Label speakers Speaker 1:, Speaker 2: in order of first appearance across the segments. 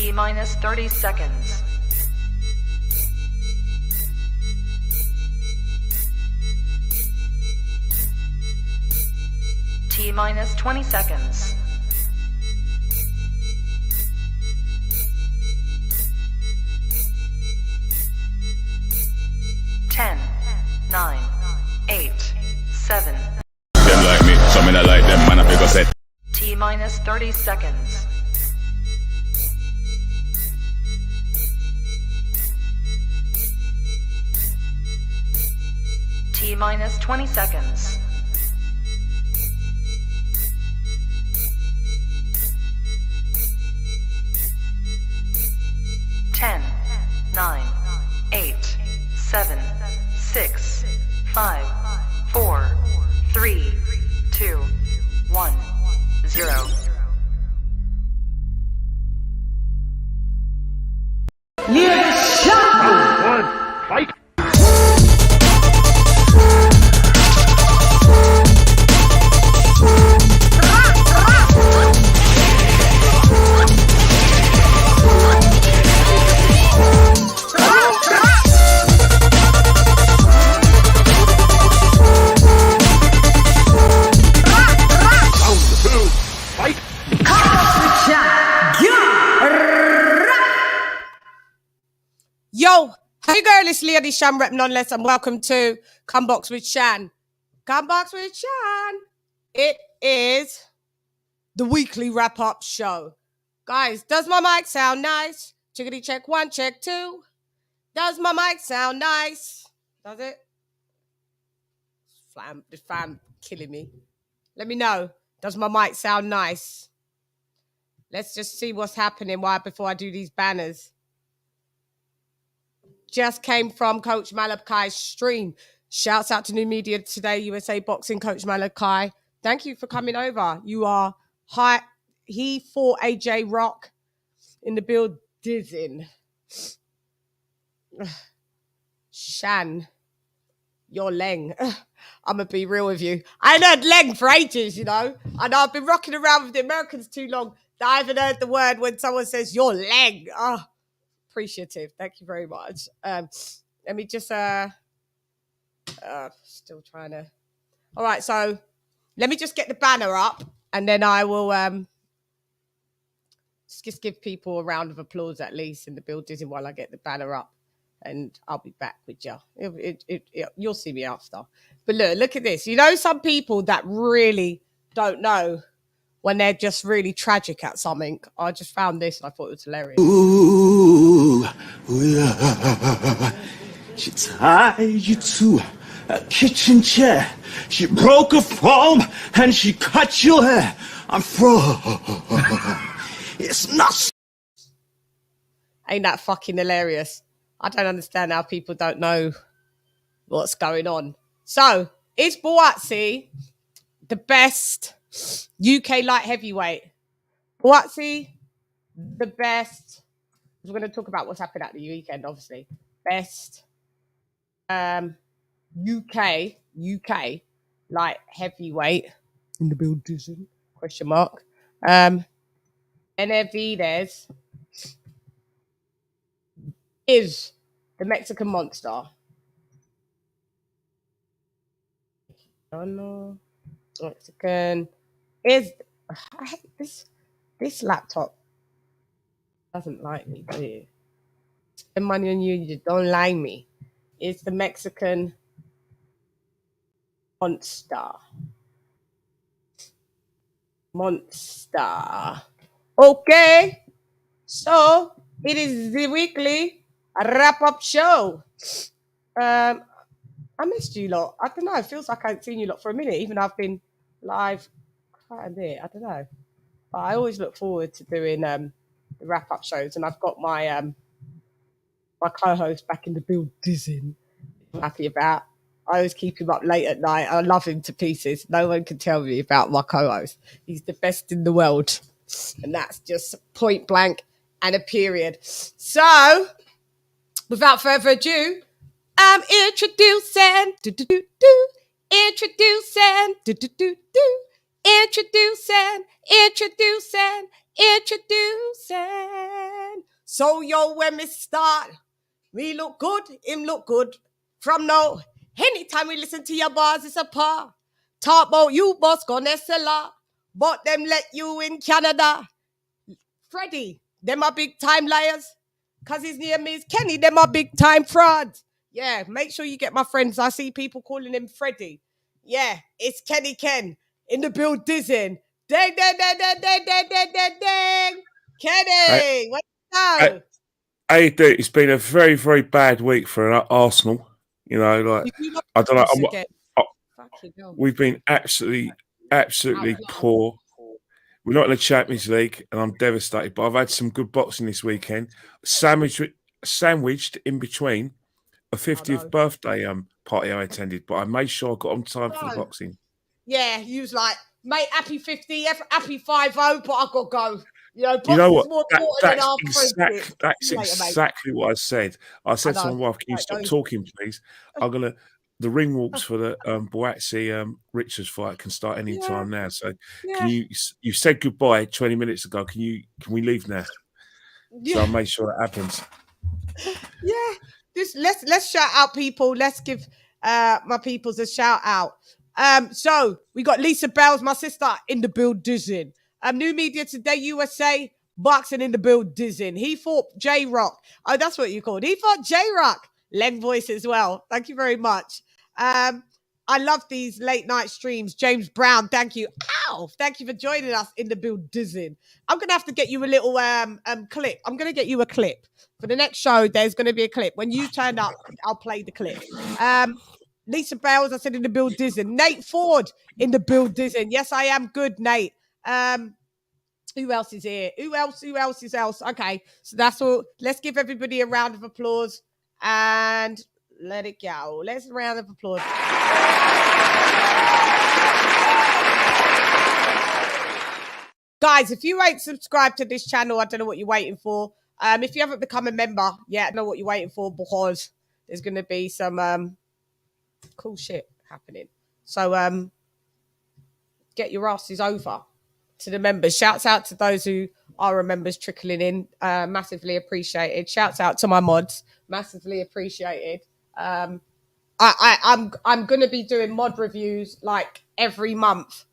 Speaker 1: T minus 30 seconds. T minus 20 seconds. 10, 9, 8, 7.
Speaker 2: Them like me, so me not like them, man, I figure set.
Speaker 1: T minus 30 seconds. T minus 20 seconds. 10, 9, 8, 7, 6, 5, 4, 3, 2, 1, 0.
Speaker 3: LadyChann! Fight!
Speaker 4: Yo, hey girl, it's LadyChann rep nonetheless, and welcome to Come Box with CHANN. Come Box with CHANN. It is the weekly wrap-up show. Guys, does my mic sound nice? Chickity check 1, check 2. Does my mic sound nice? Does it? The fan killing me. Let me know. Does my mic sound nice? Let's just see what's happening before I do these banners. Just came from Coach Malakai's stream. Shouts out to New Media Today, USA Boxing, Coach Malakai. Thank you for coming over. You are high. He fought AJ Rock in the build. Dizzing. Shan, you're Leng. I'm going to be real with you. I ain't heard Leng for ages, you know. I know I've been rocking around with the Americans too long that I haven't heard the word when someone says, you're Leng. Oh, appreciative. Thank you very much. Let me just, still trying to. All right, so let me just get the banner up and then I will just give people a round of applause at least in the building while I get the banner up. And I'll be back with you. You'll see me after. But look at this. You know, some people that really don't know when they're just really tragic at something. I just found this and I thought it was hilarious.
Speaker 5: Ooh, yeah. She tied you to a kitchen chair. She broke a foam and she cut your hair. I'm from. It's not.
Speaker 4: Ain't that fucking hilarious? I don't understand how people don't know what's going on. So, is BUATSI the best UK light heavyweight? BUATSI, the best. We're going to talk about what's happened at the weekend, obviously. Best UK light heavyweight in the building? Question mark. Benevidez is the Mexican monster. Mexican is. I hate this laptop. Doesn't like me, do you? Spend money on you, you don't like me. It's the Mexican monster. Okay. So it is the weekly wrap-up show. I missed you lot. I don't know. It feels like I haven't seen you lot for a minute, even though I've been live quite a bit. I don't know. But I always look forward to doing the wrap-up shows, and I've got my my co-host back in the building. I'm happy about. I always keep him up late at night. I love him to pieces. No one can tell me about my co-host. He's the best in the world. And that's just point blank and a period. So, without further ado, I'm introducing. So yo, when we start, we look good, him look good. From now, anytime we listen to your bars, it's a par. Talk about you, boss, gonna sell a. But them let you in Canada. Freddie, them are big time liars. Cause his name is Kenny, them are big time frauds. Yeah, make sure you get my friends. I see people calling him Freddie. Yeah, it's Kenny Ken in the build dizzying. Dang, dang, dang, dang, dang, dang, dang, dang, dang. Kenny, what's up?
Speaker 3: How you do? It's been a very, very bad week for Arsenal. You know, like
Speaker 4: You do love
Speaker 3: I don't know.
Speaker 4: this again. Fucking hell.
Speaker 3: We've been absolutely poor. We're not in the Champions League, and I'm devastated. But I've had some good boxing this weekend. Sandwiched in between a 50th birthday party I attended, but I made sure I got on time for the boxing.
Speaker 4: Yeah, you was like, mate, happy 50, happy 50, but I got to go.
Speaker 3: You know what? That's exactly what I said. I said to my wife, "Can you stop talking, please? I'm gonna." The ring walks for the BUATSI Richards fight can start any time now. So, can you said goodbye 20 minutes ago? Can we leave now? Yeah. So I made sure that happens.
Speaker 4: Yeah, let's shout out people. Let's give my peoples a shout out. So we got Lisa Bells, my sister, in the build dizzying. New Media Today USA, boxing in the build dizzying. He fought J-Rock. Oh, that's what you called. He fought J-Rock. Leg voice as well. Thank you very much. I love these late night streams. James Brown, thank you. Ow! Thank you for joining us in the build dizzying. I'm gonna have to get you a little clip. I'm gonna get you a clip for the next show. There's gonna be a clip. When you turn up, I'll play the clip. Lisa Bells, I said in the build dizzying. Nate Ford in the build dizzying. Yes, I am good, Nate. Who else is here? Who else is else? Okay, so that's all. Let's give everybody a round of applause and let it go. Let's a round of applause. Guys, if you ain't subscribed to this channel, I don't know what you're waiting for. If you haven't become a member, I don't know what you're waiting for, because there's going to be some cool shit happening. So get your asses over to the members. Shouts out to those who are members trickling in. Massively appreciated. Shouts out to my mods. Massively appreciated. I'm going to be doing mod reviews like every month.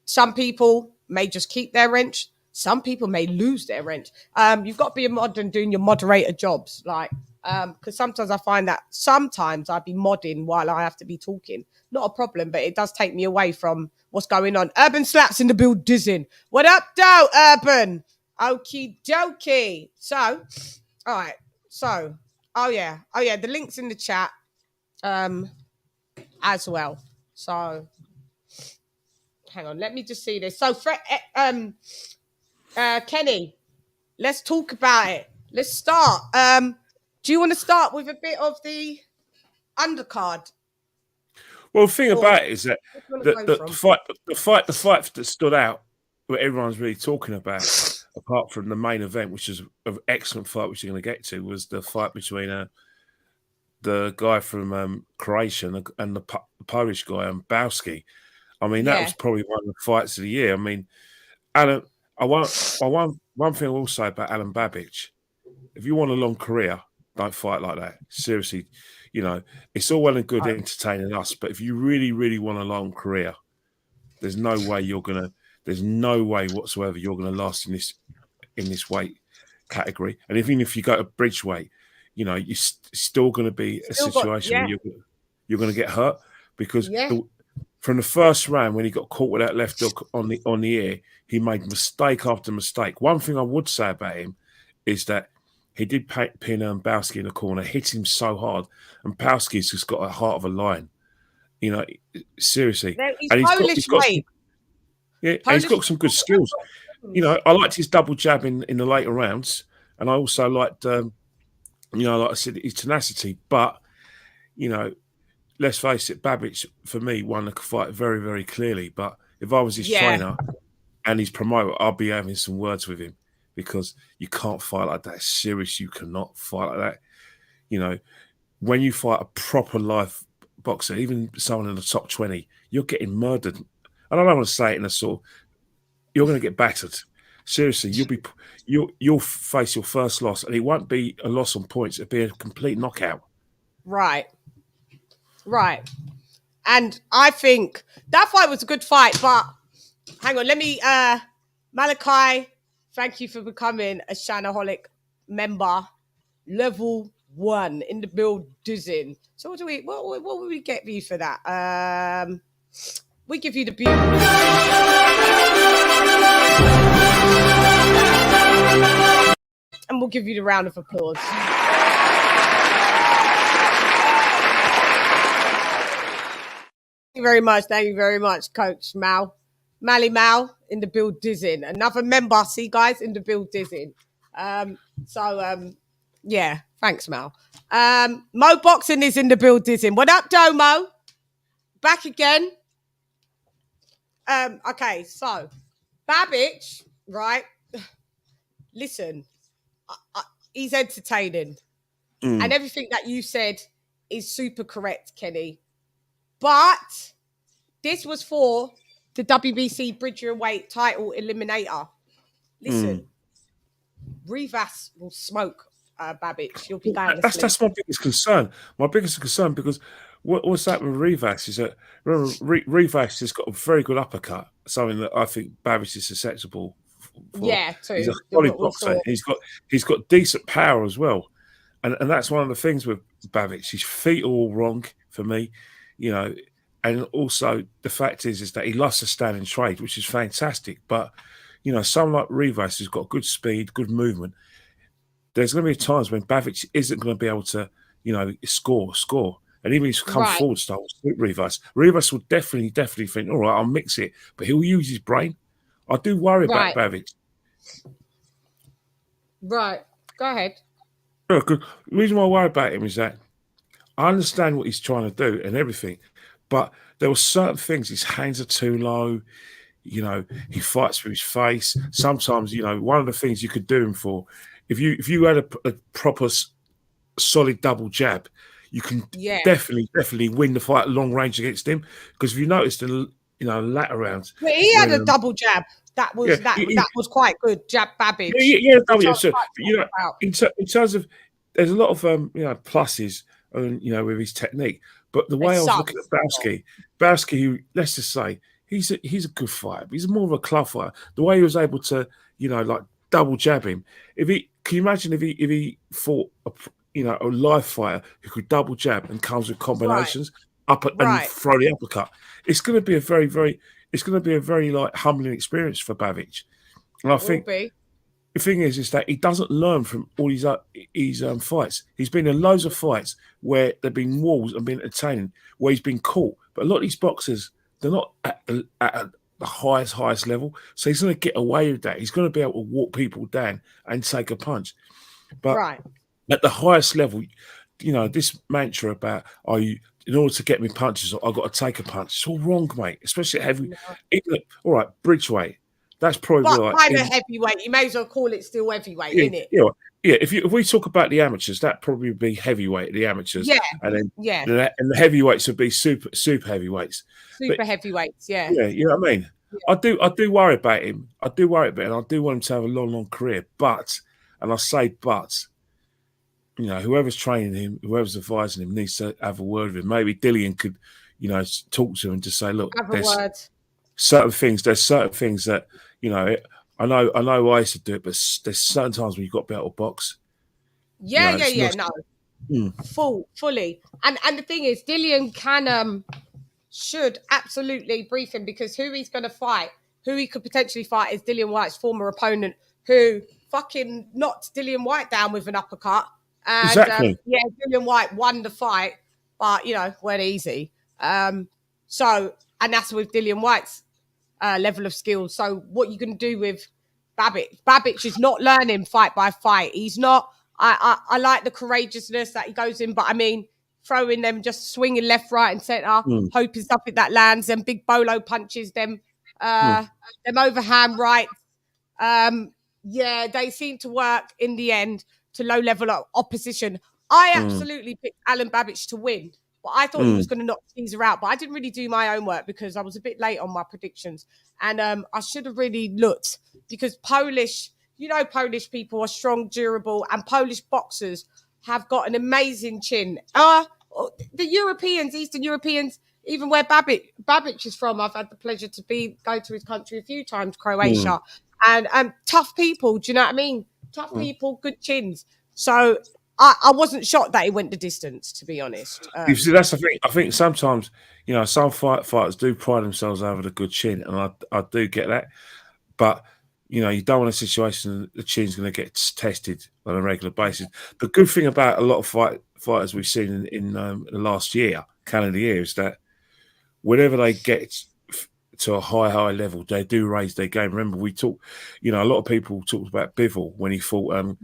Speaker 4: Some people may just keep their rent. Some people may lose their rent. You've got to be a mod and doing your moderator jobs. Like, because sometimes I find that sometimes I'd be modding while I have to be talking. Not a problem, but it does take me away from what's going on. Urban Slaps in the build dizzying. What up, though, Urban? Okie dokie. So, all right. So, oh yeah. The link's in the chat as well. So, hang on. Let me just see this. So, Kenny, let's talk about it. Let's start. Do you want to start with a bit of the undercard?
Speaker 3: Well, the thing about it is that the fight that stood out, what everyone's really talking about, apart from the main event, which is an excellent fight, which you're going to get to, was the fight between the guy from Croatia and the Polish guy, Bowski. I mean, that was probably one of the fights of the year. I mean, one thing I will say about Alan Babic, if you want a long career, don't fight like that. Seriously, it's all well and good entertaining us, but if you really, really want a long career, there's no way whatsoever you're gonna last in this weight category. And even if you go to bridge weight, you're still gonna be a situation where you're gonna get hurt, because from the first round, when he got caught with that left hook on the ear, he made mistake after mistake. One thing I would say about him is that he did pin Bowski in the corner, hit him so hard, and Bowski's just got a heart of a lion. Seriously.
Speaker 4: He's
Speaker 3: got some good skills. I liked his double jab in the later rounds, and I also liked, like I said, his tenacity. But, let's face it, Babic, for me, won the fight very, very clearly. But if I was his trainer and his promoter, I'd be having some words with him, because you can't fight like that. Seriously, you cannot fight like that. When you fight a proper live boxer, even someone in the top 20, you're getting murdered. And I don't want to say it in a sort of, you're going to get battered. seriously, you'll face your first loss, and it won't be a loss on points. It'll be a complete knockout.
Speaker 4: Right. And I think that fight was a good fight, but hang on, let me Malachi, thank you for becoming a Shannaholic member. Level 1 in the building. So what will we get you for that? We give you the beauty. And we'll give you the round of applause. Thank you very much, Coach Mal. Mally Mal in the building. Another member, see guys, in the building. Yeah, thanks, Mal. Mo Boxing is in the building. What up, Domo? Back again. Okay, so Babbage, right? Listen, he's entertaining. And everything that you said is super correct, Kenny. But this was for the WBC Bridgerweight title eliminator. Listen, Rivas will smoke Babbage. You'll be going to sleep.
Speaker 3: That's my biggest concern. My biggest concern, because what's happened with Rivas is that, remember, Rivas has got a very good uppercut, something that I think Babbage is susceptible for.
Speaker 4: Yeah, too.
Speaker 3: He's a solid boxer. He's got decent power as well. And that's one of the things with Babbage. His feet are all wrong for me, you know. And also the fact is that he lost a standing trade, which is fantastic. But, you know, someone like Rivas has got good speed, good movement. There's going to be times when Babbage isn't going to be able to, you know, score. And even if he's come forward, style with Rivas will definitely think, all right, I'll mix it. But he'll use his brain. I do worry about Babbage.
Speaker 4: Right. Go ahead.
Speaker 3: Look, the reason why I worry about him is that I understand what he's trying to do and everything, but there were certain things. His hands are too low. You know, he fights with his face. Sometimes, you know, one of the things you could do him for, if you had a proper solid double jab, you can definitely win the fight at long range against him. Because if you noticed in latter rounds,
Speaker 4: but he had a double jab. That was quite good. Jab Babbage.
Speaker 3: So, you know, in terms of, there's a lot of pluses, with his technique. But the way I was looking at Bowski, who, let's just say, he's a good fighter. He's more of a club fighter. The way he was able to, double jab him. Can you imagine if he fought a live fighter who could double jab and comes with combinations and throw the uppercut? It's going to be a very like humbling experience for Babbage. And I think the thing is that he doesn't learn from all his fights. He's been in loads of fights where there've been walls and been entertaining, where he's been caught. But a lot of these boxers, they're not at the highest level. So he's going to get away with that. He's going to be able to walk people down and take a punch. But at the highest level, this mantra about, in order to get me punches, I've got to take a punch. It's all wrong, mate. Especially heavy. All right, bridgeweight. That's probably
Speaker 4: kind of heavyweight. You may as well call it still heavyweight, isn't it?
Speaker 3: Yeah. If we talk about the amateurs, that probably would be heavyweight. The amateurs, and the heavyweights would be super heavyweights.
Speaker 4: Heavyweights, yeah.
Speaker 3: Yeah, you know what I mean. Yeah. I do worry about him. I do worry about him. And I do want him to have a long career. But whoever's training him, whoever's advising him, needs to have a word with him. Maybe Dillian could, talk to him and just say, look, there's certain things that, I know I used to do it, but there's certain times when you've got to be able to box.
Speaker 4: Fully. And the thing is, Dillian should absolutely brief him, because who he's going to fight, who he could potentially fight, is Dillian White's former opponent, who fucking knocked Dillian White down with an uppercut. And,
Speaker 3: exactly.
Speaker 4: Dillian White won the fight, but weren't easy. And that's with Dillian White's level of skill. So what you going to do with Babbage? Babbage is not learning fight by fight. He's not. I like the courageousness that he goes in, but I mean, throwing them, just swinging left, right, and centre, hoping something that lands. Them big bolo punches, them overhand rights. They seem to work in the end to low level opposition. I absolutely picked Alan Babbage to win, But I thought he was going to knock Caesar out. But I didn't really do my own work because I was a bit late on my predictions. And I should have really looked because Polish people are strong, durable, and Polish boxers have got an amazing chin. The Europeans, Eastern Europeans, even where Babic is from, I've had the pleasure to go to his country a few times, Croatia, and tough people. Do you know what I mean? Tough people, good chins. So I wasn't shocked that he went the distance, to be honest.
Speaker 3: You see, that's the thing. I think sometimes, some fighters do pride themselves over the good chin, and I do get that. But you don't want a situation that the chin's going to get tested on a regular basis. The good thing about a lot of fighters we've seen in the last calendar year, is that whenever they get to a high level, they do raise their game. Remember, we talked, a lot of people talked about Bivol when he fought,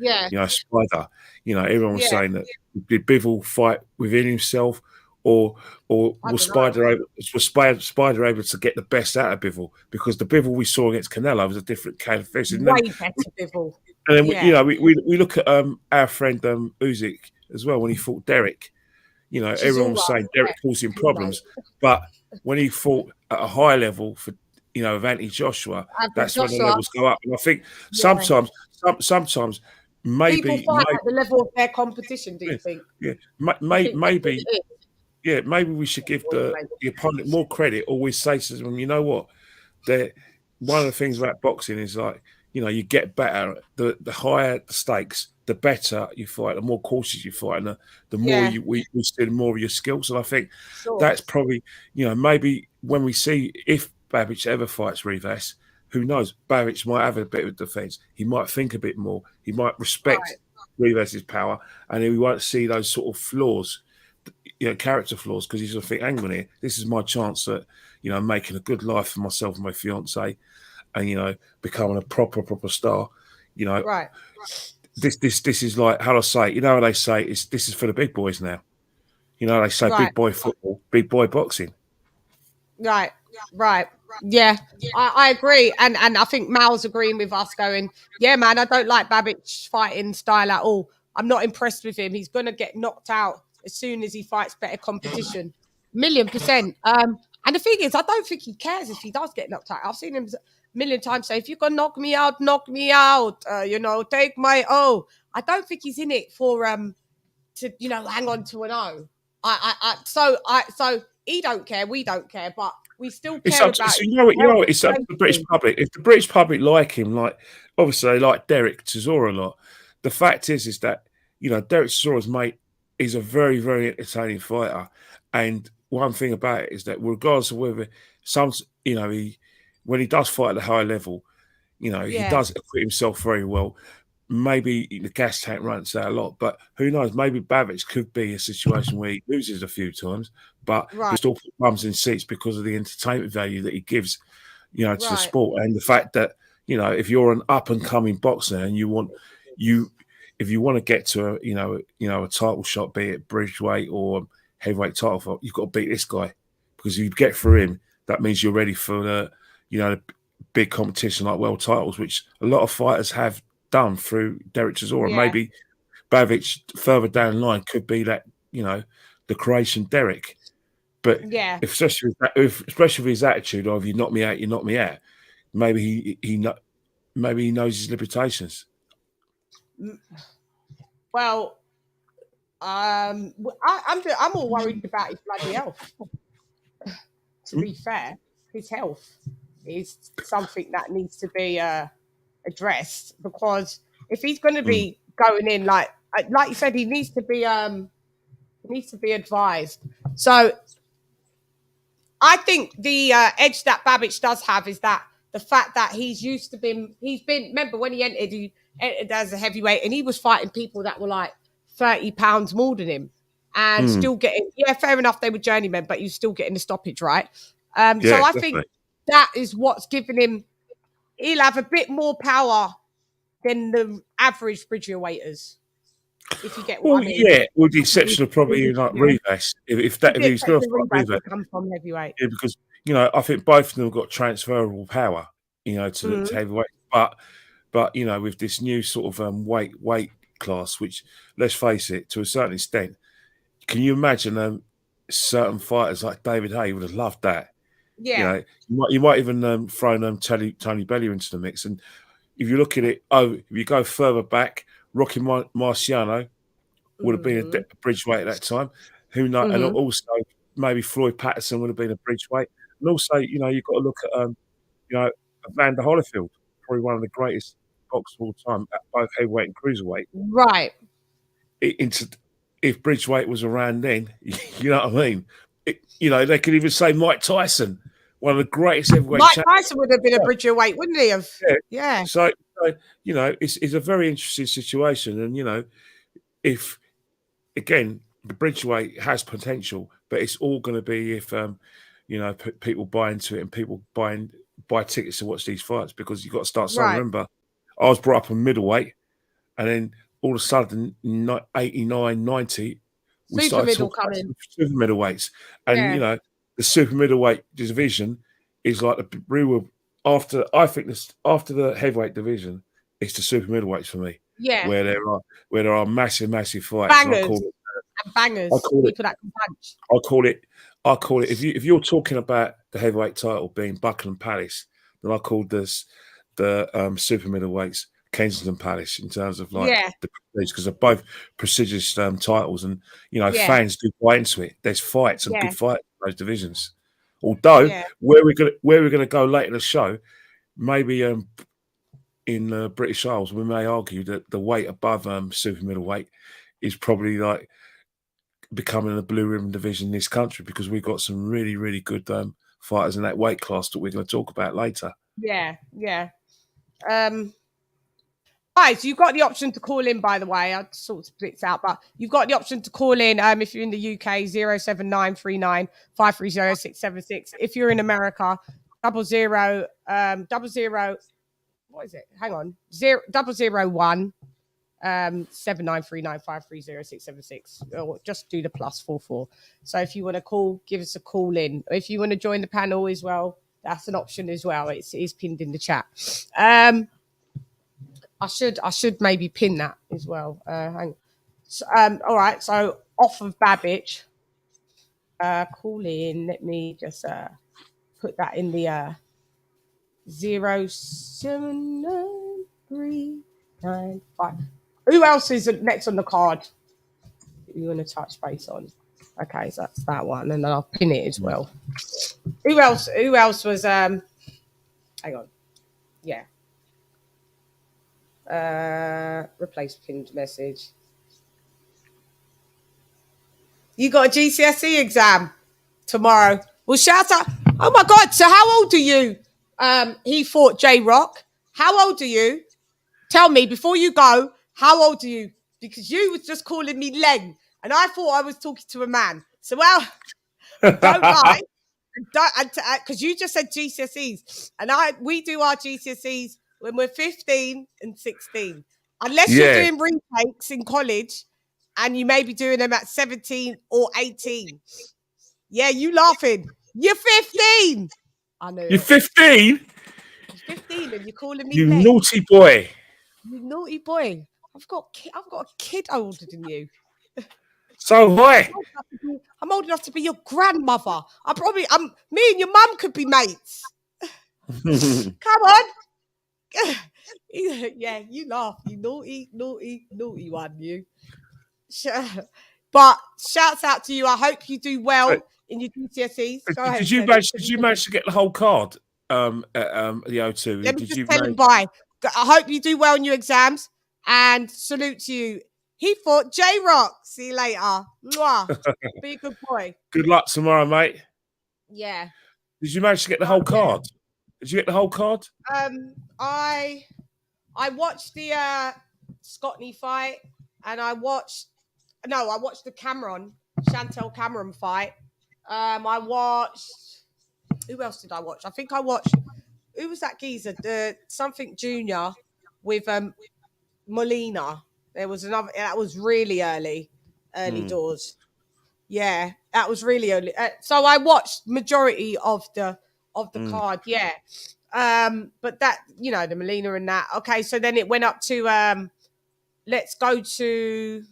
Speaker 3: Spider. Everyone was saying that did Bivol fight within himself, or was Spider able to get the best out of Bivol? Because the Bivol we saw against Canelo was a different kind of fish.
Speaker 4: Way better Bivol.
Speaker 3: And then we look at our friend Usyk as well when he fought Derek. Everyone was saying Derek caused him problems, but when he fought at a high level for with Anthony Joshua, that's when the levels go up. And I think sometimes maybe
Speaker 4: people fight at the level of their competition. Do you think?
Speaker 3: Yeah, maybe. Yeah, maybe we should give the opponent more credit. Always say to them, you know what? One of the things about boxing is you get better. The higher the stakes, the better you fight, the more cautious you fight, and the more we see more of your skills. And I think that's probably, maybe when we see if Babic ever fights Rivas, who knows? Babic might have a bit of defence. He might think a bit more. He might respect Rivas's power, and we won't see those sort of flaws. Character flaws, because he's going to think, hang on here, this is my chance at, making a good life for myself and my fiance, and becoming a proper star.
Speaker 4: Right.
Speaker 3: This is like, how do I say? How they say this is for the big boys now. They say big boy football, big boy boxing.
Speaker 4: Right. Yeah, I agree, and I think Mal's agreeing with us, going, yeah, man, I don't like Babic's fighting style at all. I'm not impressed with him. He's going to get knocked out as soon as he fights better competition. 1,000,000%. And the thing is, I don't think he cares if he does get knocked out. I've seen him a million times say, if you can knock me out, take my O. I don't think he's in it for to hang on to an O. So he don't care, we don't care, but we still care about.
Speaker 3: It's up to the British public. If the British public like him, obviously they like Derek Chisora a lot. The fact is that Derek Chisora's mate is a very, very entertaining fighter, and one thing about it is that regardless of whether when he does fight at a high level, he does acquit himself very well. Maybe the gas tank runs out a lot, but who knows? Maybe Babic could be a situation where he loses a few times, but he still comes in seats because of the entertainment value that he gives, to the sport, and the fact that if you're an up and coming boxer and if you want to get to a title shot, be it bridgeweight or heavyweight title fight, you've got to beat this guy, because if you get through him, that means you're ready for the big competition like world titles, which a lot of fighters have done through Derek Chisora.
Speaker 4: Yeah.
Speaker 3: Maybe Babic further down the line could be that the Croatian Derek, but especially with his attitude of you knock me out, you knock me out. Maybe he knows his limitations.
Speaker 4: Well, I'm more worried about his bloody health. To be fair, his health is something that needs to be addressed, because if he's going to be going in like you said, he needs to be advised. So I think the edge that Babic does have is that the fact that he's been. Remember when he entered as a heavyweight, and he was fighting people that were like 30 pounds more than him, and still getting, fair enough, they were journeymen, but you're still getting the stoppage, right? So I think that is what's given him. He'll have a bit more power than the average bridgeweighters, if you get what I mean. Yeah,
Speaker 3: with the exception of probably like Rivas, if he's going to fight Rivas,
Speaker 4: come from heavyweight.
Speaker 3: Yeah, because I think both of them have got transferable power, to heavyweight, but with this new sort of weight class, which, let's face it, to a certain extent, can you imagine certain fighters like David Haye would have loved that.
Speaker 4: Yeah.
Speaker 3: You might even throw Tony Bellew into the mix. And if you look at it, if you go further back, Rocky Marciano would have been a bridgeweight at that time. Who knows? And also maybe Floyd Patterson would have been a bridgeweight. And also, you've got to look at Evander Holyfield, probably one of the greatest boxers of all time, at both heavyweight and cruiserweight.
Speaker 4: Right.
Speaker 3: If bridgeweight was around then, you know what I mean? They could even say Mike Tyson, one of the greatest heavyweight
Speaker 4: champions. Mike Tyson would have been a bridgeweight, wouldn't he have? Yeah.
Speaker 3: So it's a very interesting situation. And, if, again, the bridgeweight has potential, but it's all going to be if, people buy into it and people buy tickets to watch these fights, because you've got to start saying, remember, I was brought up in middleweight, and then all of a sudden, 89, 90, we started talking about super middleweights. And, the super middleweight division is like after the heavyweight division, it's the super middleweights for me.
Speaker 4: Yeah.
Speaker 3: Where there are massive fights.
Speaker 4: Bangers. Bangers. People that can punch.
Speaker 3: I call it if you're talking about the heavyweight title being Buckingham Palace, then I call this the super middleweights Kensington Palace, in terms of the prestige, because they're both prestigious titles, and fans do buy into it. There's fights and good fights in those divisions. Although where we're gonna go later in the show, maybe in the British Isles, we may argue that the weight above super middleweight is probably like becoming a blue ribbon division in this country, because we've got some really, really good fighters in that weight class that we're going to talk about later.
Speaker 4: Yeah. Guys, you've got the option to call in, by the way. I sort of split it out, but you've got the option to call in if you're in the UK, 07939 530 676. If you're in America, 00, what is it? Hang on. 001 7939 530 676. Or just do the +44. So if you want to call, give us a call in. If you want to join the panel as well, that's an option as well. It is pinned in the chat. I should maybe pin that as well. Hang on. So, all right. So off of Babbage, call in. Let me just put that in the 07939. Who else is next on the card you want to touch base on? Okay, so that's that one, and then I'll pin it as well. Who else was hang on. Yeah. Replace pinned message. You got a GCSE exam tomorrow. Well, shout out. Oh my God. So how old are you? He fought J-Rock. How old are you? Tell me before you go, how old are you? Because you was just calling me Len, and I thought I was talking to a man. So, well, don't lie. Because you just said GCSEs, and we do our GCSEs when we're 15 and 16. Unless you're doing retakes in college, and you may be doing them at 17 or 18. Yeah, you laughing. You're 15. I know.
Speaker 3: You're 15?
Speaker 4: You're 15 and you're calling me
Speaker 3: You
Speaker 4: Len.
Speaker 3: naughty boy.
Speaker 4: You naughty boy. I've got a kid older than you.
Speaker 3: So what?
Speaker 4: I'm old enough to be your grandmother. Me and your mum could be mates. Come on. Yeah, you laugh. You naughty one, you. But shouts out to you. I hope you do well in your GCSEs. Go ahead.
Speaker 3: Did you manage to get the whole card at the O2?
Speaker 4: Let me just tell him bye. I hope you do well in your exams, and salute to you. He fought J-Rock. See you later. Mwah. Be a good boy.
Speaker 3: Good luck tomorrow, mate.
Speaker 4: Yeah.
Speaker 3: Did you manage to get the whole card? Did you get the whole card?
Speaker 4: I watched the Scotney fight, and I watched the Chantel Cameron fight. I watched. Who else did I watch? I think I watched. Who was that geezer? The something Junior with Molina. There was another. That was really early doors. Yeah, that was really early. So I watched majority of the card. Yeah. But that, the Molina and that. Okay, so then it went up to let's go to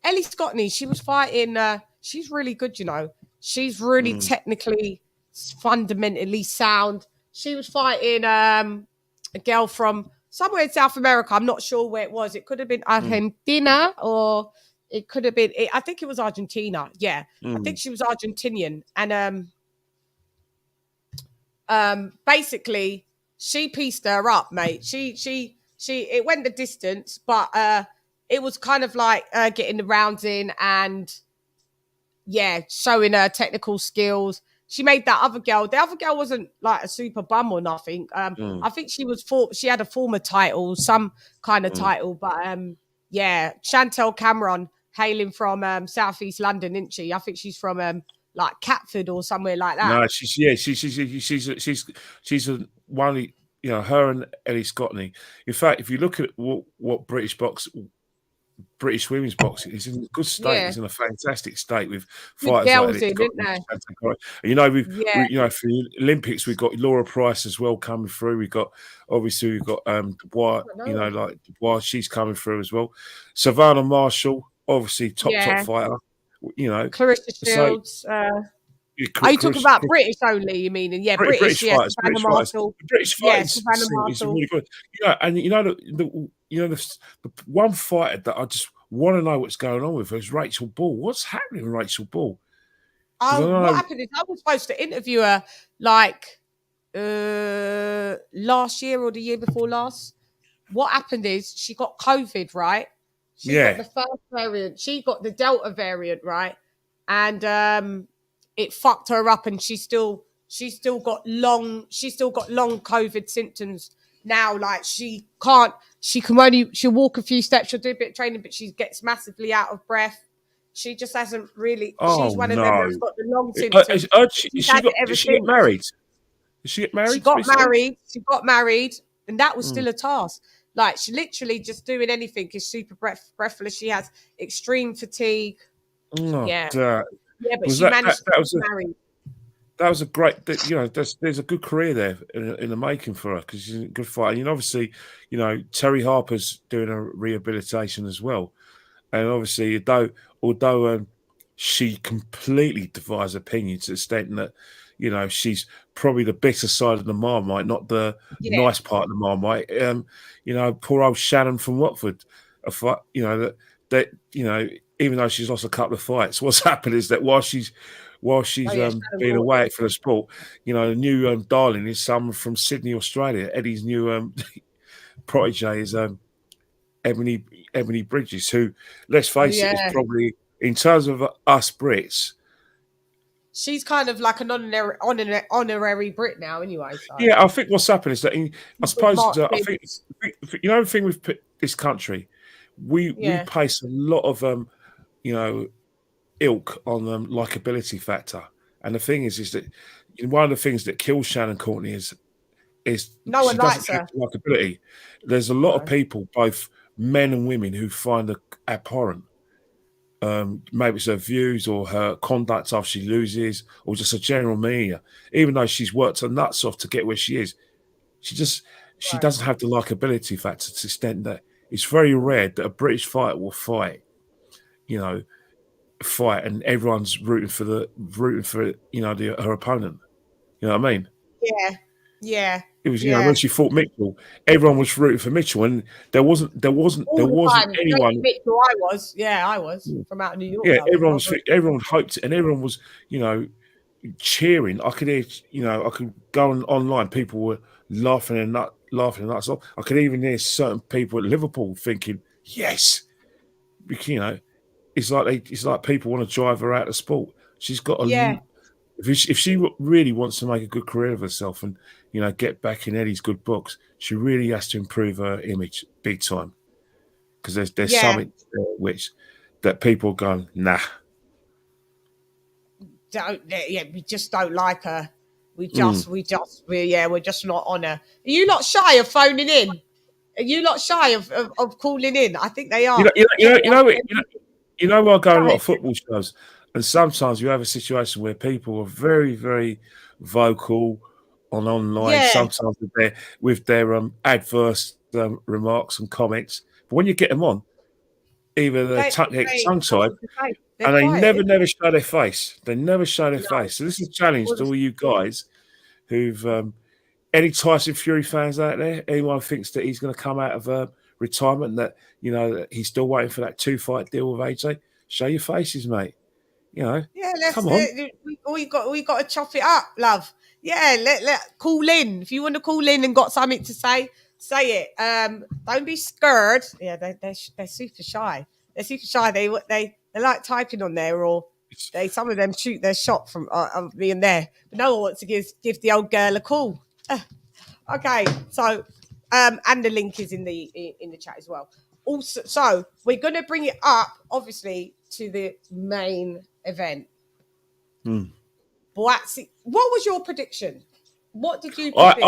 Speaker 4: Ellie Scotney. She was fighting she's really good, you know. She's really technically, fundamentally sound. She was fighting a girl from somewhere in South America. I'm not sure where it was. It could have been Argentina or it could have been, I think it was Argentina. Yeah. I think she was Argentinian. And basically she pieced her up, mate. She it went the distance, but it was kind of like getting the rounds in and showing her technical skills. She made that other girl. The other girl wasn't like a super bum or nothing. I think she had a former title, some kind of title, but Chantel Cameron, hailing from southeast London, isn't she? I think she's from like Catford or somewhere like that.
Speaker 3: No, she's one of, you know, her and Ellie Scottney. In fact, if you look at what British women's boxing is in a good state.
Speaker 4: Yeah.
Speaker 3: It's in a fantastic state with
Speaker 4: Good
Speaker 3: fighters
Speaker 4: girls
Speaker 3: like
Speaker 4: in, isn't there?
Speaker 3: and, you know, you know, for the Olympics we've got Laura Price as well coming through. We've got Dubois, you know, like Dubois, she's coming through as well. Savannah Marshall, obviously top fighter. You know,
Speaker 4: Clarissa Shields. Are you talking about British only? You mean? And British fighters,
Speaker 3: Savannah Marshall. British fighters, is really good. Yeah, and you know the one fighter that I just want to know what's going on with her is Rachel Ball. What's happening with Rachel Ball?
Speaker 4: Oh, what happened is I was supposed to interview her like last year or the year before last. What happened is she got COVID, right? She got the first variant. She got the Delta variant, right? And it fucked her up, and she's still got long COVID symptoms now. Like she'll walk a few steps, she'll do a bit of training, but she gets massively out of breath. She just hasn't really. She's one of them that's got the long symptoms.
Speaker 3: Did she get married? Did she get married?
Speaker 4: She got married. She got married, and that was still a task. Like she literally just doing anything is super breathless. She has extreme fatigue. But she managed to get married.
Speaker 3: That was a great, you know, there's a good career there in the making for her because she's a good fighter. And obviously, you know, Terry Harper's doing a rehabilitation as well. And obviously, although she completely divides opinion to the extent that, you know, she's probably the bitter side of the Marmite, not the nice part of the Marmite. You know, poor old Shannon from Watford, you know, that you know, even though she's lost a couple of fights, what's happened is that while she's being away for the sport, you know, the new darling is someone from Sydney, Australia. Eddie's new protege is Ebony Bridges, who, let's face it, is probably, in terms of us Brits,
Speaker 4: she's kind of like an honorary Brit now, anyway. So.
Speaker 3: Yeah, I think what's happened is that I suppose I think you know the thing with this country, we place a lot of you know, ilk on likability factor, and the thing is that one of the things that kills Shannon Courtney is
Speaker 4: no one likes her
Speaker 3: likability. There's a lot of people, both men and women, who find her abhorrent. Maybe it's her views or her conduct after she loses, or just a general media. Even though she's worked her nuts off to get where she is, she doesn't have the likability factor to the extent that it's very rare that a British fighter will fight, and everyone's rooting for her opponent. You know what I mean?
Speaker 4: Yeah.
Speaker 3: It was, when she fought Mitchell, everyone was rooting for Mitchell, and there wasn't anyone.
Speaker 4: Mitchell, I was from out of New York.
Speaker 3: Yeah, everyone hoped, and everyone was, cheering. I could hear, I could go online. People were laughing and nuts off. I could even hear certain people at Liverpool thinking, "Yes," it's like people want to drive her out of sport. She's got a. If she really wants to make a good career of herself and get back in Eddie's good books, she really has to improve her image big time. Because there's something which that people are going, nah.
Speaker 4: We just don't like her. We're just not on her. Are you not shy of phoning in? Are you not shy of calling in? I think they are.
Speaker 3: I go to a lot of football shows. And sometimes you have a situation where people are very, very vocal online. Yeah. Sometimes with their adverse remarks and comments. But when you get them on, either their tongue tied,
Speaker 4: They're
Speaker 3: and they
Speaker 4: quiet.
Speaker 3: never show their face. They never show their face. So this is a challenge to all you guys who've any Tyson Fury fans out there. Anyone thinks that he's going to come out of retirement, that that he's still waiting for that 2-fight deal with AJ. Show your faces, mate.
Speaker 4: Yeah,
Speaker 3: come on.
Speaker 4: We got to chop it up, love. Yeah, let call in if you want to call in and got something to say. Say it. Don't be scared. Yeah, they're super shy. They're super shy. They like typing on there, or some of them shoot their shot from me and there. But no one wants to give the old girl a call. Okay, so and the link is in the chat as well. Also, so we're going to bring it up, obviously, to the main event. BUATSI, what was your prediction? What did you predict?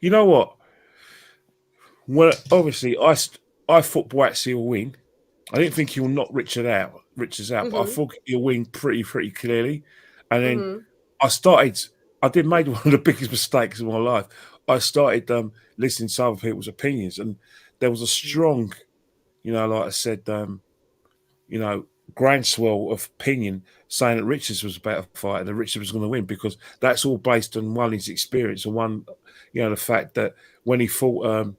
Speaker 3: You know what? Well, obviously, I thought BUATSI will win. I didn't think he'll knock Richards out, but I thought he'll win pretty clearly. And then I did make one of the biggest mistakes of my life. I started listening to other people's opinions, and there was a strong, like I said, groundswell of opinion saying that Richards was a better fighter, that Richards was going to win, because that's all based on one, his experience, and one, the fact that when he fought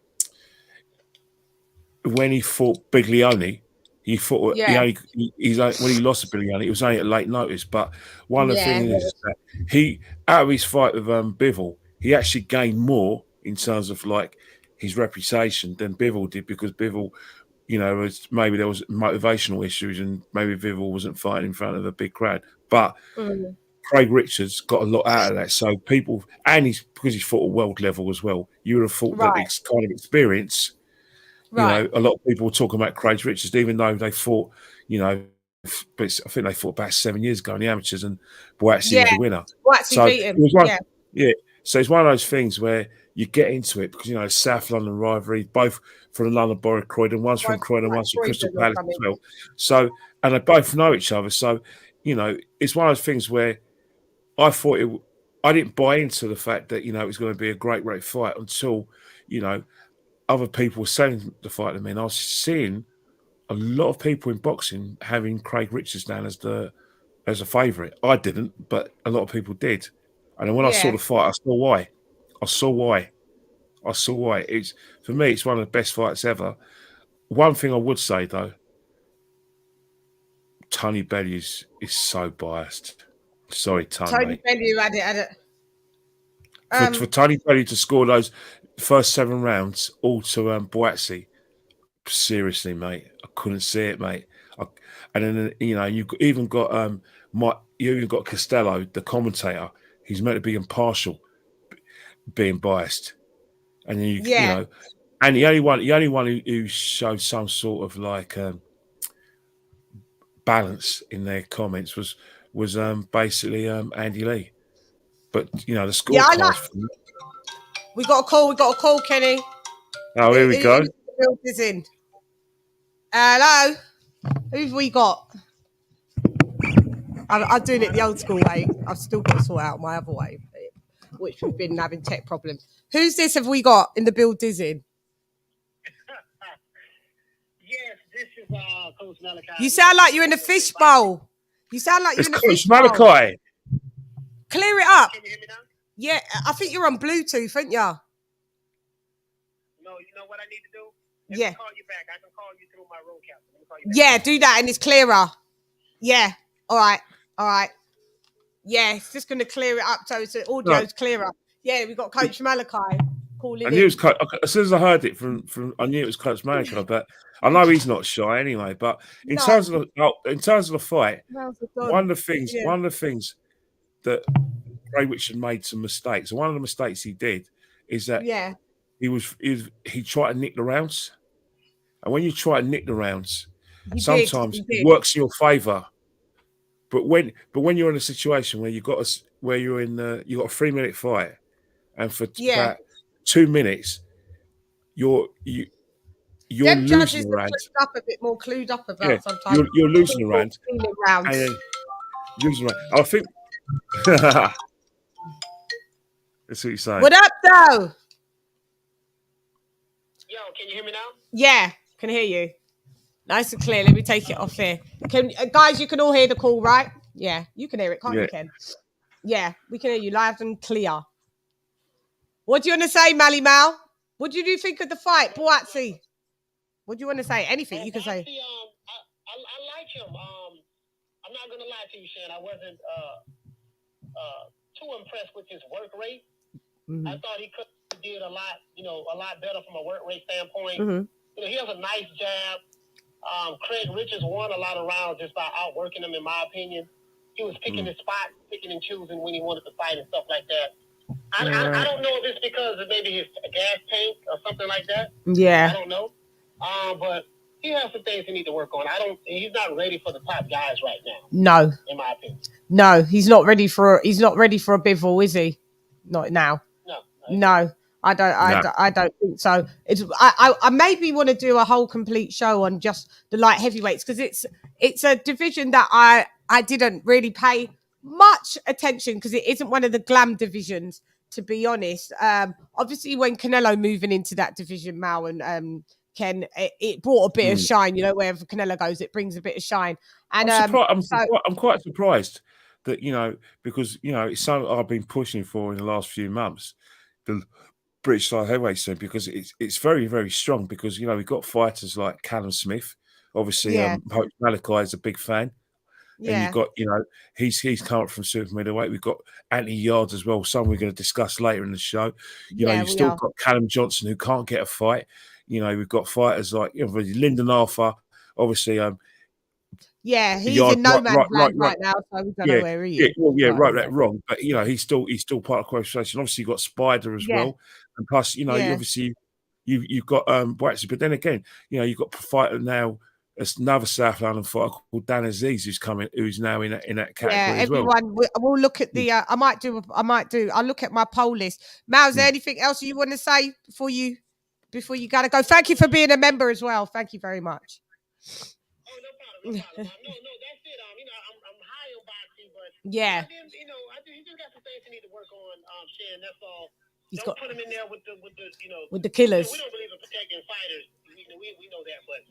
Speaker 3: Biglione, he fought. When he lost to Biglione, it was only at late notice. But one of the things is that out of his fight with Bivol, he actually gained more in terms of like his reputation than Bivol did, because Bivol, maybe there was motivational issues, and maybe Bivol wasn't fighting in front of a big crowd. But Craig Richards got a lot out of that. So people, and because he's fought at world level as well, you would have thought that this kind of experience. A lot of people were talking about Craig Richards, even though they fought, but I think they fought about 7 years ago in the amateurs, and BUATSI was the winner.
Speaker 4: BUATSI beat him.
Speaker 3: So it's one of those things where you get into it because South London rivalry, both from the London Borough of Croydon, one's from Croydon, one's from Crystal Palace as well. So, and they both know each other. So, it's one of those things where I thought I didn't buy into the fact that it was going to be a great fight until other people were selling the fight to me, and I was seeing a lot of people in boxing having Craig Richards down as a favourite. I didn't, but a lot of people did. And then when I saw the fight, I saw why. It's, for me, it's one of the best fights ever. One thing I would say though, Tony Bellew is so biased. Sorry, Tony
Speaker 4: Bellew had it.
Speaker 3: For Tony Bellew to score those first 7 rounds all to BUATSI, seriously, mate, I couldn't see it, mate. And then you even got Costello, the commentator. He's meant to be impartial, being biased, and then and the only one who showed some sort of like balance in their comments was basically Andy Lee. But the scorecards.
Speaker 4: We got a call, Kenny.
Speaker 3: Oh, here we go.
Speaker 4: Is in. Hello, who've we got? I'm doing it the old school way. I've still got to sort out my other way, which we've been having tech problems. Who's this? Have we got in the build? Dizzy?
Speaker 6: Yes, this is Coach Malachi.
Speaker 4: You sound like you're in a fishbowl. You sound like you're in a fishbowl.
Speaker 3: Coach Malachi.
Speaker 4: Clear it up.
Speaker 6: Can you hear me now?
Speaker 4: Yeah, I think you're on Bluetooth, aren't you?
Speaker 6: No, you know what I need to do? Let me call you back. I can call you through my road captain.
Speaker 4: Yeah, do that and it's clearer. Yeah. All right. Yeah, it's just going to clear it up so the audio's clearer. Yeah, we've got Coach Malachi calling in.
Speaker 3: I knew it was as soon as I heard it from I knew it was Coach Malachi, but I know he's not shy anyway. But in terms of the fight, one of the things that Craig Richards made some mistakes. And one of the mistakes he did is that he tried to nick the rounds. And when you try to nick the rounds, sometimes it works in your favour. But when you're in a situation where you got a 3-minute fight, and for about 2 minutes, you're losing the round.
Speaker 4: Up a bit more clued up about sometimes.
Speaker 3: You're losing the round. Losing the round. I think. That's what you're saying.
Speaker 4: What up, though?
Speaker 6: Yo, can you hear me now?
Speaker 4: Yeah, can hear you. Nice and clear. Let me take it off here. Guys, you can all hear the call, right? Yeah, you can hear it, can't you, Ken? Yeah, we can hear you loud and clear. What do you want to say, Mally Mal? What do you think of the fight, BUATSI? What do you want to say? Anything you can say.
Speaker 6: I like him. I'm not gonna lie to you, Shan. I wasn't too impressed with his work rate. I thought he could have did a lot better from a work rate standpoint. He has a nice jab. Craig Richards won a lot of rounds just by outworking him, in my opinion. He was picking his spot, picking and choosing when he wanted to fight and stuff like that. I don't know if it's because of maybe his gas tank or something like that.
Speaker 4: Yeah.
Speaker 6: I don't know. But he has some things he needs to work on. He's not ready for the top guys right now.
Speaker 4: No.
Speaker 6: In my opinion.
Speaker 4: No, he's not ready for a bivol, is he? Not now. No. I don't think so. I maybe want to do a whole complete show on just the light heavyweights, because it's a division that I didn't really pay much attention, because it isn't one of the glam divisions, to be honest. Obviously when Canelo moving into that division, Mal and Ken, it brought a bit of shine. Wherever Canelo goes, it brings a bit of shine. And
Speaker 3: I'm quite surprised that because it's something I've been pushing for in the last few months, the British light heavyweight scene, because it's very, very strong. Because we've got fighters like Callum Smith, obviously. Coach Malachi is a big fan. And you've got, he's come up from super middleweight. We've got Anthony Yards as well, someone we're going to discuss later in the show. You've still got Callum Johnson, who can't get a fight. We've got fighters like Lyndon Arthur, obviously.
Speaker 4: He's in no man's land right now, so we don't know where he is.
Speaker 3: Wrong. But he's still part of the conversation. Obviously, you've got Spider as well, and plus, obviously you've got BUATSI. But then again, you've got a fighter now. There's another South London fighter called Dan Aziz who's now in that category as well.
Speaker 4: We'll look at the. I'll look at my poll list. Mal, is there anything else you want to say before you gotta go? Thank you for being a member as well. Thank you very much.
Speaker 6: No problem. No, that's it. I'm high on BUATSI, but
Speaker 4: he
Speaker 6: just got some things he need to work on. Shan, that's all. Don't put him in there with the
Speaker 4: killers.
Speaker 6: We don't believe in protecting fighters. We know that, but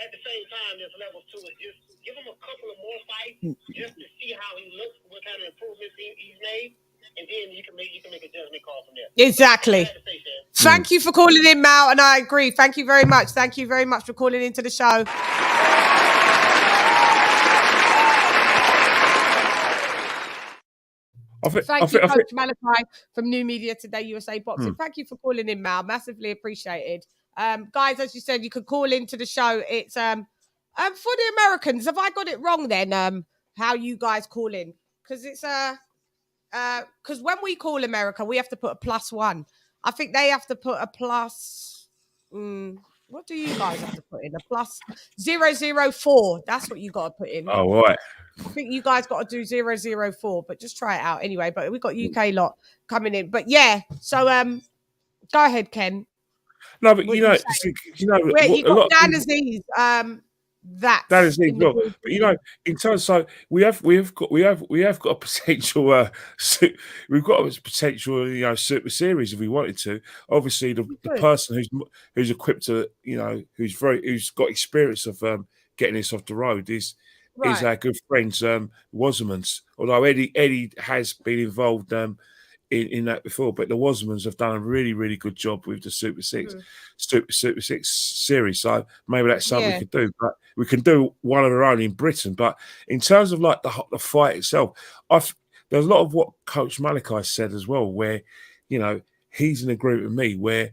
Speaker 6: at the same time, there's levels to it. Just give him a couple of more fights just to see how he looks, what kind of improvements he's made, and then you can make a judgment call from there.
Speaker 4: Exactly. Thank you for calling in, Mal, and I agree. Thank you very much. Thank you very much for calling into the show. Thank you, Coach Malachi from New Media Today USA Boxing. Thank you for calling in, Mal. Massively appreciated. Guys, as you said, you could call into the show. It's for the Americans. Have I got it wrong then? How you guys call in? Because it's because when we call America, we have to put a +1. I think they have to put a plus. What do you guys have to put in? A +004. That's what you got to put in.
Speaker 3: Oh, right.
Speaker 4: I think you guys got to do 004, but just try it out anyway. But we've got UK lot coming in. But so go ahead, Ken.
Speaker 3: No, but you got Dan
Speaker 4: Aziz.
Speaker 3: That is it. Well, but in terms, so we have got a potential. We've got a potential, super series if we wanted to. Obviously, the person who's equipped to, who's got experience of getting this off the road is our good friends Wassermans. Although Eddie has been involved in that before, but the Wassermans have done a really, really good job with the Super Six series. So maybe that's something we could do. But we can do one of our own in Britain. But in terms of like the fight itself, there's a lot of what Coach Malachi said as well, where he's in agreement with me, where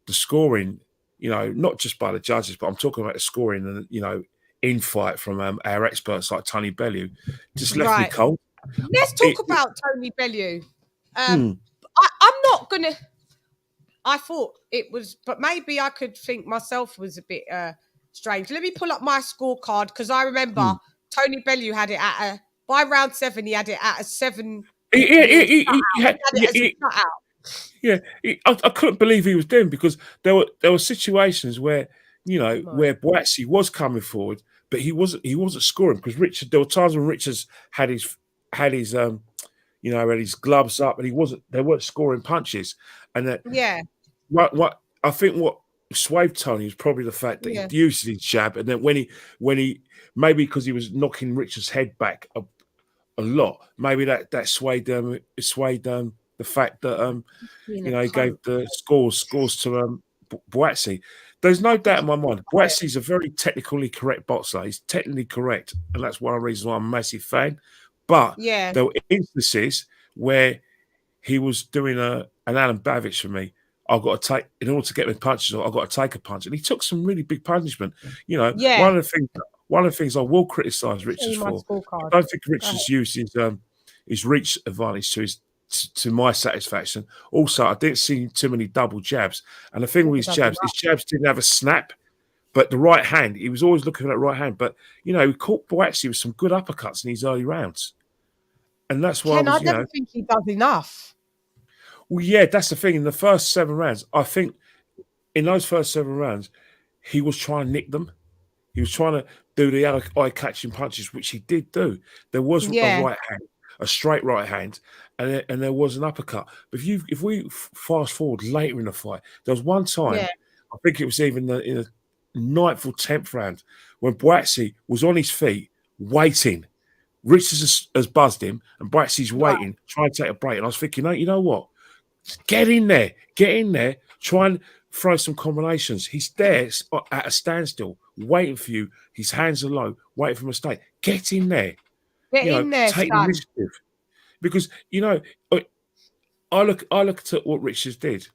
Speaker 3: the scoring, not just by the judges, but I'm talking about the scoring and in fight from our experts like Tony Bellew, just left me cold.
Speaker 4: Let's talk about Tony Bellew. I'm not gonna. I thought it was, but maybe I could think myself was a bit strange. Let me pull up my scorecard, because I remember Tony Bellew had it by round 7. He had it at a 7.
Speaker 3: He had it as a shutout. I couldn't believe he was doing, because there were situations where where BUATSI was coming forward, but he wasn't scoring, because there were times when Richards had his had his gloves up, and they weren't scoring punches. And that, what I think what swayed Tony was probably the fact that
Speaker 4: Yeah.
Speaker 3: he used his jab, and then when he maybe because he was knocking Richard's head back a lot, maybe that swayed the fact that he gave the scores to BUATSI. There's no doubt in my mind. BUATSI is a very technically correct boxer. He's technically correct, and that's one of the reasons why I'm a massive fan. But there were instances where he was doing an Alan Bavich for me. I've got to take, in order to get my punches, I've got to take a punch, and he took some really big punishment. One of the things I will criticise Richards for. I don't think Richards used his reach advantage to my satisfaction. Also, I didn't see too many double jabs, and the thing with his jabs didn't have a snap. But the right hand, he was always looking for that right hand. But he caught BUATSI with some good uppercuts in his early rounds, and that's why
Speaker 4: I never think he does enough.
Speaker 3: Well, yeah, that's the thing. In the first 7 rounds, I think in those first 7 rounds, he was trying to nick them. He was trying to do the eye-catching punches, which he did do. There was a right hand, a straight right hand, and there was an uppercut. But if we fast forward later in the fight, there was one time, I think it was even in the 9th or 10th round, when BUATSI was on his feet, waiting. Richards has buzzed him, and BUATSI's waiting, trying to take a break. And I was thinking, you know what? Get in there, try and throw some combinations. He's there at a standstill, waiting for you. His hands are low, waiting for a mistake. Get in there. Get in there, take the initiative. Because, I look at what Richards did.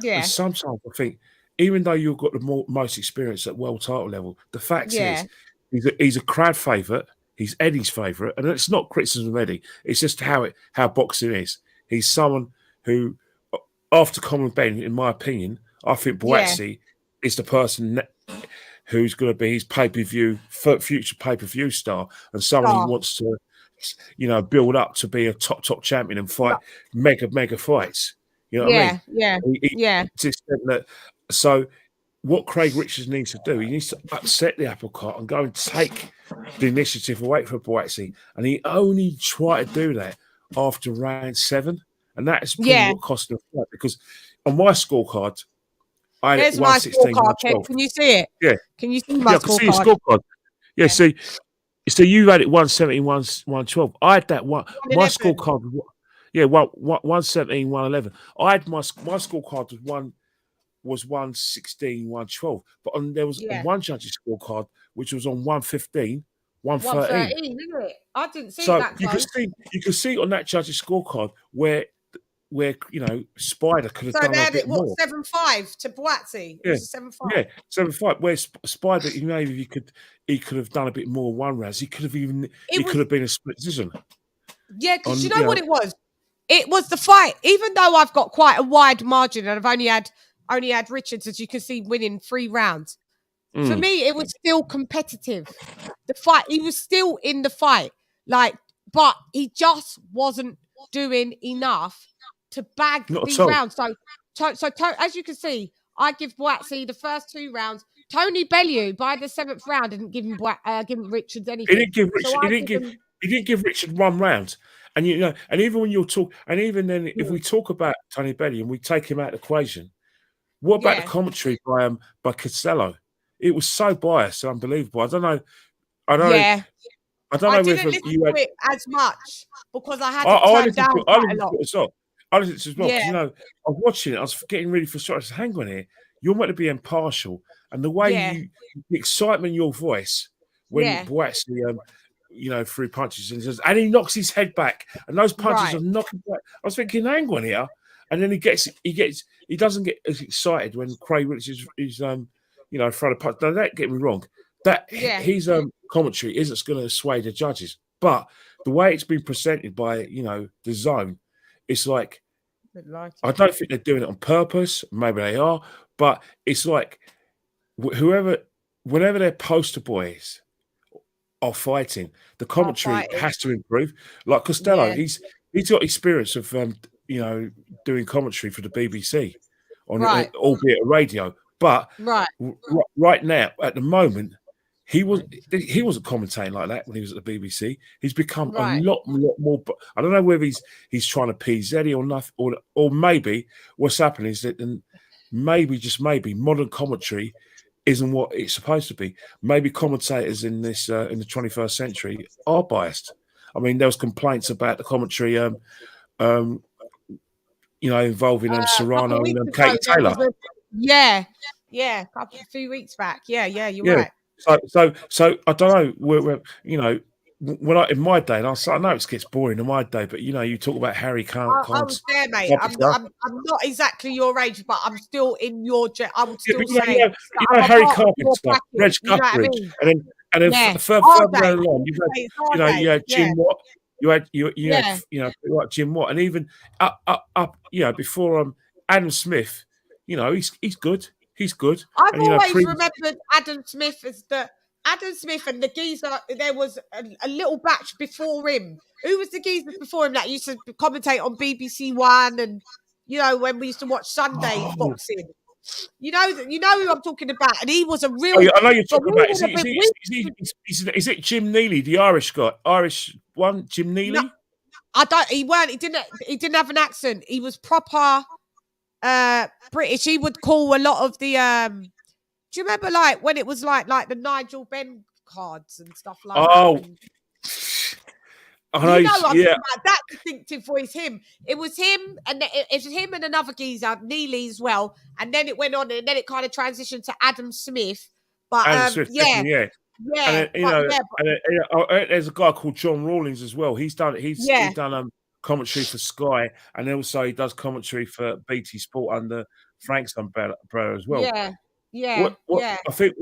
Speaker 3: Yeah. And sometimes I think, even though you've got the most experience at world title level, the fact is he's a crowd favourite. He's Eddie's favourite. And it's not criticism of Eddie. It's just how boxing is. He's someone who, after Common Ben, in my opinion, I think BUATSI is the person who's going to be his future pay-per-view star, and someone who wants to, build up to be a top champion and fight mega fights. You know what I mean? So what Craig Richards needs to do, he needs to upset the apple cart and go and take the initiative away from BUATSI, and he only tried to do that after round 7. And that is probably what cost him the fight, because on my scorecard, I had 116, 112.
Speaker 4: Can you see it?
Speaker 3: Yeah.
Speaker 4: Can you see my scorecard?
Speaker 3: I can see your scorecard. Yeah, see, so you had it 117, 112. I had that one. My scorecard, 117, 111. I had my scorecard was 116, 112. But there was one judge's scorecard which was on 115. 113,
Speaker 4: isn't it? I didn't see that.
Speaker 3: You can see on that judge's scorecard where Spider could have done a bit more.
Speaker 4: 7-5 to BUATSI. It was 7-5.
Speaker 3: Yeah, 7-5. Where Spider, maybe he could have done a bit more 1 round. He could have been a split decision.
Speaker 4: Yeah, because you know what it was? It was the fight. Even though I've got quite a wide margin and I've only had Richards, as you can see, winning 3 rounds. For me, it was still competitive. The fight, he was still in the fight, but he just wasn't doing enough to bag these rounds. So as you can see, I give BUATSI the first 2 rounds. Tony Bellew by the 7th round didn't give him Richards anything.
Speaker 3: He didn't give Richard 1 round. And and even when you're talking, and even then, if we talk about Tony Bellew and we take him out of the equation, what about the commentary by Costello? It was so biased and unbelievable. I don't know. I don't know whether you had
Speaker 4: it as much because I had to turn down quite a lot.
Speaker 3: I listened to it as well. Yeah. I was watching it. I was getting really frustrated. I said, hang on here. You're meant to be impartial. And the way the excitement in your voice when BUATSI, threw punches and he knocks his head back and those punches are knocking back. I was thinking, hang on here. And then he doesn't get as excited when Craig Richards is throwing a punch. Now, don't get me wrong. That his commentary isn't going to sway the judges. But the way it's been presented by, the zone, it's like, I don't think they're doing it on purpose. Maybe they are. But it's like, whenever their poster boys are fighting, the commentary has to improve. Like Costello, he's got experience of, doing commentary for the BBC, albeit a radio. But right now, at the moment, he wasn't commentating like that when he was at the BBC. He's become a lot more. I don't know whether he's trying to appease Eddie or nothing, or maybe what's happening is that maybe, just maybe, modern commentary isn't what it's supposed to be. Maybe commentators in this in the 21st century are biased. I mean, there was complaints about the commentary, involving
Speaker 4: A
Speaker 3: Serrano
Speaker 4: couple of weeks
Speaker 3: and
Speaker 4: ago,
Speaker 3: Katie
Speaker 4: there
Speaker 3: Taylor.
Speaker 4: was a few weeks back. Yeah, you're
Speaker 3: Yeah.
Speaker 4: right.
Speaker 3: So I don't know. When in my day, and I know it gets boring in my day, but you talk about Harry Kant.
Speaker 4: I was there, mate. I'm not exactly your age, but I'm still in your. I would still say
Speaker 3: Harry Carpenter, Reg
Speaker 4: You know what I
Speaker 3: Guthridge,
Speaker 4: mean?
Speaker 3: and then
Speaker 4: Yeah.
Speaker 3: further
Speaker 4: Our day.
Speaker 3: down the line, you had Jim Watt. You had
Speaker 4: Yeah.
Speaker 3: like Jim Watt, and even up before Adam Smith. He's good. He's good.
Speaker 4: I've always remembered Adam Smith as Adam Smith and the geezer. There was a little batch before him. Who was the geezer before him that used to commentate on BBC One and when we used to watch Sunday boxing? You know who I'm talking about, and he was a real.
Speaker 3: Oh, yeah, I know you're talking about. Is it Jim Neely, the Irish guy? Irish one, Jim Neely?
Speaker 4: No, I don't. He weren't. He didn't have an accent. He was proper British. He would call a lot of the. Do you remember like when it was like the Nigel Benn cards and stuff like that?
Speaker 3: Oh,
Speaker 4: I know. Yeah, that distinctive voice. It was him, and it was him and another geezer, Neely as well. And then it went on, and then it kind of transitioned to Adam Smith. But
Speaker 3: Adam Smith,
Speaker 4: yeah.
Speaker 3: And there's a guy called John Rawlings as well. He's done commentary for Sky, and also he does commentary for BT Sport under Frank's umbrella as well.
Speaker 4: Yeah.
Speaker 3: I think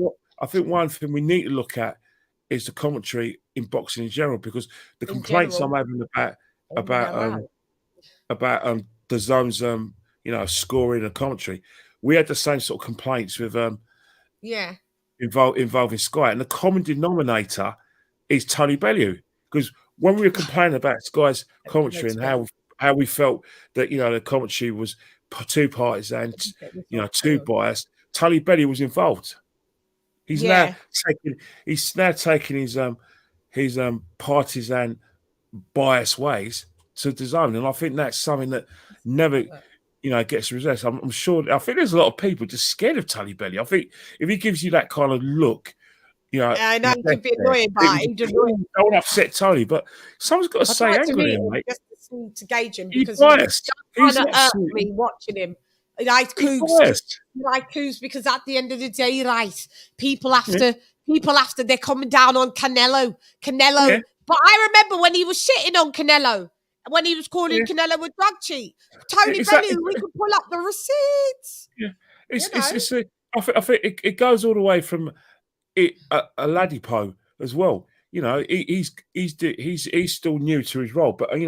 Speaker 3: one thing we need to look at is the commentary in boxing in general, because the complaints I'm having about the zones, scoring and commentary, we had the same sort of complaints with involving Sky, and the common denominator is Tony Bellew, because when we were complaining about Sky's commentary and how we felt that the commentary was too partisan, too biased, Tony Bellew was involved. He's now taking his partisan bias ways to the zone, and I think that's something that never gets reversed. I'm sure. I think there's a lot of people just scared of Tony Bellew. I think if he gives you that kind of look,
Speaker 4: I know it could be annoying, but
Speaker 3: don't upset Tony. But someone's got to say angry, mate.
Speaker 4: Just to gauge him, because
Speaker 3: he's
Speaker 4: kind of hurt me watching him. Like Cougs, because at the end of the day, right, people after they're coming down on Canelo. Yeah. But I remember when he was shitting on Canelo, when he was calling Canelo a drug cheat. Tony Bellew, we can pull up the receipts.
Speaker 3: Yeah, I think it goes all the way from a Ladipo as well. He's still new to his role, but I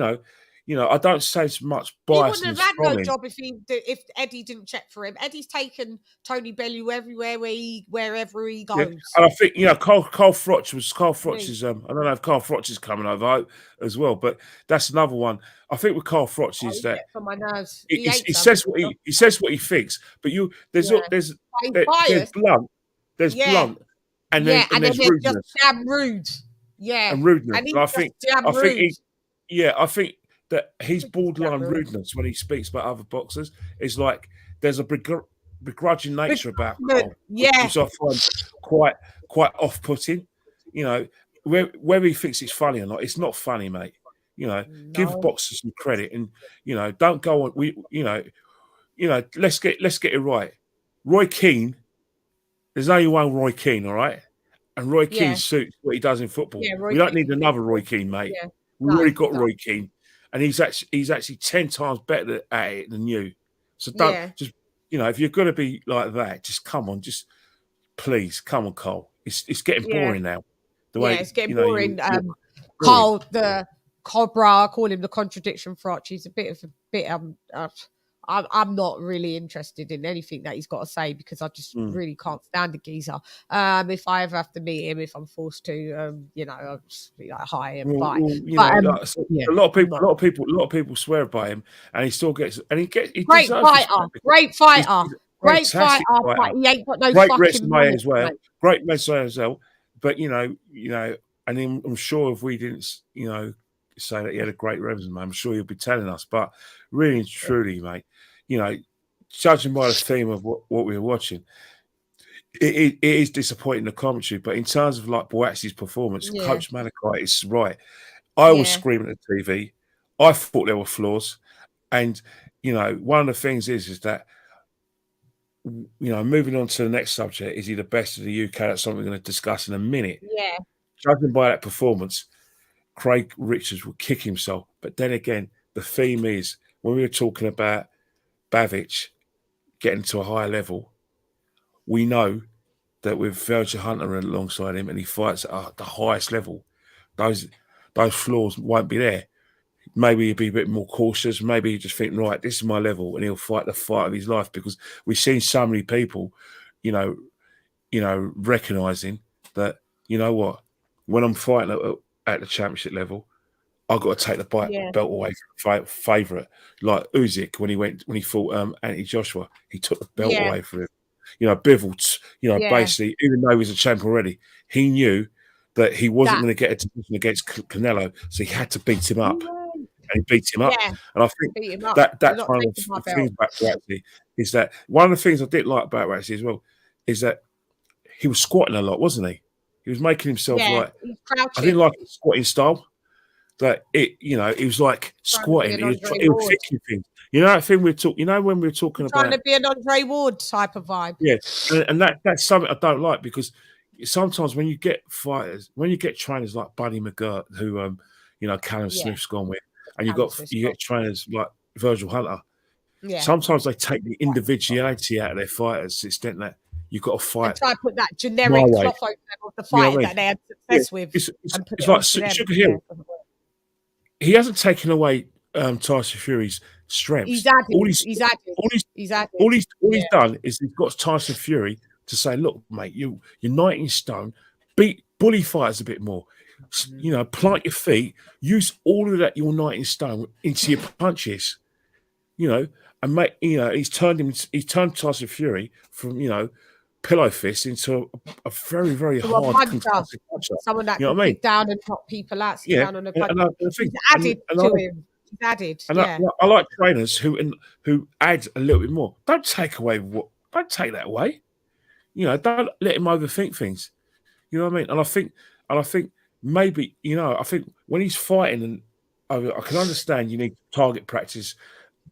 Speaker 3: don't say so much bias.
Speaker 4: He wouldn't have had no job if Eddie didn't check for him. Eddie's taken Tony Bellew everywhere wherever he goes.
Speaker 3: Yeah. And I think Carl Froch is. I don't know if Carl Froch is coming over as well, but that's another one. I think with Carl Froch is that
Speaker 4: on my nerves.
Speaker 3: He says what he thinks, but there's blunt, blunt, and then there's rudeness.
Speaker 4: Just damn rude. Yeah,
Speaker 3: and rudeness. And I think that his borderline rudeness when he speaks about other boxers is like there's a begrudging nature about Carl, which I find quite off-putting. Whether he thinks it's funny or not, it's not funny, mate. Give boxers some credit, and don't go on. Let's get it right. Roy Keane, there's only one Roy Keane, all right, and Roy Keane suits what he does in football. We don't need another Roy Keane, mate. Yeah. We've already got Roy Keane. And he's actually 10 times better at it than you. So don't just if you're going to be like that, just come on, please come on, Cole. It's getting boring now.
Speaker 4: It's getting boring. Cole, the Cobra, I call him the contradiction Froch. He's a bit. I'm not really interested in anything that he's got to say, because I just really can't stand the geezer. If I ever have to meet him, if I'm forced to, I'll just be like hi and bye.
Speaker 3: A lot of people swear by him, and he still gets. And he
Speaker 4: great fighter. He ain't got no
Speaker 3: great
Speaker 4: fucking
Speaker 3: resume as well. Great resume as well. But and I'm sure if we didn't, say that he had a great resume, I'm sure he'll be telling us. But really and truly, mate, judging by the theme of what we were watching, it is disappointing, the commentary. But in terms of like BUATSI's performance, Coach Malachi is right. I was screaming at the TV. I thought there were flaws, and you know, one of the things is that, you know, moving on to the next subject, is he the best of the UK? That's something we're going to discuss in a minute.
Speaker 4: Yeah.
Speaker 3: Judging by that performance, Craig Richards will kick himself. But then again, the theme is, when we were talking about Bavic getting to a higher level, we know that with Virgil Hunter alongside him and he fights at the highest level, those flaws won't be there. Maybe he'll be a bit more cautious. Maybe he just think, right, this is my level, and he'll fight the fight of his life, because we've seen so many people, you know, recognizing that, you know what, when I'm fighting at the championship level, I've got to take the belt away from favourite. Like Usyk, when he fought Anthony Joshua, he took the belt away from him. You know, Bivol, you know, basically, even though he was a champ already, he knew that he wasn't going to get a decision against Canelo, so he had to beat him up. And he beat him up. And I think that's one of the things about BUATSI, is that one of the things I did like about BUATSI as well is that he was squatting a lot, wasn't he? He was making himself like, I didn't like his squatting style. That he was like squatting. He was thinking things. You know that thing we talk. You know when we were talking about
Speaker 4: trying to be an Andre Ward type of vibe.
Speaker 3: Yeah, and that's something I don't like, because sometimes when you get fighters, when you get trainers like Buddy McGirt, who you know, Callum Smith's gone with, and you get trainers like Virgil Hunter.
Speaker 4: Yeah.
Speaker 3: Sometimes they take the individuality out of their fighters to the extent that you've got to fight.
Speaker 4: And try to put that generic cloth over of the fight that they had success with.
Speaker 3: It's like Sugar Hill. He hasn't taken away Tyson Fury's strengths.
Speaker 4: He's added.
Speaker 3: All he's done is he's got Tyson Fury to say, look, mate, you're 19 stone, bully fighters a bit more. You know, plant your feet, use all of that, your 19 stone, into your punches. You know, and make, you know, he's turned Tyson Fury from, you know, pillow fist into a very, very hard puncher.
Speaker 4: Someone that can kick down and knock people out. Down on a punch. He's added to him. He's added.
Speaker 3: I like trainers who add a little bit more. Don't take that away. You know, don't let him overthink things. You know what I mean? And I think maybe, you know, I think when he's fighting, and I can understand you need target practice,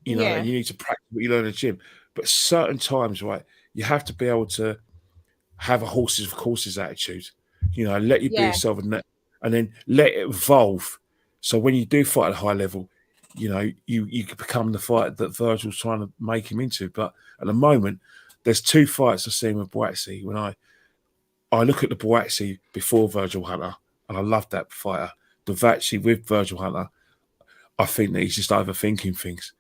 Speaker 3: you know, and you need to practice what you learn in the gym. But certain times, right, you have to be able to have a horses for courses attitude. You know, let you be yourself, and then let it evolve. So when you do fight at a high level, you know, you can become the fighter that Virgil's trying to make him into. But at the moment, there's two fights I've seen with BUATSI. When I look at the BUATSI before Virgil Hunter, and I love that fighter. The BUATSI with Virgil Hunter, I think that he's just overthinking things.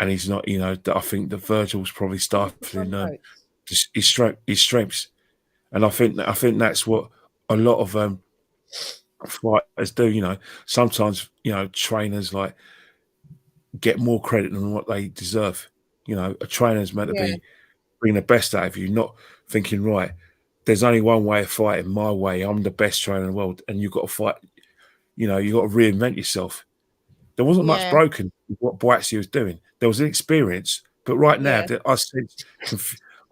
Speaker 3: And he's not, you know, I think that Virgil's probably stifling his strengths. And I think that's what a lot of fighters do. You know, sometimes, you know, trainers like get more credit than what they deserve. You know, a trainer's meant to be bringing the best out of you, not thinking, right, there's only one way of fighting, my way. I'm the best trainer in the world, and you've got to fight. You know, you've got to reinvent yourself. There wasn't much broken with what BUATSI was doing. There was an experience, but right now I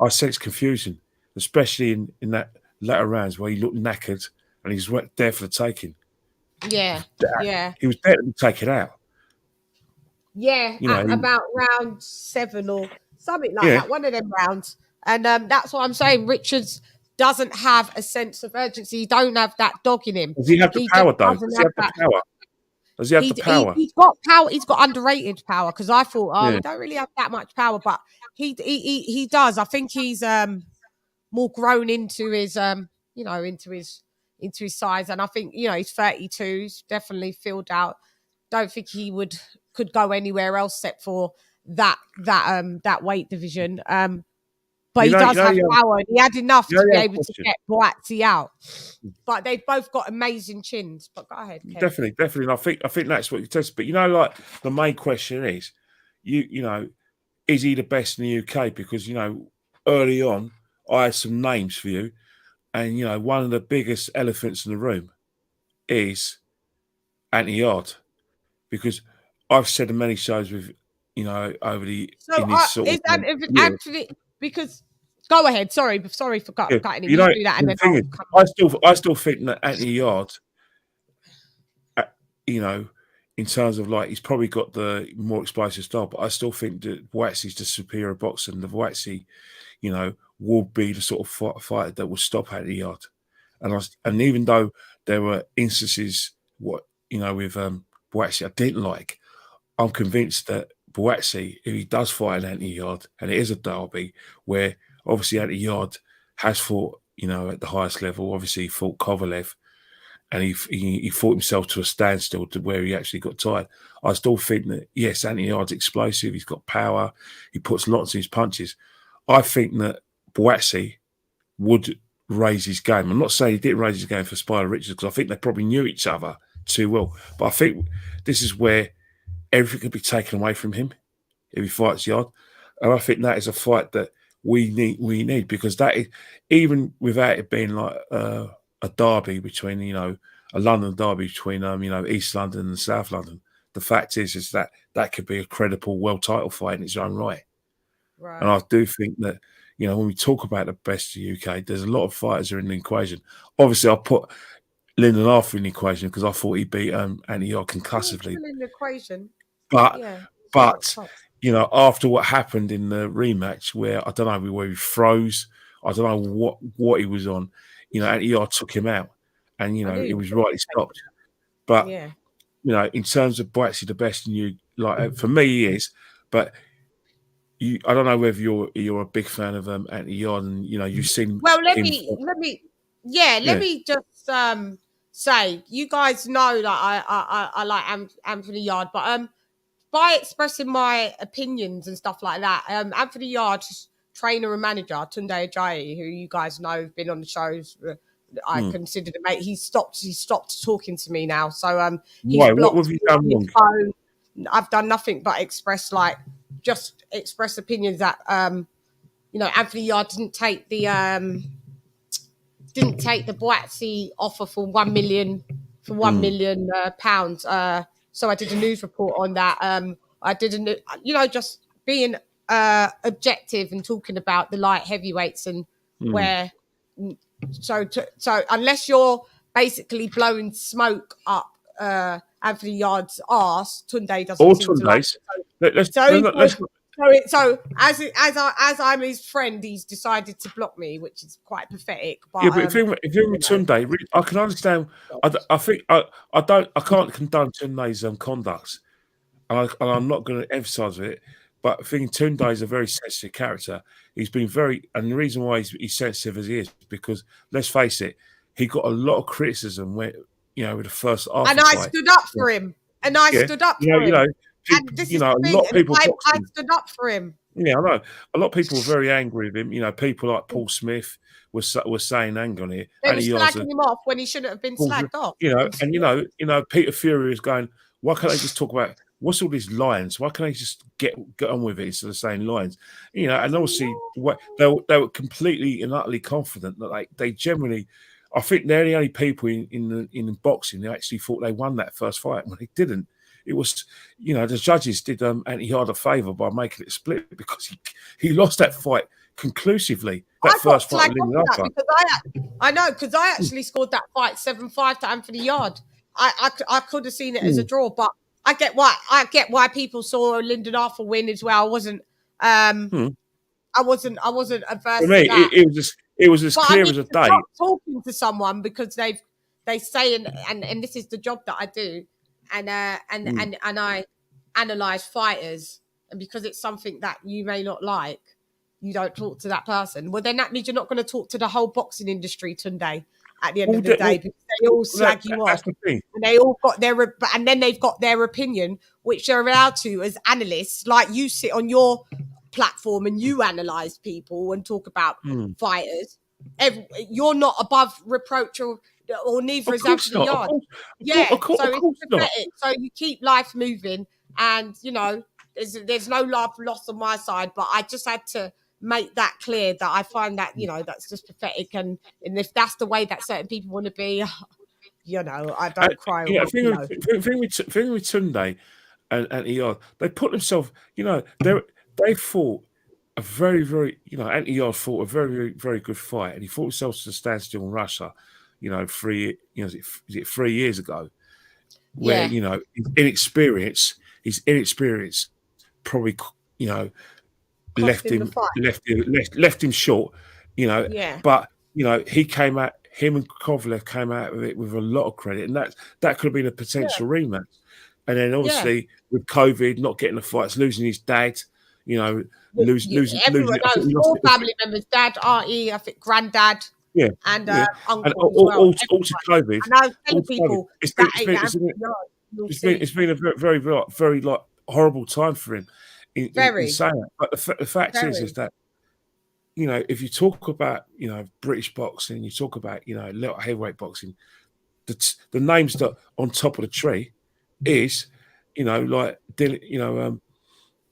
Speaker 3: sense confusion, especially in that latter rounds where he looked knackered and he's there for the taking.
Speaker 4: Yeah.
Speaker 3: He was there to be taken out.
Speaker 4: Yeah, you know, about round 7 or something like that, one of them rounds. And that's what I'm saying. Richards doesn't have a sense of urgency. He don't have that dog in him.
Speaker 3: Does he have the power, though? Does he have the power? Does he have the power?
Speaker 4: He's got power. He's got underrated power, because I thought, he don't really have that much power, but he does. I think he's more grown into his you know, into his size, and I think, you know, he's 32. He's definitely filled out. Don't think he could go anywhere else except for that weight division. But he does have power. He had enough to be able to get BUATSI out. But they've both got amazing chins. But go ahead, Ken.
Speaker 3: Definitely. And I think that's what you test. But you know, like, the main question is, you know, is he the best in the UK? Because, you know, early on, I had some names for you, and, you know, one of the biggest elephants in the room is Anthony Yard, because I've said in many shows with you know, over the
Speaker 4: So
Speaker 3: in this sort
Speaker 4: is
Speaker 3: of
Speaker 4: that if it
Speaker 3: year.
Speaker 4: actually because go ahead. Sorry for
Speaker 3: Yeah,
Speaker 4: cutting him.
Speaker 3: you
Speaker 4: You
Speaker 3: know,
Speaker 4: do that, and
Speaker 3: the
Speaker 4: then
Speaker 3: thing
Speaker 4: I'll
Speaker 3: is,
Speaker 4: come.
Speaker 3: I still think that Anthony Yard, you know, in terms of like he's probably got the more explosive style, but I still think that BUATSI's the superior boxer, and the BUATSI, you know, will be the sort of fighter that will stop Anthony Yard. And even though there were instances, what you know, with BUATSI I didn't like, I'm convinced that BUATSI, if he does fight an Anthony Yard, and it is a derby where obviously Anthony Yard has fought, you know, at the highest level. Obviously, he fought Kovalev, and he fought himself to a standstill to where he actually got tired. I still think that yes, Anthony Yard's explosive. He's got power. He puts lots in his punches. I think that BUATSI would raise his game. I'm not saying he didn't raise his game for Spider Richards because I think they probably knew each other too well. But I think this is where everything could be taken away from him if he fights Yard. And I think that is a fight that we need because that is, even without it being like a derby between, you know, a London derby between you know, East London and South London, the fact is that that could be a credible world title fight in its own right.
Speaker 4: Right.
Speaker 3: And I do think that, you know, when we talk about the best of the UK, there's a lot of fighters are in the equation. Obviously, I put Lyndon Arthur in the equation because I thought he beat Anthony Yard concussively.
Speaker 4: Still in the equation.
Speaker 3: But
Speaker 4: Yeah.
Speaker 3: but you know, after what happened in the rematch, where I don't know where he froze, I don't know what he was on. You know, Anthony Yard took him out, and you know it was rightly stopped. But
Speaker 4: yeah,
Speaker 3: you know, in terms of BUATSI, the best in you, like for me, he is. But I don't know whether you're a big fan of Anthony Yard, and you know you've seen.
Speaker 4: Well, let me just say, you guys know that I like Anthony Yard, but by expressing my opinions and stuff like that, Anthony Yard's trainer and manager Tunde Ajayi, who you guys know have been on the shows, I consider the mate. He stopped talking to me now, so he's
Speaker 3: Why?
Speaker 4: blocked
Speaker 3: What have you
Speaker 4: me
Speaker 3: done
Speaker 4: on his
Speaker 3: wrong?
Speaker 4: phone. I've done nothing but express opinions that you know, Anthony Yard didn't take the BUATSI offer for £1 million pounds. So I did a news report on that. I did you know, just being objective and talking about the light heavyweights and where. So unless you're basically blowing smoke up Anthony Yard's arse, Tunde doesn't seem to like it. So as I'm his friend, he's decided to block me, which is quite pathetic. But
Speaker 3: yeah, but if you're with Tunde, I can understand. I think I can't condone Tunde's conduct, and I'm not going to emphasise it. But I think Tunde is a very sensitive character. He's been and the reason why he's sensitive as he is because let's face it, he got a lot of criticism when, you know, with the first Arthur
Speaker 4: and I
Speaker 3: fight.
Speaker 4: stood up for him, and I stood up for him.
Speaker 3: You know,
Speaker 4: and this
Speaker 3: you
Speaker 4: is
Speaker 3: know,
Speaker 4: the thing,
Speaker 3: a lot of people.
Speaker 4: I stood up for him.
Speaker 3: Yeah, I know. A lot of people were very angry with him. You know, people like Paul Smith were saying, "Hang on here,"
Speaker 4: They were slagging him off when he shouldn't have been slagged off.
Speaker 3: You know, and you know, Peter Fury is going, "Why can't they just talk about what's all these lines? Why can't they just get on with it instead of saying lines?" You know, and obviously they were completely and utterly confident that they generally. I think they're the only people in boxing who actually thought they won that first fight when they didn't. It was, you know, the judges did Anthony Yard a favour by making it split because he lost that fight conclusively. That first fight
Speaker 4: because I know because I actually scored that fight 7-5 to Anthony Yard. I could have seen it as a draw, but I get why people saw Lyndon Arthur win as well. I wasn't adverse to that.
Speaker 3: It was as clear as a day.
Speaker 4: Talking to someone because they say and this is the job that I do. And I analyze fighters, and because it's something that you may not like, you don't talk to that person. Well, then that means you're not going to talk to the whole boxing industry today. At the end of the day, because they all slag you off, and they all got and then they've got their opinion, which they're allowed to as analysts. Like you sit on your platform and you analyze people and talk about fighters. You're not above reproach or neither is Anthony Yard. So it's pathetic. So you keep life moving, and you know there's no love lost on my side. But I just had to make that clear that I find that, you know, that's just pathetic, and if that's the way that certain people want to be, you know, I don't cry.
Speaker 3: Yeah, thing with Tunde, and Anthony Yard, they put themselves, you know, they fought a very, very, you know, Anthony Yard fought a very, very, very good fight, and he fought himself to stand still in Russia, you know, is it 3 years ago, where,
Speaker 4: Yeah.
Speaker 3: you know, his inexperience probably, you know, left him short, you know.
Speaker 4: Yeah.
Speaker 3: But you know, him and Kovalev came out of it with a lot of credit, and that could have been a potential rematch. And then obviously with COVID, not getting the fights, losing his dad, you know, losing.
Speaker 4: Everyone knows all family members, dad, auntie, I think granddad, and uncle.
Speaker 3: All to COVID.
Speaker 4: And I was telling people
Speaker 3: it's been a very, very, very like horrible time for him. In saying that. But the fact is that, you know, if you talk about, you know, British boxing, you talk about, you know, little heavyweight boxing, the names that on top of the tree is, you know, like, you know,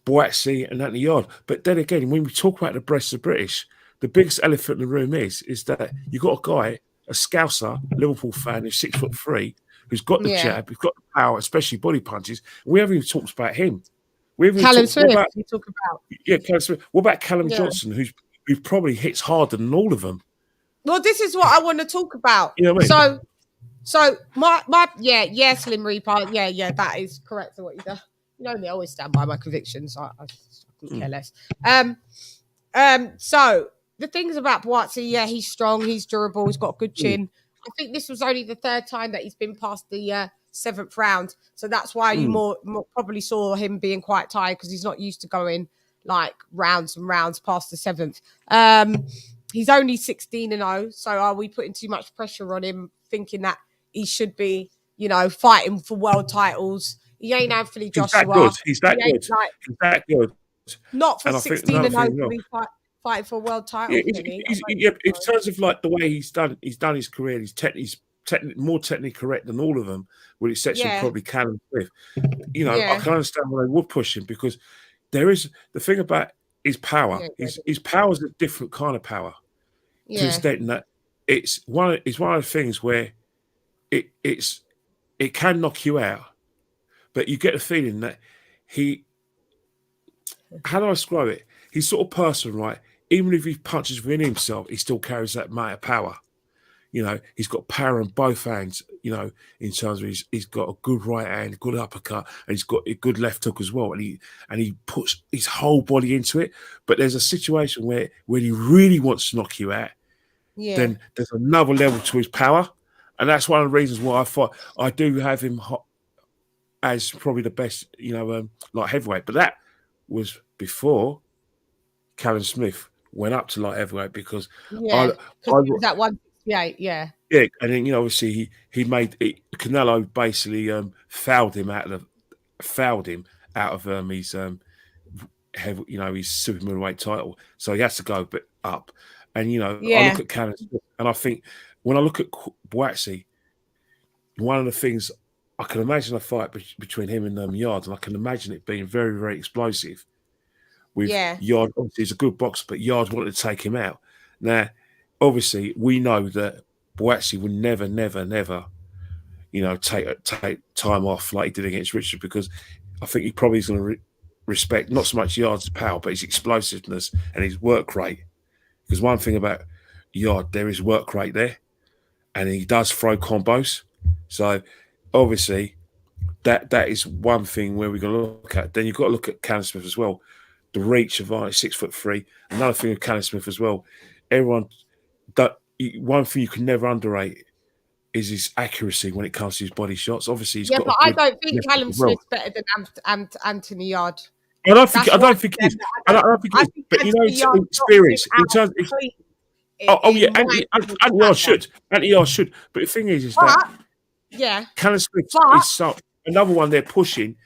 Speaker 3: BUATSI and Anthony Yard. But then again, when we talk about the breasts of British, the biggest elephant in the room is that you've got a guy, a Scouser, Liverpool fan, who's 6'3", who's got the jab, who's got the power, especially body punches. We haven't even talked about him.
Speaker 4: Callum Smith, you talk about.
Speaker 3: Yeah, Callum Smith. What about Callum Johnson, who probably hits harder than all of them?
Speaker 4: Well, this is what I want to talk about.
Speaker 3: You know what I mean?
Speaker 4: So my Slim Reaper, that is correct. What you do. You know me, I always stand by my convictions. I couldn't care less. So the things about BUATSI, he's strong, he's durable, he's got a good chin. I think this was only the third time that he's been past the 7th round, so that's why you more probably saw him being quite tired, because he's not used to going like rounds and rounds past the 7th. He's only 16-0, so are we putting too much pressure on him, thinking that he should be, you know, fighting for world titles? He ain't Anthony Joshua.
Speaker 3: He's that good.
Speaker 4: Not for 16-0 to be fighting for a world title.
Speaker 3: In terms of like the way he's done his career, he's more technically correct than all of them, with the exception of probably Callum Smith. You know, I can understand why they would push him, because there is the thing about his power. His power is a different kind of power, to the extent that it's one of the things where it can knock you out, but you get the feeling that how do I describe it? He's sort of person, right? Even if he punches within himself, he still carries that amount of power. You know, he's got power in both hands, you know, in terms of he's got a good right hand, good uppercut, and he's got a good left hook as well. And he puts his whole body into it. But there's a situation where when he really wants to knock you out, then there's another level to his power. And that's one of the reasons why I do have him as probably the best, you know, light heavyweight. But that was before Callum Smith went up to light heavyweight, because
Speaker 4: he was at 168, yeah,
Speaker 3: and then, you know, obviously he made it, Canelo basically fouled him out of his you know, his super middleweight title, so he has to go up. And you know, I look at Callum Smith, and I think when I look at BUATSI, one of the things I can imagine a fight between him and Yard, and I can imagine it being very, very explosive. With Yard, obviously he's a good boxer, but Yard wanted to take him out. Now, obviously, we know that BUATSI would never, you know, take time off like he did against Richard, because I think he probably is going to respect not so much Yard's power, but his explosiveness and his work rate. Because one thing about Yard, there is work rate there, and he does throw combos. So obviously, that is one thing where we're going to look at. Then you've got to look at Callum Smith as well. The reach of 6'3". Another thing with Callum Smith as well. One thing you can never underrate is his accuracy when it comes to his body shots. Obviously, he's got.
Speaker 4: But I don't think Callum Smith's better than Anthony Yard.
Speaker 3: I don't think he is. But you know, experience in terms. Anthony Yard should. Anthony Yard should. But the thing is that Callum Smith is another one they're pushing.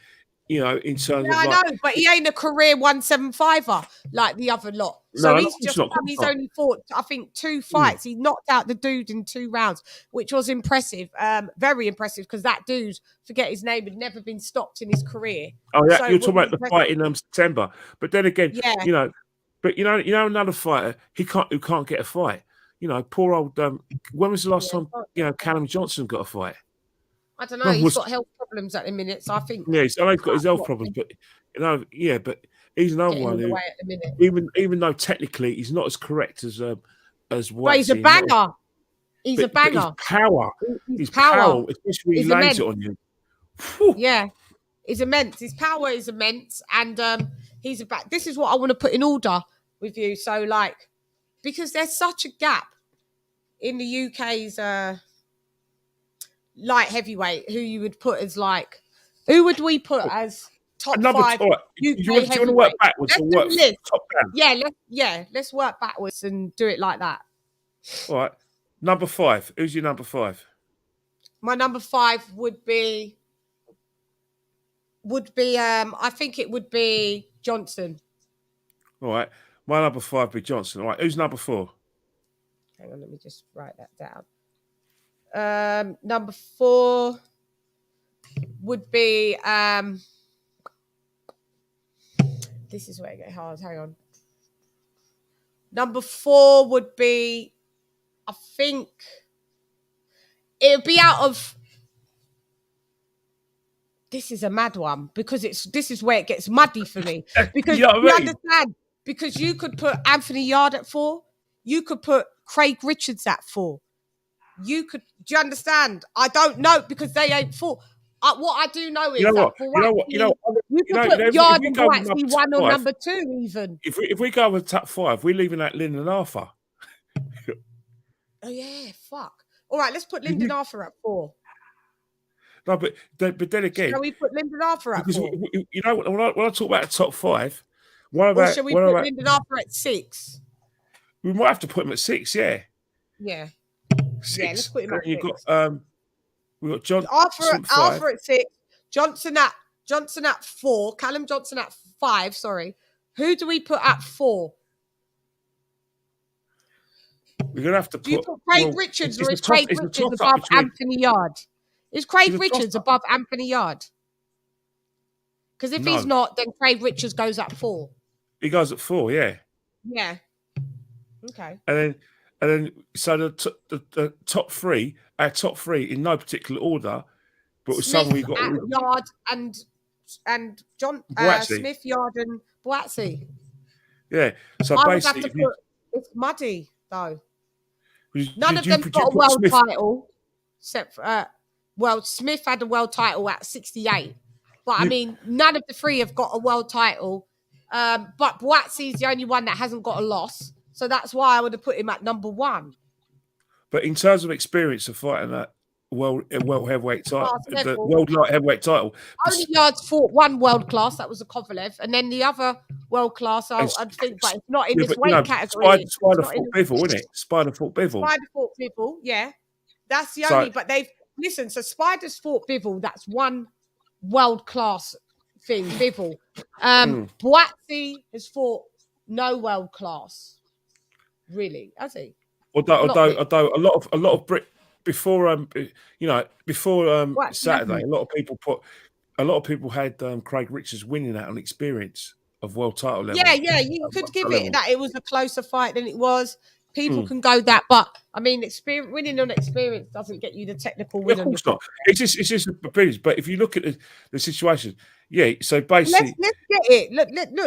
Speaker 3: You know, in terms of. I know,
Speaker 4: but he ain't a career 175er like the other lot. So he's only fought, I think, 2 fights. He knocked out the dude in 2 rounds, which was impressive. Very impressive, because that dude, forget his name, had never been stopped in his career.
Speaker 3: Oh yeah, so you're talking about the fight in September. But then again, you know, another fighter who can't get a fight. You know, poor old. When was the last time Callum Johnson got a fight?
Speaker 4: I don't know. He's got health problems at the minute, so I think.
Speaker 3: Yeah, I know he's got his health problems, but yeah, but he's another one who,
Speaker 4: at the minute.
Speaker 3: even though technically he's not as correct as BUATSI.
Speaker 4: But he's a banger. He's a banger.
Speaker 3: But his power, especially when he lays it on you. Whew.
Speaker 4: Yeah, it's immense. His power is immense, and he's about. This is what I want to put in order with you. So, like, because there's such a gap in the UK's light heavyweight, who you would put as like, who would we put as top five?
Speaker 3: Right. Do you want to work backwards or work top down?
Speaker 4: Let's work backwards and do it like that.
Speaker 3: All right. Number 5. Who's your number 5?
Speaker 4: My number 5 would be I think it would be Johnson.
Speaker 3: All right. My number 5 would be Johnson. All right. Who's number 4?
Speaker 4: Hang on, let me just write that down. Number 4 would be this is where it gets hard. Hang on. Number 4 would be, I think it would be out of. This is a mad one because this is where it gets muddy for me. Because you understand, because you could put Anthony Yard at 4, you could put Craig Richards at 4. Do you understand? I don't know because they ain't 4. What I do know is you can put Yard and BUATSI 1 or number 2 even.
Speaker 3: If we go with top 5, we're leaving out Lyndon Arthur.
Speaker 4: Oh yeah, fuck. All right, let's put Lyndon Arthur at 4.
Speaker 3: No, but then again,
Speaker 4: shall we put Lyndon Arthur at 4?
Speaker 3: You know, when I talk about the top 5,
Speaker 4: shall we put Lyndon Arthur at 6?
Speaker 3: We might have to put him at 6. Yeah.
Speaker 4: Yeah.
Speaker 3: 6.
Speaker 4: Yeah, let's put him at 6.
Speaker 3: We've got John
Speaker 4: Arthur at 6, Johnson at 4, Callum Johnson at 5. Sorry, who do we put at 4?
Speaker 3: We're gonna have to.
Speaker 4: Do you put Craig Richards, or is Craig Richards above Anthony Yard? Is Craig Richards above Anthony Yard? Because if he's not, then Craig Richards goes at 4.
Speaker 3: He goes at 4, yeah.
Speaker 4: Yeah. Okay.
Speaker 3: And then, so the top 3, our top 3 in no particular order, but with someone we got
Speaker 4: Yard and John Smith, Yard and BUATSI.
Speaker 3: Yeah. So
Speaker 4: I
Speaker 3: basically,
Speaker 4: would have to put, it's muddy though. None of them got a world title, except for, Smith had a world title at 68, but I mean, none of the 3 have got a world title. But BUATSI is the only one that hasn't got a loss. So that's why I would have put him at number 1.
Speaker 3: But in terms of experience of fighting that world heavyweight title, the world light heavyweight title,
Speaker 4: only Yard's fought 1 world class. That was a Kovalev, and then the other world class, I'd think, but it's not in this weight category.
Speaker 3: Spider fought Bivol, isn't it? Spider fought Bivol.
Speaker 4: Spider fought Bivol, yeah. That's the only. But they've listen. So Spider's fought Bivol. That's 1 world class thing. Bivol. BUATSI has fought no world class. Really, has he?
Speaker 3: Although a lot of before Saturday, a lot of people had Craig Richards winning that on experience of world title level.
Speaker 4: Yeah, you could give it that it was a closer fight than it was. People can go that, but I mean, winning on experience doesn't get you the technical win.
Speaker 3: Of course not. It's just a opinion. But if you look at the situation, yeah. So basically,
Speaker 4: let's get it.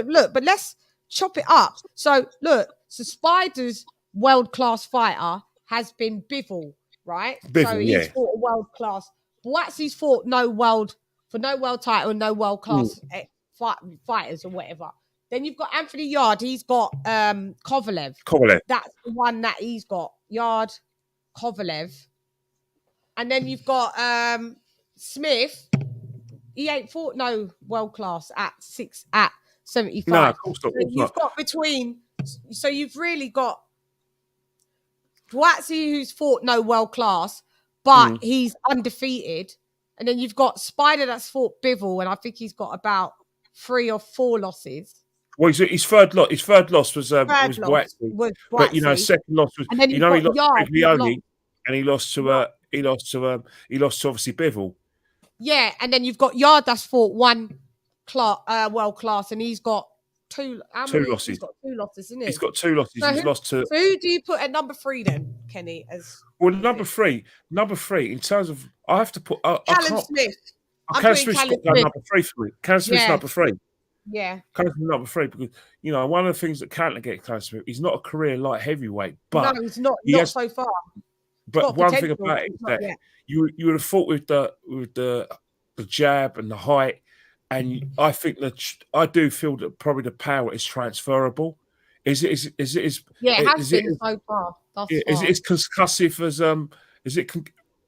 Speaker 4: Look. But let's chop it up. So look. So Spider's world-class fighter has been Bivol, right? So he's fought a world-class. BUATSI's fought no world title, no world-class fighters or whatever. Then you've got Anthony Yard. He's got Kovalev. That's the one that he's got. Yard, Kovalev. And then you've got Smith. He ain't fought no world-class at 75.
Speaker 3: No, of course not.
Speaker 4: You've got between, so you've really got BUATSI, who's fought no world class, but he's undefeated, and then you've got Spider that's fought Bivol, and I think he's got about 3 or 4 losses.
Speaker 3: Well, his third loss was BUATSI, but second loss was,
Speaker 4: and then
Speaker 3: he lost
Speaker 4: Yard,
Speaker 3: to Leone, and he lost to obviously Bivol.
Speaker 4: Yeah, and then you've got Yard that's fought 1 world class, and he's got two. How
Speaker 3: Two
Speaker 4: many?
Speaker 3: losses.
Speaker 4: He's got 2 losses, isn't he?
Speaker 3: He's got 2 losses.
Speaker 4: So
Speaker 3: He's lost to.
Speaker 4: So who do you put at number 3 then, Kenny? As
Speaker 3: Well, number three. In terms of, I have to put. I
Speaker 4: Callum
Speaker 3: can't.
Speaker 4: Smith.
Speaker 3: Callum Smith's got
Speaker 4: Smith.
Speaker 3: number 3 for me. Callum Smith's
Speaker 4: Yeah.
Speaker 3: number 3.
Speaker 4: Yeah.
Speaker 3: Callum Smith's number 3 because one of the things that can't get Callum Smith, he's not a career light heavyweight, but
Speaker 4: no, he's not.
Speaker 3: he
Speaker 4: Not
Speaker 3: has,
Speaker 4: so far.
Speaker 3: But one thing about it is that you would have thought with the jab and the height, and I think that I do feel that probably the power is transferable. Is it?
Speaker 4: Yeah, it has been so far.
Speaker 3: Is it as concussive as Is it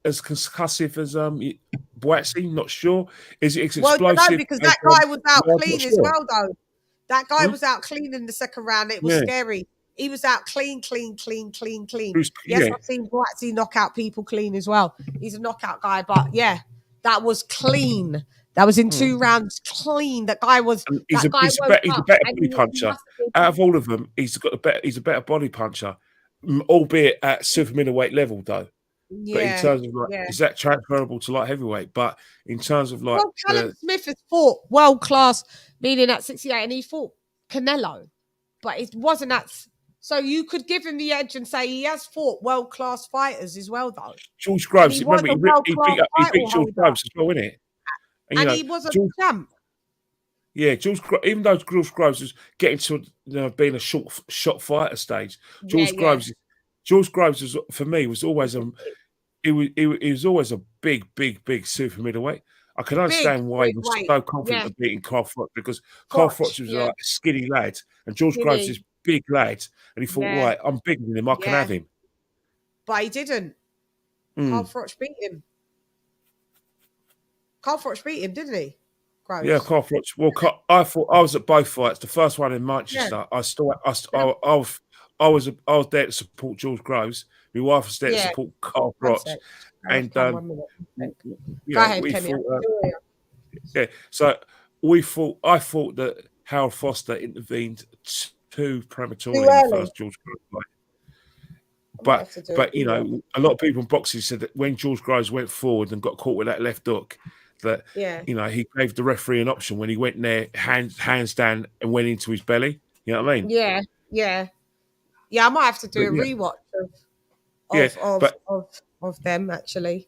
Speaker 3: as concussive as BUATSI? Not sure. Is it explosive?
Speaker 4: Well, no, because that guy was out clean as well, though. That guy was out clean in the second round. It was scary. He was out clean. Yes, I've seen BUATSI knock out people clean as well. He's a knockout guy, but yeah, that was clean. That was in 2 rounds clean. That guy was.
Speaker 3: He's a better body puncher. Out of all of them, he's a better body puncher, albeit at super middleweight level, though.
Speaker 4: Yeah,
Speaker 3: but in terms of is that transferable to light heavyweight? But in terms of
Speaker 4: Callum Smith has fought world class, meaning at 68, and he fought Canelo, but it wasn't that. So you could give him the edge and say he has fought world class fighters as well, though.
Speaker 3: George Groves, remember he beat George Groves as well, innit?
Speaker 4: And he was a champ.
Speaker 3: Yeah, even though George Groves was getting to being a shot fighter stage, George Groves was, for me, was always he was always a big super middleweight. I can understand why he was so confident of beating Carl Froch, because Carl Froch was like a skinny lad, and George Groves is big lad, and he thought, right, I'm bigger than him, I can have him.
Speaker 4: But he didn't. Carl Froch beat him. Carl Froch beat him, didn't he? Groves.
Speaker 3: Yeah, Carl Froch. Well, I thought I was at both fights. The first one in Manchester, I was there to support George Groves. My wife was there to support Carl Froch, and
Speaker 4: go ahead, Kenny.
Speaker 3: So I thought that Harold Foster intervened too prematurely in the first George Groves fight. But a lot of people in boxing said that when George Groves went forward and got caught with that left hook, that he gave the referee an option when he went there, hands down, and went into his belly. You know what I mean?
Speaker 4: Yeah. I might have to do a rewatch of them actually.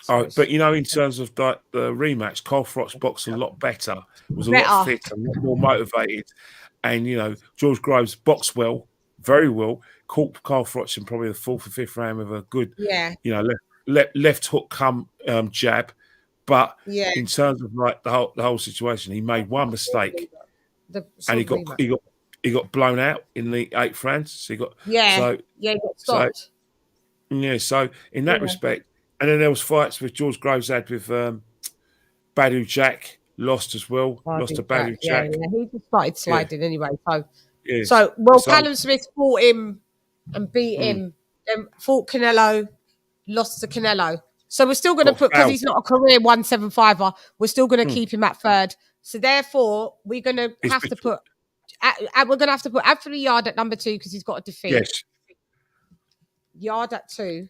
Speaker 3: But in terms of the rematch, Carl Froch boxed a lot better, was a lot fitter, a lot more motivated, and George Groves boxed well, very well. Caught Carl Froch in probably the 4th or 5th round with a good, left hook come jab. But in terms of the whole situation, he made one mistake, and he got blown out in the 8th round. So he got
Speaker 4: he got stopped.
Speaker 3: So in that respect, and then there was fights with George Groves had with Badu Jack, lost as well, lost to Badu Jack.
Speaker 4: Yeah, he just started sliding anyway. So Callum Smith fought him and beat him, then fought Canelo, lost to Canelo. So we're still going to put, because he's not a career 175er, we're still going to keep him at 3rd. So therefore, we're going to have to put Anthony Yard at number 2 because he's got a defeat.
Speaker 3: Yes.
Speaker 4: Yard at 2.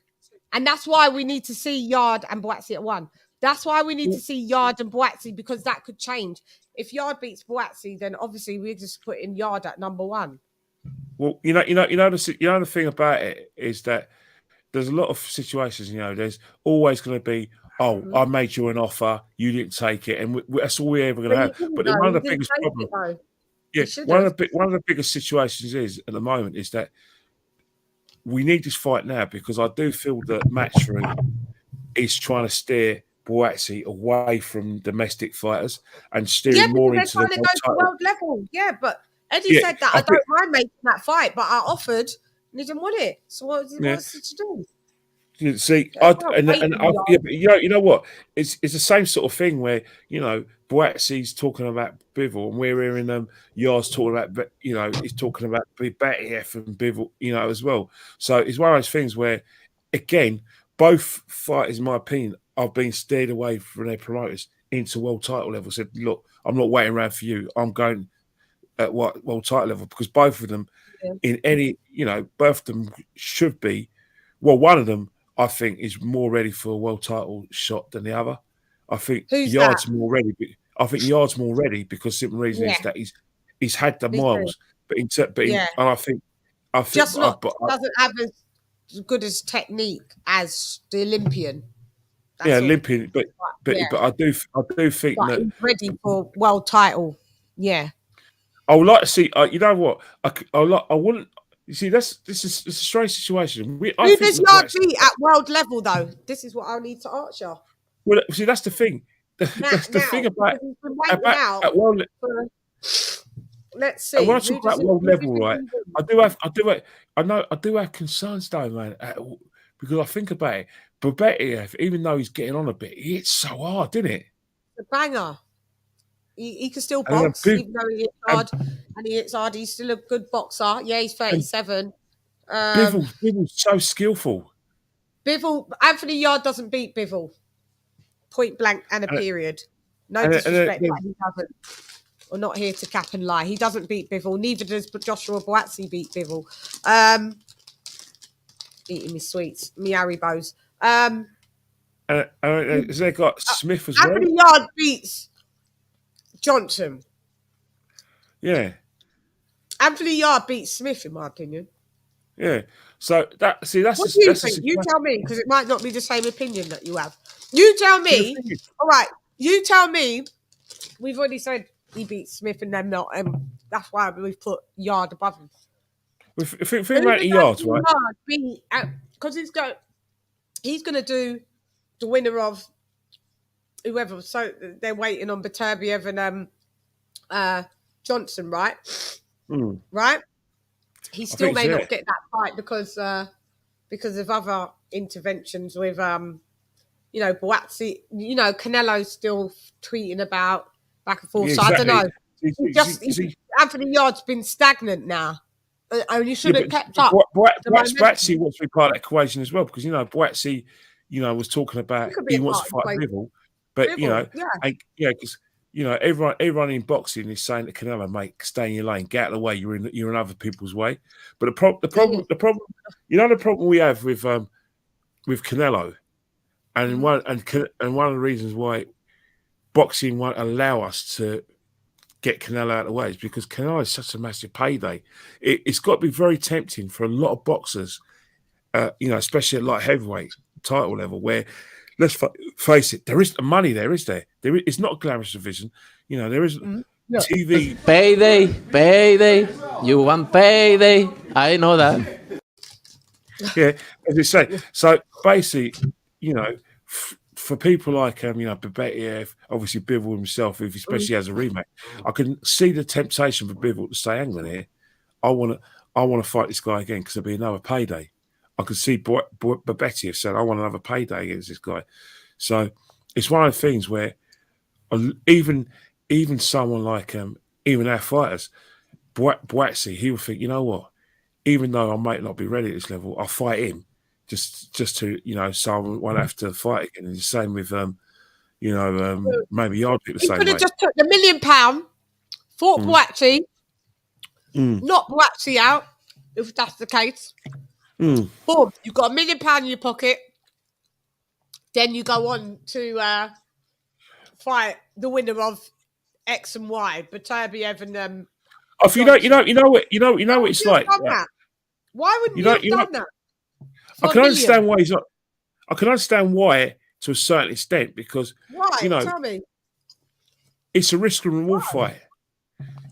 Speaker 4: And that's why we need to see Yard and BUATSI at 1. That's why we need to see Yard and BUATSI, because that could change. If Yard beats BUATSI, then obviously we're just putting Yard at number 1.
Speaker 3: Well, the thing about it is that there's a lot of situations, there's always going to be, I made you an offer, you didn't take it, and that's all we're ever going to have. But one of the biggest problems, one of the biggest situations is at the moment is that we need this fight now, because I do feel that Matchroom is trying to steer BUATSI away from domestic fighters and steering more into the
Speaker 4: world level. Yeah, but Eddie said that I don't mind making that fight, but I offered. And he didn't want it. So what was it to do?
Speaker 3: See, you know what? It's the same sort of thing where BUATSI's talking about Bivol, and we're hearing Yard's talking about he's talking about Batiev and Bivol, as well. So it's one of those things where, again, both fighters, in my opinion, are being steered away from their promoters into world title level. Said, look, I'm not waiting around for you. I'm going at world title level, because both of them. In any, both of them should be. Well, one of them, I think, is more ready for a world title shot than the other. I think Yard's more ready. I think Yard's more ready because the simple reason is that he's had the miles, but and I think
Speaker 4: just doesn't have as good as technique as the Olympian.
Speaker 3: That's Olympian, but I do think
Speaker 4: but
Speaker 3: that
Speaker 4: he's ready for world title. Yeah,
Speaker 3: I would like to see. You know what? I wouldn't. You see, this is a strange situation.
Speaker 4: Who does Yard beat at world level though? This is what I need to ask you.
Speaker 3: Well, see, that's the thing. That's the thing about at world.
Speaker 4: Let's see.
Speaker 3: And when I talk about world level, right? I do have concerns though, man, because I think about it. Bebetiev, even though he's getting on a bit, he hits so hard, didn't it?
Speaker 4: The banger. He can still box, even though he hits hard. And he hits hard. He's still a good boxer. Yeah, he's 37.
Speaker 3: Bivell's so skillful.
Speaker 4: Anthony Yard doesn't beat Bivell. Point blank and a period. No disrespect, but he doesn't. We're not here to cap and lie. He doesn't beat Bivell. Neither does Joshua BUATSI beat Bivell. Eating me sweets, me Haribos.
Speaker 3: Has they got Smith as well?
Speaker 4: Anthony Yard beats Johnson.
Speaker 3: Yeah.
Speaker 4: Anthony Yard beats Smith, in my opinion.
Speaker 3: Yeah. So that's
Speaker 4: what do you think? You tell me, because it might not be the same opinion that you have. You tell me. All right. You tell me. We've already said he beats Smith and them not, and that's why we've put Yard above him.
Speaker 3: Think about Yard, right?
Speaker 4: Because he's going to do the winner of whoever. So they're waiting on Beterbiev and Johnson, right? Right? He still may not get that fight because of other interventions with BUATSI. Canelo's still tweeting about back and forth. Yeah, so exactly. I don't know. Anthony Yard's been stagnant now. And you should have kept up.
Speaker 3: BUATSI wants to be part of that equation as well, because BUATSI, was talking about he wants to fight Bivell, but because everyone in boxing is saying to Canelo, mate, stay in your lane, get out of the way. You're in other people's way. But the problem, the problem we have with Canelo, and one of the reasons why boxing won't allow us to get Canelo out of the way is because Canelo is such a massive payday. It's got to be very tempting for a lot of boxers, especially at light heavyweight title level, where, let's face it, there is the money there, is there? It's not a glamorous division. There is TV.
Speaker 7: Payday. You want payday. I know that.
Speaker 3: Yeah, as you say. So basically, for people like Bebetiev, obviously Bivell himself, if especially has a rematch, I can see the temptation for Bivell to say, "Hang on here, I want to fight this guy again because there'll be another payday." I could see Bebetiev said, "I want another payday against this guy." So it's one of the things where even someone like even our fighters, BUATSI, he would think, you know what? Even though I might not be ready at this level, I'll fight him. Just to, so I won't have to fight again. And the same with, maybe Yard pick the same way.
Speaker 4: He could have just took the £1 million, fought BUATSI, knocked BUATSI out, if that's the case. Boom, you've got £1 million in your pocket. Then you go on to fight the winner of X and Y, Beterbiev and
Speaker 3: if you know what it's like.
Speaker 4: Why wouldn't you have done that?
Speaker 3: I can understand why he's not. I can understand why to a certain extent, because
Speaker 4: tell me,
Speaker 3: it's a risk and reward fight.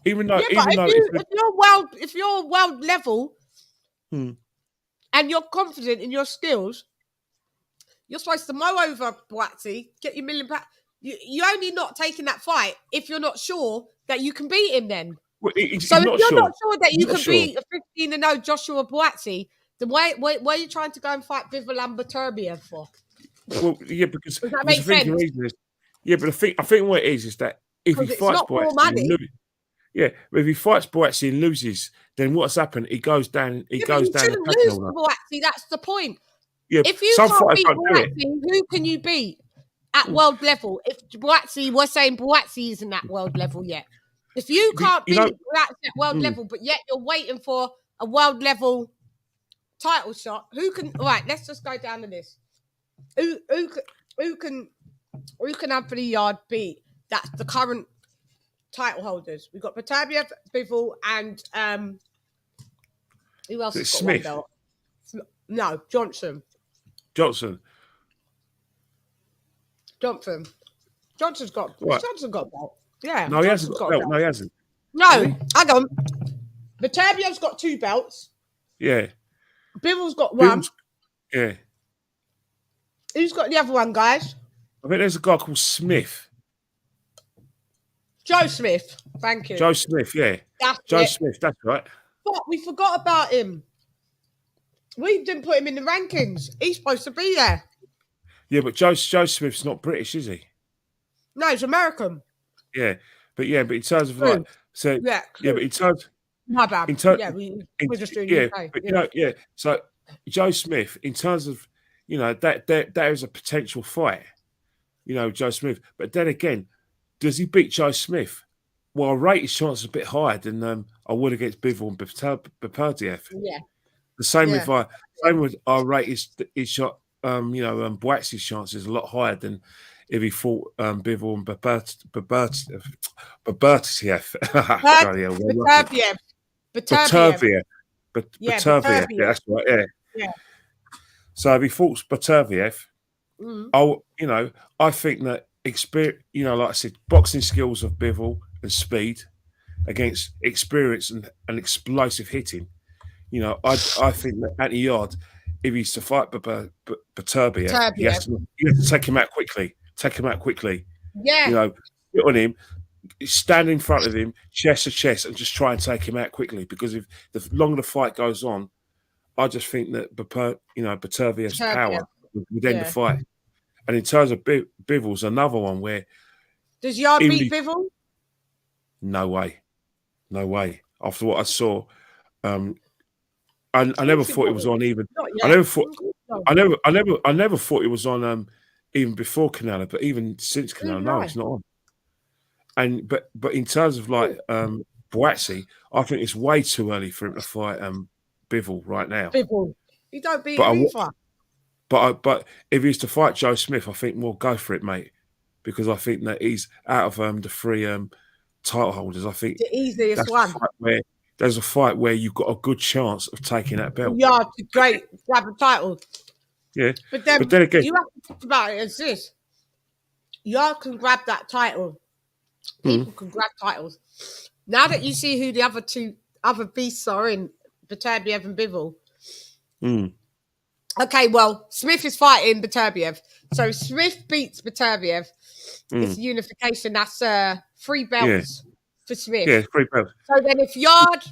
Speaker 4: If you're world level and you're confident in your skills, you're supposed to mow over BUATSI, get your £1 million. You're only not taking that fight if you're not sure that you can beat him. Then, so if you're not sure that you can beat a 15-0 Joshua BUATSI, then why are you trying to go and fight Bivell and Beterbiev for?
Speaker 3: Well, yeah, because
Speaker 4: does that make sense?
Speaker 3: I think what it is that if he fights BUATSI, but if he fights BUATSI and loses, then what's happened? He goes down. He goes down.
Speaker 4: Shouldn't lose to BUATSI. That's the point. Yeah, if you can't beat BUATSI, who can you beat at world level? If BUATSI, we're saying BUATSI isn't at world level yet. If you can't beat BUATSI at world level, but yet you're waiting for a world level title shot, who can? All right, let's just go down the list. Who can Anthony Yard beat? That's the current title holders. We've got Beterbiev, Bivol, and who else has got
Speaker 3: Smith?
Speaker 4: one belt? No, Johnson.
Speaker 3: Johnson.
Speaker 4: Johnson's got
Speaker 3: What?
Speaker 4: Johnson got a belt. Yeah.
Speaker 3: No, he hasn't got a belt. No, he hasn't.
Speaker 4: No, hang on. Beterbiev's got 2 belts.
Speaker 3: Yeah.
Speaker 4: Bivol's got 1.
Speaker 3: Yeah.
Speaker 4: Who's got the other one, guys?
Speaker 3: I think there's a guy called Smith.
Speaker 4: Joe Smith. Thank you.
Speaker 3: Joe Smith, yeah. Joe Smith, that's right.
Speaker 4: But we forgot about him. We didn't put him in the rankings. He's supposed to be there.
Speaker 3: Yeah, but Joe Smith's not British, is he?
Speaker 4: No, he's American.
Speaker 3: Yeah, but in terms of like, so yeah, but in terms,
Speaker 4: my bad. We're just doing UK.
Speaker 3: But so Joe Smith, in terms of that is a potential fight, Joe Smith. But then again, does he beat Joe Smith? Well, I rate his chances a bit higher than I would against Bivol and Beterbiev.
Speaker 4: Yeah.
Speaker 3: The same with I rate his shot. BUATSI's chances a lot higher than if he fought Bivol and Beterbiev. Beterbiev. Yeah, that's right. Yeah. So if he fought Beterbiev, I think that experience, like I said, boxing skills of Bivol and speed against experience and explosive hitting. I think that at the yard, if he's to fight Beterbiev, you have to take him out quickly.
Speaker 4: Yeah.
Speaker 3: Get on him, stand in front of him, chest to chest, and just try and take him out quickly. Because if the longer the fight goes on, I just think that Beterbiev's power would end the fight. And in terms of Bivol's another one where
Speaker 4: does Yard beat Bivol?
Speaker 3: No way. After what I saw, I never thought it was on even. I never thought it was on even before Canelo, but even since Canelo, no, it's not on. And but in terms of like BUATSI, I think it's way too early for him to fight Bivol right now.
Speaker 4: Bivol, you don't beat him.
Speaker 3: But if he's to fight Joe Smith, I think we'll go for it, mate, because I think that he's out of the 3 title holders. I think
Speaker 4: the easiest one.
Speaker 3: There's a fight where you've got a good chance of taking that belt.
Speaker 4: Yeah, great, grab a title.
Speaker 3: Yeah,
Speaker 4: but then again, you have to think about it as this: Yard can grab that title. People can grab titles. Now that you see who the other beasts are in Beterbiev and Bivol. Okay, well, Smith is fighting Beterbiev. So Smith beats Beterbiev. It's unification. That's 3 belts for Smith.
Speaker 3: Yeah, 3 belts.
Speaker 4: So then if Yard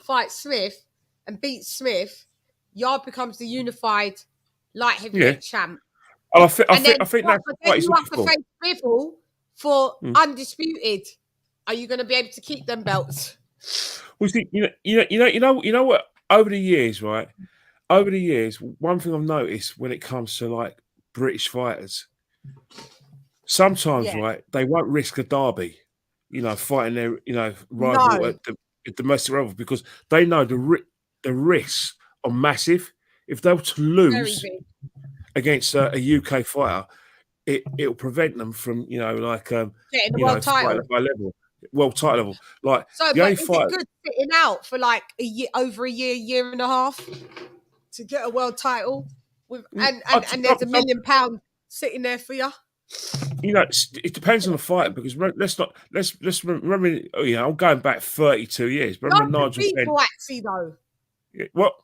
Speaker 4: fights Smith and beats Smith, Yard becomes the unified light heavyweight champ.
Speaker 3: And I think that's what he's looking for.
Speaker 4: You have to face Bivol for undisputed. Are you going to be able to keep them belts?
Speaker 3: Well, see, you know what? Over the years, right? Over the years, one thing I've noticed when it comes to like British fighters, sometimes, right, they won't risk a derby, fighting their, rival at the domestic level because they know the risks are massive. If they were to lose against a UK fighter, it'll prevent them from, getting the
Speaker 4: world title.
Speaker 3: World title level. Like,
Speaker 4: so, but is it good sitting out for like over a year and a half to get a world title? And there's £1 million sitting there for you.
Speaker 3: It depends on the fighter because let's remember. I'm going back 32 years. Remember Nigel
Speaker 4: beat BUATSI though.
Speaker 3: What?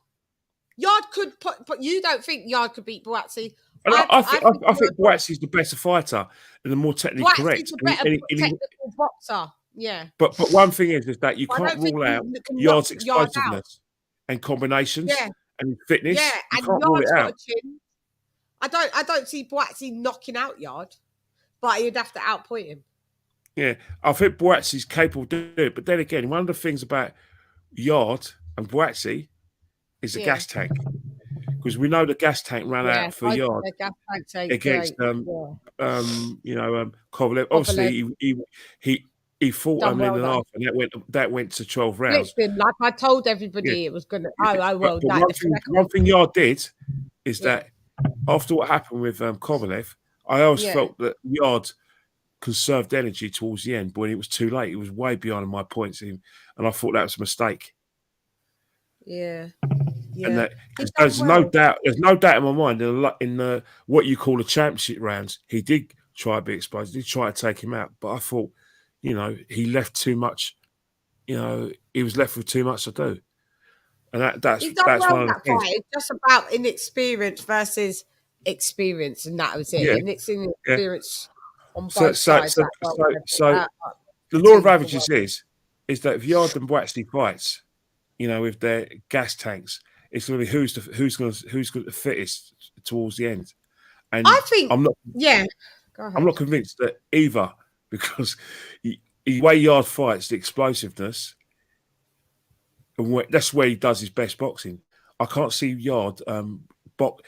Speaker 4: Yard could, but you don't think Yard could beat BUATSI?
Speaker 3: I think BUATSI is the better fighter and the more technically correct.
Speaker 4: BUATSI's a better technical boxer. Yeah.
Speaker 3: But one thing is that you can't rule out Yard's explosiveness and combinations and fitness.
Speaker 4: Yeah,
Speaker 3: and Yard's got a chin.
Speaker 4: I don't see BUATSI knocking out Yard, but you'd have to outpoint him.
Speaker 3: Yeah, I think BUATSI's capable of doing it. But then again, one of the things about Yard and BUATSI is the gas tank. Because we know the gas tank ran out for Yard against Kovalev. Obviously, he fought a minute and a half, and that went to 12 rounds.
Speaker 4: Like I told everybody, it was going to.
Speaker 3: One thing Yard did is that after what happened with Kovalev, I always felt that Yard conserved energy towards the end, but when it was too late, it was way behind my points, and I thought that was a mistake.
Speaker 4: Yeah.
Speaker 3: And that, there's no doubt in my mind in the what you call the championship rounds, he did try to be exposed, he did try to take him out, but I thought, he left too much. He was left with too much to do, and that's one of the things.
Speaker 4: It's just about inexperience versus experience, and that was it.
Speaker 3: Yeah.
Speaker 4: And it's inexperience on both sides.
Speaker 3: So the law of averages is that if Yard and BUATSI fights, with their gas tanks, it's going to be who's the fittest towards the end. And
Speaker 4: I think
Speaker 3: I'm not.
Speaker 4: Yeah, go ahead.
Speaker 3: I'm not convinced that either, because the way Yard fights, the explosiveness, and that's where he does his best boxing. I can't see Yard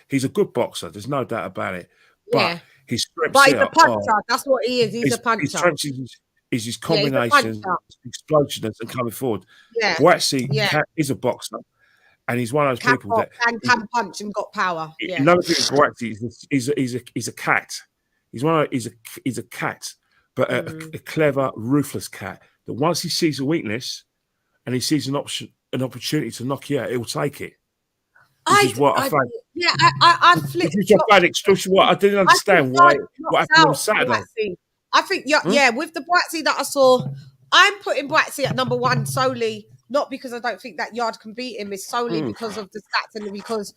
Speaker 3: he's a good boxer. There's no doubt about it. But his strengths,
Speaker 4: but he's a puncher. That's what he is. He's a puncher.
Speaker 3: His strengths is his combinations, explosions, and coming forward.
Speaker 4: Yeah,
Speaker 3: BUATSI is a boxer, and he's one of those people that
Speaker 4: can punch and got power. Yeah.
Speaker 3: Another thing with BUATSI, he's a cat. He's a cat, but a clever, ruthless cat. That once he sees a weakness and he sees an opportunity to knock you out, he'll take it. Which is what I found.
Speaker 4: Yeah, I flipped.
Speaker 3: What I didn't understand what happened on Saturday.
Speaker 4: BUATSI. I think with the BUATSI that I saw, I'm putting BUATSI at number one solely, not because I don't think that Yard can beat him, it's solely because of the stats and because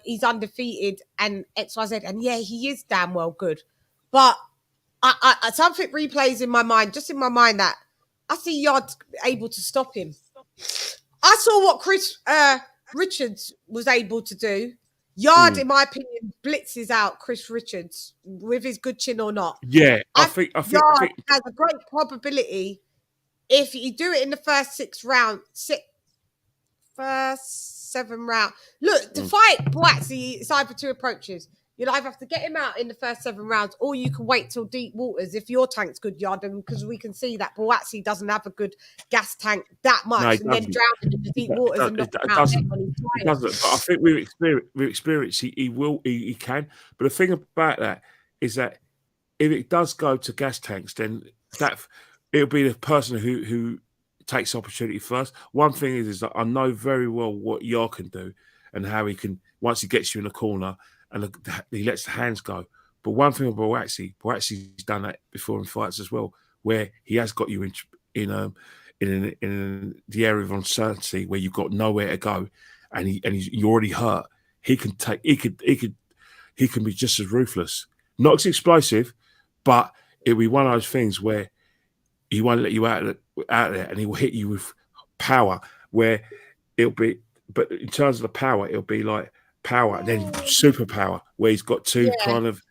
Speaker 4: he's undefeated and XYZ. And yeah, he is damn well good. But I something replays in my mind, that I see Yard able to stop him. I saw what Chris Richards was able to do. Yard, in my opinion, blitzes out Chris Richards with his good chin or not.
Speaker 3: Yeah, I think
Speaker 4: Yard has a great probability if you do it in the first 7 rounds. Look, to fight BUATSI, it's either two approaches. You'll either have to get him out in the first 7 rounds, or you can wait till deep waters if your tank's good, Yard, because we can see that BUATSI doesn't have a good gas tank that much, and then drowning in the deep waters and not out.
Speaker 3: It doesn't. But I think with experience, he can. But the thing about that is that if it does go to gas tanks, then it'll be the person who takes the opportunity first. One thing is that I know very well what Yard can do and how he can, once he gets you in the corner, and he lets the hands go. But one thing about BUATSI's done that before in fights as well, where he has got you in the area of uncertainty where you've got nowhere to go, and you're already hurt. He can be just as ruthless, not as explosive, but it'll be one of those things where he won't let you out there, and he will hit you with power. Where it'll be, but in terms of the power, it'll be like power and then superpower, where he's got two kind of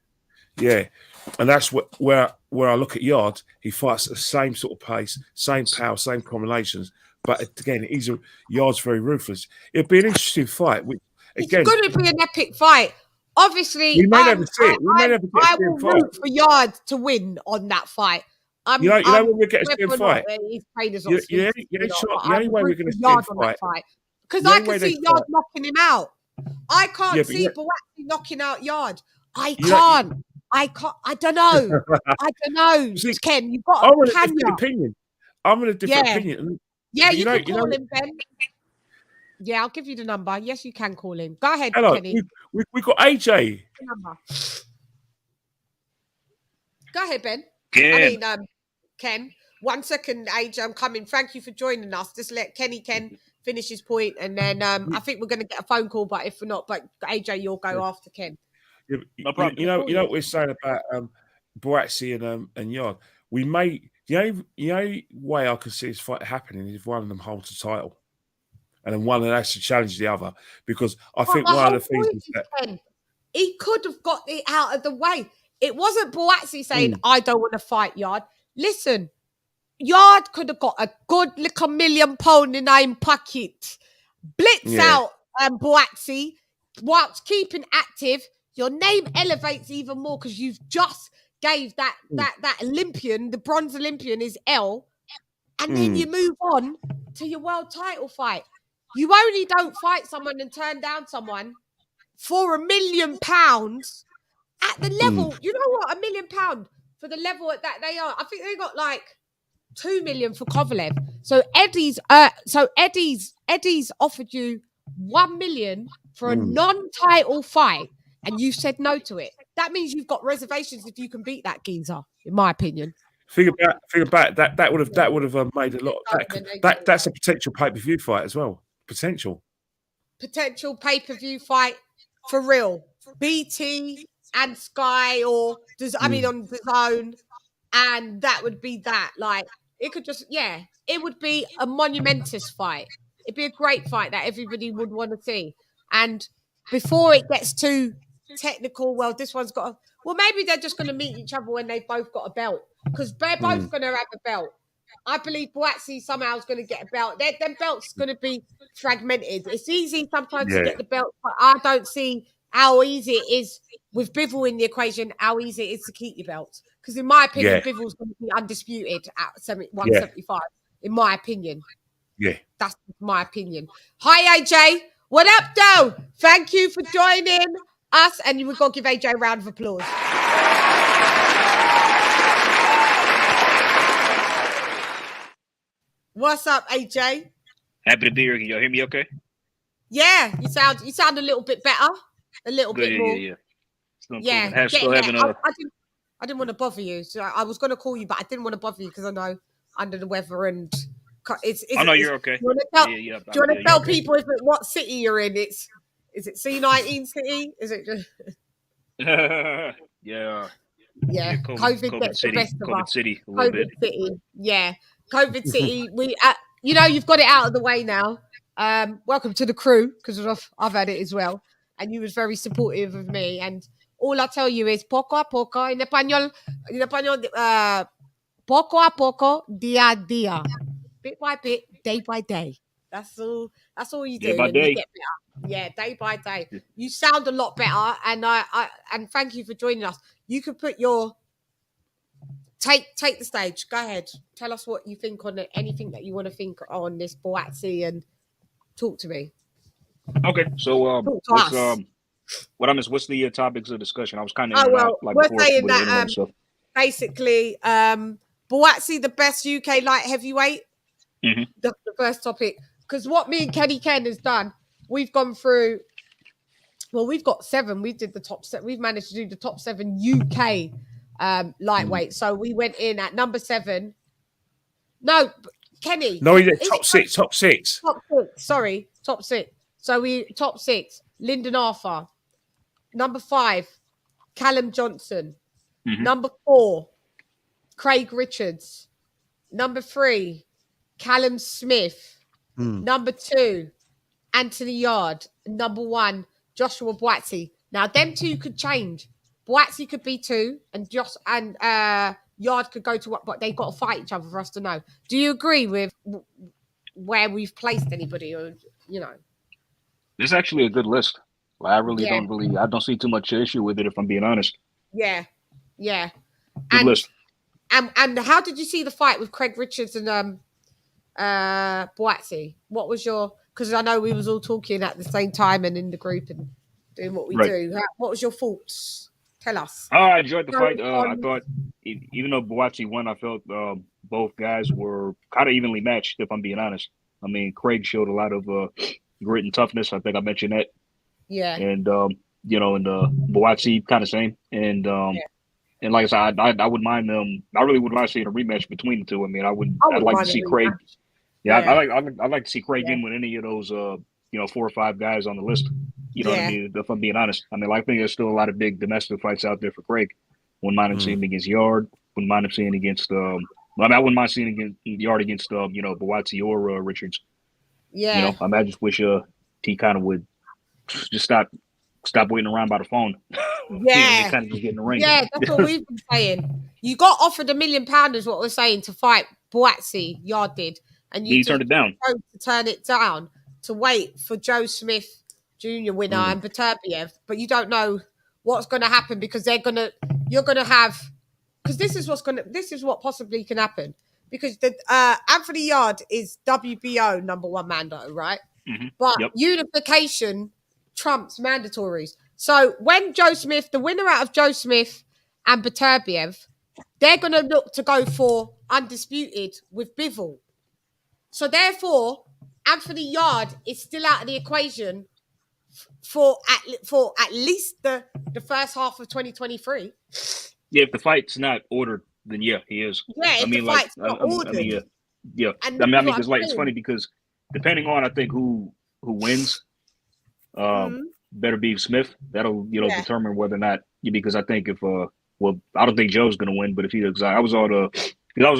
Speaker 3: and that's where I look at Yard. He fights at the same sort of pace, same power, same combinations, but again, Yard's very ruthless. It'll be an interesting fight.
Speaker 4: It's going to be an epic fight. Obviously,
Speaker 3: we may never see it.
Speaker 4: I will root for Yard to win on that fight.
Speaker 3: You know when we get a good fight. The only way we're going to see a fight,
Speaker 4: because I can see Yard knocking him out. I can't see BUATSI knocking out Yard. I can't. I don't know. I don't know. See, Ken, you've got
Speaker 3: a different opinion. I'm in a different opinion.
Speaker 4: Yeah, you can call him, Ben. Yeah, I'll give you the number. Yes, you can call him. Go ahead, Kenny.
Speaker 3: We got AJ.
Speaker 4: Number. Go ahead, Ben.
Speaker 8: Yeah.
Speaker 4: Ken. 1 second, AJ. I'm coming. Thank you for joining us. Just let Kenny finish his point, and then I think we're going to get a phone call. But if we're not, but AJ, you'll go after Ken.
Speaker 3: Yeah, no problem. You know what we're saying about BUATSI and Yard. We may the only way I can see this fight happening is if one of them holds the title, and then one of them has to challenge the other. Because I think one of the things is that
Speaker 4: he could have got it out of the way. It wasn't BUATSI saying, "I don't want to fight Yard." Listen, Yard could have got a good little £1 million in pocket, blitz out BUATSI whilst keeping active. Your name elevates even more because you've just gave that Olympian, the bronze Olympian, his L, and then you move on to your world title fight. You only don't fight someone and turn down someone for £1 million at the level. You know what? £1 million for the level at that they are. I think they got like 2 million for Kovalev. So Eddie's offered you 1 million for a non-title fight, and you said no to it. That means you've got reservations if you can beat that geezer, in my opinion.
Speaker 3: Think about that. That would have made a lot. That's a potential pay-per-view fight as well. Potential
Speaker 4: pay-per-view fight for real. BT and Sky, or on the Zone, and that would be that. Like it could just, it would be a monumentous fight. It'd be a great fight that everybody would want to see. And before it gets too technical, well, this one's got maybe they're just going to meet each other when they've both got a belt, because they're both going to have a belt. I believe BUATSI somehow is going to get a belt. Their belt's going to be fragmented. It's easy sometimes to get the belt, but I don't see how easy it is with Bivol in the equation, how easy it is to keep your belt. Because in my opinion, Bivol's going to be undisputed at 175, in my opinion. Yeah. That's my opinion. Hi, AJ. What up, though? Thank you for joining us. And we're going to give AJ a round of applause. What's up, AJ?
Speaker 8: Happy to be here. Can y'all hear me okay?
Speaker 4: Yeah, you sound a little bit better. A little bit more.
Speaker 8: Yeah.
Speaker 4: I didn't want to bother you. So I was going to call you, but I didn't want to bother you because I know under the weather and
Speaker 8: you're okay. Do
Speaker 4: you want to tell people what city you're in? Is it C19 city? Is it just
Speaker 8: Yeah.
Speaker 4: COVID gets the best of us.
Speaker 8: COVID City a little bit.
Speaker 4: City. Yeah. COVID City. We you've got it out of the way now. Welcome to the crew, because I've had it as well. And you was very supportive of me. And all I tell you is poco a poco, in español, poco a poco, día a día. Bit by bit, day by day. That's all you do.
Speaker 8: Day by day.
Speaker 4: You get better. Yeah, day by day. You sound a lot better, and I thank you for joining us. You could put your take the stage. Go ahead. Tell us what you think on it. Anything that you want to think on this BUATSI, and talk to me.
Speaker 8: Okay, so what's the topics of discussion? I was kind of
Speaker 4: we're saying that basically BUATSI the best UK light heavyweight.
Speaker 8: Mm-hmm.
Speaker 4: The first topic, because what me and Kenny Ken has done, we've gone through. Well, we've got 7. We did the top 7. We've managed to do the top 7 UK lightweight. So we went in at number 7. No, Kenny.
Speaker 3: No, he did top 6.
Speaker 4: Top 6. Sorry, top 6. So we top 6. Lyndon Arthur. Number 5, Callum Johnson.
Speaker 8: Mm-hmm.
Speaker 4: Number 4, Craig Richards. Number 3, Callum Smith. Number 2, Anthony Yard. Number 1, Joshua BUATSI. Now, them two could change. BUATSI could be 2, and Yard could go to what, but they've got to fight each other for us to know. Do you agree with where we've placed anybody, or
Speaker 8: This is actually a good list. I don't see too much issue with it, if I'm being honest.
Speaker 4: Yeah.
Speaker 8: Good list.
Speaker 4: And how did you see the fight with Craig Richards and BUATSI? What was your? Because I know we was all talking at the same time and in the group and doing what we do. What was your thoughts? Tell us.
Speaker 8: I enjoyed the fight. I thought, even though BUATSI won, I felt both guys were kind of evenly matched, if I'm being honest. I mean, Craig showed a lot of grit and toughness. I think I mentioned that.
Speaker 4: Yeah.
Speaker 8: And and BUATSI kind of same. And and like I said, I wouldn't mind them. I really wouldn't mind seeing a rematch between the two. I mean, I'd like to see Craig. Yeah, I'd like to see Craig in with any of those 4 or 5 guys on the list. You know what I mean? If I'm being honest. I mean, I think there's still a lot of big domestic fights out there for Craig. Wouldn't mind him seeing him against Yard. Wouldn't mind him seeing against I wouldn't mind seeing Yard against BUATSI or Richards.
Speaker 4: Yeah.
Speaker 8: I just wish he kind of would just stop waiting around by the phone.
Speaker 4: Yeah.
Speaker 8: Kind of just get in the ring.
Speaker 4: Yeah, that's what we've been saying. You got offered £1 million is what we're saying to fight BUATSI. Yard did. And you
Speaker 8: turned it down.
Speaker 4: To turn it down to wait for Joe Smith Jr. winner and Beterbiev, but you don't know what's going to happen, because you're going to have, because this is what possibly can happen, because the Anthony Yard is WBO number 1 mando, right?
Speaker 8: Mm-hmm.
Speaker 4: But unification trumps mandatories. So when Joe Smith, the winner out of Joe Smith and Beterbiev, they're going to look to go for undisputed with Bivol. So therefore, Anthony Yard is still out of the equation for at least the first half of 2023.
Speaker 8: Yeah, if the fight's not ordered, then yeah, he is.
Speaker 4: Yeah, if the fight's not ordered.
Speaker 8: Yeah.
Speaker 4: And
Speaker 8: I mean, because like it's funny because depending on I think who wins, better be Smith. That'll determine whether or not. Because I think if well, I don't think Joe's gonna win, but if he does, I was on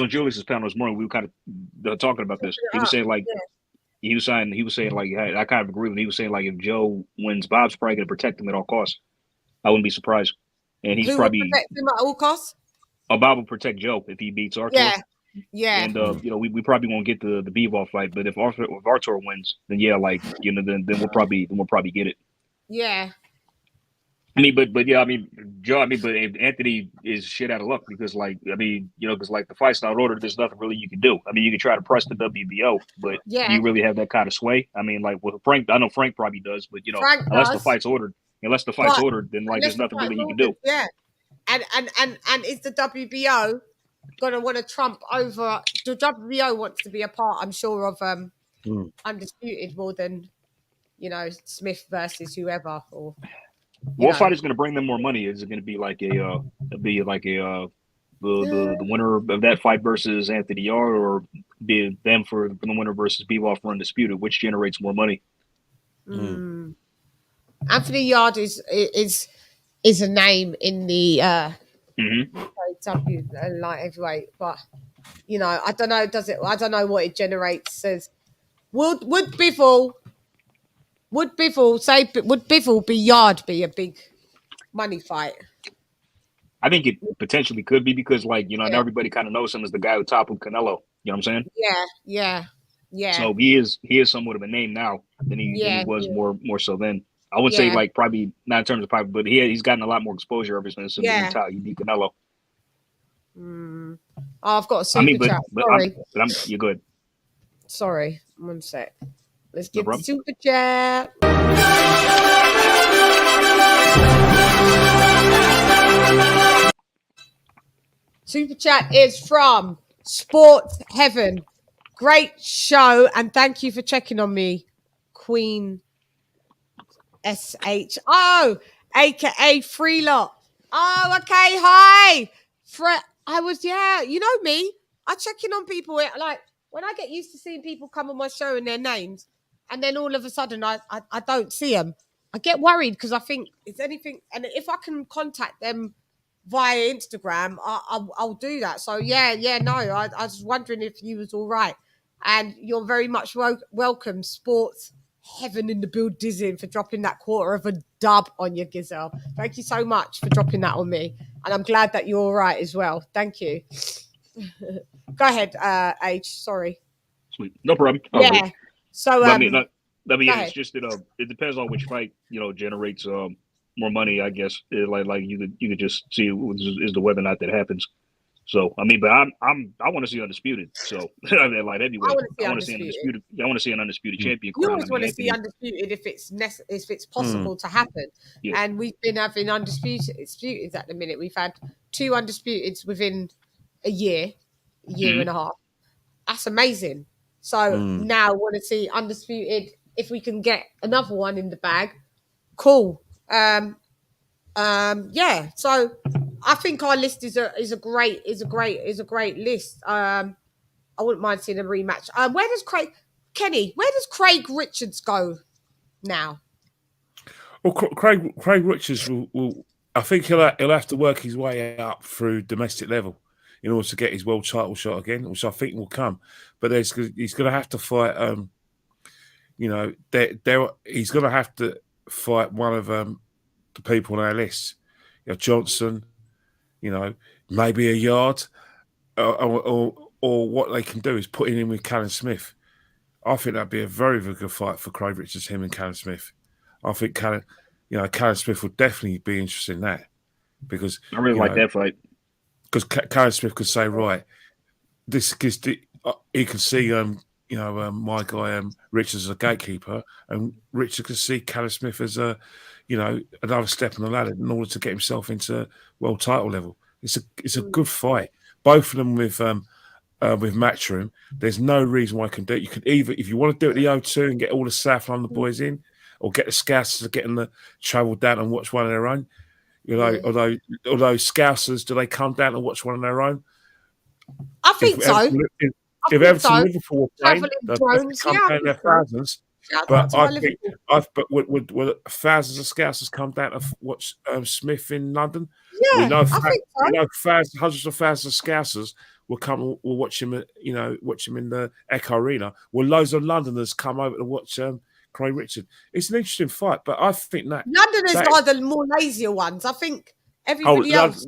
Speaker 8: Julius's panel this morning. We were kind of talking about this. He was saying like. He was saying like I kind of agree with him. He was saying like if Joe wins, Bob's probably going to protect him at all costs. I wouldn't be surprised. And he's probably
Speaker 4: protect him at all costs.
Speaker 8: Bob will protect Joe if he beats Artur.
Speaker 4: Yeah.
Speaker 8: And we probably won't get the Bivol fight, but if Artur wins, then yeah, like then we'll probably get it.
Speaker 4: Yeah.
Speaker 8: I mean, but yeah, I mean, Joe, but Anthony is shit out of luck because, like, I mean, because like the fight's not ordered, there's nothing really you can do. I mean, you can try to press the WBO, but do you really have that kind of sway? I mean, like with Frank, I know Frank probably does, but unless the fight's ordered, then like there's nothing really you can do.
Speaker 4: Yeah, and is the WBO gonna want to trump over? The WBO wants to be a part, I'm sure, of undisputed more than Smith versus whoever or.
Speaker 8: What fight is going to bring them more money? Is it going to be like the winner of that fight versus Anthony Yard, or be them for the winner versus Bivol for undisputed? Which generates more money?
Speaker 4: Anthony Yard is a name in the light heavyweight, but I don't know. I don't know what it generates. Says would Bivol be Yard be a big money fight?
Speaker 8: I think it potentially could be because, like, not everybody kind of knows him as the guy who toppled Canelo. You know what I'm saying?
Speaker 4: Yeah.
Speaker 8: So he is somewhat of a name now than he was more so then. I wouldn't say like probably not in terms of probably, but he's gotten a lot more exposure ever since he beat Canelo.
Speaker 4: Oh, I've got a super chat. Sorry,
Speaker 8: you're good.
Speaker 4: Sorry, 1 sec. Let's get the super chat. Super chat is from Sports Heaven. Great show, and thank you for checking on me, Queen SHO, aka Freelot. Oh, okay. Hi. I was, you know me. I check in on people. Like when I get used to seeing people come on my show and their names, and then all of a sudden I don't see them, I get worried because I think it's anything. And if I can contact them via Instagram, I'll do that. So I was wondering if you was all right, and you're very much welcome, Sports Heaven in the build, Dizzing, for dropping that quarter of a dub on your Gizelle. Thank you so much for dropping that on me, and I'm glad that you're all right as well. Thank you. Go ahead, H. Sorry.
Speaker 8: Sweet, no problem.
Speaker 4: Yeah. So
Speaker 8: it's just that it depends on which fight generates more money. I guess like you could just see is the whether or not that happens. So I mean, but I want to see undisputed. So I mean, like heavyweight, I want to see undisputed. I want to see an undisputed champion.
Speaker 4: You always want to see undisputed if it's possible to happen. Yeah. And we've been having undisputed at the minute. We've had 2 undisputeds within a year and a half. That's amazing. So now I want to see undisputed. If we can get another one in the bag, cool. So I think our list is a great list. I wouldn't mind seeing a rematch. Where does Craig Richards go now?
Speaker 3: Well, Craig Richards will. I think he'll have to work his way up through domestic level in order to get his world title shot again, which I think will come. But he's going to have to fight. He's going to have to fight one of the people on our list. Johnson. Maybe a Yard, or what they can do is put him in with Callum Smith. I think that'd be a very, very good fight for Craig Richards, him and Callum Smith. I think Callum Smith would definitely be interested in that because
Speaker 8: I really like that fight.
Speaker 3: Because Callum Smith could say, right, he can see my guy Richards as a gatekeeper, and Richard could see Callum Smith as another step on the ladder in order to get himself into world title level. It's a good fight. Both of them with Matchroom. There's no reason why I can do it. You can either, if you want to do it at the O2 and get all the South London boys in, or get the Scousers to get them to travel down and watch one of their own. You know, although Scousers, do they come down and watch one of their own?
Speaker 4: I think so.
Speaker 3: If Everton Liverpool were playing, they'd come down their thousands. But I think, would thousands of Scousers come down to watch Smith in London?
Speaker 4: Yeah,
Speaker 3: we know,
Speaker 4: I think so.
Speaker 3: We know hundreds of thousands of Scousers will come. Will watch him. Watch him in the Echo Arena. Well, loads of Londoners come over to watch Craig Richard. It's an interesting fight, but I think that
Speaker 4: Londoners are the more lazier ones. I think everybody else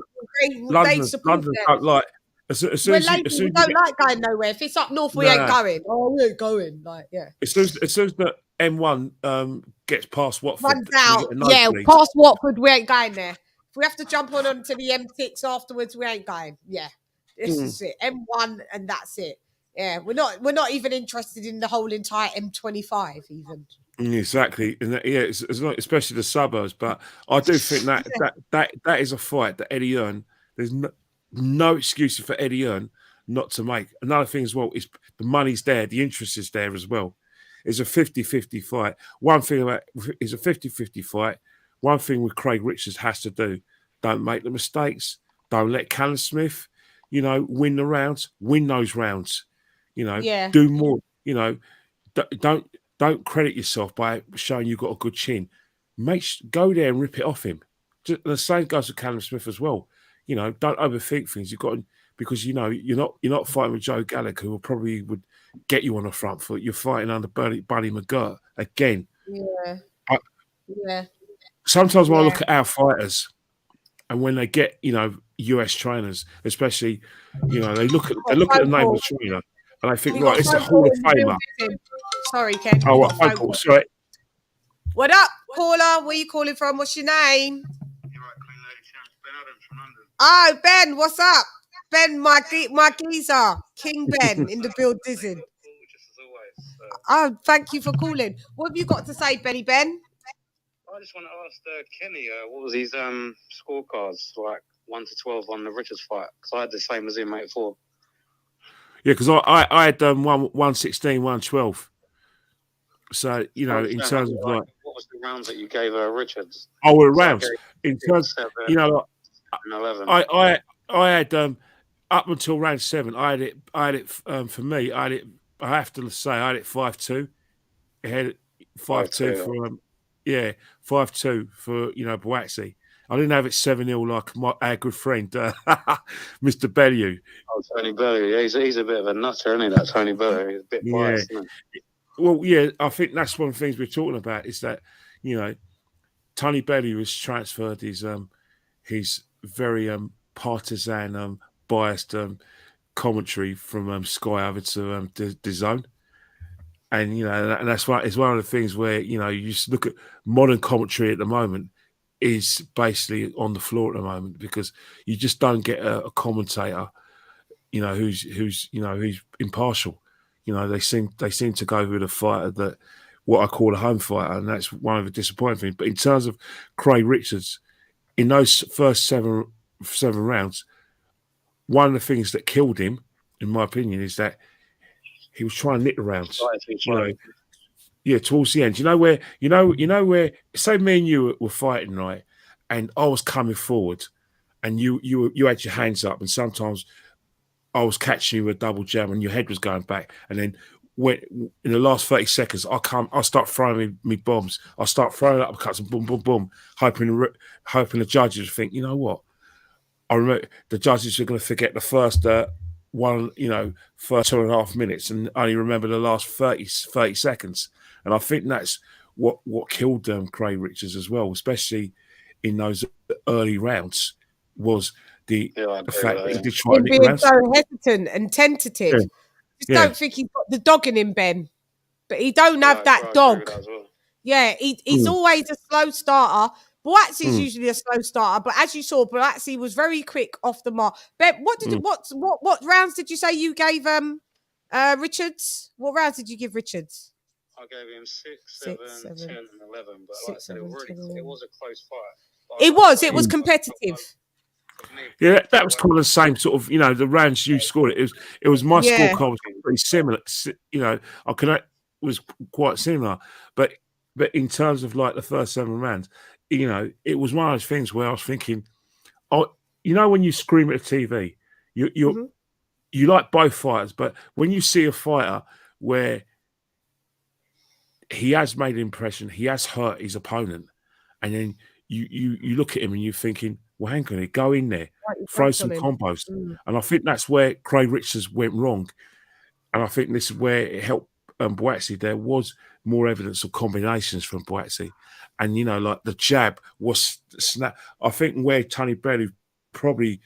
Speaker 4: they support them.
Speaker 3: Like as soon as
Speaker 4: we don't like going nowhere. If it's up north, we ain't going. Oh, we ain't going. Like, yeah.
Speaker 3: As soon as the M1 gets past Watford,
Speaker 4: runs out. Yeah, past Watford, we ain't going there. If we have to jump onto the M6 afterwards, we ain't going. Yeah, this is it. M1, and that's it. Yeah, we're not even interested in the whole entire M25 even.
Speaker 3: Exactly, and it's not, especially the suburbs. But I do think that is a fight that Eddie Hearn. There's no excuse for Eddie Hearn not to make. Another thing as well is the money's there, the interest is there as well. It's a 50-50 fight. One thing about it's a 50-50 fight. One thing with Craig Richards has to do: don't make the mistakes. Don't let Callum Smith, win the rounds. Win those rounds. Do more. Don't credit yourself by showing you've got a good chin. Go there and rip it off him. The same goes with Callum Smith as well. Don't overthink things. You've got to, because you're not fighting with Joe Gallagher, who probably would get you on the front foot. You're fighting under Buddy McGirt again.
Speaker 4: Yeah.
Speaker 3: Sometimes when I look at our fighters, and when they get US trainers, especially they look at the name of the trainer. And I think, right, it's a Hall of Famer.
Speaker 4: Sorry, Ken.
Speaker 3: Sorry.
Speaker 4: What up, caller? Where you calling from? What's your name?
Speaker 9: You're right, Queen LadyChann. Ben Adams from London.
Speaker 4: Oh, Ben, what's up? Ben, my geezer. King Ben in the build dizzy. Oh, thank you for calling. What have you got to say, Benny Ben?
Speaker 9: I just want to ask Kenny, what was his scorecards, like 1 to 12 on the Richards fight? Because I had the same as him, 8-4.
Speaker 3: Yeah, because I had 116, 112. So, in terms of like...
Speaker 9: What was the rounds that you gave Richards?
Speaker 3: Oh, rounds. In terms,
Speaker 9: 7, 11.
Speaker 3: I had, up until round 7, I had it for me, I have to say, I had it 5-2. I had it 5-2 for, 5-2 for, BUATSI. I didn't have it 7-0 like our good friend, Mr. Bellew.
Speaker 9: Oh, Tony Bellew. Yeah, he's a bit of a nutter, isn't he, that Tony Bellew? He's a bit biased, isn't he?
Speaker 3: Well, yeah, I think that's one of the things we're talking about is that, Tony Bellew has transferred his very partisan, biased commentary from Sky over to DAZN. And, and that's why it's one of the things where, you just look at modern commentary at the moment is basically on the floor at the moment because you just don't get a commentator, who's impartial. They seem to go with a fighter that what I call a home fighter, and that's one of the disappointing things. But in terms of Craig Richards, in those first seven rounds, one of the things that killed him, in my opinion, is that he was trying to nick the rounds. Yeah, towards the end. You know where say me and you were fighting, right? And I was coming forward and you had your hands up, and sometimes I was catching you with a double jab and your head was going back. And then when in the last 30 seconds, I start throwing me bombs. I start throwing uppercuts and boom, boom, boom, hoping the judges think, you know what? I remember the judges are going to forget the first first 2.5 minutes and only remember the last 30 seconds. And I think that's what killed Craig Richards as well, especially in those early rounds, was the fact that he did try to nick
Speaker 4: being so hesitant and tentative.
Speaker 3: Yeah.
Speaker 4: Just don't think he's got the dog in him, Ben. But he don't have that dog. Yeah, he's always a slow starter. BUATSI is usually a slow starter, but as you saw, BUATSI was very quick off the mark. Ben, what rounds did you say you gave Richards? What rounds did you give Richards?
Speaker 9: I gave him 6, 7, 10, and 11. But like I said, it was a close fight.
Speaker 4: It was competitive.
Speaker 3: Yeah, that was kind of the same sort of, you know, the rounds you scored it. It was my scorecard was pretty similar. You know, was quite similar, but in terms of like the first 7 rounds, you know, it was one of those things where I was thinking, oh, you know, when you scream at the TV, you like both fighters, but when you see a fighter where he has made an impression, he has hurt his opponent, and then you look at him and you're thinking, well, hang on, go in there, throw some combos. And I think that's where Craig Richards went wrong. And I think this is where it helped BUATSI. There was more evidence of combinations from BUATSI. And, you know, like the jab was snap. I think where Tony Bellew probably,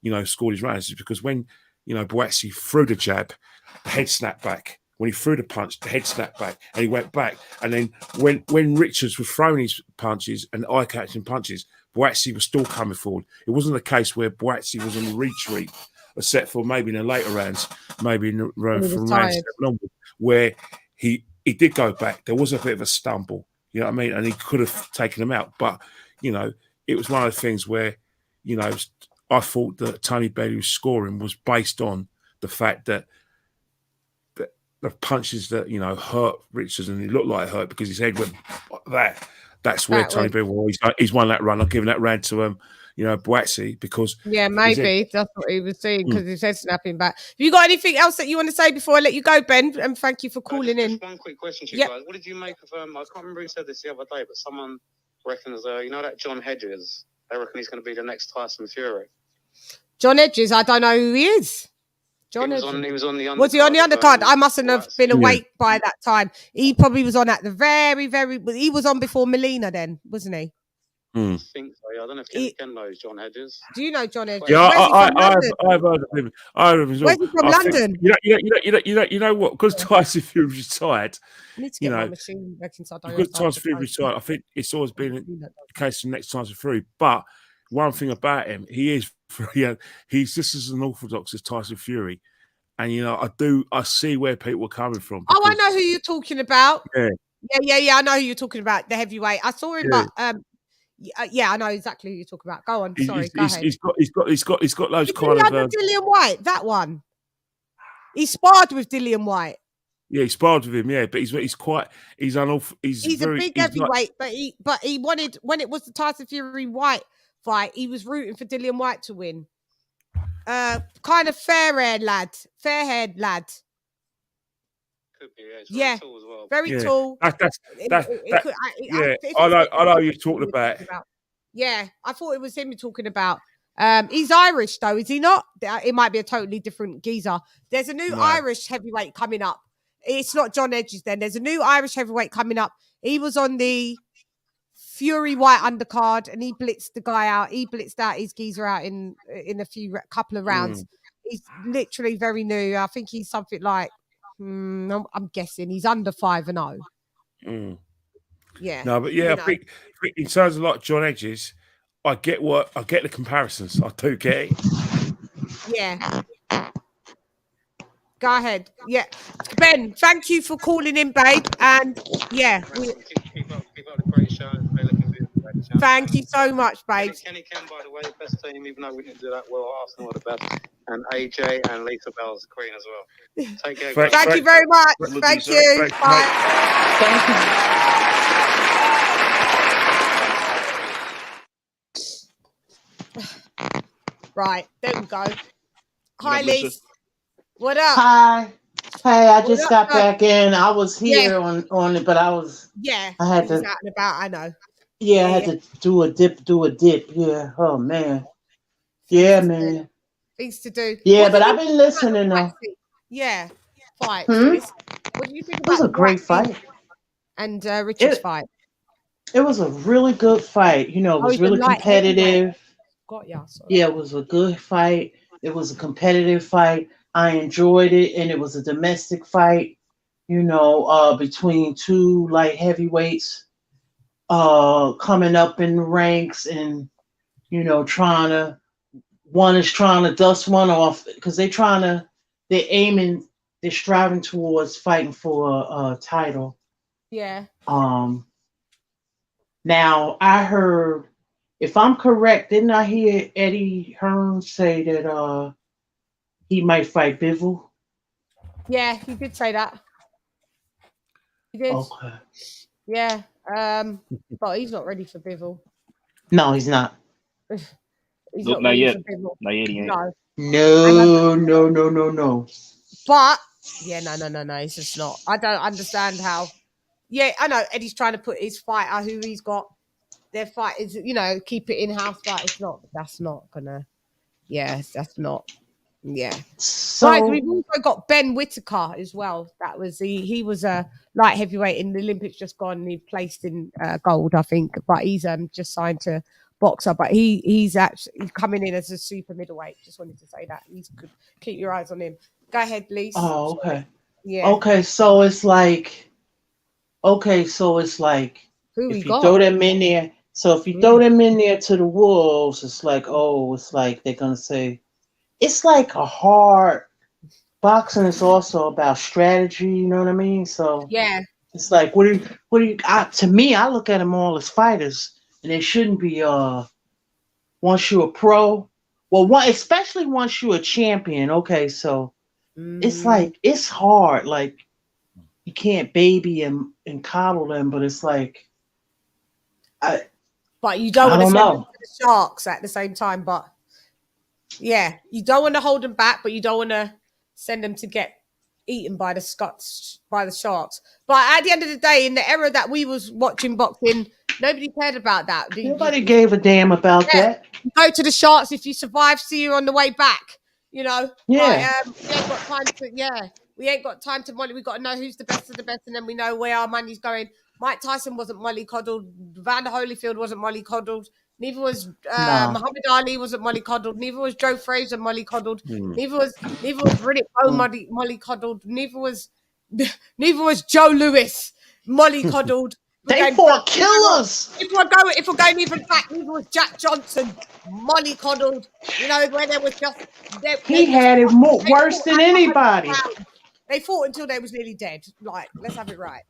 Speaker 3: you know, scored his rounds is because when, you know, BUATSI threw the jab, the head snapped back. When he threw the punch, the head snapped back and he went back. And then when Richards was throwing his punches and eye-catching punches, BUATSI was still coming forward. It wasn't a case where BUATSI was on the retreat, except for maybe in the later rounds, maybe in the round from round 7 onward, where he did go back. There was a bit of a stumble, you know what I mean? And he could have taken him out. But, you know, it was one of the things where, you know, I thought that Tony Bellew's scoring was based on the fact that the punches that, you know, hurt Richards, and he looked like it hurt because his head went like that. That's where Tony Bellew, he's won that run. I'm giving that round to you know, BUATSI because
Speaker 4: maybe that's what he was saying because his head snapping back. Have you got anything else that you want to say before I let you go, Ben? And thank you for calling in.
Speaker 9: Just one quick question to you guys. What did you make of I can't remember who said this the other day, but someone reckons you know that John Hedges, they reckon he's going to be the next Tyson Fury.
Speaker 4: John Hedges, I don't know who he is. John
Speaker 9: he was on the undercard.
Speaker 4: Was he on the undercard? I mustn't have been awake by that time. He probably was on at the very, he was on before Molina then, wasn't he?
Speaker 9: I think so. I don't know if Ken knows John Hedges.
Speaker 4: Do you know John Hedges?
Speaker 3: Yeah, I've heard of him. I heard of him as well.
Speaker 4: Where's he from? London?
Speaker 3: You know what? Because Tyson Fury retired,
Speaker 4: you know,
Speaker 3: because Tyson Fury retired, I think it's always been the case for the next Tyson Fury. But one thing about him, he is he's just as unorthodox as Tyson Fury. And, you know, I see where people are coming from.
Speaker 4: Because, I know who you're talking about.
Speaker 3: Yeah.
Speaker 4: I know who you're talking about, the heavyweight. I saw him, but I know exactly who you're talking about. Go on, sorry, go ahead. He's
Speaker 3: got those kind of
Speaker 4: Dillian White, that one. He sparred with Dillian White.
Speaker 3: Yeah, he sparred with him, but he's
Speaker 4: a big heavyweight, but he wanted, when it was the Tyson Fury White fight, he was rooting for Dillian White to win. Kind of fair-haired lad.
Speaker 9: Could be, yeah. Tall as well.
Speaker 4: Very tall.
Speaker 3: I know you're talking about.
Speaker 4: Yeah, I thought it was him you're talking about. He's Irish though, is he not? It might be a totally different geezer. There's a new Irish heavyweight coming up. It's not John Hedges then. There's a new Irish heavyweight coming up. He was on the Fury White undercard and he blitzed the guy out. He blitzed out his geezer out in a couple of rounds. He's literally very new. I think he's something like, I'm guessing he's under 5-0. Yeah.
Speaker 3: No, but I think in terms of like John Hedges, I get the comparisons. I do get it.
Speaker 4: Yeah. Go ahead. Yeah. Ben, thank you for calling in, babe. And
Speaker 9: keep up the great show.
Speaker 4: Thank you so much, babe.
Speaker 9: Kenny Ken, by the way, best team, even though we didn't do that well. Arsenal are the best. And AJ and Lisa Bell's the queen as well. Take care.
Speaker 4: Thank you very much. Thank you. Bye. Thank you. Right, there we go. Hi, Lisa. What up?
Speaker 10: Hi. Hey, I just got back in. I was here on it, but I was.
Speaker 4: Yeah.
Speaker 10: I had to.
Speaker 4: Out and about, I know.
Speaker 10: Yeah, I had to do a dip. Yeah. Oh man. Yeah, man.
Speaker 4: Things to do.
Speaker 10: Yeah, but I've been listening though.
Speaker 4: Yeah. Fight.
Speaker 10: What
Speaker 4: do you think
Speaker 10: about it? Was a great fight.
Speaker 4: And Richard's fight.
Speaker 10: It was a really good fight. You know, it was really competitive.
Speaker 4: Got ya.
Speaker 10: Yeah, it was a good fight. It was a competitive fight. I enjoyed it, and it was a domestic fight. You know, between two light heavyweights. Coming up in the ranks and, you know, one is trying to dust one off because they're striving towards fighting for a title.
Speaker 4: Yeah.
Speaker 10: Now I heard if I'm correct, didn't I hear Eddie Hearn say that he might fight Bivol?
Speaker 4: Yeah, he did say that. He did.
Speaker 10: Okay.
Speaker 4: Yeah. But he's not ready for Bivol.
Speaker 10: No, he's not.
Speaker 4: He's
Speaker 8: Nope,
Speaker 4: not ready
Speaker 8: yet.
Speaker 4: for Bivol.
Speaker 8: Not yet, he ain't.
Speaker 10: No.
Speaker 4: But yeah, no. It's just not. I don't understand how. Yeah, I know Eddie's trying to put his fighter who he's got. Their fight is, keep it in house, but it's not. That's not gonna. Yes, that's not. Yeah.
Speaker 10: So
Speaker 4: Guys, we've also got Ben Whittaker as well. That was he was a light heavyweight in the Olympics just gone, and he placed in gold, I think. But he's just signed to boxer. But he's coming in as a super middleweight. Just wanted to say that. He's good. Keep your eyes on him. Go ahead, Lise.
Speaker 10: Oh, okay.
Speaker 4: Yeah.
Speaker 10: Okay, so it's like
Speaker 4: Who
Speaker 10: if you throw them in there, so if you throw them in there to the wolves, it's like they're gonna say it's like a hard boxing is also about strategy, you know what I mean? So
Speaker 4: yeah,
Speaker 10: it's like what do you to me, I look at them all as fighters, and they shouldn't be once you're a pro, especially once you're a champion. Okay, so it's like it's hard, like you can't baby and coddle them, but it's like
Speaker 4: but you don't want to
Speaker 10: don't
Speaker 4: send
Speaker 10: know.
Speaker 4: them to the Sharks at the same time. But yeah, you don't want to hold them back, but you don't want to send them to get eaten by the Sharks. But at the end of the day, in the era that we was watching boxing, nobody cared about that.
Speaker 10: Nobody gave a damn about that.
Speaker 4: You go to the Sharks. If you survive, see you on the way back.
Speaker 10: Yeah.
Speaker 4: We ain't got time to. Yeah, we ain't got time to money. We got to know who's the best of the best, and then we know where our money's going. Mike Tyson wasn't mollycoddled. Vander Holyfield wasn't mollycoddled. Neither was Muhammad Ali wasn't mollycoddled. Neither was Joe Frazier mollycoddled. Neither was Riddick Bowe mollycoddled. Neither was Joe Lewis mollycoddled.
Speaker 10: They fought killers.
Speaker 4: If we're going even back, neither was Jack Johnson mollycoddled. Where there was just
Speaker 10: he had it worse than anybody.
Speaker 4: They fought until they was nearly dead. Like, let's have it right.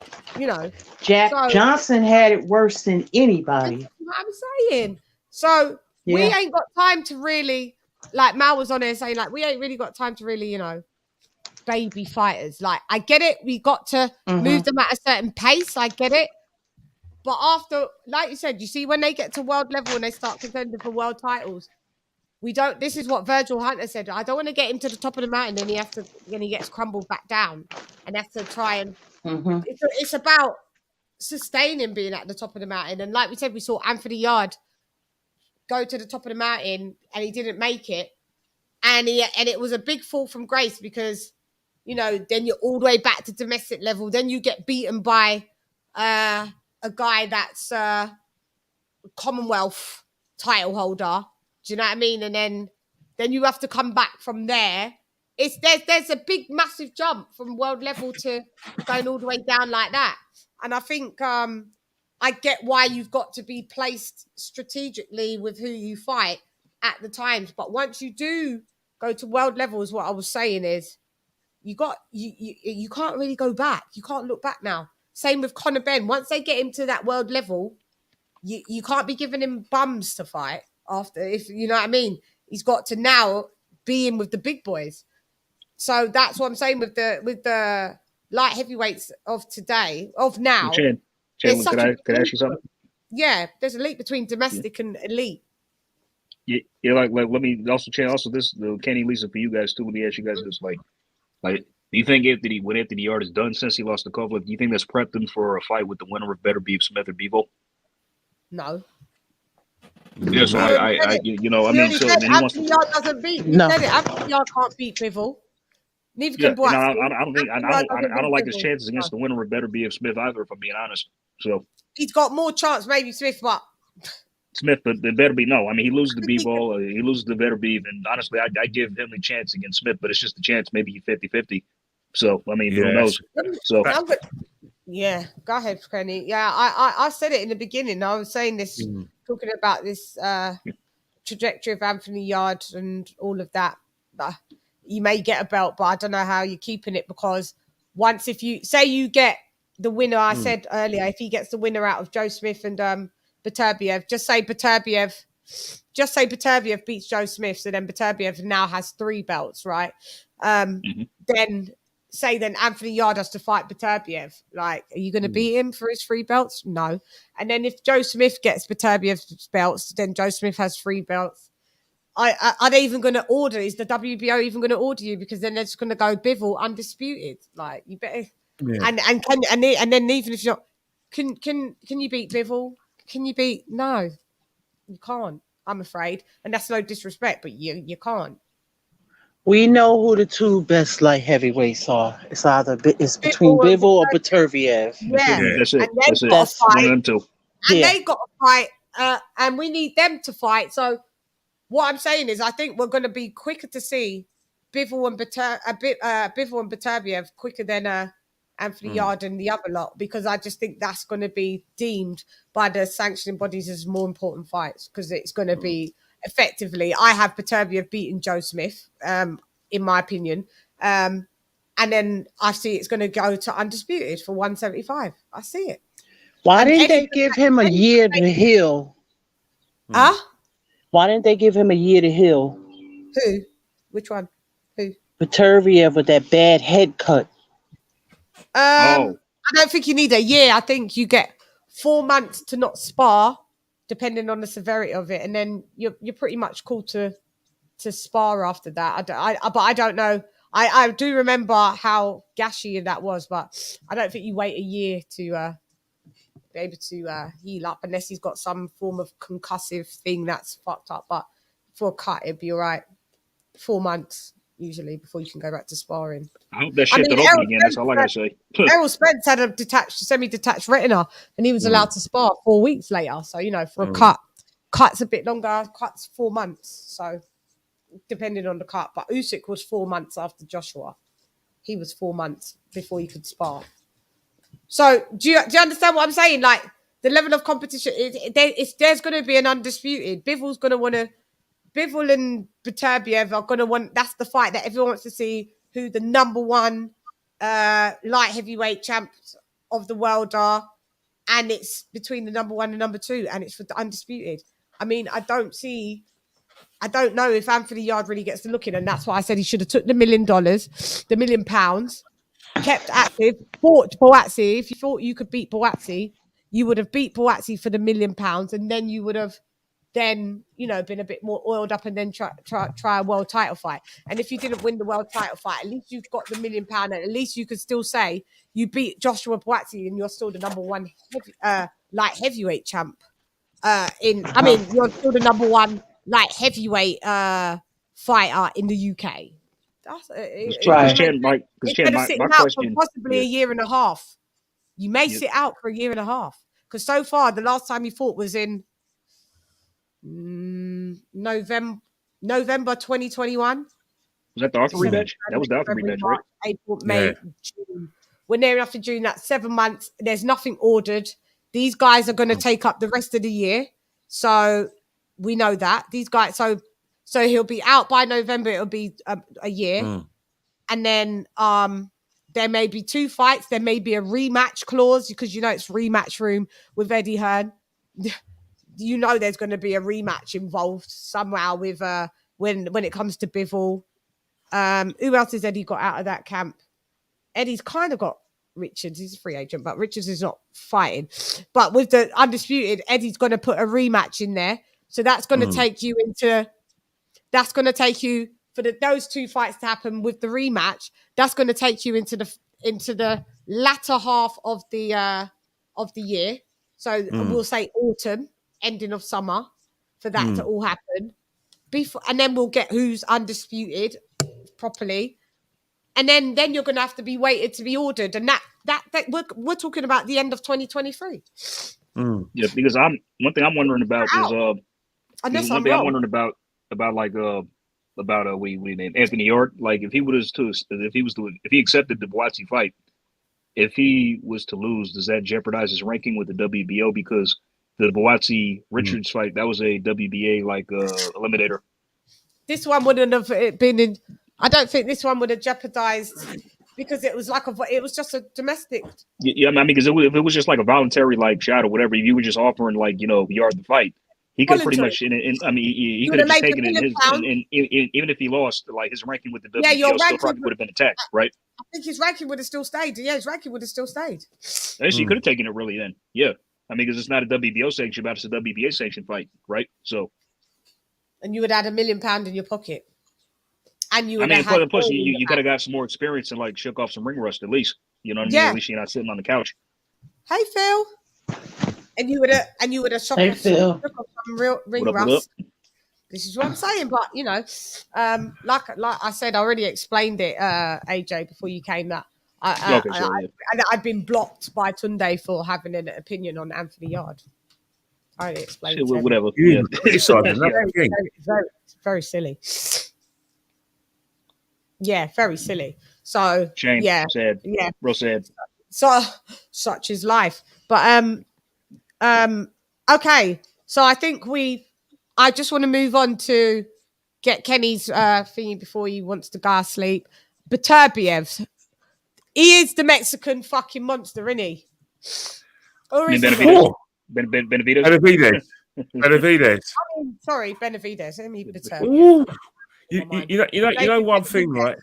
Speaker 10: Jack Johnson had it worse than anybody.
Speaker 4: That's what I'm saying. So we ain't got time to really, like Mal was on there saying, like, we ain't really got time to really, baby fighters. Like, I get it. We got to move them at a certain pace. I get it. But after, like you said, you see, when they get to world level and they start contending for world titles, this is what Virgil Hunter said. I don't want to get him to the top of the mountain and he gets crumbled back down and has to try and it's about sustaining being at the top of the mountain. And like we said, we saw Anthony Yard go to the top of the mountain and he didn't make it. And it was a big fall from grace because, then you're all the way back to domestic level. Then you get beaten by a guy that's Commonwealth title holder. Do you know what I mean? And then you have to come back from there. There's a big, massive jump from world level to going all the way down like that. And I think I get why you've got to be placed strategically with who you fight at the times. But once you do go to world levels, what I was saying is you can't really go back. You can't look back now. Same with Conor Benn. Once they get him to that world level, you can't be giving him bums to fight after, if you know what I mean. He's got to now be in with the big boys. So that's what I'm saying with the light heavyweights of today, of now.
Speaker 8: Chan, could I ask you something?
Speaker 4: Yeah, there's a leap between domestic and elite.
Speaker 8: Yeah, like let me also Chan, also this the Kenny Lisa for you guys too. Let me ask you guys this, like do you think when Anthony Yard is done since he lost to Kovalev, do you think that's prepped him for a fight with the winner of Better Beef Smith or Bivol?
Speaker 4: No.
Speaker 8: Yeah, so I mean, so
Speaker 4: Anthony Yard doesn't beat. He said it. Anthony Yard can't beat Bivol. Neither can BUATSI.
Speaker 8: I don't like his chances against the winner of Better Beef Smith either, if I'm being honest. So
Speaker 4: he's got more chance, maybe Smith, but
Speaker 8: the Better Beef. No, I mean he loses the Bivol, he loses the Better Beef, and honestly, I give him a chance against Smith, but it's just a chance, maybe 50-50. So I mean, who knows? So.
Speaker 4: Yeah, go ahead, Kenny. Yeah, I said it in the beginning. I was saying this, talking about this trajectory of Anthony Yard and all of that. You may get a belt, but I don't know how you're keeping it, because if you say you get the winner, I said earlier, if he gets the winner out of Joe Smith and Beterbiev. Just say Beterbiev beats Joe Smith, so then Beterbiev now has 3 belts, right? Then Anthony Yarde has to fight Beterbiev. Like, are you going to beat him for his 3 belts? No. And then if Joe Smith gets Beterbiev's belts, then Joe Smith has 3 belts. Are they even going to order? Is the WBO even going to order you? Because then they're just going to go Bivol undisputed. Like, you better. Yeah. And then even if you're not, can you beat Bivol? Can you beat? No, you can't. I'm afraid, and that's no disrespect, but you can't.
Speaker 10: We know who the 2 best light heavyweights are. It's between Bivol or Beterbiev.
Speaker 4: Yeah,
Speaker 8: that's it.
Speaker 4: That's
Speaker 8: one of them 2.
Speaker 4: And they got to fight, and we need them to fight. So what I'm saying is, I think we're going to be quicker to see Bivol and Beterbiev quicker than Anthony Yarde and the other lot, because I just think that's going to be deemed by the sanctioning bodies as more important fights, because it's going to be effectively. I have Beterbiev beating Joe Smith, in my opinion, and then I see it's going to go to undisputed for 175. I see it.
Speaker 10: Why didn't they give him a year to heal? Why didn't they give him a year to heal?
Speaker 4: Who? Which one? Who?
Speaker 10: Beterbiev with that bad head cut.
Speaker 4: I don't think you need a year. I think you get 4 months to not spar, depending on the severity of it, and then you're pretty much called to spar after that. But I don't know. I do remember how gashy that was, but I don't think you wait a year to be able to heal up, unless he's got some form of concussive thing that's fucked up. But for a cut, it'd be all right. 4 months usually before you can go back to sparring.
Speaker 8: I hope that shit don't open again. That's all I gotta say.
Speaker 4: Errol Spence had a semi-detached retina, and he was allowed to spar 4 weeks later. So, for a cut's a bit longer. Cut's 4 months. So, depending on the cut. But Usyk was 4 months after Joshua. He was 4 months before he could spar. So, do you understand what I'm saying? Like, the level of competition, there's going to be an undisputed. Bivol's going to want to. Bivol and Beterbiev are going to want. That's the fight that everyone wants to see. Who the number 1 light heavyweight champs of the world are, and it's between the number 1 and number 2, and it's for the undisputed. I mean, I don't know if Anthony Yarde really gets to looking, and that's why I said he should have took the $1 million, the £1 million, kept active, fought BUATSI. If you thought you could beat BUATSI, you would have beat BUATSI for the £1 million, and then you would have been a bit more oiled up, and then try a world title fight. And if you didn't win the world title fight, at least you've got the £1 million, and at least you could still say you beat Joshua BUATSI and you're still the number 1 light heavyweight champ. You're still the number 1 light heavyweight fighter in the UK. That's
Speaker 8: my question,
Speaker 4: possibly a year and a half. You may sit out for a year and a half, because so far the last time he fought was in November 2021.
Speaker 8: Was that the Arthur rematch? That was the Arthur rematch, right?
Speaker 4: April, May, June. We're near enough to June. That's 7 months. There's nothing ordered. These guys are going to take up the rest of the year, so we know that these guys. So he'll be out by November. It'll be a year, and then there may be 2 fights. There may be a rematch clause, because it's rematch room with Eddie Hearn. There's going to be a rematch involved somehow with when it comes to Bivol. Who else has Eddie got out of that camp? Eddie's kind of got Richards. He's a free agent, but Richards is not fighting. But with the undisputed, Eddie's going to put a rematch in there. So that's going to take you into. That's going to take you for those 2 fights to happen with the rematch. That's going to take you into the latter half of the year. So we'll say autumn, ending of summer, for that to all happen. And then we'll get who's undisputed properly, and then you're going to have to be waited to be ordered, and that we're talking about the end of 2023.
Speaker 8: Yeah, because one thing I'm wondering about is what do you name Anthony Yarde? Like, if he accepted the BUATSI fight, if he was to lose, does that jeopardize his ranking with the WBO? Because the BUATSI Richards fight, that was a WBA eliminator. This one
Speaker 4: wouldn't have been in. I don't think this one would have jeopardized because it was like it was just a domestic.
Speaker 8: Yeah, I mean, because if it was just like a voluntary like shot or whatever, if you were just offering like Yard the fight, he could pretty much. I mean, he could have just taken it in his. And even if he lost, like his ranking with the WBO still probably would have been attacked, right?
Speaker 4: I think his ranking would have still stayed. Yeah, his ranking would have still stayed.
Speaker 8: Actually, he could have taken it really then. Yeah, I mean, because it's not a WBO sanction, but it's a WBA sanction fight, right? So.
Speaker 4: And you would add £1 million in your pocket. And you would
Speaker 8: plus you could have got some more experience and like shook off some ring rust at least. You know what I mean? At least you're not sitting on the couch.
Speaker 4: Hey Phil. And you would have shook off some real ring rust. This is what I'm saying. But like I said, I already explained it, AJ, before you came that I've been blocked by Tunde for having an opinion on Anthony Yard. I already explained it.
Speaker 8: Whatever.
Speaker 4: Very silly. Yeah, very silly. So
Speaker 8: shame.
Speaker 4: Yeah,
Speaker 8: sad.
Speaker 4: Yeah,
Speaker 8: real sad.
Speaker 4: So such is life. But okay. So I think I just want to move on to get Kenny's thingy before he wants to go asleep. Beterbiev, he is the Mexican fucking monster, isn't he? Or is
Speaker 8: Benevidez?
Speaker 3: Benevidez. Benevidez.
Speaker 4: I mean, sorry, Benevidez. Let me Beterbiev.
Speaker 3: You know one thing, right?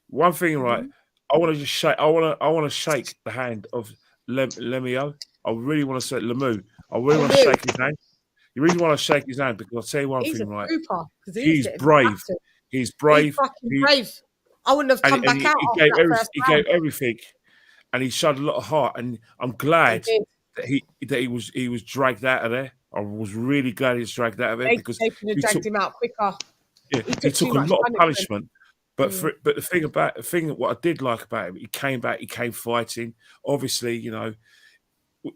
Speaker 3: One thing, right? I want to just shake. I want to shake the hand of Lemieux. I really want to say Lemieux. I really want to shake his hand. You really want to shake his hand because I'll tell you one thing, right? He's brave. He's brave.
Speaker 4: He's fucking brave. I wouldn't have come back out.
Speaker 3: He gave everything, and he showed a lot of heart. And I'm glad that he was dragged out of there. I was really glad he was dragged out of there because
Speaker 4: they could have dragged him out quicker.
Speaker 3: Yeah, he took a lot of punishment. But but the thing what I did like about him, he came back, he came fighting. Obviously,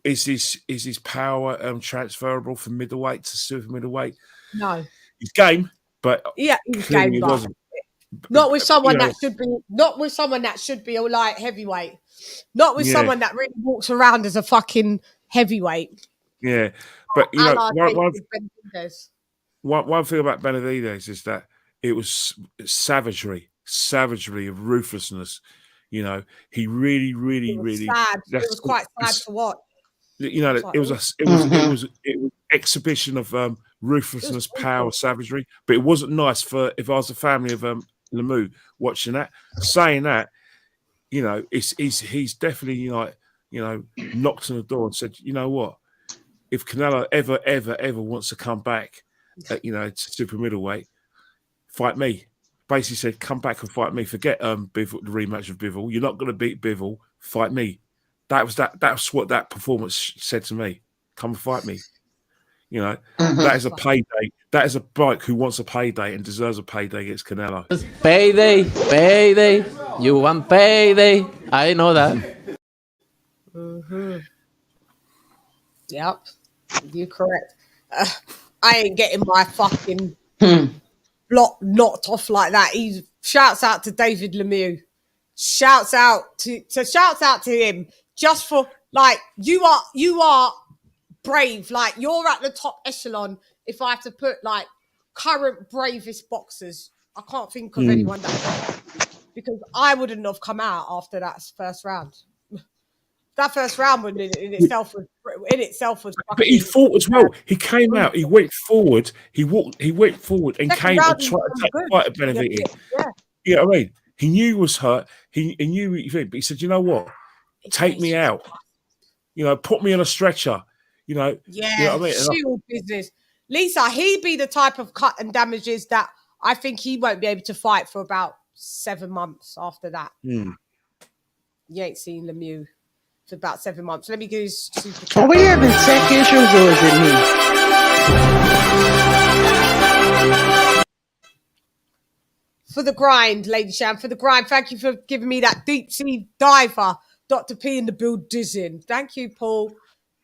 Speaker 3: is his power transferable from middleweight to super middleweight?
Speaker 4: No.
Speaker 3: He's game, but
Speaker 4: he's game, but not with someone that should be a light heavyweight. Not with someone that really walks around as a fucking heavyweight.
Speaker 3: Yeah. But one thing about Benevidez is that it was savagery of ruthlessness. He really
Speaker 4: sad. It was quite sad to watch.
Speaker 3: It was exhibition of ruthlessness, power, savagery. But it wasn't nice if I was the family of Lemieux watching that. Saying that, he's definitely knocked on the door and said, you know what? If Canelo ever wants to come back, to super middleweight, fight me. Basically said, come back and fight me. Forget Bivol, the rematch of Bivol. You're not going to beat Bivol. Fight me. That's what that performance said to me. Come and fight me. That is a payday. That is a bloke who wants a payday and deserves a payday against Canelo.
Speaker 7: Payday. You want payday. I know that.
Speaker 4: Yep. You're correct. I ain't getting my fucking block knocked off like that. He shouts out to David Lemieux. Shouts out to him just for you are brave. Like you're at the top echelon. If I have to put current bravest boxers, I can't think of anyone because I wouldn't have come out after that first round. That first round in itself was
Speaker 3: but he fought as well. He came out. He went forward. He went forward and came and tried to take the fight at Benevidez. Yeah. You know what I mean? He knew he was hurt. He knew what he did, but he said, "You know what? Take me out. Put me on a stretcher."
Speaker 4: Yeah. You know what I mean? Shield business. Lisa, he'd be the type of cut and damages that I think he won't be able to fight for about 7 months after that. You ain't seen Lemieux for about 7 months. Let me go super chat.
Speaker 10: Are we having tech issues or is it me?
Speaker 4: For the grind, LadyChann, for the grind. Thank you for giving me that deep sea diver. Dr. P in the build dizzying. Thank you, Paul.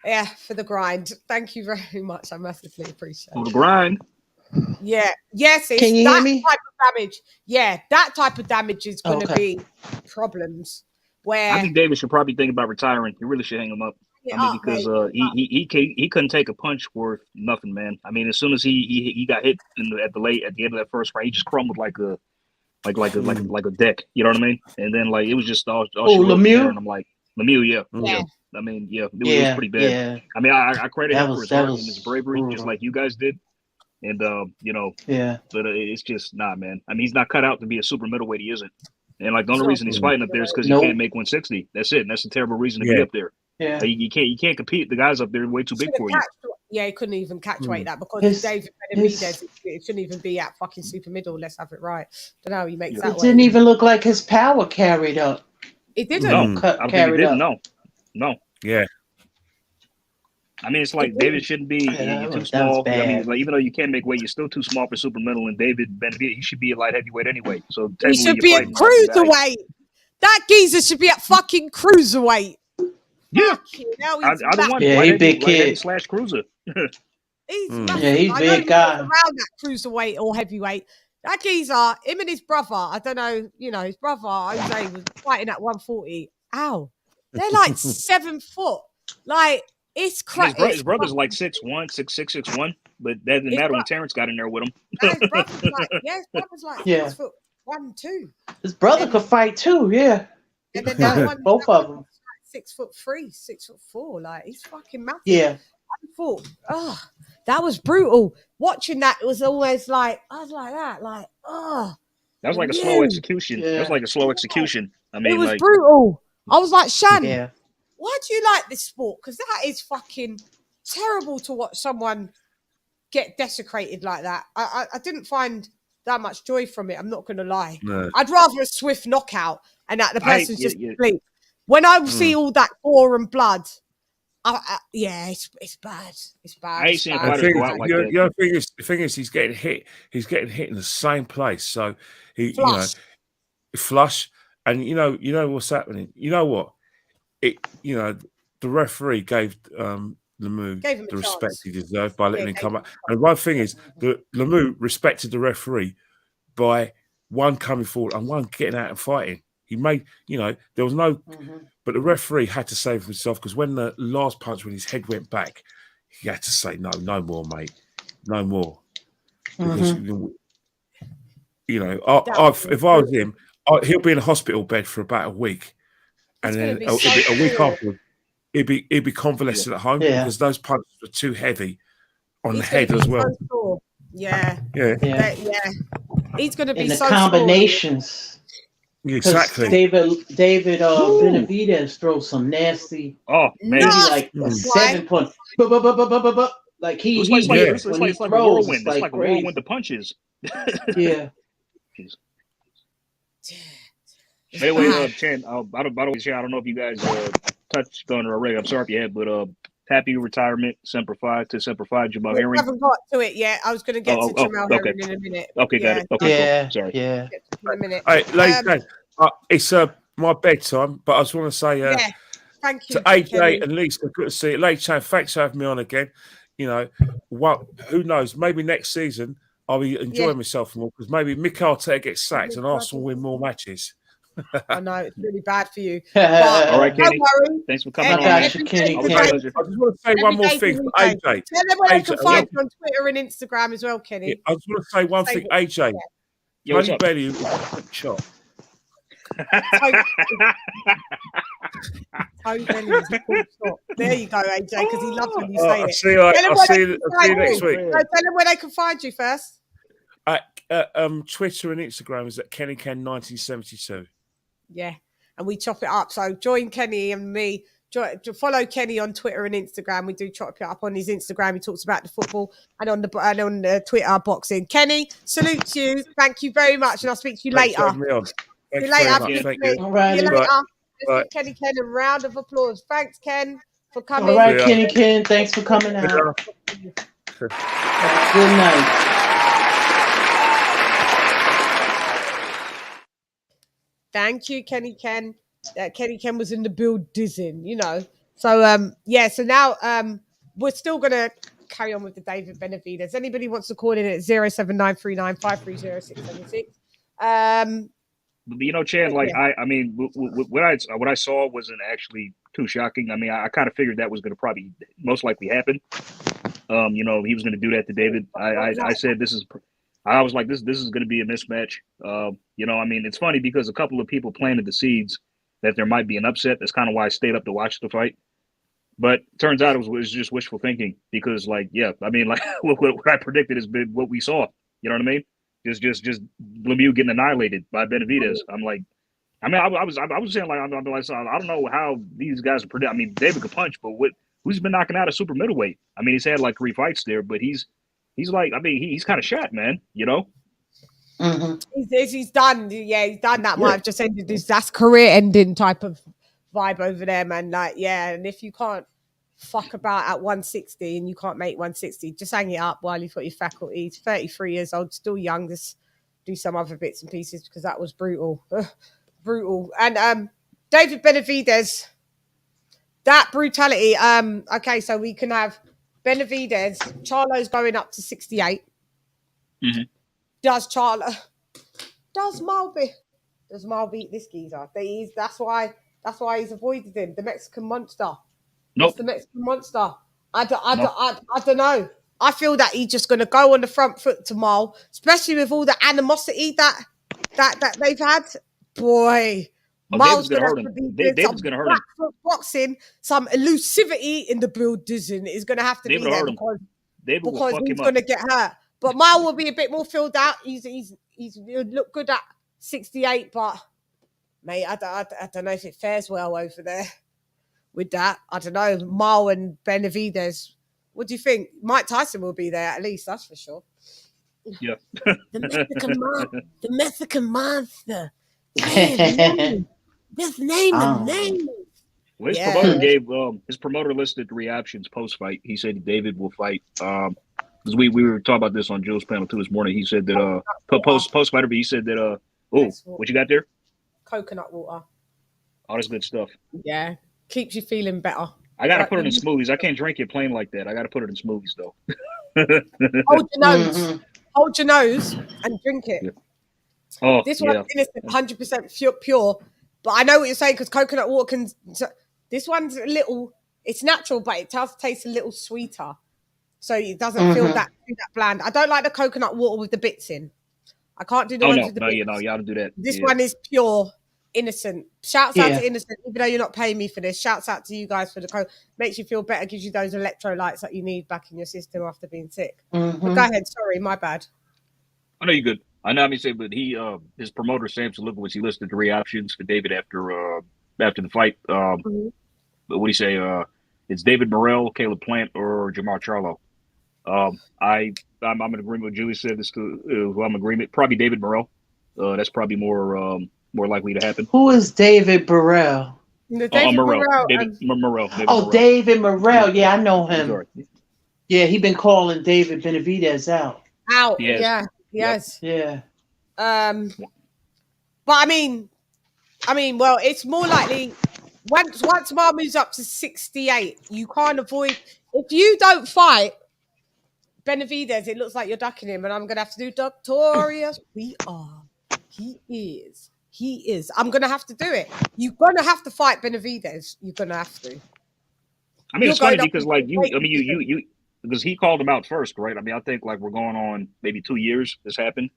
Speaker 4: Yeah, for the grind. Thank you very much. I massively appreciate it.
Speaker 8: For the grind.
Speaker 4: Yeah. Yes,
Speaker 10: Can you hear me?
Speaker 4: Type of damage. Yeah, that type of damage is going to be problems. Where
Speaker 8: I think David should probably think about retiring. You really should hang him up. Because he couldn't take a punch worth nothing, man. I mean, as soon as he got hit at the end of that first round, he just crumbled like a like a deck. You know what I mean? And then like it was just all she wrote
Speaker 10: Lemieux?
Speaker 8: there, and I'm like, Lemieux, yeah. I mean, it was pretty bad.
Speaker 10: Yeah.
Speaker 8: I mean, I credit him for his heart and his bravery,
Speaker 10: brutal.
Speaker 8: just like you guys did. And
Speaker 10: yeah.
Speaker 8: But it's just man. I mean, he's not cut out to be a super middleweight. He isn't. And like the only reason he's fighting up there is because he can't make 160. That's it. And that's a terrible reason to be up there.
Speaker 10: Yeah.
Speaker 8: Like, you can't compete. The guys up there are way too big for you.
Speaker 4: Yeah, he couldn't even catch weight that because David Benevidez, it shouldn't even be at fucking super middle. Let's have it right. Don't know how he makes that.
Speaker 10: It didn't even look like his power carried up.
Speaker 4: It didn't.
Speaker 8: No, I think it didn't. No.
Speaker 3: Yeah.
Speaker 8: I mean, it's like David shouldn't be too small. I mean, like even though you can't make weight, you're still too small for super middle. And David Benevidez, he should be a light heavyweight anyway. So
Speaker 4: he should be a cruiserweight. That geezer should be at fucking cruiserweight.
Speaker 8: Yeah,
Speaker 4: I
Speaker 8: don't want
Speaker 10: he big kid
Speaker 8: / cruiser.
Speaker 4: He's
Speaker 10: he's big guy
Speaker 4: around that cruiserweight or heavyweight. That geezer, him and his brother. I don't know. You know, his brother Jose was fighting at 140. Ow, they're like 7 foot. Like it's crazy.
Speaker 8: His brother's like 6'1", 6'6", 6'1", but that didn't matter when Terrence got in there with him.
Speaker 4: His brother's like 6 foot 1, 2.
Speaker 10: His brother could fight too. Yeah,
Speaker 4: and then that one,
Speaker 10: both of them.
Speaker 4: 6'3", 6'4". Like he's fucking massive.
Speaker 10: Yeah.
Speaker 4: I thought, that was brutal. Watching that, it was always like I was like that, like
Speaker 8: that was like a slow execution. Yeah. That was like a slow execution. I mean,
Speaker 4: it was
Speaker 8: like,
Speaker 4: brutal. I was like, Shan,
Speaker 10: yeah.
Speaker 4: why do you like this sport? Because that is fucking terrible to watch someone get desecrated like that. I didn't find that much joy from it. I'm not going to lie.
Speaker 3: No.
Speaker 4: I'd rather a swift knockout and that the person's just asleep. When I see all that gore and blood, it's bad. It's bad.
Speaker 8: I ain't seen fighters go out like that.
Speaker 3: The thing is, he's getting hit. He's getting hit in the same place. So he, flush. And you know what's happening. You know what? The referee gave Lemieux the respect he deserved by letting him come out. And one thing is, Lemieux respected the referee by one coming forward and one getting out and fighting. He made, there was no, but the referee had to save himself because when the last punch, when his head went back, he had to say, no more, mate, no more. Because, if I was him, he'll be in a hospital bed for about a week. And then a week after, he'd be convalescent at home because those punches were too heavy on the head as well.
Speaker 4: So yeah. He's going to be
Speaker 10: in the combinations.
Speaker 3: Exactly.
Speaker 10: David Benevidez throws some nasty.
Speaker 8: Oh man,
Speaker 10: like a 7 point. Like he's
Speaker 8: like a whirlwind. It's like a whirlwind of punches.
Speaker 10: Yeah.
Speaker 8: Anyway, Chan, by the way, Chan, I don't know if you guys touched on it already. I'm sorry if you had, but happy retirement, Semper Fi to Semper Fi, Jamal Herring.
Speaker 4: I haven't got to it yet. I was going to get to Jamal Herring in a minute.
Speaker 8: Okay, got it. Okay, cool. Sorry.
Speaker 10: Yeah.
Speaker 4: In a minute.
Speaker 3: Hey, ladies, it's my bedtime, but I just want to say
Speaker 4: thank you
Speaker 3: to AJ and Lisa. Good to see you. LadyChann, thanks for having me on again. Who knows? Maybe next season I'll be enjoying myself more because maybe Mikel Arteta gets sacked and Arsenal win more matches.
Speaker 4: I know it's really bad for you.
Speaker 8: All right, Kenny. Thanks for coming on.
Speaker 10: I just want
Speaker 3: to say one more thing for AJ.
Speaker 4: Tell them where they can find you on Twitter and Instagram as well, Kenny.
Speaker 3: I just want to say one thing, AJ. Honey Belly was a quick shot.
Speaker 4: There you go, AJ, because he loves when you say it.
Speaker 3: I'll see you next week.
Speaker 4: Tell them where they can find you first.
Speaker 3: Twitter and Instagram is at KennyCan1972.
Speaker 4: Yeah, and we chop it up. So join Kenny and me. Follow Kenny on Twitter and Instagram. We do chop it up on his Instagram. He talks about the football and on the Twitter boxing. Kenny, salute you. Thank you very much, and I'll speak to you later.
Speaker 3: See
Speaker 4: you later.
Speaker 3: Thank you.
Speaker 10: All right.
Speaker 4: See you later.
Speaker 3: Bye.
Speaker 4: Kenny Ken, a round of applause. Thanks, Ken, for coming.
Speaker 10: All right, Kenny Ken, thanks for coming out. Good night.
Speaker 4: Thank you, Kenny Ken. Kenny Ken was in the building, So, so now we're still going to carry on with the David Benevidez. Anybody wants to call in at 07939530676.
Speaker 8: Chan, like I mean, what I saw wasn't actually too shocking. I mean, I kind of figured that was going to probably most likely happen. He was going to do that to David. I said this is I was like, this is going to be a mismatch. You know, I mean, it's funny because a couple of people planted the seeds that there might be an upset. That's kind of why I stayed up to watch the fight. But turns out it was just wishful thinking because, like, yeah, I mean, like what I predicted has been what we saw. You know what I mean? Just Lemieux getting annihilated by Benevidez. I'm like, I mean, I was saying like, I don't know how these guys are predict. I mean, David could punch, but who's been knocking out a super middleweight? I mean, he's had like 3 fights there, but he's like, I mean, he's kind of shot, man. You know.
Speaker 4: Mm-hmm. He's done. Yeah, he's done that. Might have just ended this. That's career-ending type of vibe over there, man. Like, yeah, and if you can't fuck about at 160 and you can't make 160, just hang it up while you've got your faculties. 33 years old, still young. Just do some other bits and pieces because that was brutal. Brutal. And David Benevidez, that brutality. Okay, so we can have Benevidez. Charlo's going up to 68.
Speaker 8: Mm-hmm.
Speaker 4: Does Mal beat this geezer? That's why he's avoided him. The Mexican monster.
Speaker 8: Nope.
Speaker 4: It's the Mexican monster. I don't know. I feel that he's just going to go on the front foot to Mal, especially with all the animosity that they've had. Boy, Mal's going to have to be
Speaker 8: David's going to hurt him.
Speaker 4: Boxing, some elusivity in the building is going to have to be there because he's going to get hurt. But Mal will be a bit more filled out. He's look good at 68, but mate, I don't know if it fares well over there with that. I don't know. Mal and Benevidez. What do you think? Mike Tyson will be there at least, that's for sure.
Speaker 8: Yeah.
Speaker 4: The Mexican monster. Just name the name.
Speaker 8: Well, his promoter listed the reactions post fight. He said David will fight. Because we were talking about this on Jules' panel too this morning. He said that post fighter, but he said that what you got there?
Speaker 4: Coconut water.
Speaker 8: All this good stuff.
Speaker 4: Yeah, keeps you feeling better.
Speaker 8: I gotta put it in smoothies. I can't drink it plain like that. I gotta put it in smoothies though.
Speaker 4: Hold your nose. Mm-hmm. Hold your nose and drink it. Yeah.
Speaker 8: Oh,
Speaker 4: this one's innocent, 100% pure. But I know what you're saying because coconut water can. This one's a little. It's natural, but it does taste a little sweeter, so it doesn't feel that bland. I don't like the coconut water with the bits in. I can't do the ones with the bits.
Speaker 8: Y'all don't do that.
Speaker 4: This one is pure, innocent. Shouts out to innocent, even though you're not paying me for this. Shouts out to you guys for the code. Makes you feel better, gives you those electrolytes that you need back in your system after being sick. But go ahead. Sorry, my bad.
Speaker 8: I know you're good. I know. I mean, but his promoter Samson Lukowicz, he listed 3 options for David after the fight. But what do you say? It's David Morrell, Caleb Plant, or Jamar Charlo. I'm in agreement with Julie said this to who I'm in agreement. Probably David Morrell. That's probably more likely to happen.
Speaker 10: Who is David Morrell?
Speaker 8: David Morrell. David Morrell.
Speaker 10: David Morrell. Yeah, I know him. Yeah, he been calling David Benevidez out.
Speaker 4: Yes. Yeah. Yes.
Speaker 10: Yeah.
Speaker 4: But I mean, well, it's more likely once Mar moves up to 68, you can't avoid if you don't fight Benevidez, it looks like you're ducking him, and I'm gonna have to do Doctorious. We are. He is. I'm gonna have to do it. You're gonna have to fight Benevidez. You're gonna have to.
Speaker 8: I mean, it's funny because like you because he called him out first, right? I mean, I think like we're going on maybe 2 years this happened,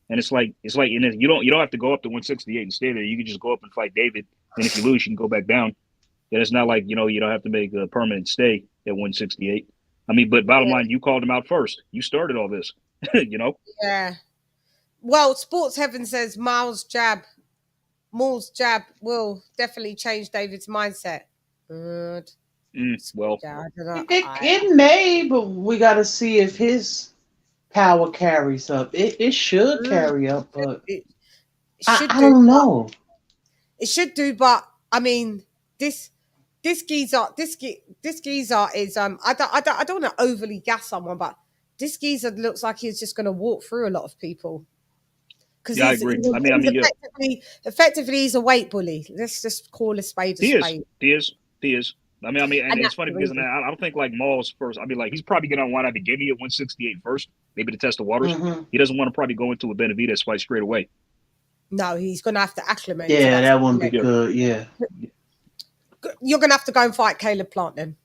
Speaker 8: and it's like you don't have to go up to 168 and stay there. You can just go up and fight David, and if you lose, you can go back down. And it's not like you don't have to make a permanent stay at 168. I mean, but bottom line, you called him out first. You started all this,
Speaker 4: Yeah. Well, Sports Heaven says Maul's jab will definitely change David's mindset. Good.
Speaker 8: Well,
Speaker 4: I don't know.
Speaker 10: It may, but we got to see if his power carries up. It should carry up, but I don't know.
Speaker 4: It should do, but I mean, this geezer is I don't want to overly gas someone, but this geezer looks like he's just going to walk through a lot of people.
Speaker 8: Yeah, I agree.
Speaker 4: Effectively, he's a weight bully. Let's just call a spade a spade.
Speaker 8: He is. I mean, and it's funny because I don't think like Maul's first. I mean, like he's probably going to want to be giving at 168 first, maybe to test the waters. He doesn't want to probably go into a Benevidez fight straight away.
Speaker 4: No, he's going to have to acclimate.
Speaker 10: Yeah, that wouldn't be good. Yeah. You're
Speaker 4: going to have to go and fight Caleb Plant then.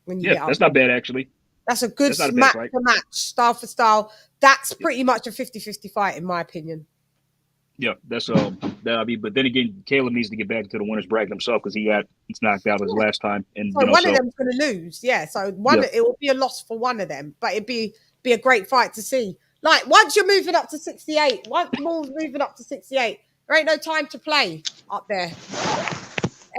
Speaker 8: That's not bad actually.
Speaker 4: That's a good match for match, style for style. That's pretty much a 50-50 fight, in my opinion.
Speaker 8: Yeah, that's that I mean, but then again, Caleb needs to get back to the winners bracket himself because he's knocked out his last time, and
Speaker 4: so one of them's going to lose. Yeah, so it will be a loss for one of them, but it'd be a great fight to see. Like once you're moving up to 68, once Moore's moving up to 68, there ain't no time to play up there.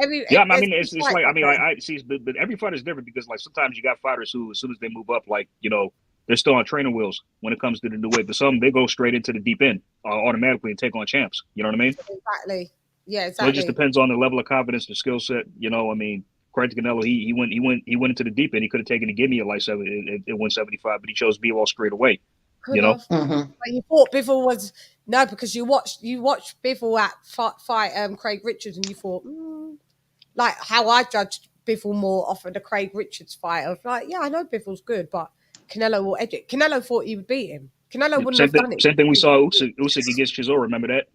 Speaker 8: I mean, it's like I see, but every fight is different because like sometimes you got fighters who, as soon as they move up, like they're still on training wheels when it comes to the new weight. But some they go straight into the deep end automatically and take on champs. You know what I mean?
Speaker 4: Exactly. Yeah, exactly.
Speaker 8: So it just depends on the level of confidence, the skill set. I mean, Craig Canelo, he went into the deep end. He could have taken a gimme at like 175, but he chose B-Wall straight away.
Speaker 4: But you thought Bivol was because you watched Bivol at fight Craig Richards and you thought like how I judged Bivol more off of the Craig Richards fight. I was like, yeah, I know Bivol's good, but Canelo will edge it. Canelo thought he would beat him. Canelo wouldn't have done it.
Speaker 8: Same thing we saw Usyk against Chisora. Remember that?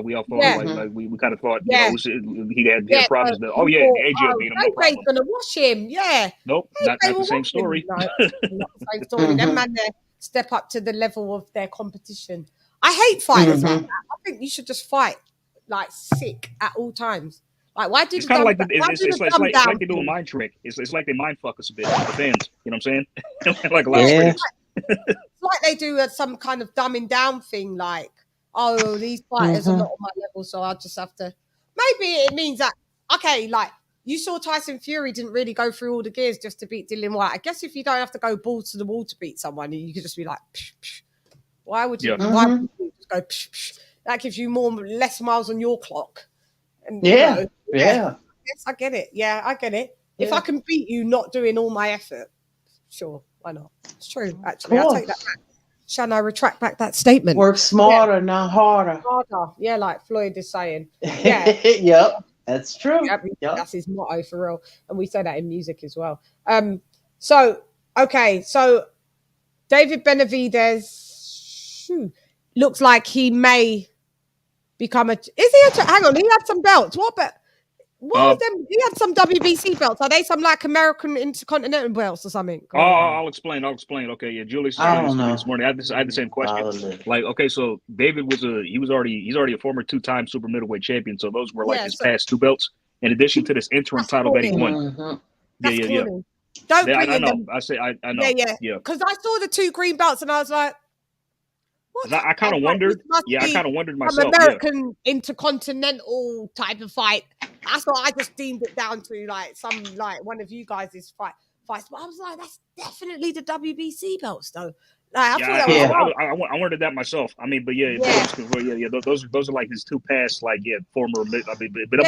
Speaker 8: We all thought like we kind of thought he had problems. AJ beat him. No problem.
Speaker 4: Gonna wash him. Yeah.
Speaker 8: Nope, not the same story.
Speaker 4: No, not the same story. Them man there step up to the level of their competition. I hate fighters like that. I think you should just fight like sick at all times. Like why did
Speaker 8: it's kind of like like they do a mind trick. It's like they mind fuck us a bit, the fans. You know what I'm saying? Like a lot of critics.
Speaker 4: It's like they do some kind of dumbing down thing, like, oh, these fighters are not on my level, so I'll just have to. Maybe it means that like you saw Tyson Fury didn't really go through all the gears just to beat Dillian White. I guess if you don't have to go balls to the wall to beat someone, you could just be like, psh, psh. Why would you? Why would you just go? Psh, psh? That gives you less miles on your clock. And,
Speaker 10: yes,
Speaker 4: I get it. Yeah, I get it. Yeah. If I can beat you not doing all my effort, sure, why not? It's true, actually. I'll take that back. Shall I retract back that statement?
Speaker 10: Work smarter, not harder.
Speaker 4: Yeah, like Floyd is saying. Yeah.
Speaker 10: Yep, that's true.
Speaker 4: Yep. That's his motto for real. And we say that in music as well. So David Benevidez looks like he may become hang on, he had some belts. What was them? He had some WBC belts. Are they some like American Intercontinental belts or something?
Speaker 8: I'll explain. Okay, yeah, Julius this morning. I had the same question. Like, okay, so David he's already a former 2-time super middleweight champion. So those were like his past 2 belts, in addition to this interim title that he won. Yeah.
Speaker 4: Don't bring
Speaker 8: I know.
Speaker 4: them.
Speaker 8: I know. Yeah.
Speaker 4: Because I saw the 2 green belts and I was like,
Speaker 8: I kind of wondered. I kind of wondered myself.
Speaker 4: American intercontinental type of fight. That's what I just deemed it down to, like one of you guys' fights. But I was like, that's definitely the WBC belts, though. Like,
Speaker 8: I wondered that myself. I mean, but those are like his 2 past, former. But I'm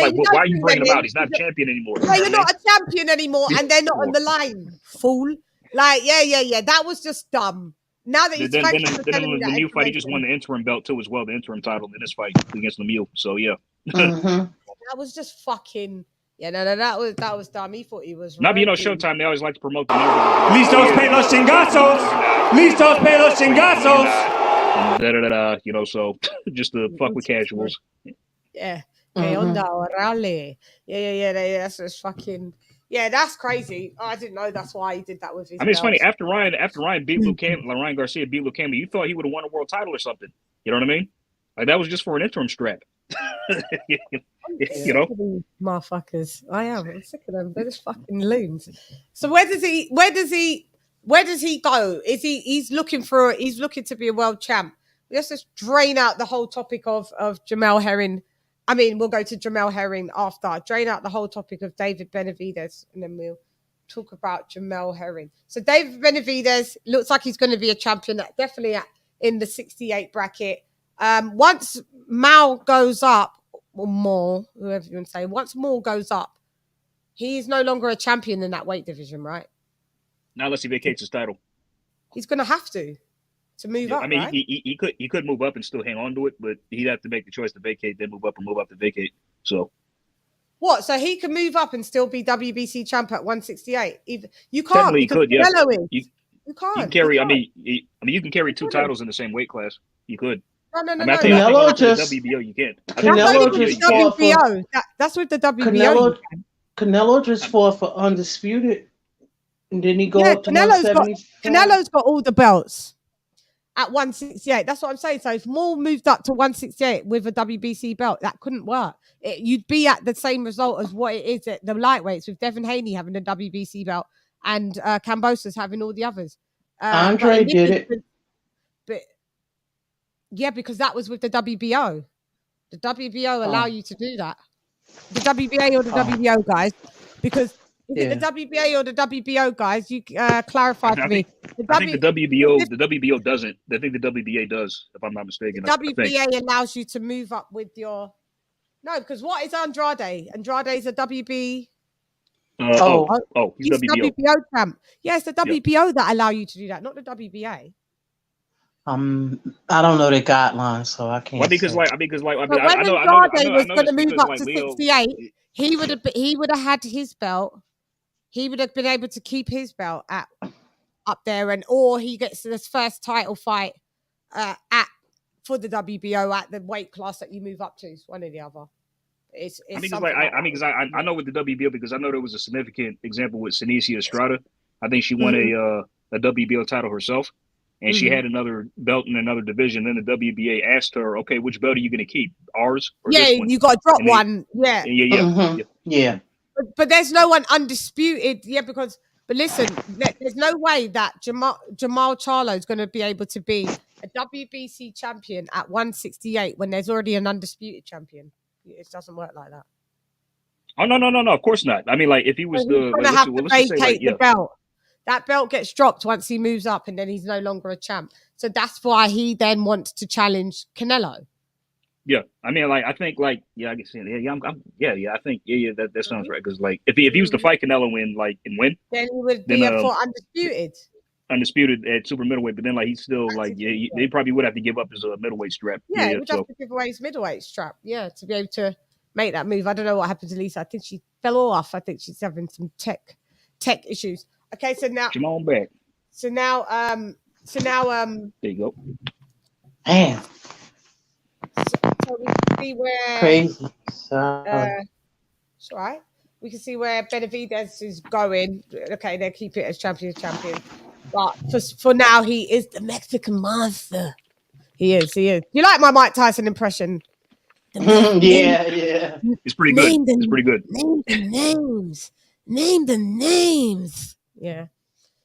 Speaker 8: like, why are you bringing him out? He's not a champion anymore.
Speaker 4: No, you're not a champion anymore, and they're not on the line, fool. Like, yeah. That was just dumb. Now that he's
Speaker 8: then Lemieux fight, he just won the interim belt too as well, the interim title in this fight against Lemieux. So yeah,
Speaker 4: that was just fucking that was dumb. He thought he was.
Speaker 8: Now, Showtime, they always like to promote the
Speaker 5: Listos pe los chingazos. Listos pe los chingazos.
Speaker 8: So just to fuck with casuals.
Speaker 4: Yeah. Yeah. That's just fucking. Yeah, that's crazy. I didn't know that's why he did that with his.
Speaker 8: I mean, it's funny. After Ryan beat Ryan Garcia beat Luke Campbell, you thought he would have won a world title or something. You know what I mean? Like that was just for an interim strap.
Speaker 4: Motherfuckers. I'm sick of them. They're just fucking loons. So where does he go? He's looking to be a world champ. Let's just drain out the whole topic of Jamel Herring. I mean, we'll go to Jamel Herring after. Drain out the whole topic of David Benevidez, and then we'll talk about Jamel Herring. So David Benevidez looks like he's going to be a champion, definitely in the 68 bracket. Once Mal goes up, or more, whoever you want to say, once Moore goes up, he's no longer a champion in that weight division, right?
Speaker 8: Not unless he vacates his title.
Speaker 4: He's going to have to move up.
Speaker 8: I mean,
Speaker 4: right?
Speaker 8: he could move up and still hang on to it, but he'd have to make the choice to vacate, then move up, or move up to vacate. So
Speaker 4: what? So he can move up and still be WBC champ at 168. You can't.
Speaker 8: Technically, he could. Yeah,
Speaker 4: you can't.
Speaker 8: You can carry. I mean, you can carry 2 titles in the same weight class. You could.
Speaker 4: No.
Speaker 10: Canelo just
Speaker 8: WBO. You can't.
Speaker 10: Canelo just
Speaker 4: WBO. That's with the WBO.
Speaker 10: Canelo just fought for undisputed. And didn't he go up to 175?
Speaker 4: Canelo's got all the belts at 168. That's what I'm saying. So if Maul moved up to 168 with a WBC belt, that couldn't work. You'd be at the same result as what it is at the lightweights, with Devin Haney having the WBC belt and Kambosos having all the others.
Speaker 10: Andre did it.
Speaker 4: But yeah, because that was with the WBO. The WBO allow you to do that. The WBA or the WBO guys, because is it the WBA or the WBO guys? You clarify for me.
Speaker 8: I think the WBO doesn't. I think the WBA does, if I'm not mistaken.
Speaker 4: The WBA allows you to move up with your. No, because what is Andrade? Andrade's a WB.
Speaker 8: He's
Speaker 4: WBO champ. Yeah, it's the WBO that allow you to do that, not the WBA.
Speaker 10: I don't know the guidelines, so I can't.
Speaker 8: Well, because
Speaker 10: say.
Speaker 4: I know Andrade was going to move up to 68. He would have had his belt. He would have been able to keep his belt up there, or he gets this first title fight for the WBO at the weight class that you move up to. It's one or the other.
Speaker 8: I know with the WBO, because I know there was a significant example with Senicia Estrada. I think she won a WBO title herself, and she had another belt in another division. Then the WBA asked her, "Okay, which belt are you going to keep? Ours or this one?"
Speaker 4: You got to drop one.
Speaker 10: Yeah.
Speaker 4: But there's no one undisputed. Yeah, but listen, there's no way that Jamal Charlo is going to be able to be a WBC champion at 168 when there's already an undisputed champion. It doesn't work like that.
Speaker 8: Oh no! Of course not. I mean, like if he was
Speaker 4: the belt, that belt gets dropped once he moves up, and then he's no longer a champ. So that's why he then wants to challenge Canelo.
Speaker 8: Yeah, I mean, like I think, like I can see it. I think that sounds right. Because like if he was to fight Canelo and win,
Speaker 4: then he would be for
Speaker 8: undisputed at super middleweight. But then like he's still they probably would have to give up his middleweight strap.
Speaker 4: Yeah, he would have to give away his middleweight strap. Yeah, to be able to make that move. I don't know what happened to Lisa. I think she fell off. I think she's having some tech issues. Okay, so now
Speaker 8: come on back.
Speaker 4: So now there
Speaker 8: you go.
Speaker 10: Man.
Speaker 4: So we can see where
Speaker 10: crazy.
Speaker 4: It's all right. We can see where Benevidez is going. Okay, they keep it as champion. But for now, he is the Mexican monster. He is. You like my Mike Tyson impression?
Speaker 10: Yeah.
Speaker 8: It's pretty good. It's pretty good.
Speaker 4: Name the names. Yeah.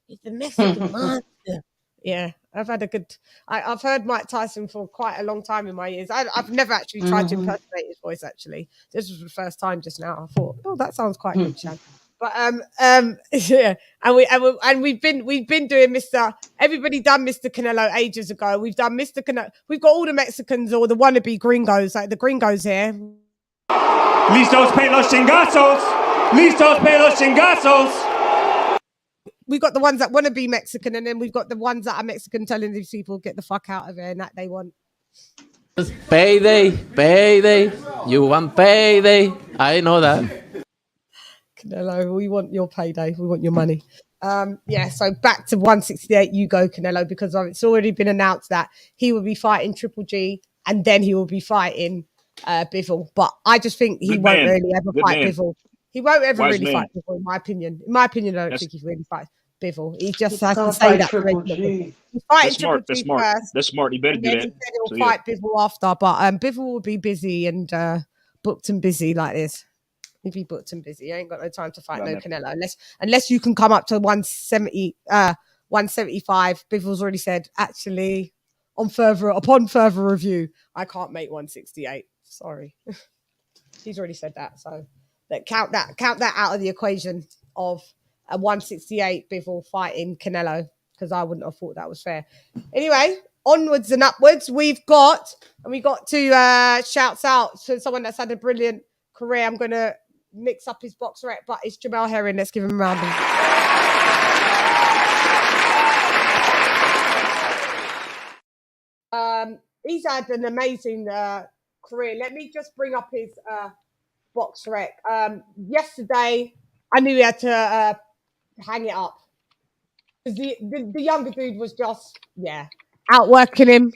Speaker 4: He's the Mexican monster. Yeah. I've heard Mike Tyson for quite a long time in my years. I've never actually tried to impersonate his voice, actually. This was the first time just now. I thought, oh, that sounds quite good, Chan. But yeah, and we've been doing Mr. Everybody done Mr. Canelo ages ago. We've done Mr. Canelo. We've got all the Mexicans or the wannabe gringos, like the gringos here.
Speaker 5: Listos pe los chingazos. Listos pe los chingazos.
Speaker 4: We've got the ones that want to be Mexican, and then we've got the ones that are Mexican telling these people get the fuck out of here and that they want
Speaker 7: payday. You want payday? I know that.
Speaker 4: Canelo, we want your payday. We want your money. Yeah, so back to 168, you go, Canelo, because it's already been announced that he will be fighting Triple G and then he will be fighting Bivol. But I just think he won't really ever fight Bivol. He won't ever really fight Bivol, in my opinion. In my opinion, I don't think he really fights Bivol. He just has to say that. He's fighting Triple G first.
Speaker 8: That's smart. He better do that.
Speaker 4: He said he'll fight Bivol after, but Bivol will be busy and booked and busy like this. If he booked and busy, he ain't got no time to fight Canelo unless you can come up to 170, 175. Bivol's already said, actually, upon further review, I can't make 168. Sorry, he's already said that. So count that out of the equation of a 168 Bivol fighting Canelo, because I wouldn't have thought that was fair. Anyway, onwards and upwards. We got to shouts out to someone that's had a brilliant career. I'm going to mix up his box rep, but it's Jamel Herring. Let's give him a round of applause. He's had an amazing career. Let me just bring up his box rec. Yesterday, I knew he had to hang it up because the younger dude was just outworking him,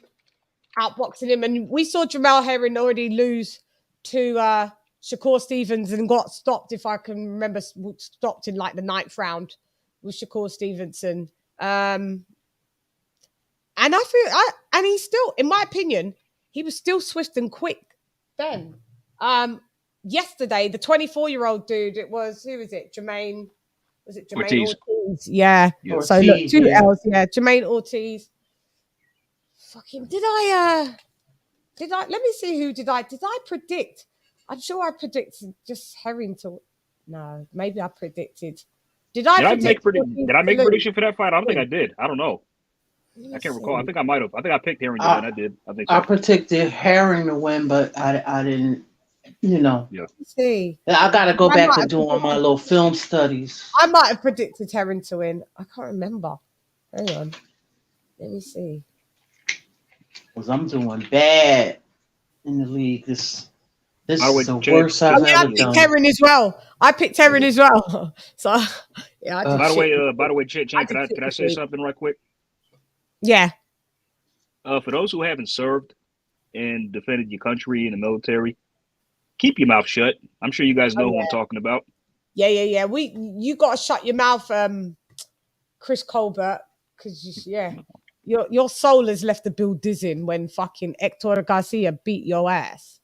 Speaker 4: outboxing him, and we saw Jamel Herring already lose to Shakur Stevens and got stopped, if I can remember, stopped in like the 9th round with Shakur Stevenson. And and he's still, in my opinion, he was still swift and quick then. Yesterday, the 24-year-old dude, who was it? Jermaine Ortiz? Yeah.
Speaker 10: Ortiz,
Speaker 4: so look, two
Speaker 10: yeah.
Speaker 4: L's, yeah. Jermaine Ortiz. Fucking, let me see did I predict? I'm sure I predicted just Herring to, no, maybe I predicted. Did I make a
Speaker 8: prediction for that fight? I don't think I did. I don't know. I can't recall. I think I might have. I think I picked Herring to win. I did. I think so.
Speaker 10: I predicted Herring to win, but I didn't,
Speaker 8: Yeah.
Speaker 4: Let's see.
Speaker 10: I got to go back and do all my little film studies.
Speaker 4: I might have predicted Herring to win. I can't remember. Hang on. Let me see.
Speaker 10: Because I'm doing bad in the league. This is the worst I've ever done.
Speaker 4: I picked Herring as well. So, yeah.
Speaker 8: By the way, Chan, can I say something right quick?
Speaker 4: Yeah.
Speaker 8: For those who haven't served and defended your country in the military, keep your mouth shut. I'm sure you guys know who I'm talking about.
Speaker 4: Yeah. You got to shut your mouth, Chris Colbert, because your soul has left the building when fucking Hector Garcia beat your ass.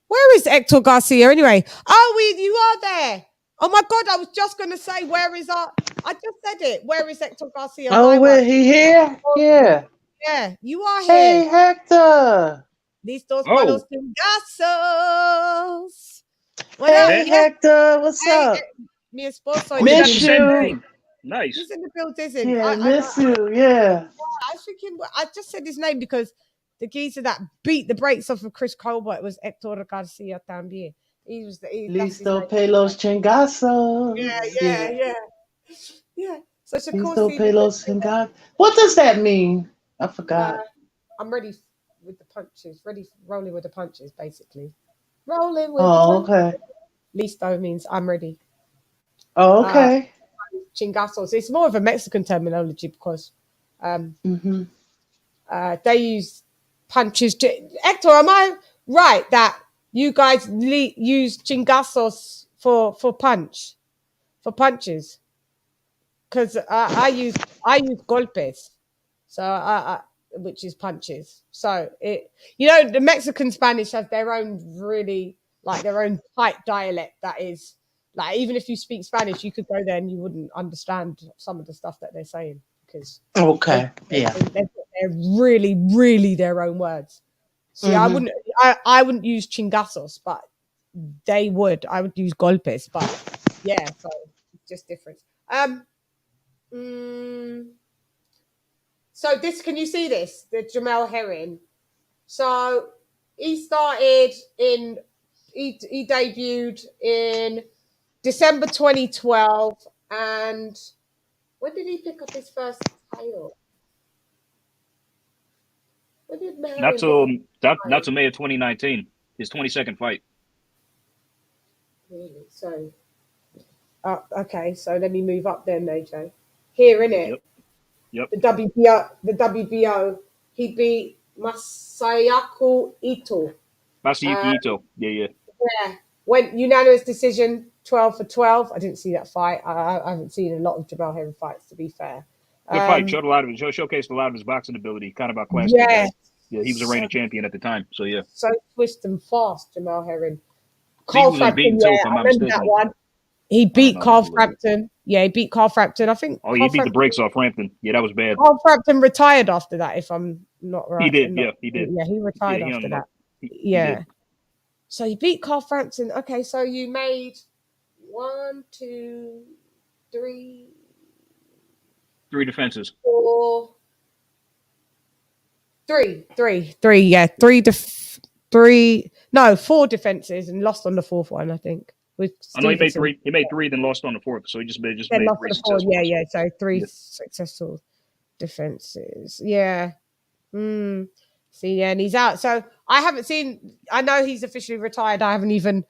Speaker 4: Where is Hector Garcia anyway? Oh, you are there. Oh my God, I was just going to say, I just said it. Where is Hector Garcia?
Speaker 10: Oh, where he here? Yeah.
Speaker 4: Yeah, you are here.
Speaker 10: Hey, Hector.
Speaker 4: Listos para los chingazos.
Speaker 10: Hey, Hector, what's up?
Speaker 4: Mi esposo.
Speaker 10: Miss you.
Speaker 8: Nice.
Speaker 4: He's in the building.
Speaker 10: Yeah, I miss you. Yeah.
Speaker 4: I just said his name because the geezer that beat the brakes off of Chris Colbert was Hector Garcia también.
Speaker 10: Listo pelos chingazos.
Speaker 4: Yeah. So
Speaker 10: Listo pelos chingazos. What does that mean? I forgot.
Speaker 4: I'm ready with the punches. Rolling with the punches, basically. Rolling with the punches.
Speaker 10: Okay.
Speaker 4: Listo means I'm ready.
Speaker 10: Oh, okay.
Speaker 4: Chingazos. It's more of a Mexican terminology because they use punches. Hector, am I right that you guys use chingazos for punches? Because I use golpes, so which is punches. So the Mexican Spanish has their own their own tight dialect that is. Like, even if you speak Spanish, you could go there and you wouldn't understand some of the stuff that they're saying because they're really, really their own words. See, I wouldn't use chingazos, but they would. I would use golpes, but yeah, so it's just different. So this, can you see this? The Jamel Herring. So he debuted in December 2012, and when did he pick up his first title? When did
Speaker 8: not to May of 2019, his 22nd fight.
Speaker 4: Really? So, okay. So let me move up then, AJ. Here, innit?
Speaker 8: Yep.
Speaker 4: The WBO. He beat Masayuki Ito.
Speaker 8: Yeah.
Speaker 4: Yeah. Went unanimous decision. 12-12. I didn't see that fight. I haven't seen a lot of Jamel Herring fights, to be fair.
Speaker 8: Good fight. Showcased a lot of his boxing ability. Kind of outclassed.
Speaker 4: Yeah.
Speaker 8: Yeah, he was a reigning champion at the time. So yeah.
Speaker 4: So twist and fast, Jamel Herring.
Speaker 8: Carl Frampton,
Speaker 4: I remember that one. He beat Carl Frampton. Yeah, he beat Carl Frampton. I think.
Speaker 8: Oh, he beat the brakes off Frampton. Yeah, that was bad.
Speaker 4: Carl Frampton retired after that, if I'm not right.
Speaker 8: He did. He did.
Speaker 4: Yeah, he retired after that. Yeah. So you beat Carl Frampton. Okay, so you made 1, 2, 3.
Speaker 8: 3 defenses.
Speaker 4: 4. 3. Yeah, 4 defenses and lost on the 4th one, I think.
Speaker 8: He made 3. He made 3, then lost on the 4th. So he just made 3 successful.
Speaker 4: Yeah. So 3 successful defenses. Yeah. See, and he's out. So I know he's officially retired. I haven't even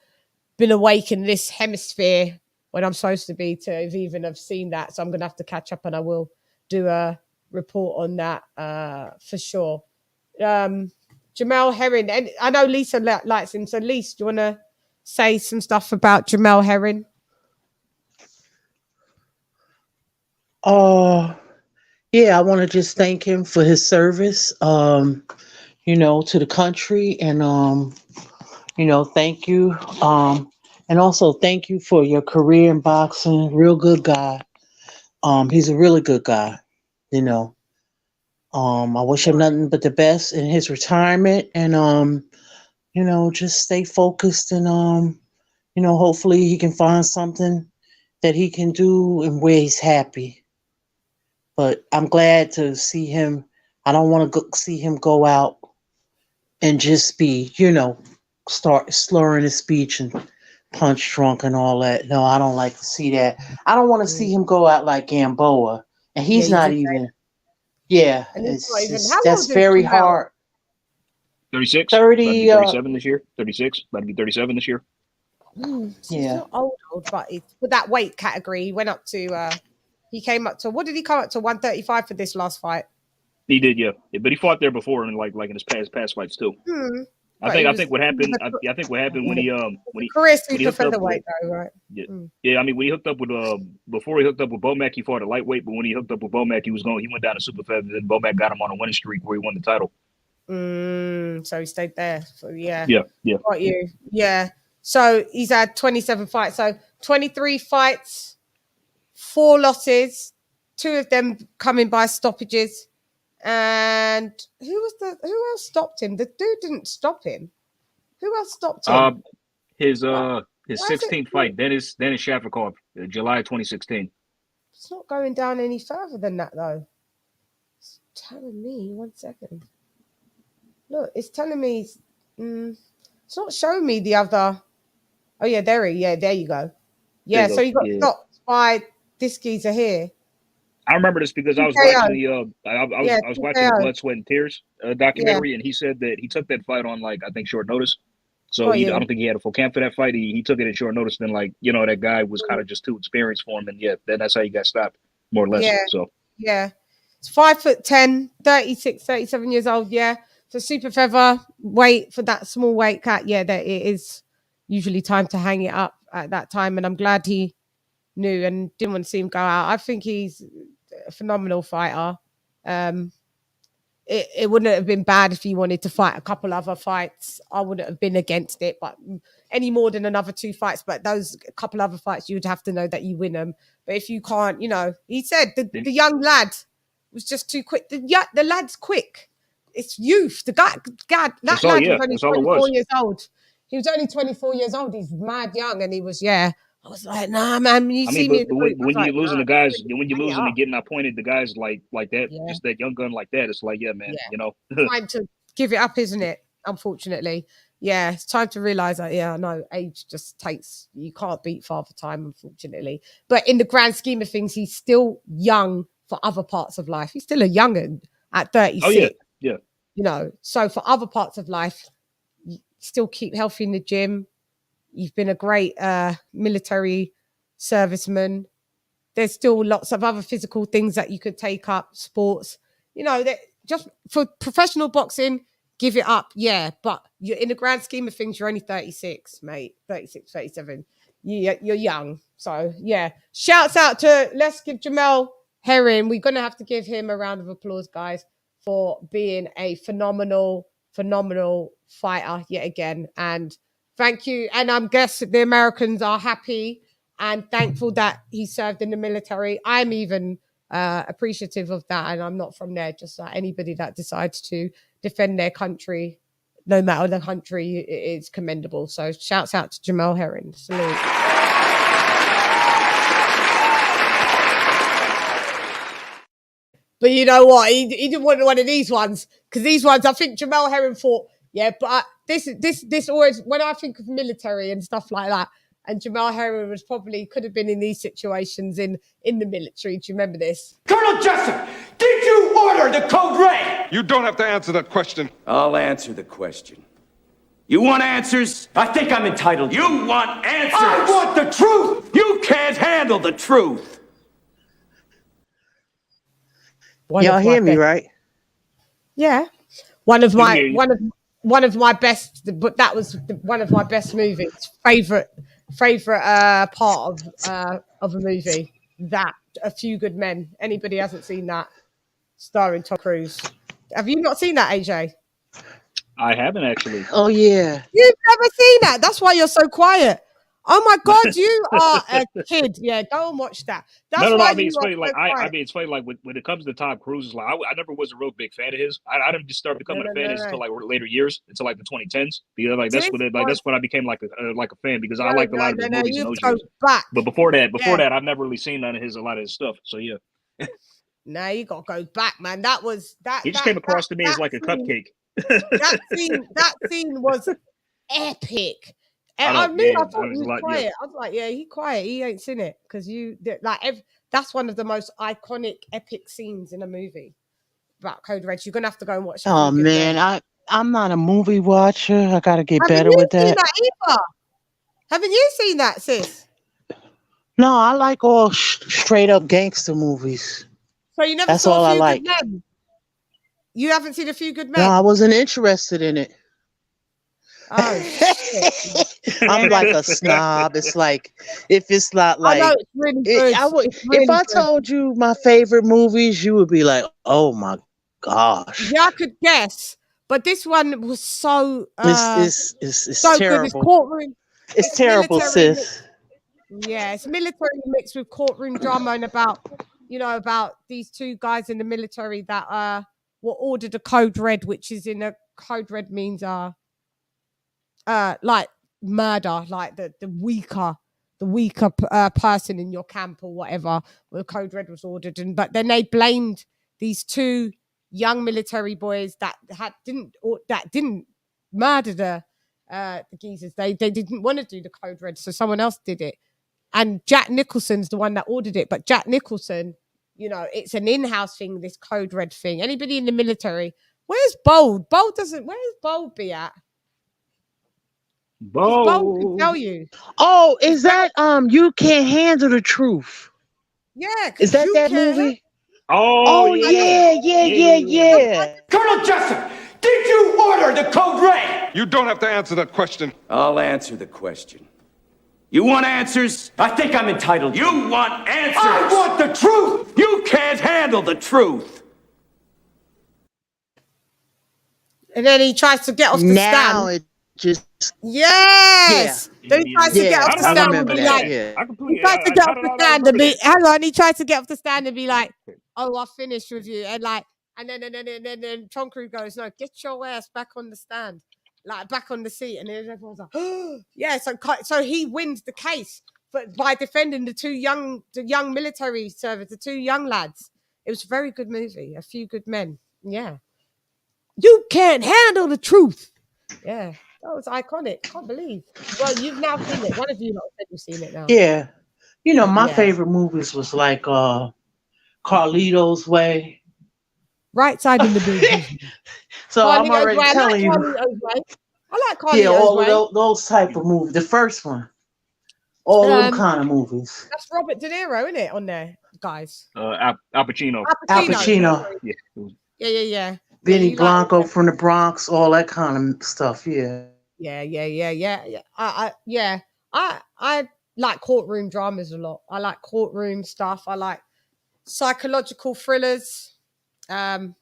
Speaker 4: been awake in this hemisphere when I'm supposed to be to have seen that. So I'm going to have to catch up, and I will do a report on that for sure. Jamel Herring, and I know Lisa likes him. So Lisa, do you want to say some stuff about Jamel Herring?
Speaker 10: Yeah, I want to just thank him for his service, to the country, and thank you, and also thank you for your career in boxing. Real good guy. He's a really good guy. You know, I wish him nothing but the best in his retirement, and just stay focused, and hopefully he can find something that he can do and where he's happy. But I'm glad to see him. I don't want to see him go out and just be, start slurring his speech and punch drunk and all that. No, I don't like to see that. I don't want to see him go out like Gamboa. And he's not even, that's very hard.
Speaker 8: 36?
Speaker 10: 30,
Speaker 8: 37 this year? 36? About to be 37 this year?
Speaker 4: He's not old, but for that weight category, he went up to, he came up to, what did he come up to? 135 for this last fight?
Speaker 8: He did, yeah. But he fought there before, and like in his past fights too. I think what happened. I think what happened when he
Speaker 4: career super featherweight though, right?
Speaker 8: Yeah. I mean, when he hooked up with before he hooked up with Bomac, he fought a lightweight. But when he hooked up with Bomac, he went down to super feather. Then Bomac got him on a winning streak where he won the title.
Speaker 4: So he stayed there. So yeah.
Speaker 8: Got
Speaker 4: you. Yeah. So he's had 27 fights. So 23 fights, 4 losses, 2 of them coming by stoppages. And who else stopped him? The dude didn't stop him. Who else stopped him?
Speaker 8: His 16th fight, Dennis Shafikov, July 2016.
Speaker 4: It's not going down any further than that though. It's telling me 1 second. Look, it's telling me it's not showing me the other. Oh yeah, there you go. Yeah, so you got stopped by this geezer here.
Speaker 8: I remember this because I was watching I was watching the Blood, Sweat, and Tears documentary, and he said that he took that fight on I think short notice. So I don't think he had a full camp for that fight. He took it at short notice. Then that guy was kind of just too experienced for him, and that's how he got stopped, more or less.
Speaker 4: Yeah.
Speaker 8: So
Speaker 4: it's 5'10", 36, 37 years old. Yeah, so super feather weight for that small weight cat. Yeah, that it is usually time to hang it up at that time, and I'm glad he knew and didn't want to see him go out. I think he's a phenomenal fighter. It wouldn't have been bad if he wanted to fight a couple other fights. I wouldn't have been against it, but any more than another 2 fights. But those couple other fights, you'd have to know that you win them. But if you can't, he said the young lad was just too quick. The lad's quick. It's youth. The guy that lad was only 24 years old. He was only 24 years old. He's mad young, and he was I was like, nah, man. When
Speaker 8: you're losing the guys, when you're losing and getting appointed, the guys like that, just that young gun like that, it's like, yeah, man,
Speaker 4: time to give it up, isn't it? Unfortunately, it's time to realize that. Yeah, I know age just you can't beat Father Time, unfortunately. But in the grand scheme of things, he's still young for other parts of life. He's still a young'un at 36.
Speaker 8: Oh yeah.
Speaker 4: So for other parts of life, you still keep healthy in the gym. You've been a great military serviceman. There's still lots of other physical things that you could take up, sports. That just for professional boxing, give it up. Yeah, but you're in the grand scheme of things, you're only 36, mate. 36, 37. You're young. So, yeah. Shouts out let's give Jamel Herring. We're going to have to give him a round of applause, guys, for being a phenomenal fighter yet again. And thank you. And I'm guessing the Americans are happy and thankful that he served in the military. I'm even appreciative of that. And I'm not from there. Just like anybody that decides to defend their country, no matter the country, is commendable. So shouts out to Jamel Herring. Salute. But you know what? He didn't want one of these ones, because these ones, I think Jamel Herring thought, yeah, but this always, when I think of military and stuff like that, and Jamel Herring could have been in these situations in the military. Do you remember this?
Speaker 5: Colonel Jessup, did you order the code red?
Speaker 11: You don't have to answer that question.
Speaker 5: I'll answer the question. You want answers? I think I'm entitled. You want answers? I want the truth. You can't handle the truth.
Speaker 10: Y'all hear me, right?
Speaker 4: Yeah. One of my best, but that was one of my best movies. Favorite part of a movie. That A Few Good Men. Anybody hasn't seen that? Starring Tom Cruise. Have you not seen that, AJ?
Speaker 8: I haven't actually.
Speaker 10: Oh yeah.
Speaker 4: You've never seen that. That's why you're so quiet. Oh my God, you are a kid. Yeah, go and watch that. That's
Speaker 8: no.
Speaker 4: why
Speaker 8: I mean,
Speaker 4: you
Speaker 8: it's funny.
Speaker 4: are
Speaker 8: Like
Speaker 4: so quiet.
Speaker 8: it's funny. Like when it comes to Tom Cruise, like I never was a real big fan of his. I didn't just start becoming a fan of his until like later years, until like the 2010s. Because like that's when I became like a fan because I liked a lot of his movies in those years.
Speaker 4: Back.
Speaker 8: But before that, I've never really seen a lot of his stuff. So yeah.
Speaker 4: No, you gotta go back, man. That was that.
Speaker 8: He just came across to me as like a cupcake.
Speaker 4: That scene was epic. And I thought he was quiet. Yeah. I was like, yeah, he quiet. He ain't seen it because that's one of the most iconic, epic scenes in a movie about Code Red. You're gonna have to go and watch it.
Speaker 10: Oh man, I'm not a movie watcher. I gotta get better with that.
Speaker 4: Haven't you seen that, sis?
Speaker 10: No, I like all straight up gangster movies.
Speaker 4: So you never saw A Few Good Men? You haven't seen A Few Good Men?
Speaker 10: No, I wasn't interested in it.
Speaker 4: Oh, shit.
Speaker 10: I'm like a snob. It's like if it's not like
Speaker 4: I know, it's really good.
Speaker 10: If I told you my favorite movies, you would be like, "Oh my gosh!"
Speaker 4: Yeah, I could guess, but this one was so
Speaker 10: it's so terrible. Good.
Speaker 4: It's courtroom.
Speaker 10: It's terrible, sis.
Speaker 4: Yeah, it's military mixed with courtroom drama and about these two guys in the military that were ordered a code red, which is in a code red means like murder, like the weaker person in your camp or whatever. The code red was ordered, but then they blamed these two young military boys that didn't murder the geezers. They didn't want to do the code red, so someone else did it. And Jack Nicholson's the one that ordered it, but Jack Nicholson, it's an in-house thing. This code red thing. Anybody in the military? Where's Bold? Where's Bold be at? Bold can tell you.
Speaker 10: Oh, is that You Can't Handle the Truth?
Speaker 4: Yeah.
Speaker 10: Is that movie?
Speaker 8: Oh
Speaker 10: yeah.
Speaker 5: Colonel Jessup, did you order the code red? You don't have to answer that question.
Speaker 11: I'll answer the question. You want answers?
Speaker 5: I think I'm entitled.
Speaker 11: You want answers?
Speaker 5: I want the truth.
Speaker 11: You can't handle the truth.
Speaker 4: And then he tries to get off the stand.
Speaker 10: It just
Speaker 4: yes. Yeah. Then he tries to get off the stand and be like, he tries to get off the stand and be, hang on, he tries to get off the stand and be like, oh, I'll finish with you. And then Tom Cruise goes, no, get your ass back on the stand, like back on the seat. And then everyone's like, oh, yeah. So he wins the case by defending the young military service, the two young lads. It was a very good movie. A Few Good Men. Yeah. You can't handle the truth. Yeah. That was iconic. Can't believe. Well, you've now seen it. One of you said you've seen it now.
Speaker 10: Yeah. My favorite movies was like Carlito's Way.
Speaker 4: Right side in the movie.
Speaker 10: So Carlito's I'm already telling you.
Speaker 4: I like Carlito's Way.
Speaker 10: Yeah, all those type of movies. The first one. All them kind of movies.
Speaker 4: That's Robert De Niro, isn't it, on there, guys?
Speaker 8: Al Pacino.
Speaker 10: Al Pacino.
Speaker 4: Yeah.
Speaker 10: Benny Blanco from the Bronx, all that kind of stuff. Yeah.
Speaker 4: I like courtroom dramas a lot. I like courtroom stuff. I like psychological thrillers. The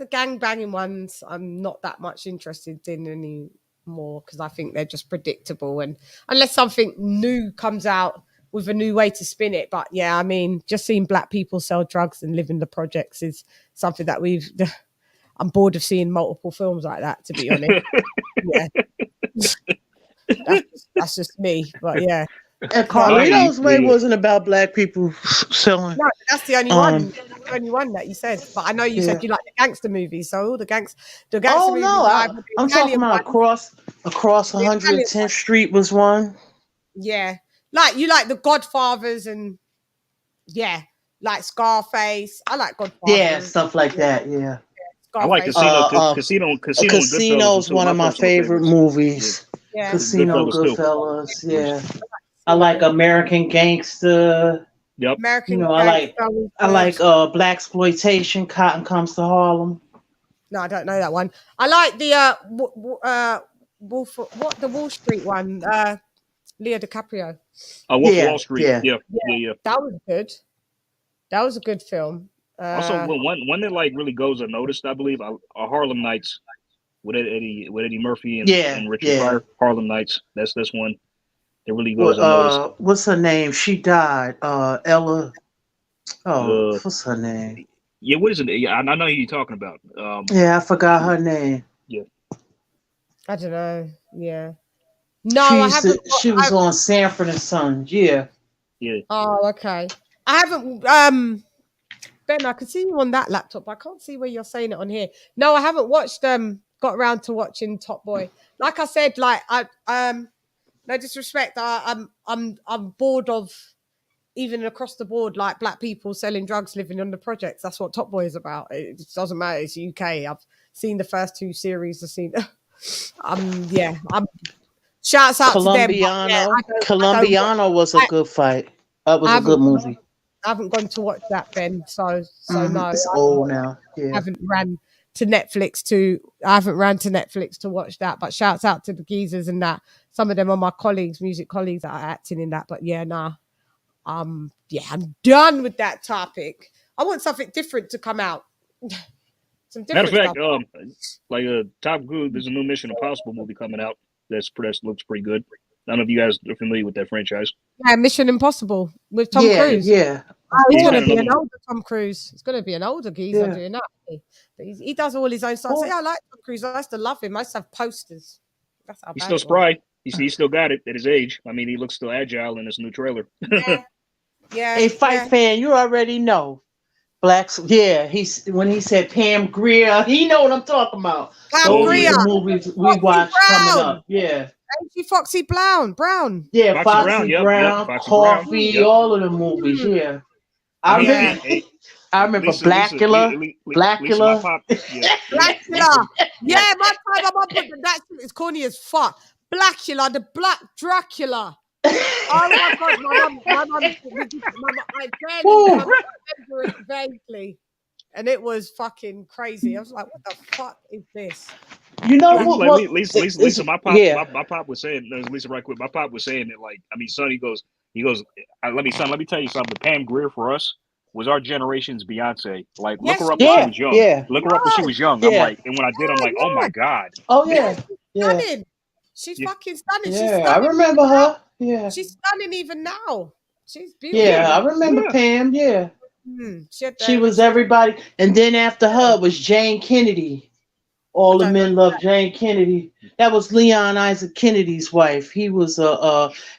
Speaker 4: gang banging ones I'm not that much interested in anymore because I think they're just predictable, and unless something new comes out with a new way to spin it. But yeah, I mean, just seeing black people sell drugs and live in the projects is something that I'm bored of seeing multiple films like that, to be honest. Yeah. That's just me, but yeah.
Speaker 10: And Carlito's Way wasn't about black people selling.
Speaker 4: No, that's the only one. The only one that you said. But I know you said you like the gangster movies, so all the gangster movies.
Speaker 10: Oh no, I'm talking about across 110th Street was one.
Speaker 4: Yeah, like you like the Godfathers and like Scarface. I like Godfathers.
Speaker 10: Yeah, stuff like that. Yeah.
Speaker 8: I like Casino.
Speaker 10: Casino's one of my favorite movies. Yeah. Casino, Goodfellas. Yeah. I like American Gangster.
Speaker 8: Yep.
Speaker 4: American
Speaker 10: I like Blaxploitation. Cotton Comes to Harlem.
Speaker 4: No, I don't know that one. I like the the Wall Street one. Leo DiCaprio.
Speaker 8: Oh, Wolf of Wall Street. Yeah.
Speaker 4: That was good. That was a good film.
Speaker 8: Also, one that like really goes unnoticed, I believe, are Harlem Nights with Eddie Murphy and Richard Pryor. Harlem Nights. That's one that really goes unnoticed.
Speaker 10: What's her name? She died. Ella. What's her name?
Speaker 8: Yeah, what is it? Yeah, I know who you're talking about.
Speaker 10: Yeah, I forgot her name.
Speaker 8: Yeah.
Speaker 4: I don't know. Yeah. No, I haven't.
Speaker 10: She was on Sanford and Son. Yeah.
Speaker 8: Yeah.
Speaker 4: Oh, okay. I haven't. Ben, I can see you on that laptop. I can't see where you're saying it on here. No, I haven't watched. Got around to watching Top Boy. Like I said, like no disrespect. I'm bored of even across the board, like black people selling drugs, living on the projects. That's what Top Boy is about. It doesn't matter. It's UK. I've seen the first 2 series. I've seen. Shouts out to them.
Speaker 10: Colombiano was a good fight. That was a good movie.
Speaker 4: I haven't gone to watch that, Ben. So no.
Speaker 10: It's old now. Yeah.
Speaker 4: I haven't ran to Netflix to watch that. But shouts out to the geezers and that. Some of them are my colleagues, music colleagues that are acting in that. But yeah, nah. I'm done with that topic. I want something different to come out. Some different
Speaker 8: Matter of fact, Top Gun, there's a new Mission Impossible movie coming out. That looks pretty good. I don't know if you guys are familiar with that franchise.
Speaker 4: Yeah, Mission Impossible with Tom Cruise.
Speaker 10: Yeah.
Speaker 4: It's going to be an older Tom Cruise. It's going to be an older geezer doing that. But he does all his own stuff. I like Tom Cruise. I used to love him. I used to have posters. That's how
Speaker 8: he's still spry. He's still got it at his age. I mean, he looks still agile in this new trailer.
Speaker 4: Yeah.
Speaker 10: Hey, fight fan, you already know. Blacks, when he said Pam Grier, he know what I'm talking about.
Speaker 4: Pam Grier.
Speaker 10: The movies we watch coming up. Yeah.
Speaker 4: Foxy Brown.
Speaker 10: Yeah, Foxy Brown, Coffee, all of the movies. Yeah. I remember Blackula.
Speaker 4: Blackula. Yeah, my time I'm up with that shit is corny as fuck. Blackula, the Black Dracula. Oh my god, my mum, I remember it vaguely, and it was fucking crazy. I was like, "What the fuck is this?"
Speaker 10: You know
Speaker 8: what? Lisa, my pop was saying. Lisa, right quick. My pop was saying that, like, I mean, son, he goes. Let me tell you something. Pam Grier for us was our generation's Beyonce. Like, look her up when she was young.
Speaker 10: Yeah.
Speaker 8: Look her up when she was young. I'm like, and when I did, I'm like, oh my god.
Speaker 10: Oh yeah.
Speaker 4: Stunning. She's fucking stunning.
Speaker 10: Yeah,
Speaker 4: she's stunning.
Speaker 10: I remember her. Yeah.
Speaker 4: She's stunning even now. She's beautiful.
Speaker 10: Yeah, I remember Pam. Yeah.
Speaker 4: She
Speaker 10: was everybody. And then after her was Jane Kennedy. All the men love Jane Kennedy. That was Leon Isaac Kennedy's wife. He was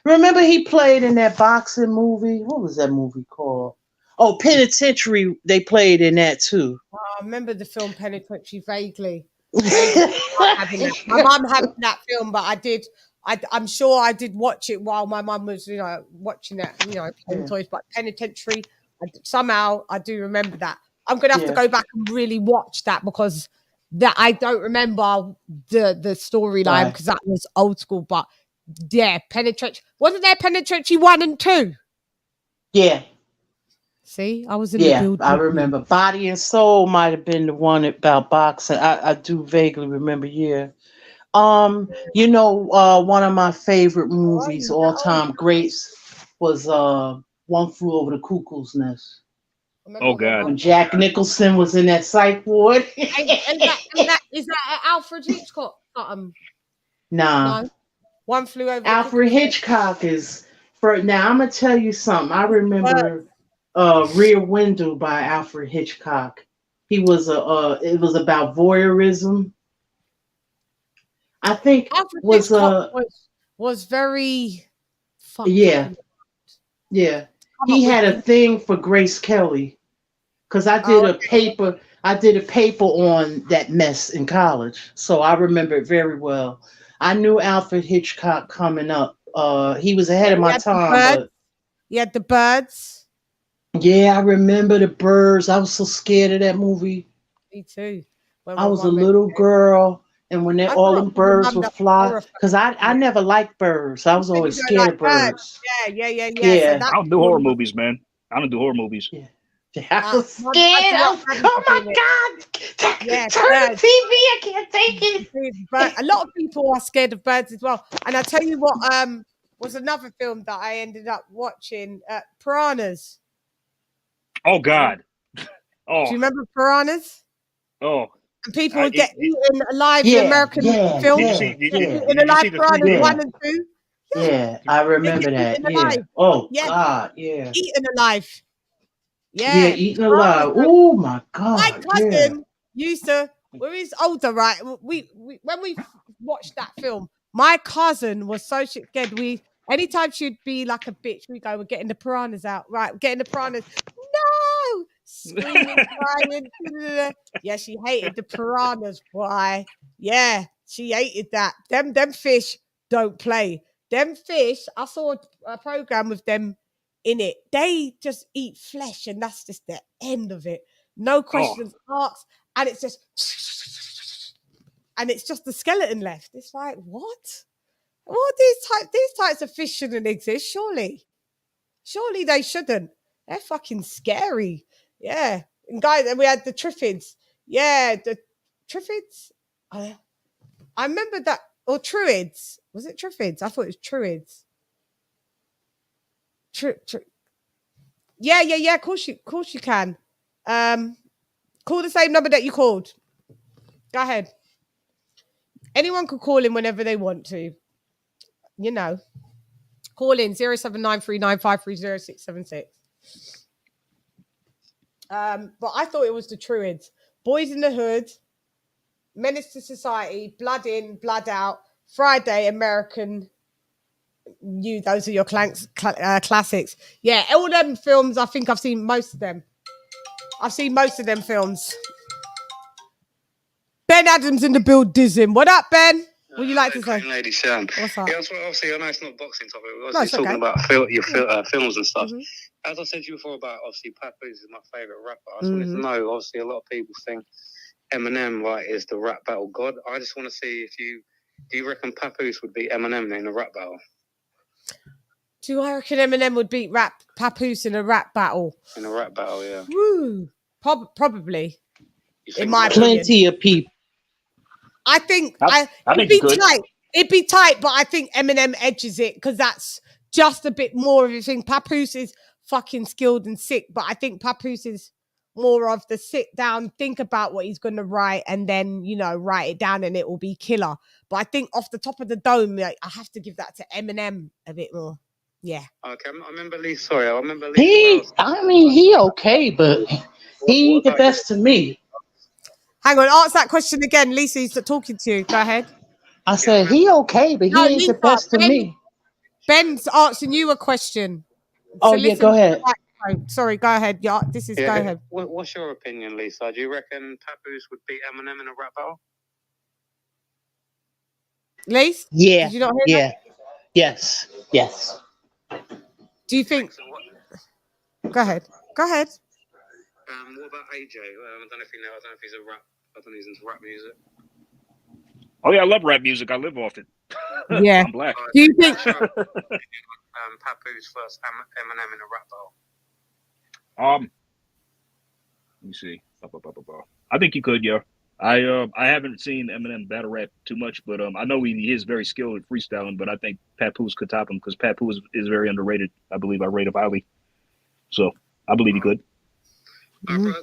Speaker 10: remember he played in that boxing movie? What was that movie called? Oh, Penitentiary. They played in that too.
Speaker 4: I remember the film Penitentiary vaguely. My mum had that film, but I'm sure I did watch it while my mum was, watching it, playing toys. But Penitentiary, somehow I do remember that. I'm gonna have to go back and really watch that because that I don't remember the storyline because that was old school. But yeah, Penitentiary, wasn't there Penitentiary 1 and 2?
Speaker 10: Yeah.
Speaker 4: See, I was in the building.
Speaker 10: I remember. Body and Soul might have been the one about boxing. I do vaguely remember. Yeah. One of my favorite movies, all time greats, was One Flew Over the Cuckoo's Nest.
Speaker 8: Oh God!
Speaker 10: When Jack Nicholson was in that psych ward.
Speaker 4: Is that Alfred Hitchcock?
Speaker 10: Nah.
Speaker 4: No. One Flew Over.
Speaker 10: Alfred Hitchcock is for now. I'm gonna tell you something. I remember. Rear Window by Alfred Hitchcock. He was it was about voyeurism. I think
Speaker 4: Alfred Hitchcock was very
Speaker 10: Yeah. He had a thing for Grace Kelly. Because I did a paper on that mess in college. So I remember it very well. I knew Alfred Hitchcock coming up. He was ahead of my time.
Speaker 4: You had The Birds.
Speaker 10: Yeah, I remember The Birds. I was so scared of that movie.
Speaker 4: Me too.
Speaker 10: I was a little girl, and when all the birds would fly, because I never liked birds. I was always scared of birds.
Speaker 4: Yeah.
Speaker 8: I don't do horror movies, man. I don't do horror movies.
Speaker 10: Yeah. I was scared. Oh my God!
Speaker 4: Yeah,
Speaker 10: turn the TV. I can't take it.
Speaker 4: But a lot of people are scared of birds as well. And I tell you what, was another film that I ended up watching. Piranhas.
Speaker 8: Oh God. Oh.
Speaker 4: Do you remember Piranhas?
Speaker 8: Oh.
Speaker 4: And people would get eaten alive. The American film.
Speaker 8: Did you
Speaker 4: Eaten
Speaker 8: see
Speaker 4: alive.
Speaker 8: the
Speaker 4: Piranhas
Speaker 8: 3D?
Speaker 4: 1 and 2.
Speaker 10: Yeah, I remember that.
Speaker 4: Eaten
Speaker 10: Yeah.
Speaker 4: alive.
Speaker 10: Oh
Speaker 4: Yeah.
Speaker 10: God. Yeah.
Speaker 4: Eaten alive.
Speaker 10: Yeah,
Speaker 4: Yeah.
Speaker 10: eating alive. Oh my God.
Speaker 4: My cousin used to. When he's older, right? We when we watched that film, my cousin was so scared. Anytime she'd be like a bitch, we go, we're getting the piranhas out, right? We're getting the piranhas. No, screaming, crying. Yeah, she hated the piranhas. Why? Yeah, she hated that. Them fish don't play. Them fish. I saw a program with them in it. They just eat flesh, and that's just the end of it. No questions asked, and it's just, and it's just the skeleton left. It's like, what? Well, these types of fish shouldn't exist, surely. Surely they shouldn't. They're fucking scary. Yeah. And guys, and we had the triffids. Yeah, the triffids. I remember that. Or truids. Was it triffids? I thought it was truids. Yeah. Of course you can. Call the same number that you called. Go ahead. Anyone could call in whenever they want to. You know. Call in 07939530676. But I thought it was the Truids. Boys in the Hood, Menace to Society, Blood In, Blood Out, Friday, American. Those are your classics. Yeah, all them films, I think I've seen most of them. I've seen most of them films. Ben Adams in the building. What up, Ben? What would you like to say?
Speaker 9: LadyChann.
Speaker 4: What's up?
Speaker 9: Yeah, obviously, I know it's not boxing topic. We're
Speaker 4: No, it's
Speaker 9: talking
Speaker 4: okay.
Speaker 9: about your films and stuff. As I said to you before about, obviously, Papoose is my favourite rapper. I just wanted to know, obviously, a lot of people think Eminem, right, is the rap battle god. I just want to see do you reckon Papoose would beat Eminem in a rap battle?
Speaker 4: Do I reckon Eminem would beat Papoose in a rap battle?
Speaker 9: In a rap battle, yeah.
Speaker 4: Woo. Probably. In my
Speaker 10: plenty of people.
Speaker 4: I think
Speaker 8: it'd
Speaker 4: be tight. It'd be tight, but I think Eminem edges it because that's just a bit more of a thing. Papoose is fucking skilled and sick, but I think Papoose is more of the sit down, think about what he's going to write, and then, write it down and it will be killer. But I think off the top of the dome, I have to give that to Eminem a bit more. Yeah.
Speaker 9: Okay, I remember Lee. Sorry, I remember Lee.
Speaker 10: He okay, but he the best to me.
Speaker 4: Hang on, ask that question again. Lisa's talking to you. Go ahead.
Speaker 10: I said he okay, but he ain't the best to me.
Speaker 4: Ben's asking you a question.
Speaker 10: Oh, yeah, go ahead.
Speaker 4: Sorry, go ahead. Yeah, go ahead.
Speaker 9: What's your opinion, Lisa? Do you reckon Papoose would beat Eminem in a rap battle?
Speaker 4: Lisa?
Speaker 10: Yeah.
Speaker 4: Did you not hear that?
Speaker 10: Yes.
Speaker 4: Do you think? Go ahead.
Speaker 9: What about AJ? I don't know if you know. I don't know if he's a rap. I don't know if he's into rap music.
Speaker 8: Oh yeah, I love rap music. I live off it.
Speaker 4: Yeah.
Speaker 8: I'm black.
Speaker 4: Do you think?
Speaker 9: Papoose versus Eminem in a rap battle.
Speaker 8: Let me see. I think he could, yeah. I haven't seen Eminem battle rap too much, but I know he is very skilled at freestyling. But I think Papoose could top him because Papoose is very underrated. I believe I rate him highly, so I believe he could.
Speaker 9: One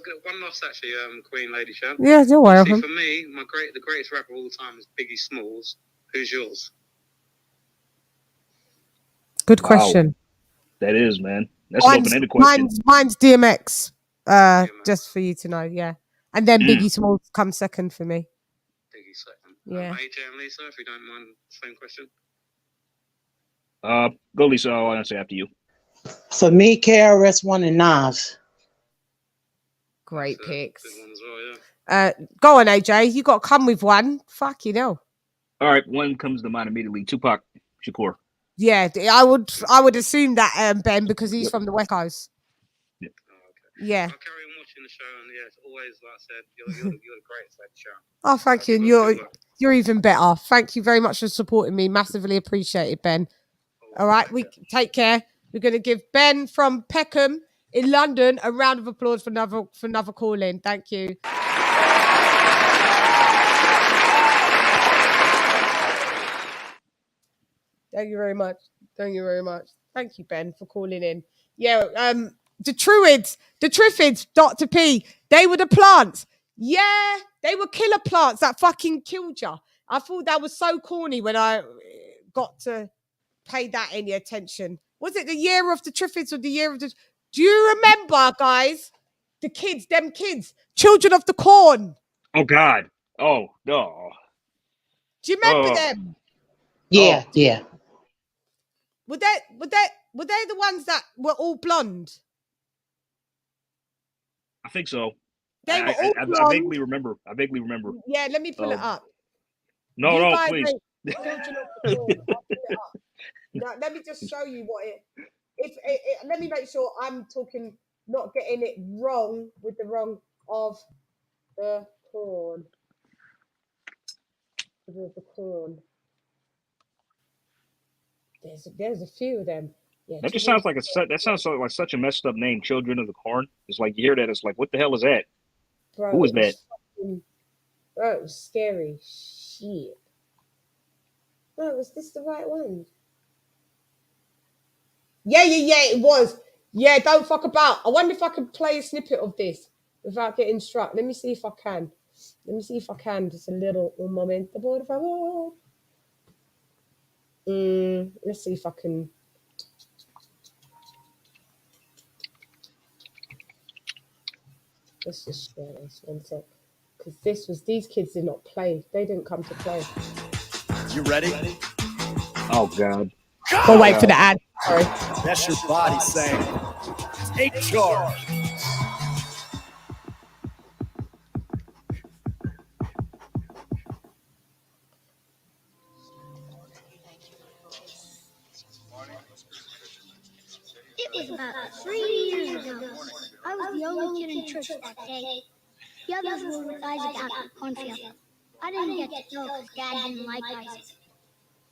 Speaker 9: last, actually, Queen LadyChann.
Speaker 4: Yeah, you're welcome.
Speaker 9: See, for me, the greatest rapper of all time is Biggie Smalls. Who's yours?
Speaker 4: Good question.
Speaker 8: That is, man. That's an open-ended question.
Speaker 4: Mine's DMX. Just for you to know, yeah. And then Biggie Smalls comes second for me.
Speaker 9: Biggie second.
Speaker 4: Yeah.
Speaker 9: AJ and Lisa, if you don't mind, same question.
Speaker 8: Go, Lisa. I'll answer after you.
Speaker 10: For me, KRS-One and Nas.
Speaker 4: Great picks.
Speaker 9: Good one as well, yeah.
Speaker 4: Go on, AJ. You got to come with one. Fuck you know.
Speaker 8: All right, one comes to mind immediately. Tupac Shakur.
Speaker 4: Yeah, I would assume that Ben, because he's from the West Coast.
Speaker 8: Yeah.
Speaker 9: Oh, okay.
Speaker 4: Yeah.
Speaker 9: I'll carry on watching the show, and yeah, it's always, like I said, you're the greatest at the show.
Speaker 4: Oh, thank you. And you're even better. Thank you very much for supporting me. Massively appreciated, Ben. All right, we take care. We're going to give Ben from Peckham in London a round of applause for another call in. Thank you. Thank you very much. Thank you very much. Thank you, Ben, for calling in. Yeah, the Triffids, Dr. P, they were the plants. Yeah, they were killer plants that fucking killed you. I thought that was so corny when I got to pay that any attention. Was it the year of the Triffids or the year of the... Do you remember, guys? The kids, them kids, Children of the Corn.
Speaker 8: Oh, God. Oh, no.
Speaker 4: Do you remember them?
Speaker 10: Yeah, yeah.
Speaker 4: Were they the ones that were all blonde?
Speaker 8: I think so.
Speaker 4: They were all blonde.
Speaker 8: I vaguely remember.
Speaker 4: Yeah, let me pull it up.
Speaker 8: No, please.
Speaker 4: Children of the Corn. I'll pull it up. Now, let me just show you what it... let me make sure I'm talking, not getting it wrong with the wrong of the corn. The corn. There's a few of them. Yeah,
Speaker 8: That just sounds like like such a messed up name. Children of the Corn. It's like you hear that, it's like, what the hell is that?
Speaker 4: Bro,
Speaker 8: who is that?
Speaker 4: Bro, it was scary. Shit. Bro, was this the right one? Yeah, it was. Yeah, don't fuck about. I wonder if I can play a snippet of this without getting struck. Let me see if I can. Just a little moment. Let's see if I can. Let's just share this 1 sec. Because these kids did not play. They didn't come to play.
Speaker 12: You ready?
Speaker 8: Oh, God.
Speaker 4: Go wait for the ad. Sorry.
Speaker 12: That's your body saying, take charge.
Speaker 13: It was about 3 years ago. I was the only kid in church that day. The others were with Isaac out in the cornfield. I didn't get to go because Dad didn't like Isaac.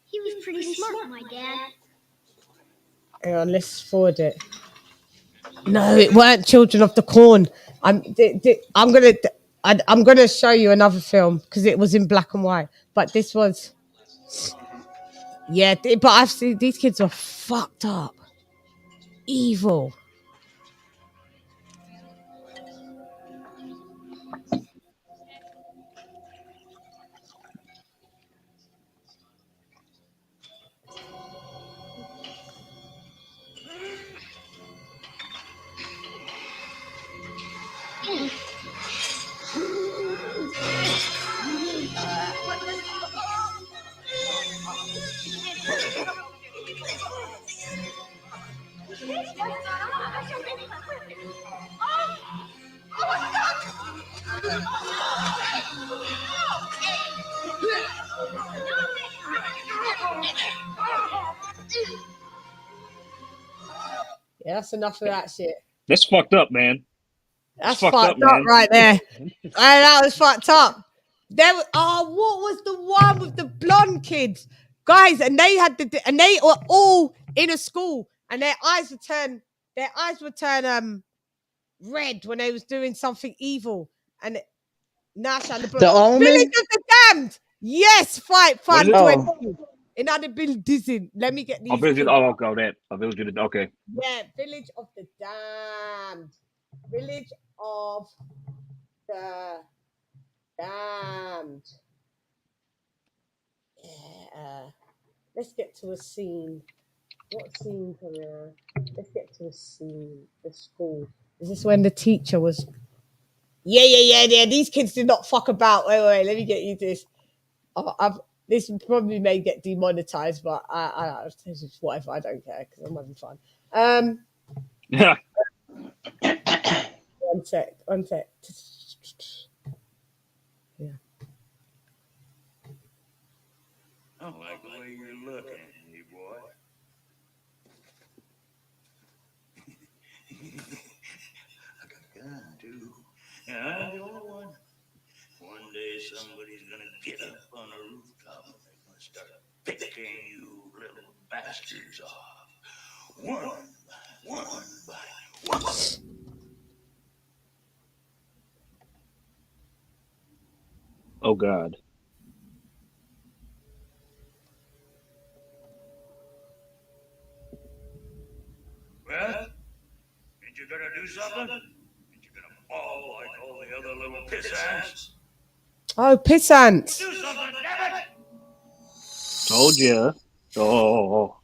Speaker 13: He was pretty smart, my dad.
Speaker 4: Hang on, let's forward it. No, it weren't Children of the Corn. I'm gonna show you another film because it was in black and white. But this was, yeah. But I've seen these kids are fucked up, evil. Yeah, that's enough of that shit.
Speaker 8: That's fucked up, man.
Speaker 4: That's fucked up right there. That was fucked up. What was the one with the blonde kids, guys? And they were all in a school, and their eyes would turn red when they was doing something evil. And
Speaker 10: The Omen?
Speaker 4: Village of the Damned. Yes, fight.
Speaker 10: Oh.
Speaker 4: Another building. Let me get these.
Speaker 8: Okay.
Speaker 4: Yeah, Village of the Damned. Village of the Damned. Yeah. Let's get to a scene. What scene from there? Let's get to a scene. The school. Is this when the teacher was? Yeah. These kids did not fuck about. Wait. Let me get you this. This probably may get demonetized, but I just whatever. I don't care because I'm having fun.
Speaker 8: Yeah.
Speaker 4: One sec. Yeah.
Speaker 14: I don't like the way you're looking at me, boy. I got a gun, too. And I'm the only one. One day somebody's gonna get up on a rooftop and they're gonna start picking you little bastards off. One by one.
Speaker 8: Oh, God.
Speaker 14: do something, and you're gonna fall like all the other little pissants.
Speaker 4: Oh, pissants.
Speaker 14: Do something, damn it!
Speaker 8: Told ya. Oh.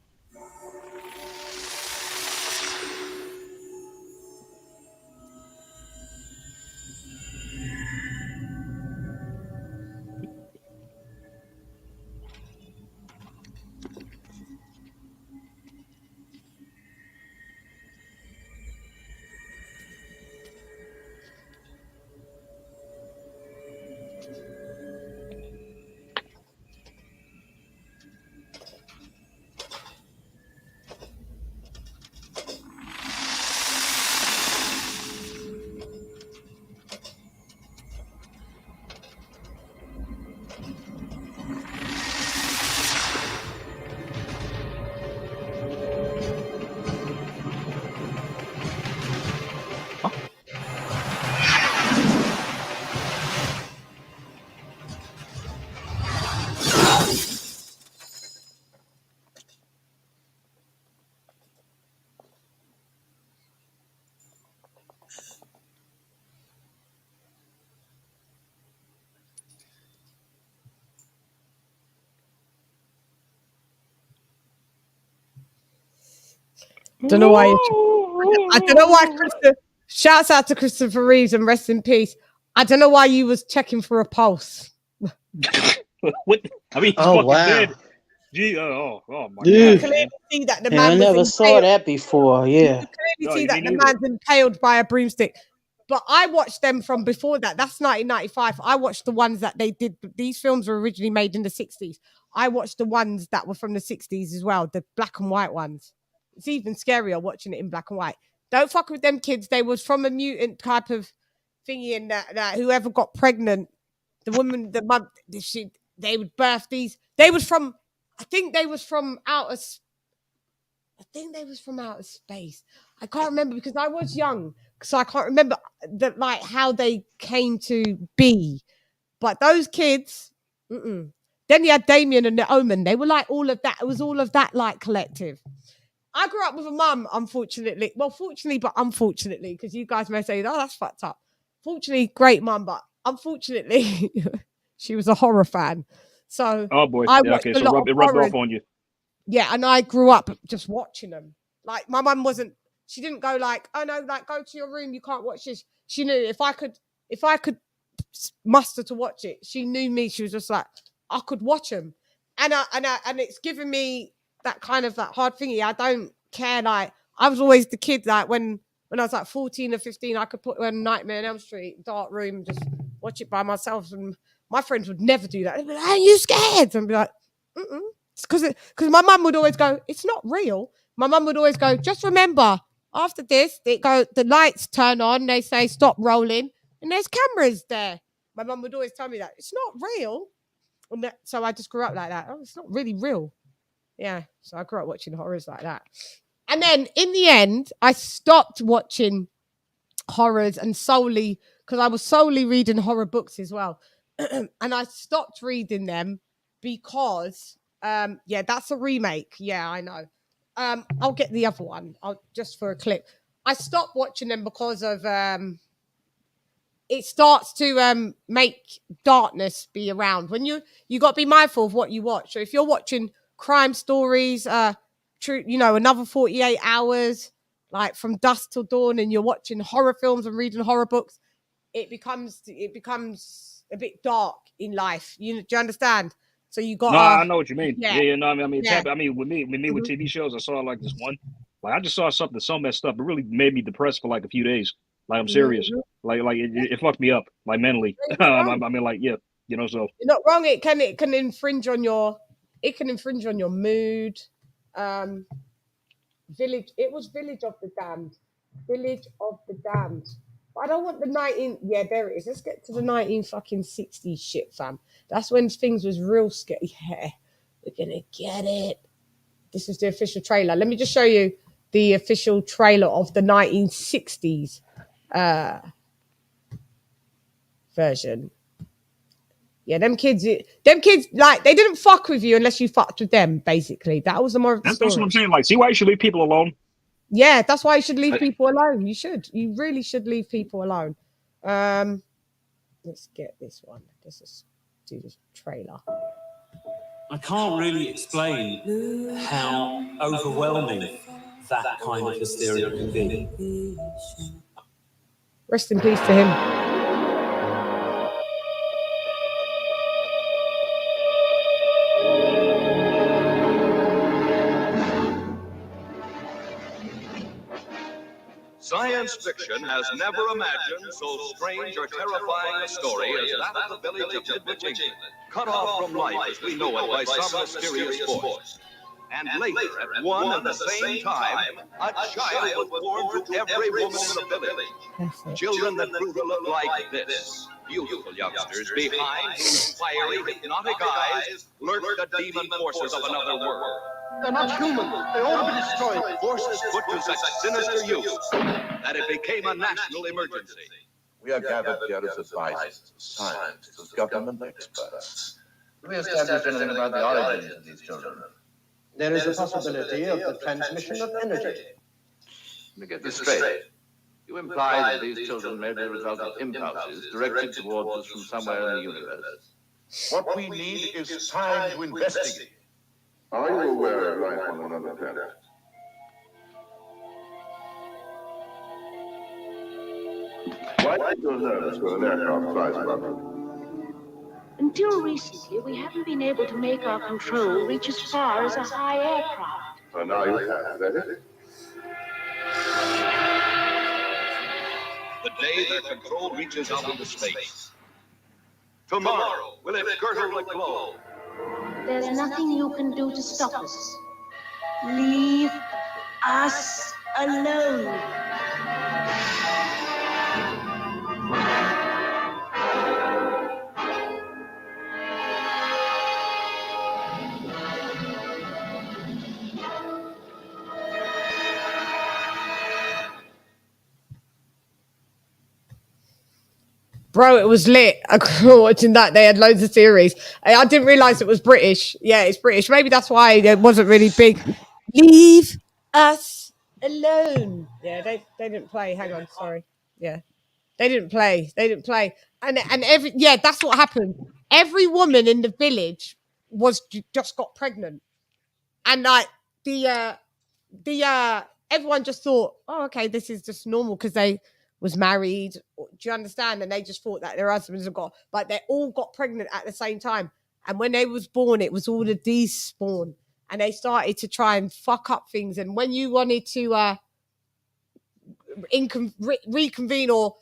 Speaker 4: Don't know why. I don't know why. Shouts out to Christopher Reeves and rest in peace. I don't know why you was checking for a pulse.
Speaker 8: What? I mean, he's fucking dead. Gee, oh my God!
Speaker 10: Dude.
Speaker 4: Clearly see that the
Speaker 10: Yeah,
Speaker 4: man
Speaker 10: I
Speaker 4: was
Speaker 10: never
Speaker 4: impaled.
Speaker 10: saw that before. Yeah.
Speaker 4: You clearly see that the man's impaled by a broomstick. But I watched them from before that. That's 1995. I watched the ones that they did. These films were originally made in the 60s. I watched the ones that were from the 60s as well, the black and white ones. It's even scarier watching it in black and white. Don't fuck with them kids. They was from a mutant type of thingy, and that whoever got pregnant, the woman, the mum, they would birth these. They was from, I think they was from outer space. I can't remember because I was young, so I can't remember how they came to be. But those kids, then you had Damien and the Omen. They were like all of that. It was all of that like collective. I grew up with a mum, unfortunately. Well, fortunately, but unfortunately, because you guys may say, "Oh, that's fucked up." Fortunately, great mum, but unfortunately, she was a horror fan. So,
Speaker 8: oh boy,
Speaker 4: I
Speaker 8: yeah,
Speaker 4: watched
Speaker 8: okay,
Speaker 4: a
Speaker 8: so
Speaker 4: lot
Speaker 8: it
Speaker 4: of
Speaker 8: rubbed
Speaker 4: horrors.
Speaker 8: off on you.
Speaker 4: Yeah, and I grew up just watching them. Like my mum wasn't. She didn't go like, "Oh no, like go to your room. You can't watch this." She knew if I could muster to watch it, she knew me. She was just like, I could watch them, and it's given me that kind of that hard thingy. I don't care. Like I was always the kid. Like when I was like 14 or 15, I could put on Nightmare on Elm Street, dark room, just watch it by myself. And my friends would never do that. They'd be like, "Are you scared?" And I'd be like, It's because my mum would always go, "It's not real." My mum would always go, "Just remember, after this, the lights turn on, they say stop rolling, and there's cameras there." My mum would always tell me that. It's not real. And so I just grew up like that. Oh, it's not really real. Yeah. So I grew up watching horrors like that. And then in the end, I stopped watching horrors and solely because I was solely reading horror books as well. And I stopped reading them because that's a remake. Yeah, I know. I'll get the other one. Just for a clip. I stopped watching them because of it starts to make darkness be around. When you got to be mindful of what you watch. So if you're watching crime stories, another 48 hours, like from dusk till dawn, and you're watching horror films and reading horror books, it becomes a bit dark in life. Do you understand? So you got.
Speaker 8: No, I know what you mean.
Speaker 4: Yeah.
Speaker 8: Yeah, no, I mean, it's
Speaker 4: Yeah.
Speaker 8: happened. I mean, with me with TV shows, I saw like this one. Like I just saw something so messed up. It really made me depressed for like a few days. Like I'm serious. Like it fucked me up, like mentally. I mean, like yeah, so
Speaker 4: you're not wrong. It can infringe on your mood. Village. It was Village of the Damned. Village of the Damned. But I don't want the 19. Yeah, there it is. Let's get to the 1960s shit, fam. That's when things was real scary. Yeah, we're gonna get it. This is the official trailer. Let me just show you the official trailer of the 1960s version. Yeah, them kids, like they didn't fuck with you unless you fucked with them. Basically, that was the more of the story.
Speaker 8: That's what I'm saying. Like, see why you should leave people alone.
Speaker 4: Yeah, that's why you should leave people alone. You really should leave people alone. Let's get this one. Let's do this trailer.
Speaker 15: I can't really explain how overwhelming that kind of hysteria can be.
Speaker 4: Rest in peace to him.
Speaker 16: Science fiction has never imagined so strange or terrifying a story as that of the village of Midwich, England, cut off from life as we know it by some mysterious force. And later, at one and the same time, a child was born to every woman in the village. Children that grew to look like this. Beautiful youngsters behind whose fiery, hypnotic eyes lurked the demon forces of another world.
Speaker 6: They're not human. They ought to be destroyed.
Speaker 16: Forces put to such sinister use that it became a national emergency.
Speaker 17: We are gathered here as advisors, as scientists, as government experts. Do we establish anything about the origins of these children?
Speaker 6: There is a possibility of the transmission of energy.
Speaker 17: Let me get this straight. You imply that these children may be the result of impulses directed towards us from somewhere in the universe.
Speaker 18: What we need is time to investigate.
Speaker 19: Are you aware of life on another planet? Why did you nervous when an aircraft flies above you?
Speaker 20: Until recently, we haven't been able to make our control reach as far as a high aircraft.
Speaker 19: And now you have, is that it?
Speaker 16: The day their control reaches out into space. Tomorrow, will it girdle the globe?
Speaker 20: There's nothing you can do to stop us. Leave us alone.
Speaker 4: Bro, it was lit. I grew watching that. They had loads of series. I didn't realize it was British. Yeah, it's British. Maybe that's why it wasn't really big. Leave us alone. Yeah, they didn't play. Hang on, sorry. Yeah, they didn't play. And that's what happened. Every woman in the village just got pregnant, and like the everyone just thought, oh, okay, this is just normal because they was married. Do you understand? And they just thought that their husbands have got, but they all got pregnant at the same time. And when they was born, it was all the despawn. And they started to try and fuck up things. And when you wanted to reconvene or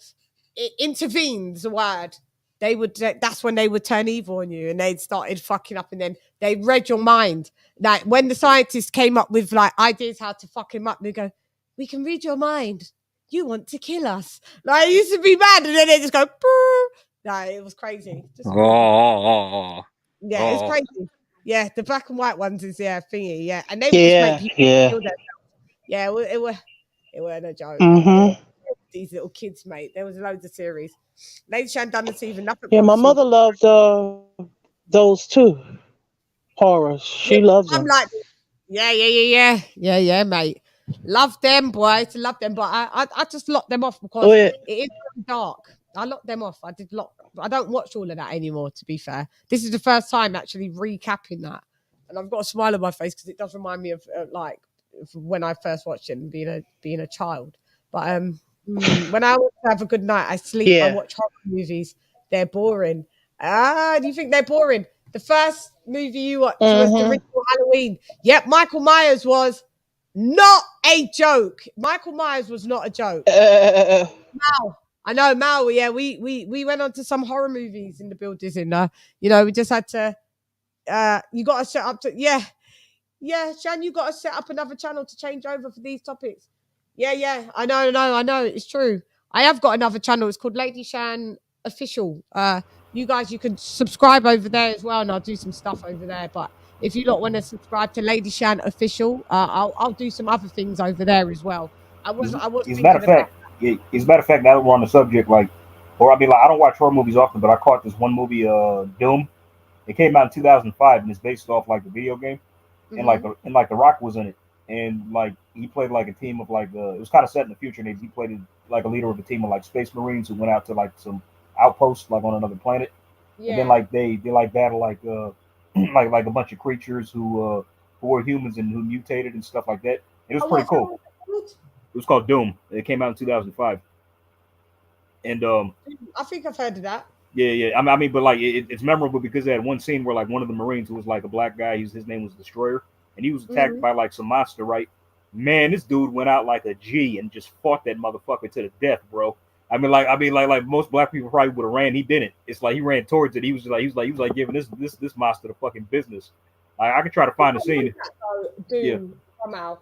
Speaker 4: intervene's the word, that's when they would turn evil on you and they'd started fucking up, and then they read your mind. Like when the scientists came up with like ideas how to fuck him up, they go, we can read your mind. You want to kill us. Like, it used to be mad, and then they just go, brr. No, it was crazy. Yeah, it's crazy. Yeah, the black and white ones is thingy, yeah. And they would just make people kill themselves. Yeah, it weren't a joke.
Speaker 10: Mm-hmm.
Speaker 4: These little kids, mate. There was loads of series. LadyChann done this even nothing.
Speaker 10: Yeah, my mother loved those too. Horrors. She loves them.
Speaker 4: I'm like, yeah, mate. Love them, boys. Love them, but I just locked them off because it is very dark. I locked them off. I don't watch all of that anymore, to be fair. This is the first time actually recapping that, and I've got a smile on my face because it does remind me of like when I first watched it and being a child. But when I want to have a good night, I sleep. I watch horror movies. They're boring. Do you think they're boring? The first movie you watched was the original Halloween. Yep, Michael Myers was not a joke. Michael Myers was not a joke. Mal. I know, Mal. Yeah, we went on to some horror movies in the buildings. We just had to. You got to set up to. Yeah, Shan, you got to set up another channel to change over for these topics. Yeah. I know. It's true. I have got another channel. It's called LadyChann Official. You guys, you can subscribe over there as well, and I'll do some stuff over there. But if you don't want to subscribe to LadyChann Official, I'll do some other things over there as well. I was.
Speaker 8: As a matter of fact, now that we're on the subject, I don't watch horror movies often, but I caught this one movie, Doom. It came out in 2005, and it's based off like the video game, and The Rock was in it, and like he played like a team of like it was kind of set in the future, and he played like a leader of a team of like space marines who went out to like some outposts like on another planet, and then like they like battle like like a bunch of creatures who were humans and who mutated and stuff like that. It was pretty cool. It was called Doom. It came out in 2005. And
Speaker 4: I think I've heard of that.
Speaker 8: Yeah. I mean, but like it's memorable because they had one scene where like one of the Marines who was like a black guy, his name was Destroyer, and he was attacked by like some monster, right? Man, this dude went out like a G and just fought that motherfucker to the death, bro. I mean, like most black people probably would have ran. He didn't. It's like he ran towards it. He was like giving this monster the fucking business. I could try to find a scene.
Speaker 4: Doom, somehow.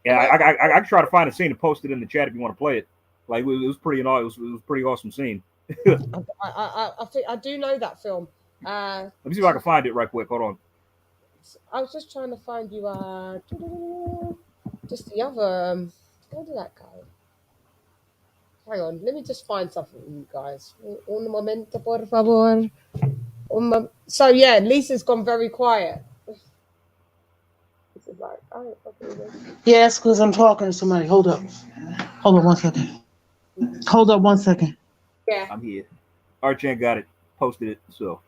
Speaker 8: Yeah, I could try to find a scene and post it in the chat if you want to play it. Like it was pretty awesome scene.
Speaker 4: I think I do know that film.
Speaker 8: Let me see if I can find it right quick. Hold on.
Speaker 4: I was just trying to find you. Just the other. Where did that go? Hang on, let me just find something for you guys. Un momento, por favor. So yeah, Lisa's gone very quiet. This is like,
Speaker 10: yes, because I'm talking to somebody. Hold up 1 second. Hold up 1 second.
Speaker 4: Yeah,
Speaker 8: I'm here. LHW got it, posted it, so.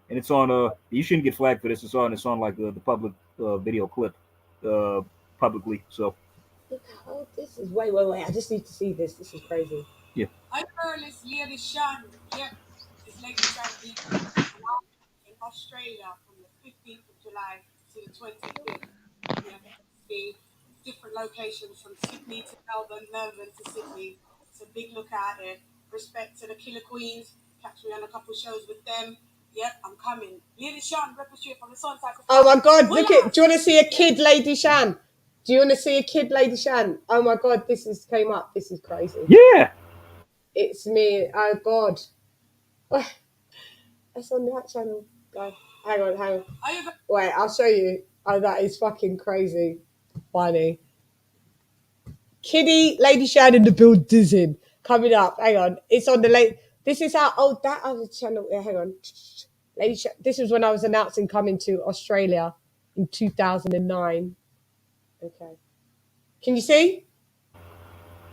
Speaker 8: And it's on. You shouldn't get flagged for this. It's on like the public video clip, publicly. So.
Speaker 4: Oh, this is wait. I just need to see this. This is crazy.
Speaker 8: Yeah.
Speaker 21: Hi, girl. It's LadyChann. Yeah, it's LadyChann in Australia from the 15th of July to the 25th. Yeah, see different locations from Sydney to Melbourne to Sydney. It's a big look at it. Respect to the Killer Queens. Catch me on a couple shows with them. Yep, I'm coming. LadyChann, representative from the Sunside.
Speaker 4: Oh my God! Look it. Do you want to see a kid, LadyChann? Do you want to see a kid, LadyChann? Oh my God! This is came up. This is crazy.
Speaker 8: Yeah.
Speaker 4: It's me. Oh God. It's on that channel. Go. Hang on. Wait, I'll show you. Oh, that is fucking crazy. Funny. Kiddie, LadyChann in the building. Coming up. Hang on. It's on the late. This is how old that other channel. Yeah, hang on. LadyChann. This was when I was announcing coming to Australia in 2009. Okay. Can you see?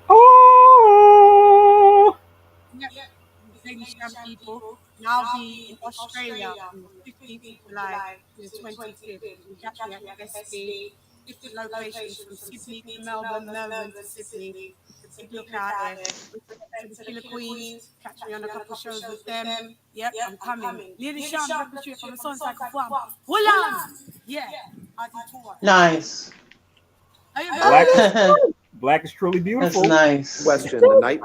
Speaker 21: Oh! Yep. LadyChann people. Now be in Australia from the 15th of July to the 25th. We catch me at SB. Different locations from Sydney to Melbourne to Sydney. It's a big look at it. Respect to the Killer Queens. Catch me on a couple shows with them. Yep, I'm coming. LadyChann, representative from the Sunside Farm. Hold Yeah.
Speaker 10: Nice.
Speaker 8: Black is truly beautiful.
Speaker 10: That's nice.
Speaker 22: Question the night.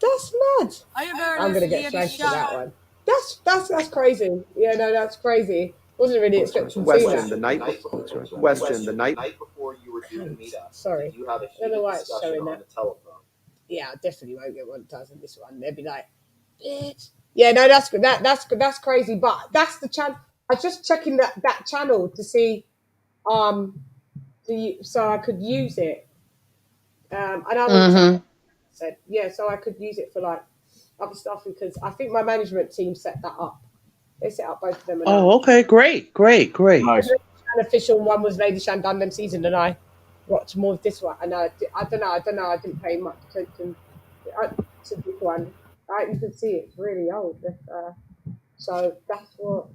Speaker 4: That's mad. I'm gonna get flagged for that one. That's crazy. Yeah, no, that's crazy. Wasn't really expecting to see that.
Speaker 22: The night. Question the night before you were due to meet us.
Speaker 4: Sorry.
Speaker 22: You have a
Speaker 4: I don't know why it's
Speaker 22: discussion
Speaker 4: showing
Speaker 22: on
Speaker 4: that.
Speaker 22: the telephone.
Speaker 4: Yeah, I definitely won't get 1,000 this one. They'll be like, bitch. Yeah, no, that's crazy. But that's the channel. I was just checking that channel to see, so I could use it. And I said, yeah, so I could use it for like other stuff because I think my management team set that up. They set up both of them.
Speaker 10: Oh, okay, great.
Speaker 8: Nice.
Speaker 4: An official one was LadyChann done them season, and I watched more of this one. And I don't know. I didn't pay much attention to this one. You can see it's really old. So that's what.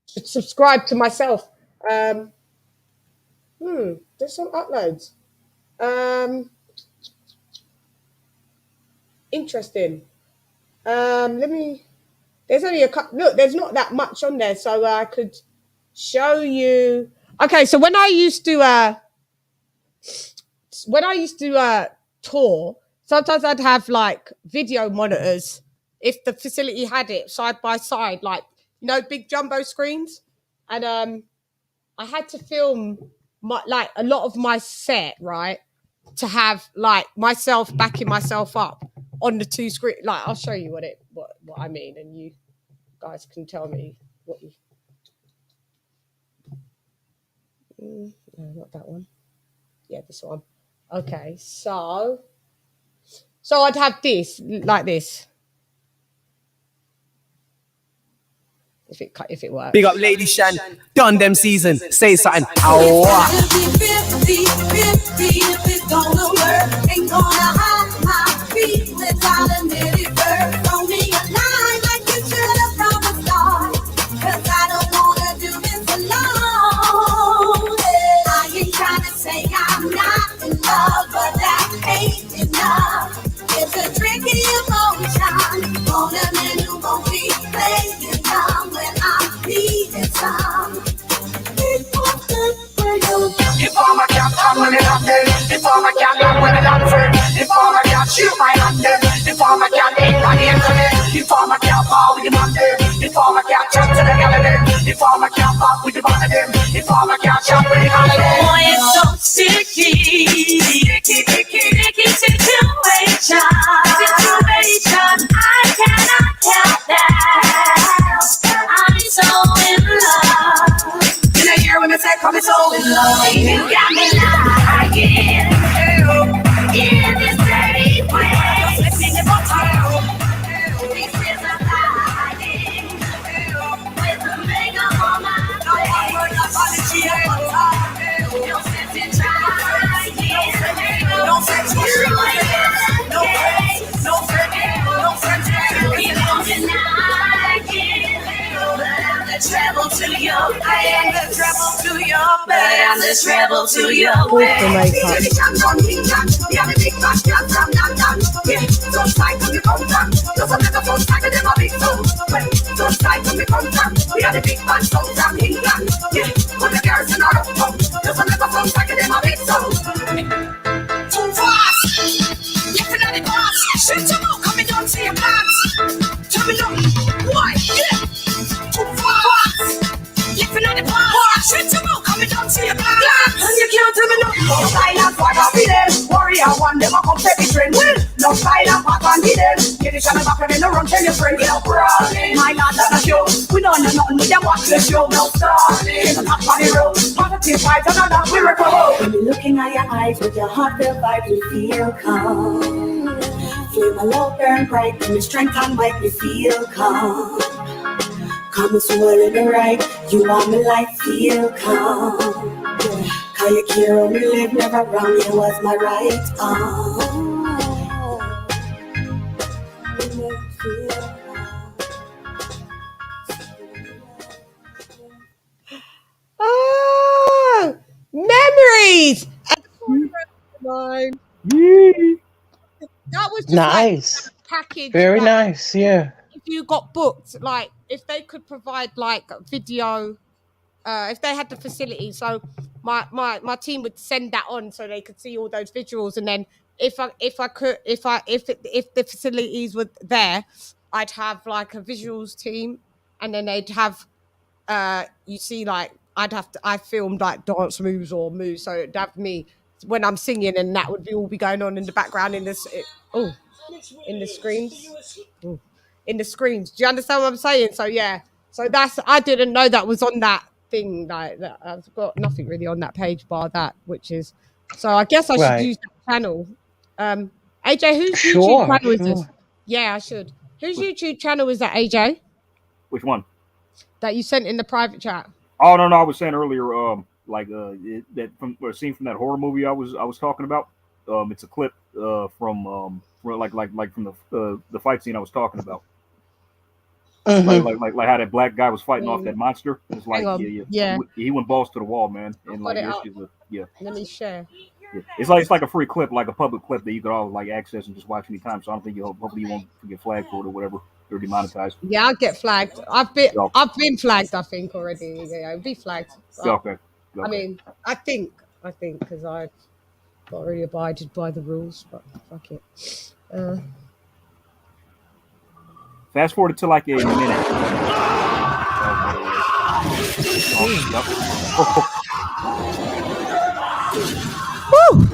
Speaker 4: Subscribe to myself. There's some uploads. Interesting. Let me. There's only a couple. Look, there's not that much on there, so I could show you. Okay, so when I used to tour, sometimes I'd have like video monitors if the facility had it side by side, like big jumbo screens, and I had to film a lot of my set, right, to have like myself backing myself up on the two screen. Like I'll show you what I mean, and you guys can tell me what you. No, not that one. Yeah, this one. Okay, so I'd have this like this. if it works.
Speaker 12: Big up LadyChann. Done them season. Say something. Ow.
Speaker 1: Ain't gonna hide my feelings, I'll admit it first. Throw me a line like you should have from the start. 'Cause I don't wanna do this alone. I ain't trying to say I'm not in love, but that ain't enough. It's a tricky emotion. Want a man who won't be playing dumb when I'm needing some.
Speaker 2: If I'm a cat, I'm when it up there. If I'm a cat, I'm when it up there. If I'm a cat, shoot my hand there. If I'm a cat, ain't running into me. If I'm a cat, power with the man there. If I'm a cat, chat to the galley there. If I'm a cat, pop with the band of them. If I'm a cat, chat with the galley there.
Speaker 1: Boy, it's so sticky. Sticky situation. I cannot help that. I'm so in love.
Speaker 2: In a year when I say come, it's so in love.
Speaker 1: You got me lying in this dirty way.
Speaker 2: Just let me know.
Speaker 1: This is a lying with a makeup on my face. No sense in trying.
Speaker 2: No sense in trying. No sense in
Speaker 1: treble to your bass.
Speaker 2: I am the treble to your bass.
Speaker 1: I am the treble to your bass.
Speaker 2: We are the big band sound from England. Yeah, but the girls in our home doesn't never sound like them a big sound. Too fast, lifting at the glass. Shit, you know, coming down to your plans. Tell me no, why? Yeah, too fast, lifting at the glass. Shit, you know, coming down to your plans. And you can't tell me no. No style and swag up in them. Warrior one, them a come take the trend. Well, no style and pack on the them. Get the channel back and then run, tell your friend. Get up, rolling. My lad, that's a show. We don't know nothing, we just watch the show. No starting, it's not funny road. Positive vibes, another miracle.
Speaker 1: When you're looking at your eyes with your heart, feel vibe, you feel calm. Feel my love burn bright, and your strength and might me feel calm. Come and swirl in the right, you are my life, feel calm. Cause you care on me, live never wrong, you was my right arm.
Speaker 4: Oh, memories. That was just
Speaker 10: nice.
Speaker 4: Like package.
Speaker 10: Very
Speaker 4: like,
Speaker 10: nice. Yeah.
Speaker 4: If you got booked, like if they could provide like video, if they had the facility, so my team would send that on so they could see all those visuals, and then if the facilities were there, I'd have like a visuals team, and then they'd have you see like I filmed like dance moves or moves, so it'd have me when I'm singing, and that would all be going on in the background in this in the screams. Ooh. In the screams. Do you understand what I'm saying? So yeah. So I didn't know that was on that thing. Like that, I've got nothing really on that page bar that, which is. So I guess I should use that channel. AJ, whose YouTube channel is this? Yeah, I should. Whose YouTube channel is that, AJ?
Speaker 8: Which one?
Speaker 4: That you sent in the private chat.
Speaker 8: Oh no, I was saying earlier, that from a scene from that horror movie I was talking about. It's a clip from the fight scene I was talking about.
Speaker 10: Mm-hmm.
Speaker 8: Like how that black guy was fighting off that monster. It's like
Speaker 4: yeah.
Speaker 8: He went balls to the wall, man. And like
Speaker 4: Let me share.
Speaker 8: Yeah. It's like a free clip, like a public clip that you could all like access and just watch anytime. So I don't think hopefully you won't get flagged for it or whatever. Or demonetized.
Speaker 4: Yeah, I'll get flagged. I've been flagged, I think, already. Yeah, I'll be flagged.
Speaker 8: Okay.
Speaker 4: I mean, I think because I've not really abided by the rules, but fuck it.
Speaker 8: Fast forward to like a minute.
Speaker 4: Woo!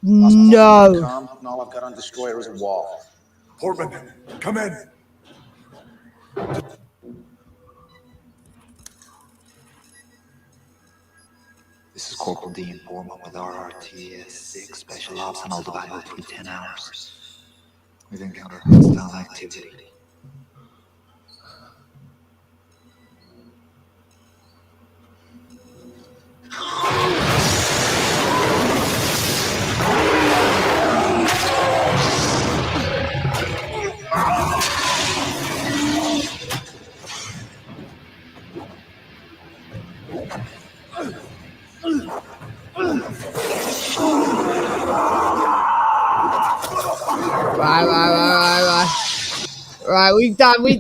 Speaker 4: No.
Speaker 18: And all I've got on Destroyer is a wall. Portman, come in.
Speaker 23: This is
Speaker 3: Corporal D Informant with RRTS 6 Special Ops on Old Bible 310 hours. We've encountered hostile activity.
Speaker 4: Right, we've done. We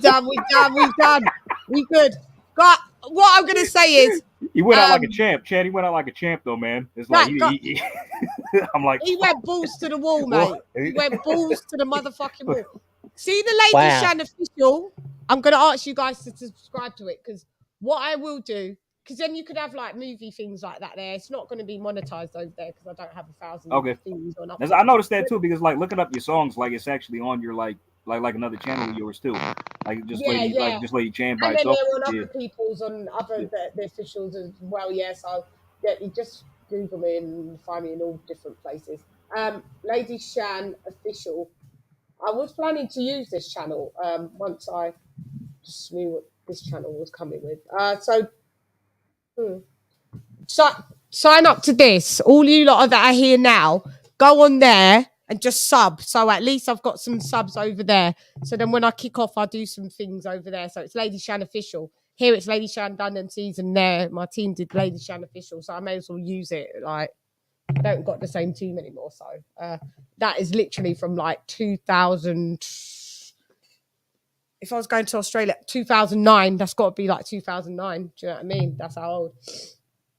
Speaker 4: good. God, what I'm gonna say is,
Speaker 8: he went out like a champ, Chad. He went out like a champ, though, man. It's like I'm like,
Speaker 4: he went balls to the wall, mate. He went balls to the motherfucking wall. See the Lady Shan official. I'm gonna ask you guys to subscribe to it, because what I will do, because then you could have like movie things like that there. It's not going to be monetized over there because I don't have 1,000 things on up.
Speaker 8: I noticed that too, because like looking up your songs, like it's actually on your like another channel of yours too, like just LadyChann by itself.
Speaker 4: And then they're on other people's, on other the officials as well. Yeah, so yeah, you just Google me and find me in all different places. LadyChann official. I was planning to use this channel once I just knew what this channel was coming with. So sign up to this. All you lot that are here now, go on there and just sub. So at least I've got some subs over there. So then when I kick off, I'll do some things over there. So it's LadyChann official. Here it's LadyChann done and season there. My team did LadyChann official, so I may as well use it. Like, I don't got the same team anymore. So that is literally from like 2000. If I was going to Australia, 2009, that's got to be like 2009. Do you know what I mean? That's how old.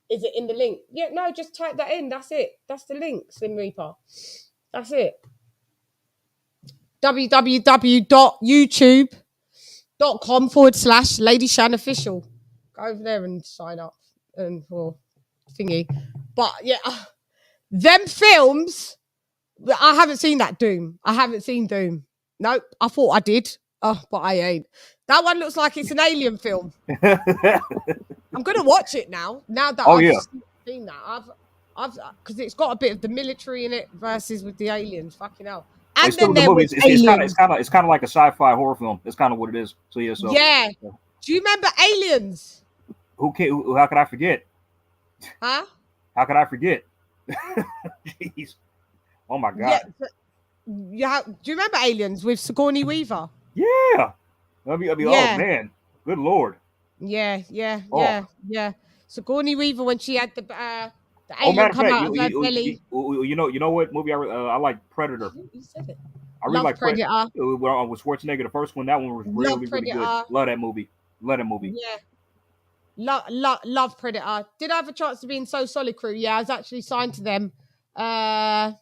Speaker 4: Is it in the link? Yeah, no, just type that in. That's it. That's the link, Slim Reaper. That's it. www.youtube.com/LadyChann official. Go over there and sign up and for thingy. But yeah, them films, I haven't seen that Doom. I haven't seen Doom. Nope, I thought I did. Oh, but I ain't. That one looks like it's an alien film. I'm gonna watch it now. Now that I've seen that, I've because it's got a bit of the military in it versus with the aliens. Fucking hell! And then there was aliens.
Speaker 8: It's kind of like a sci-fi horror film. It's kind of what it is. So yeah. So
Speaker 4: yeah. Do you remember Aliens?
Speaker 8: How could I forget?
Speaker 4: Huh?
Speaker 8: How could I forget? Jeez. Oh my God.
Speaker 4: Yeah. Do you remember Aliens with Sigourney Weaver?
Speaker 8: Yeah. Oh man. Good Lord.
Speaker 4: Yeah. Sigourney Weaver, when she had the alien come out of her belly.
Speaker 8: You know what movie I like? Predator.
Speaker 4: You said it.
Speaker 8: I really like Predator. With Schwarzenegger, the first one. That one was really good. Love that movie.
Speaker 4: Yeah. Love Predator. Did I have a chance to be in So Solid Crew? Yeah, I was actually signed to them. And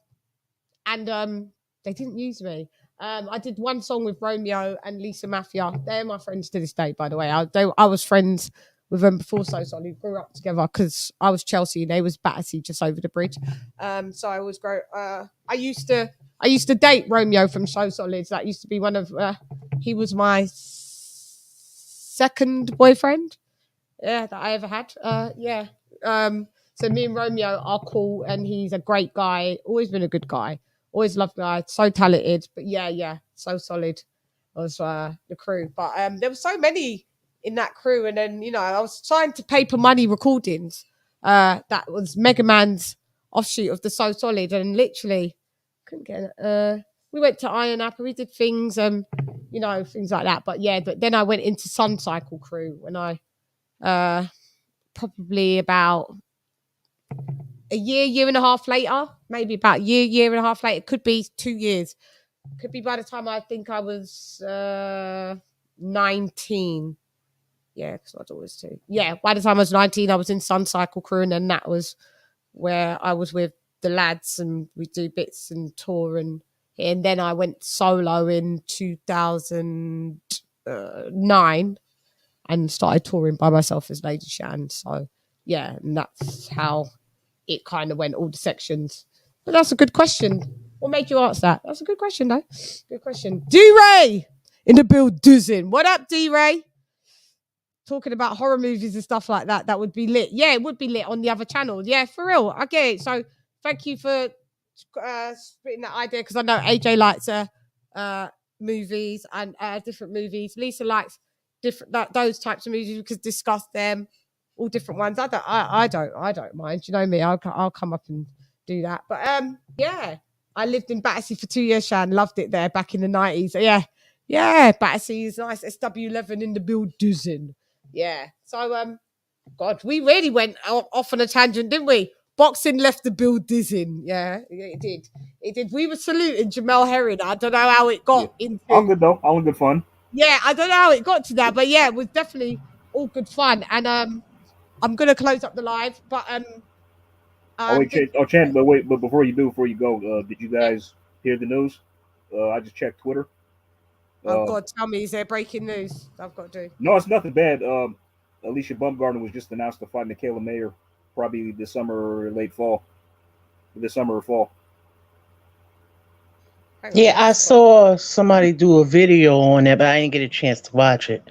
Speaker 4: they didn't use me. I did one song with Romeo and Lisa Mafia. They're my friends to this day, by the way. I was friends with them before So Solid. We grew up together because I was Chelsea and they was BUATSI just over the bridge. So I always grow. I used to date Romeo from So Solid. That used to be one of. He was my second boyfriend. Yeah, that I ever had. Yeah. So me and Romeo are cool, and he's a great guy. Always been a good guy. Always loved the guy. So talented. But yeah. So Solid was the crew. But there were so many in that crew, and then I was signed to Paper Money Recordings. That was Mega Man's offshoot of the So Solid, and literally couldn't get it. We went to Iron Apple. We did things, things like that. But yeah, but then I went into Sun Cycle crew when I probably about a year and a half later, maybe about year and a half later. It could be 2 years. Could be by the time I think I was 19. Yeah, because my daughter was 2. Yeah, by the time I was 19, I was in Sun Cycle crew, and then that was where I was with the lads, and we do bits and tour, and then I went solo in 2009 and started touring by myself as LadyChann. So yeah, and that's how it kind of went, all the sections. But that's a good question. What made you ask that? That's a good question, though. Good question. D-Ray in the building. What up, D-Ray? talking about horror movies and stuff like that, that would be lit. Yeah, it would be lit on the other channel. Yeah, for real. I get it. So thank you for spitting that idea, because I know AJ likes movies and different movies. Lisa likes different those types of movies. We could discuss them, all different ones. I don't mind. You know me. I'll come up and do that. But yeah, I lived in Battersea for 2 years, Shan. Loved it there back in the 90s. Yeah, Battersea is nice. SW11 in the building. Yeah. So God, we really went off on a tangent, didn't we? Boxing left the building. Yeah, it did. It did. We were saluting Jamel Herring. I don't know how it got into.
Speaker 8: All good though. All good fun.
Speaker 4: Yeah, I don't know how it got to that, but yeah, it was definitely all good fun. And I'm gonna close up the live, but
Speaker 8: Chan, but wait, but before you go, did you guys hear the news? I just checked Twitter.
Speaker 4: Oh God, tell me, is there breaking news I've got to do?
Speaker 8: No, it's nothing bad. Alicia Baumgartner was just announced to fight Michaela Mayer probably this summer or late fall. This summer or fall.
Speaker 10: Yeah, I saw somebody do a video on that, but I didn't get a chance to watch it.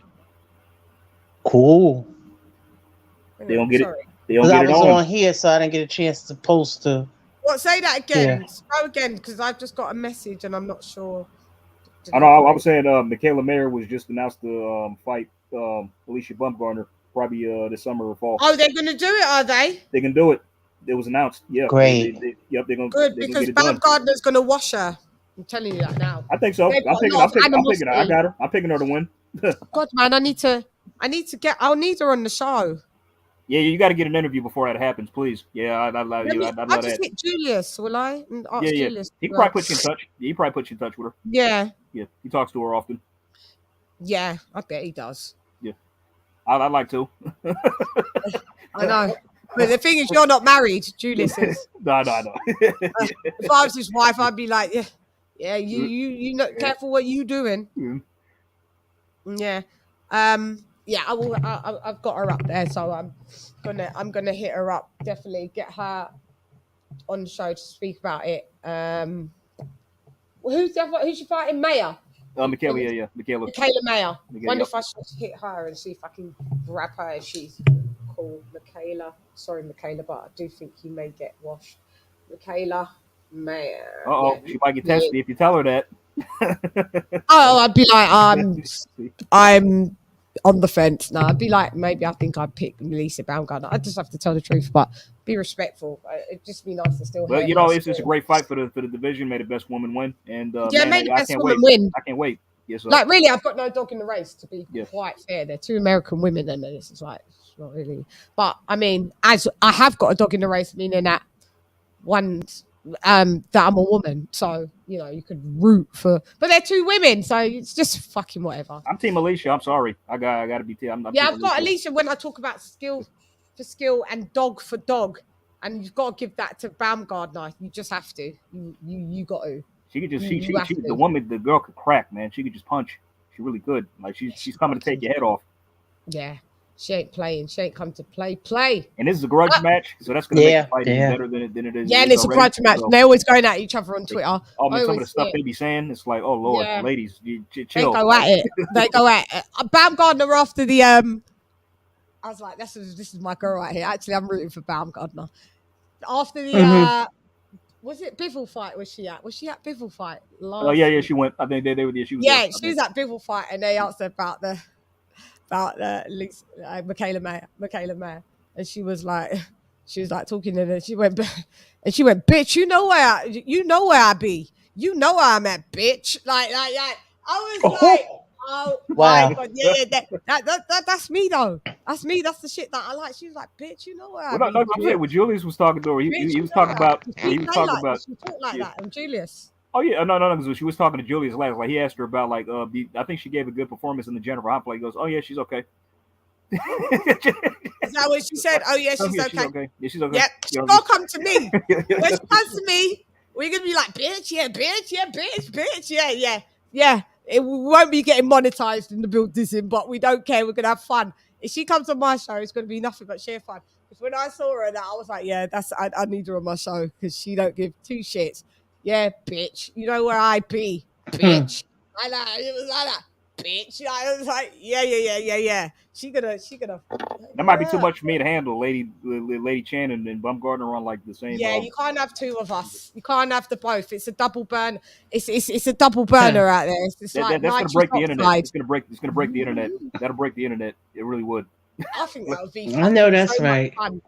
Speaker 10: Cool.
Speaker 8: They don't get it.
Speaker 10: Because I was on here, so I didn't get a chance to post to.
Speaker 4: What? Say that again. Yeah. Go again, because I've just got a message and I'm not sure.
Speaker 8: I know. I was saying Michaela Mayer was just announced to fight Alicia Baumgartner probably this summer or fall.
Speaker 4: Oh, they're going to do it, are they?
Speaker 8: They can do it. It was announced. Yeah.
Speaker 10: Great.
Speaker 8: They're going to.
Speaker 4: Good, because Baumgartner's going to wash her. I'm telling you that now.
Speaker 8: I think so. I'm picking her. I got her. I'm picking her to win.
Speaker 4: God, man, I need to get. I'll need her on the show.
Speaker 8: Yeah, you got to get an interview before that happens, please. Yeah, I'd love you. I'd love that.
Speaker 4: I just hit Julius, will I?
Speaker 8: Yeah.
Speaker 4: Julius,
Speaker 8: he can probably put you in touch. Yeah, he probably put you in touch with her.
Speaker 4: Yeah.
Speaker 8: Yeah, he talks to her often.
Speaker 4: Yeah, I bet he does.
Speaker 8: Yeah, I'd like to.
Speaker 4: I know. But the thing is, you're not married, Julius is.
Speaker 8: No.
Speaker 4: If I was his wife, I'd be like, yeah, you not careful what you doing. Yeah. Yeah, I will. I've got her up there, so I'm gonna hit her up. Definitely get her on the show to speak about it. Who's she fighting? Mayer.
Speaker 8: Michaela, yeah. Michaela
Speaker 4: Mayer. Wonder if I should hit her and see if I can grab her if she's cool. Michaela. Sorry, Michaela, but I do think you may get washed. Michaela Mayer.
Speaker 8: She might get testy if you tell her that.
Speaker 4: I'd be like, I'm on the fence. No, I'd be like, maybe I think I'd pick Lisa Baumgartner. I just have to tell the truth, but be respectful. It'd just be nice to still.
Speaker 8: Well, you know, it's a great fight for the division. May the best woman win, and
Speaker 4: may the best woman win.
Speaker 8: I can't wait. Yes,
Speaker 4: like really, I've got no dog in the race. To be quite fair, they're two American women, and this is like not really. But I mean, as I have got a dog in the race, meaning that one. That I'm a woman, so you know you could root for, but they're two women, so it's just fucking whatever.
Speaker 8: I'm Team Alicia. I'm sorry, I gotta be Team.
Speaker 4: I've got Alicia when I talk about skill for skill and dog for dog, and you've got to give that to Baumgartner. You just have to. You got to.
Speaker 8: She could just the girl could crack, man. She could just punch. She's really good. Like she's coming to take your head off.
Speaker 4: Yeah. She ain't playing. She ain't come to play.
Speaker 8: And this is a grudge match, so that's going to make the fight better than it is.
Speaker 4: Yeah, and it's a grudge match. So. They're always going at each other on Twitter.
Speaker 8: Oh, man, some of the stuff they be saying, it's like, oh, Lord, ladies, chill.
Speaker 4: They go at it. They go at it. Baumgartner after the... I was like, this is my girl right here. Actually, I'm rooting for Baumgartner. After the... Was it Bivol fight? Was she at Bivol fight?
Speaker 8: Oh, yeah, she went. I think they were there. She was
Speaker 4: she was at Bivol fight, and they asked her about Michaela Mayer, and she was like talking to her. She went, bitch, you know where I be. You know where I'm at, bitch. Like I was like, oh wow. My God, yeah, that's me though. That's me. That's the shit that I like. She was like, bitch, you know where I be.
Speaker 8: No, I'm saying when Julius was talking to her, he was talking about. He was talking about.
Speaker 4: She talked like that, and Julius.
Speaker 8: Oh yeah, no. Because she was talking to Julius last. Like he asked her about like, I think she gave a good performance in the Jennifer Hopper. He goes, oh yeah, she's okay.
Speaker 4: Is that what she said? Oh yeah, she's okay.
Speaker 8: Yeah, she's okay.
Speaker 4: Yep, she's gonna come to me. When she comes to me, we're gonna be like, bitch, yeah. It won't be getting monetized in the building, but we don't care. We're gonna have fun. If she comes on my show, it's gonna be nothing but sheer fun. Because when I saw her, I was like, yeah, I need her on my show because she don't give two shits. Yeah, bitch. You know where I be, bitch. It was like that. bitch. I was like, yeah. She gonna.
Speaker 8: That might be too much for me to handle, LadyChann and Bumgarner on like the same.
Speaker 4: Yeah, you can't have two of us. You can't have the both. It's a double burn. It's a double burner out there. It's like
Speaker 8: that's gonna
Speaker 4: nitrous
Speaker 8: break the internet.
Speaker 4: oxide.
Speaker 8: It's gonna break the internet. That'll break the internet. It really would.
Speaker 4: I think that would be.
Speaker 10: I know that's
Speaker 4: so
Speaker 10: right.
Speaker 4: much fun.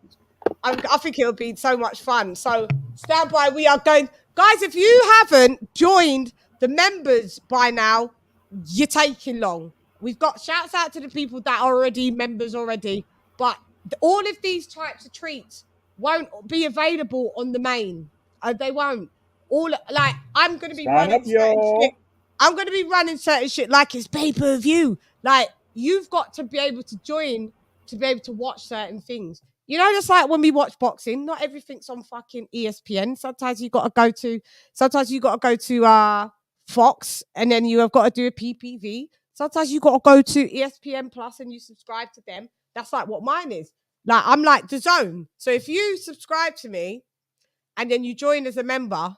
Speaker 4: I think it'll be so much fun. So stand by. We are going, guys. If you haven't joined the members by now, you're taking long. We've got shouts out to the people that are already members already, but all of these types of treats won't be available on the main. They won't. All like I'm going to be running certain shit. I'm going to be running certain shit like it's pay-per-view. Like you've got to be able to join to be able to watch certain things. You know, just like when we watch boxing, not everything's on fucking ESPN. Sometimes you got to go to Fox, and then you have got to do a PPV. Sometimes you got to go to ESPN Plus and you subscribe to them. That's like what mine is. Like I'm like DAZN. So if you subscribe to me and then you join as a member,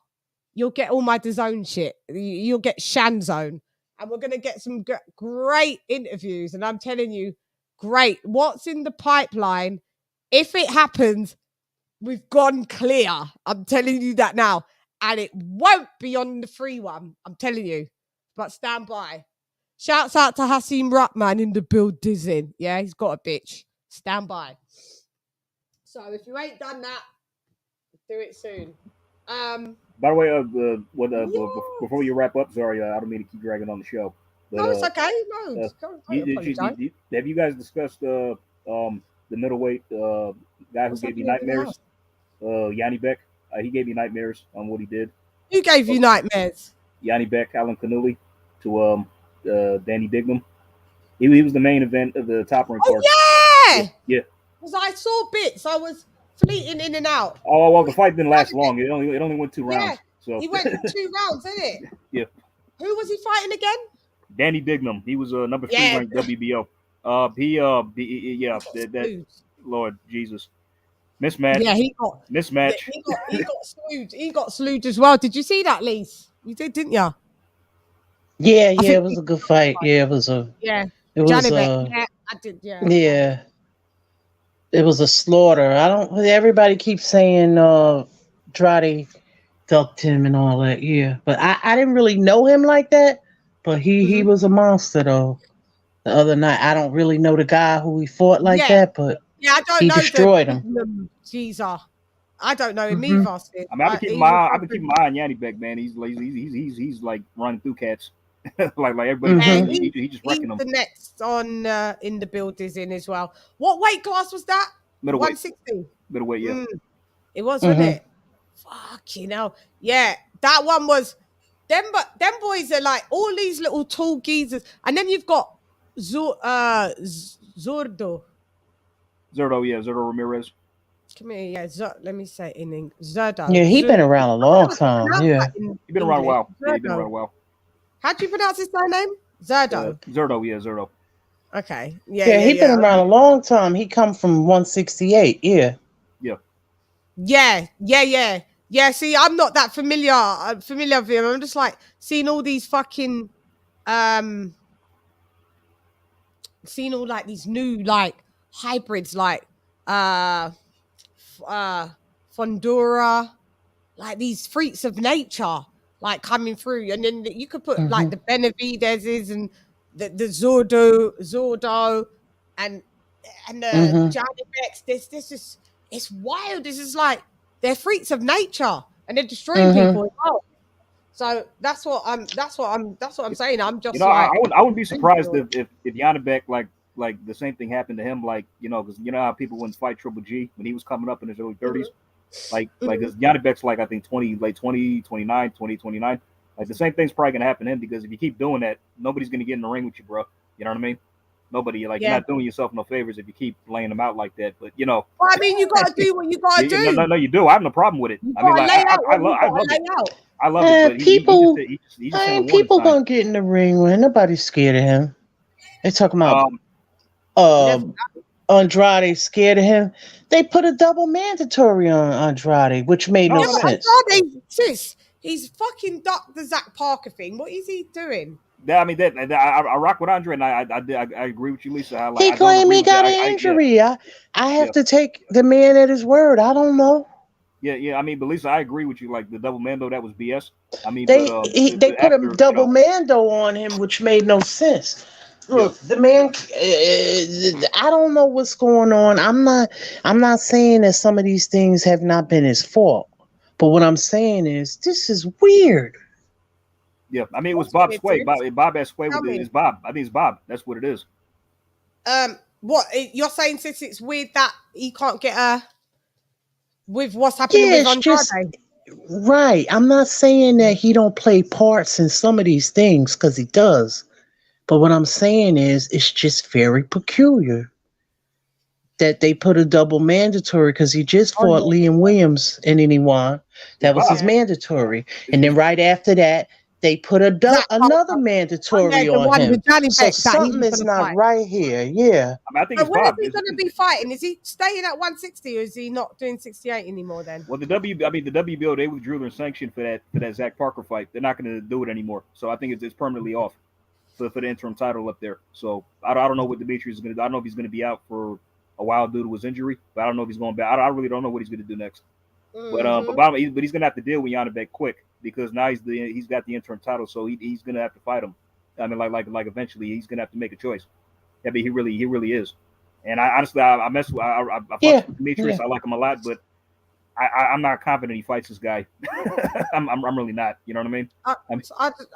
Speaker 4: you'll get all my DAZN shit. You'll get CHANN Zone, and we're gonna get some great interviews. And I'm telling you, great. What's in the pipeline? If it happens, we've gone clear. I'm telling you that now. And it won't be on the free one. I'm telling you. But stand by. Shouts out to Hasim Ruckman in the building. Yeah, he's got a bitch. Stand by. So if you ain't done that, do it soon.
Speaker 8: By the way, before you wrap up, sorry, I don't mean to keep dragging on the show. But,
Speaker 4: no, it's okay. No,
Speaker 8: have you guys discussed the middleweight guy who gave you nightmares? Yanni Beck. He gave me nightmares on what he did.
Speaker 4: Who gave you nightmares?
Speaker 8: Yanni Beck, Alan Canuli, to Danny Dignam. He was the main event of the top rank card. Yeah.
Speaker 4: Because I saw bits. I was fleeting in and out.
Speaker 8: Oh well, the fight didn't last long. It only went 2 rounds. So
Speaker 4: he went 2 rounds, didn't it?
Speaker 8: Yeah.
Speaker 4: Who was he fighting again?
Speaker 8: Danny Dignam. He was number 3 ranked WBO. Lord Jesus. Mismatch.
Speaker 4: Yeah, he got
Speaker 8: mismatch.
Speaker 4: He got slewed. He got slewed as well. Did you see that, Lise? You did, didn't you?
Speaker 10: Yeah, it was a good fight. Yeah, it was a.
Speaker 4: Yeah.
Speaker 10: It was
Speaker 4: I did. Yeah.
Speaker 10: Yeah. It was a slaughter. Everybody keeps saying Andrade ducked him and all that. Yeah, but I didn't really know him like that. But he was a monster though. The other night, I don't really know the guy who he fought like that, but
Speaker 4: I don't
Speaker 10: he
Speaker 4: know
Speaker 10: destroyed him.
Speaker 4: Jesus, I don't know him either.
Speaker 8: I mean, I've been keeping my eye on Yanni Beck, man. He's like running through cats, like everybody. He just wrecking them.
Speaker 4: The next on in the build is in as well. What weight class was that?
Speaker 8: Middleweight.
Speaker 4: 160.
Speaker 8: Middleweight, yeah.
Speaker 4: It was, wasn't it? Fucking hell. Yeah, that one was. Them boys are like all these little tall geezers, and then you've got Zurdo.
Speaker 8: Zurdo Ramirez.
Speaker 4: Come here, let me say it in English. Zurdo.
Speaker 10: Yeah, he's been around a long time. Yeah,
Speaker 8: he's been around a while. Yeah, he's been around a while.
Speaker 4: How do you pronounce his surname? Zurdo.
Speaker 8: Zurdo, yeah, Zurdo.
Speaker 4: Okay.
Speaker 10: Yeah, he's been around a long time. He come from 168. Yeah.
Speaker 4: Yeah, see, I'm not that familiar with him. I'm just like seeing all these fucking seeing all like these new like hybrids like Fondura, like these freaks of nature like coming through, and then you could put like the Benevidezes and the Zordo and the Johnny Becks. This is, it's wild. This is like they're freaks of nature and they're destroying people as well. So that's what I'm saying. I'm just
Speaker 8: I wouldn't be surprised if Yanni Beck like the same thing happened to him, like, because you know how people wouldn't fight Triple G when he was coming up in his early 30s. Like Yanni Beck's like I think 29, 29. Like the same thing's probably gonna happen to him, because if you keep doing that, nobody's gonna get in the ring with you, bro. You know what I mean? Nobody, you're not doing yourself no favors if you keep laying them out like that. But
Speaker 4: well, I mean, you gotta do what you gotta do.
Speaker 8: No, you do. I have no problem with it. I mean, like, I love it. I love it. But
Speaker 10: people,
Speaker 8: people
Speaker 10: gonna get in the ring when nobody's scared of him. They talking about Andrade scared of him. They put a double mandatory on Andrade, which made no sense.
Speaker 4: Andrade, sis, he's fucking ducked the Zach Parker thing. What is he doing?
Speaker 8: I mean that I rock with Andre, and I agree with you, Lisa.
Speaker 10: He
Speaker 8: I don't
Speaker 10: claimed
Speaker 8: agree
Speaker 10: he
Speaker 8: with
Speaker 10: got
Speaker 8: that.
Speaker 10: an injury. I have to take the man at his word. I don't know.
Speaker 8: Yeah. I mean, but Lisa, I agree with you. Like the double mando, that was BS. I mean,
Speaker 10: They
Speaker 8: but
Speaker 10: put a
Speaker 8: after
Speaker 10: double mando on him, which made no sense. Look, the man. I don't know what's going on. I'm not saying that some of these things have not been his fault, but what I'm saying is this is weird.
Speaker 8: Yeah, I mean it was Bob Sway. Bob has Sway with it's Bob. I think it's Bob. That's what it is.
Speaker 4: What you're saying, sis? It's weird that he can't get a with what's happening with Andrade.
Speaker 10: Just right. I'm not saying that he don't play parts in some of these things because he does, but what I'm saying is it's just very peculiar that they put a double mandatory because he just fought Liam Williams and anyone that was his mandatory, and then right after that they put another mandatory on him. So something is not right here. Yeah.
Speaker 8: I mean, I think it's
Speaker 4: when
Speaker 8: Bob.
Speaker 4: Is he going to be fighting? Is he staying at 160 or is he not doing 68 anymore? Then.
Speaker 8: Well, the WBO they withdrew their sanction for that Zach Parker fight. They're not going to do it anymore. So I think it's permanently off for the interim title up there. So I don't know what Demetrius is going to do. I don't know if he's going to be out for a while due to his injury, but I don't know if he's going back. I really don't know what he's going to do next.
Speaker 4: Mm-hmm.
Speaker 8: But he's going to have to deal with Yanibek quick because now he's got the interim title, so he's going to have to fight him. I mean, like eventually he's going to have to make a choice. I mean, he really is. And I honestly I mess with with Demetrius. Yeah. I like him a lot, but I'm not confident he fights this guy. I'm really not. You know what I mean?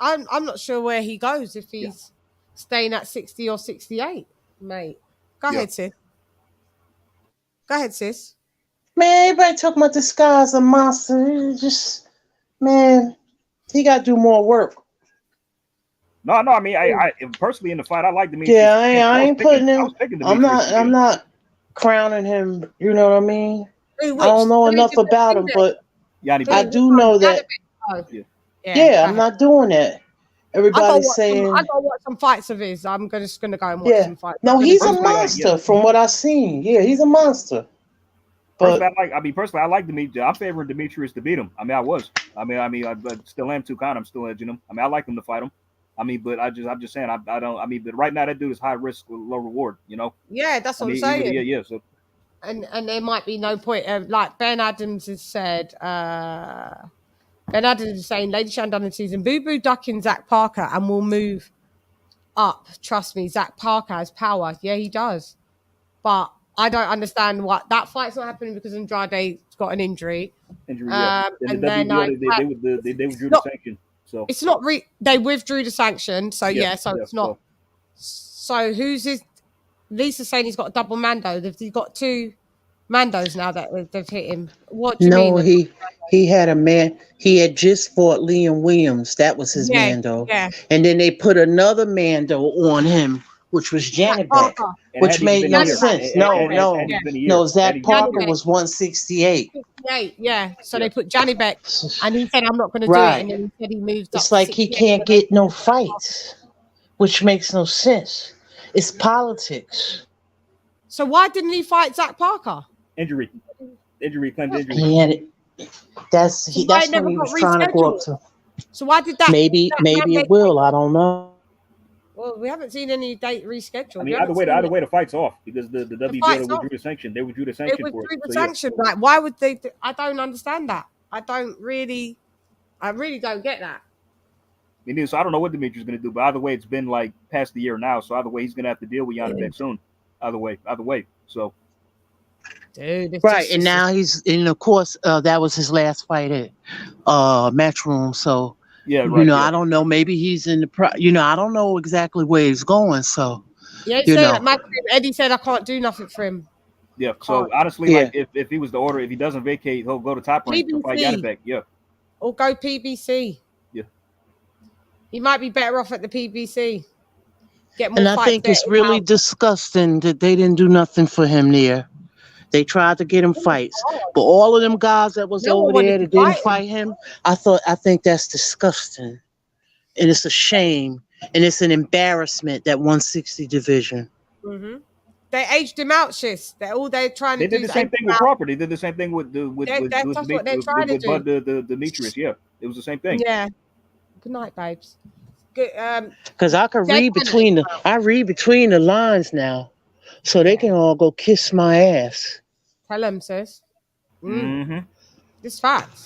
Speaker 4: I'm not sure where he goes if he's staying at 60 or 68, mate. Go ahead, sis. Go ahead, sis.
Speaker 10: Man, everybody talking about this guy's a monster. Just man, he got to do more work.
Speaker 8: No. I mean, I personally in the fight, I like Demetrius.
Speaker 10: Yeah, I ain't putting him. I'm not crowning him. You know what I mean? I don't know enough about him, but I do know that. Yeah, I'm not doing that. Everybody's saying
Speaker 4: I gotta watch some fights of his. I'm just gonna go and watch some fights.
Speaker 10: No, he's a monster from what I've seen. Yeah, he's a monster. But
Speaker 8: personally, I like Demetrius. I'm favoring Demetrius to beat him. I mean, I was. I still am too kind. I'm still edging him. I mean, I like him to fight him. I mean, but I'm just saying, I don't. I mean, but right now that dude is high risk, low reward. You know.
Speaker 4: Yeah, that's what I'm saying.
Speaker 8: Yeah. So.
Speaker 4: And there might be no point. Like Ben Adams has said. Ben Adams is saying, LadyChann done in season. Boo Boo ducking Zach Parker and will move up. Trust me, Zach Parker has power. Yeah, he does. But I don't understand what that fight's not happening because Andrade's got an injury.
Speaker 8: Yeah. And then they withdrew the sanction. So
Speaker 4: it's not they withdrew the sanction. So it's not. So who's his? Lisa's saying he's got a double mando. He's got two mandos now that they've hit him. What do you mean?
Speaker 10: No, he had a man. He had just fought Liam Williams. That was his mando.
Speaker 4: Yeah.
Speaker 10: And then they put another mando on him, which was Janet Beck, which made no sense. No. Zach Parker was 168.
Speaker 4: 68, yeah. So they put Janet Beck, and he said, "I'm not going to do it." And then he said he moved up.
Speaker 10: It's like he can't get no fights, which makes no sense. It's politics.
Speaker 4: So why didn't he fight Zach Parker?
Speaker 8: Injury, claimed injury.
Speaker 10: That's when he was trying to go up to.
Speaker 4: So why did that?
Speaker 10: Maybe it will. I don't know.
Speaker 4: Well, we haven't seen any date rescheduled.
Speaker 8: I mean, either way, the fight's off because the WBO withdrew the sanction. They withdrew the sanction for it.
Speaker 4: Like, why would they? I don't understand that. I really don't get that.
Speaker 8: I mean, so I don't know what Demetrius is going to do, but either way, it's been like past the year now. So either way, he's going to have to deal with Yanibek soon. Either way. So.
Speaker 4: Dude,
Speaker 10: right, and now and of course, that was his last fight at Matchroom. So.
Speaker 8: Yeah, right.
Speaker 10: I don't know. Maybe he's in the. I don't know exactly where he's going. So.
Speaker 4: Yeah, Eddie said I can't do nothing for him.
Speaker 8: Yeah. So honestly, like if he was the order, if he doesn't vacate, he'll go to Top Rank to fight Yanibek. Yeah.
Speaker 4: Or go PBC.
Speaker 8: Yeah.
Speaker 4: He might be better off at the PBC. Get more.
Speaker 10: And I think it's really disgusting that they didn't do nothing for him there. They tried to get him fights, but all of them guys that was over there that didn't fight him, I think that's disgusting, and it's a shame, and it's an embarrassment that 160 division.
Speaker 4: Mm-hmm. They aged him out, Shiz. They're trying to do.
Speaker 8: They did the same thing with Crawford. They did the same thing with
Speaker 4: what they're trying to do.
Speaker 8: Demetrius. Yeah, it was the same thing.
Speaker 4: Yeah. Good night, babes.
Speaker 10: Because I could read between the lines now, so they can all go kiss my ass.
Speaker 4: Tell them, sis.
Speaker 8: Mm-hmm.
Speaker 4: It's facts.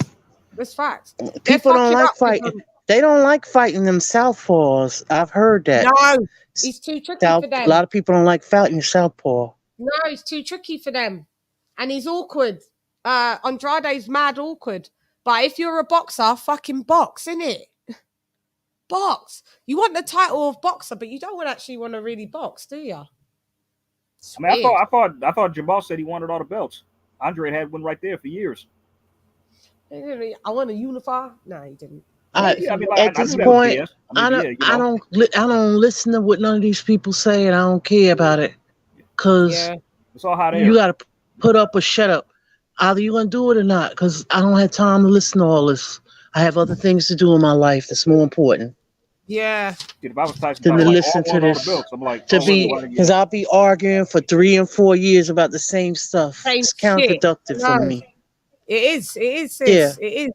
Speaker 4: It's facts.
Speaker 10: People don't like fighting. They don't like fighting them southpaws. I've heard that.
Speaker 4: No, it's too tricky for them.
Speaker 10: A lot of people don't like fighting southpaw.
Speaker 4: No, it's too tricky for them, and he's awkward. Andrade's mad awkward. But if you're a boxer, fucking box, innit? Box. You want the title of boxer, but you don't actually want to really box, do you?
Speaker 8: I mean, I thought Jamal said he wanted all the belts. Andre had one right there for years.
Speaker 4: I want to unify. No, he didn't.
Speaker 10: At this point, I don't listen to what none of these people say, and I don't care about it. Cause
Speaker 8: it's all hot air.
Speaker 10: You gotta put up or shut up. Either you're gonna do it or not. Cause I don't have time to listen to all this. I have other things to do in my life that's more important.
Speaker 4: Yeah.
Speaker 8: Dude, if I was Tyson,
Speaker 10: than to listen to this.
Speaker 8: I'm like,
Speaker 10: because I'll be arguing for 3 and 4 years about the same stuff. It's counterproductive for me.
Speaker 4: It is. It is. Sis. Yeah. It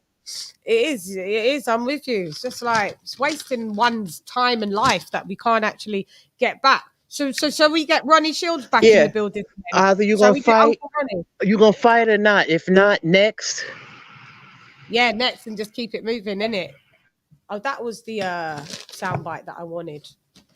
Speaker 4: is. I'm with you. It's just like it's wasting one's time and life that we can't actually get back. So we get Ronnie Shields back in the building.
Speaker 10: Either you're gonna fight, or not. If not, next.
Speaker 4: Yeah, next, and just keep it moving, innit? Oh, that was the soundbite that I wanted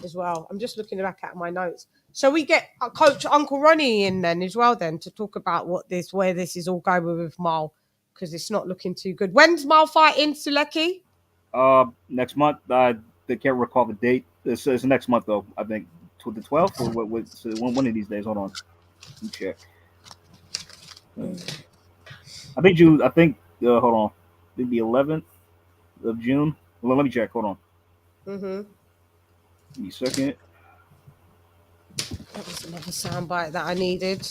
Speaker 4: as well. I'm just looking back at my notes. So we get Coach Uncle Ronnie in then as well, then to talk about where this is all going with Mal, because it's not looking too good. When's Mal fighting Sulecki?
Speaker 8: Next month. I can't recall the date. It's next month though. I think to the 12th or one of these days. Hold on, let me check. I think hold on. I think the 11th of June. Well, let me check. Hold on.
Speaker 4: Mm-hmm.
Speaker 8: Give me a second.
Speaker 4: That was another soundbite that I needed.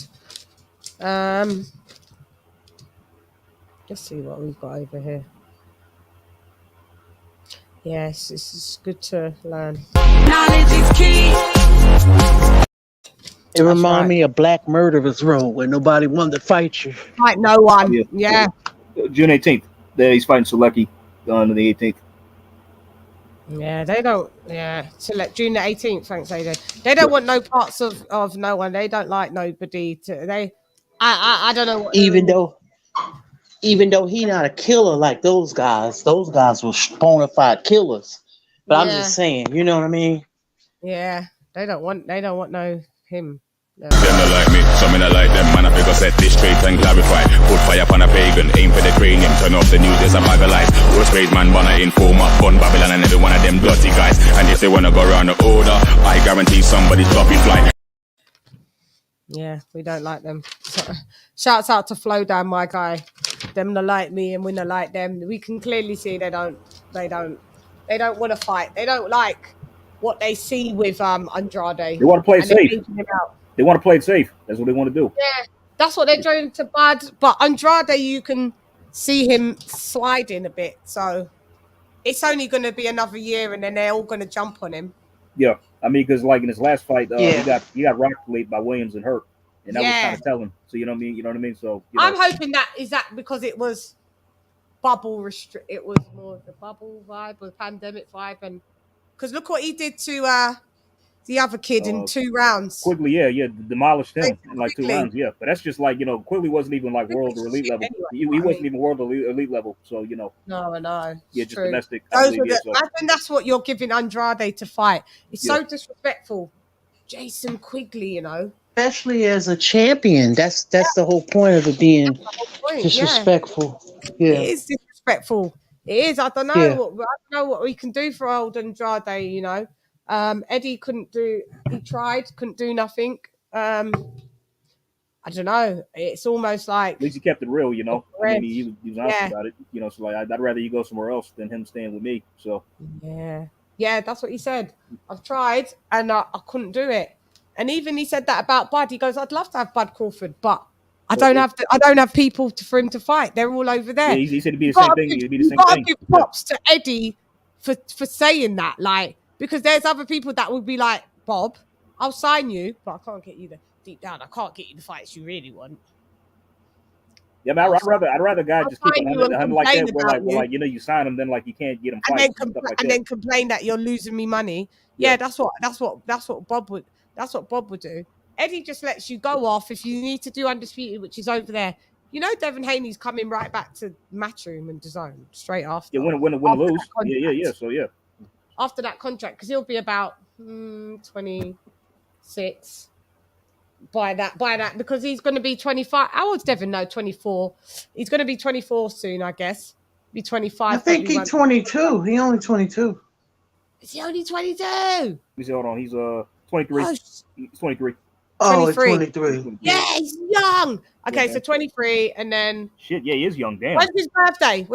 Speaker 4: Let's see what we've got over here. Yes, this is good to learn.
Speaker 1: Knowledge is key.
Speaker 10: It reminds me of Black Murderers Row, where nobody wanted to fight you.
Speaker 4: Like no one. Yeah.
Speaker 8: June 18th. He's fighting Sulecki on the 18th.
Speaker 4: Yeah, they don't. Yeah, select June the 18th. Thanks, AJ. They don't want no parts of no one. They don't like nobody. I don't know.
Speaker 10: Even though he not a killer like those guys. Those guys were bona fide killers. But I'm just saying, you know what I mean?
Speaker 4: Yeah, they don't want no him. No.
Speaker 11: Them not like me, some me not like them. Man, I figure set this straight and clarify. Put fire upon a pagan, aim for the cranium. Turn off the news, there's a bag of lies. Worst grade man, wanna inform up on Babylon and every one of them dirty guys. And if they wanna go around the order, I guarantee somebody's dropping fly.
Speaker 4: Yeah, we don't like them. So, shouts out to Flow Down, my guy. Them not like me and we not like them. We can clearly see they don't want to fight. They don't like what they see with Andrade.
Speaker 8: They want to play it safe. They want to play it safe. That's what they want to do.
Speaker 4: Yeah, that's what they're doing to Bud. But Andrade, you can see him sliding a bit. So it's only going to be another year, and then they're all going to jump on him.
Speaker 8: Yeah, I mean, because like in his last fight, he got rocked late by Williams and hurt, and that was kind of telling. So you know what I mean? You know what I mean? So
Speaker 4: I'm hoping that because it was bubble it was more of the bubble vibe or pandemic vibe, and because look what he did to the other kid in 2 rounds.
Speaker 8: Quigley, demolished him in like 2 rounds. Yeah, but that's just like Quigley wasn't even like world or elite level. He wasn't even world or elite level. So
Speaker 4: No, I know.
Speaker 8: Yeah, just domestic.
Speaker 4: I think that's what you're giving Andrade to fight. It's so disrespectful, Jason Quigley.
Speaker 10: Especially as a champion. That's the whole point of it being disrespectful. Yeah.
Speaker 4: It is disrespectful. It is. I don't know. I don't know what we can do for old Andrade. Eddie couldn't do. He tried, couldn't do nothing. I don't know. It's almost like
Speaker 8: at least he kept it real. I mean, he was honest about it. So like I'd rather you go somewhere else than him staying with me. So
Speaker 4: yeah, that's what he said. I've tried and I couldn't do it. And even he said that about Bud. He goes, "I'd love to have Bud Crawford, but I don't have people for him to fight. They're all over there."
Speaker 8: Yeah, he said it'd be the same thing. It'd be the same thing.
Speaker 4: Give props to Eddie for saying that, like, because there's other people that would be like, "Bob, I'll sign you, but I can't get you deep down. I can't get you the fights you really want."
Speaker 8: Yeah, man, I'd rather a guy just keep it 100 like that, where like you know you sign him, then like you can't get him fights and stuff like that.
Speaker 4: And then complain that you're losing me money. Yeah, that's what Bob would do. Eddie just lets you go off if you need to do Undisputed, which is over there. You know, Devin Haney's coming right back to Matchroom and DAZN straight after.
Speaker 8: Yeah, win or lose. Yeah. So yeah.
Speaker 4: After that contract, because he'll be about 26 by that, because he's going to be 25. How old's Devin? No, 24. He's going to be 24 soon, I guess. Be 25.
Speaker 10: I think he's 22. He only 22.
Speaker 4: Is he only 22?
Speaker 8: Let me see. Hold on. He's 23.
Speaker 4: Oh,
Speaker 8: he's 23.
Speaker 10: Oh, 23.
Speaker 4: Yeah, he's young. Okay, so 23, and then
Speaker 8: shit. Yeah, he is young. Damn.
Speaker 4: When's his birthday?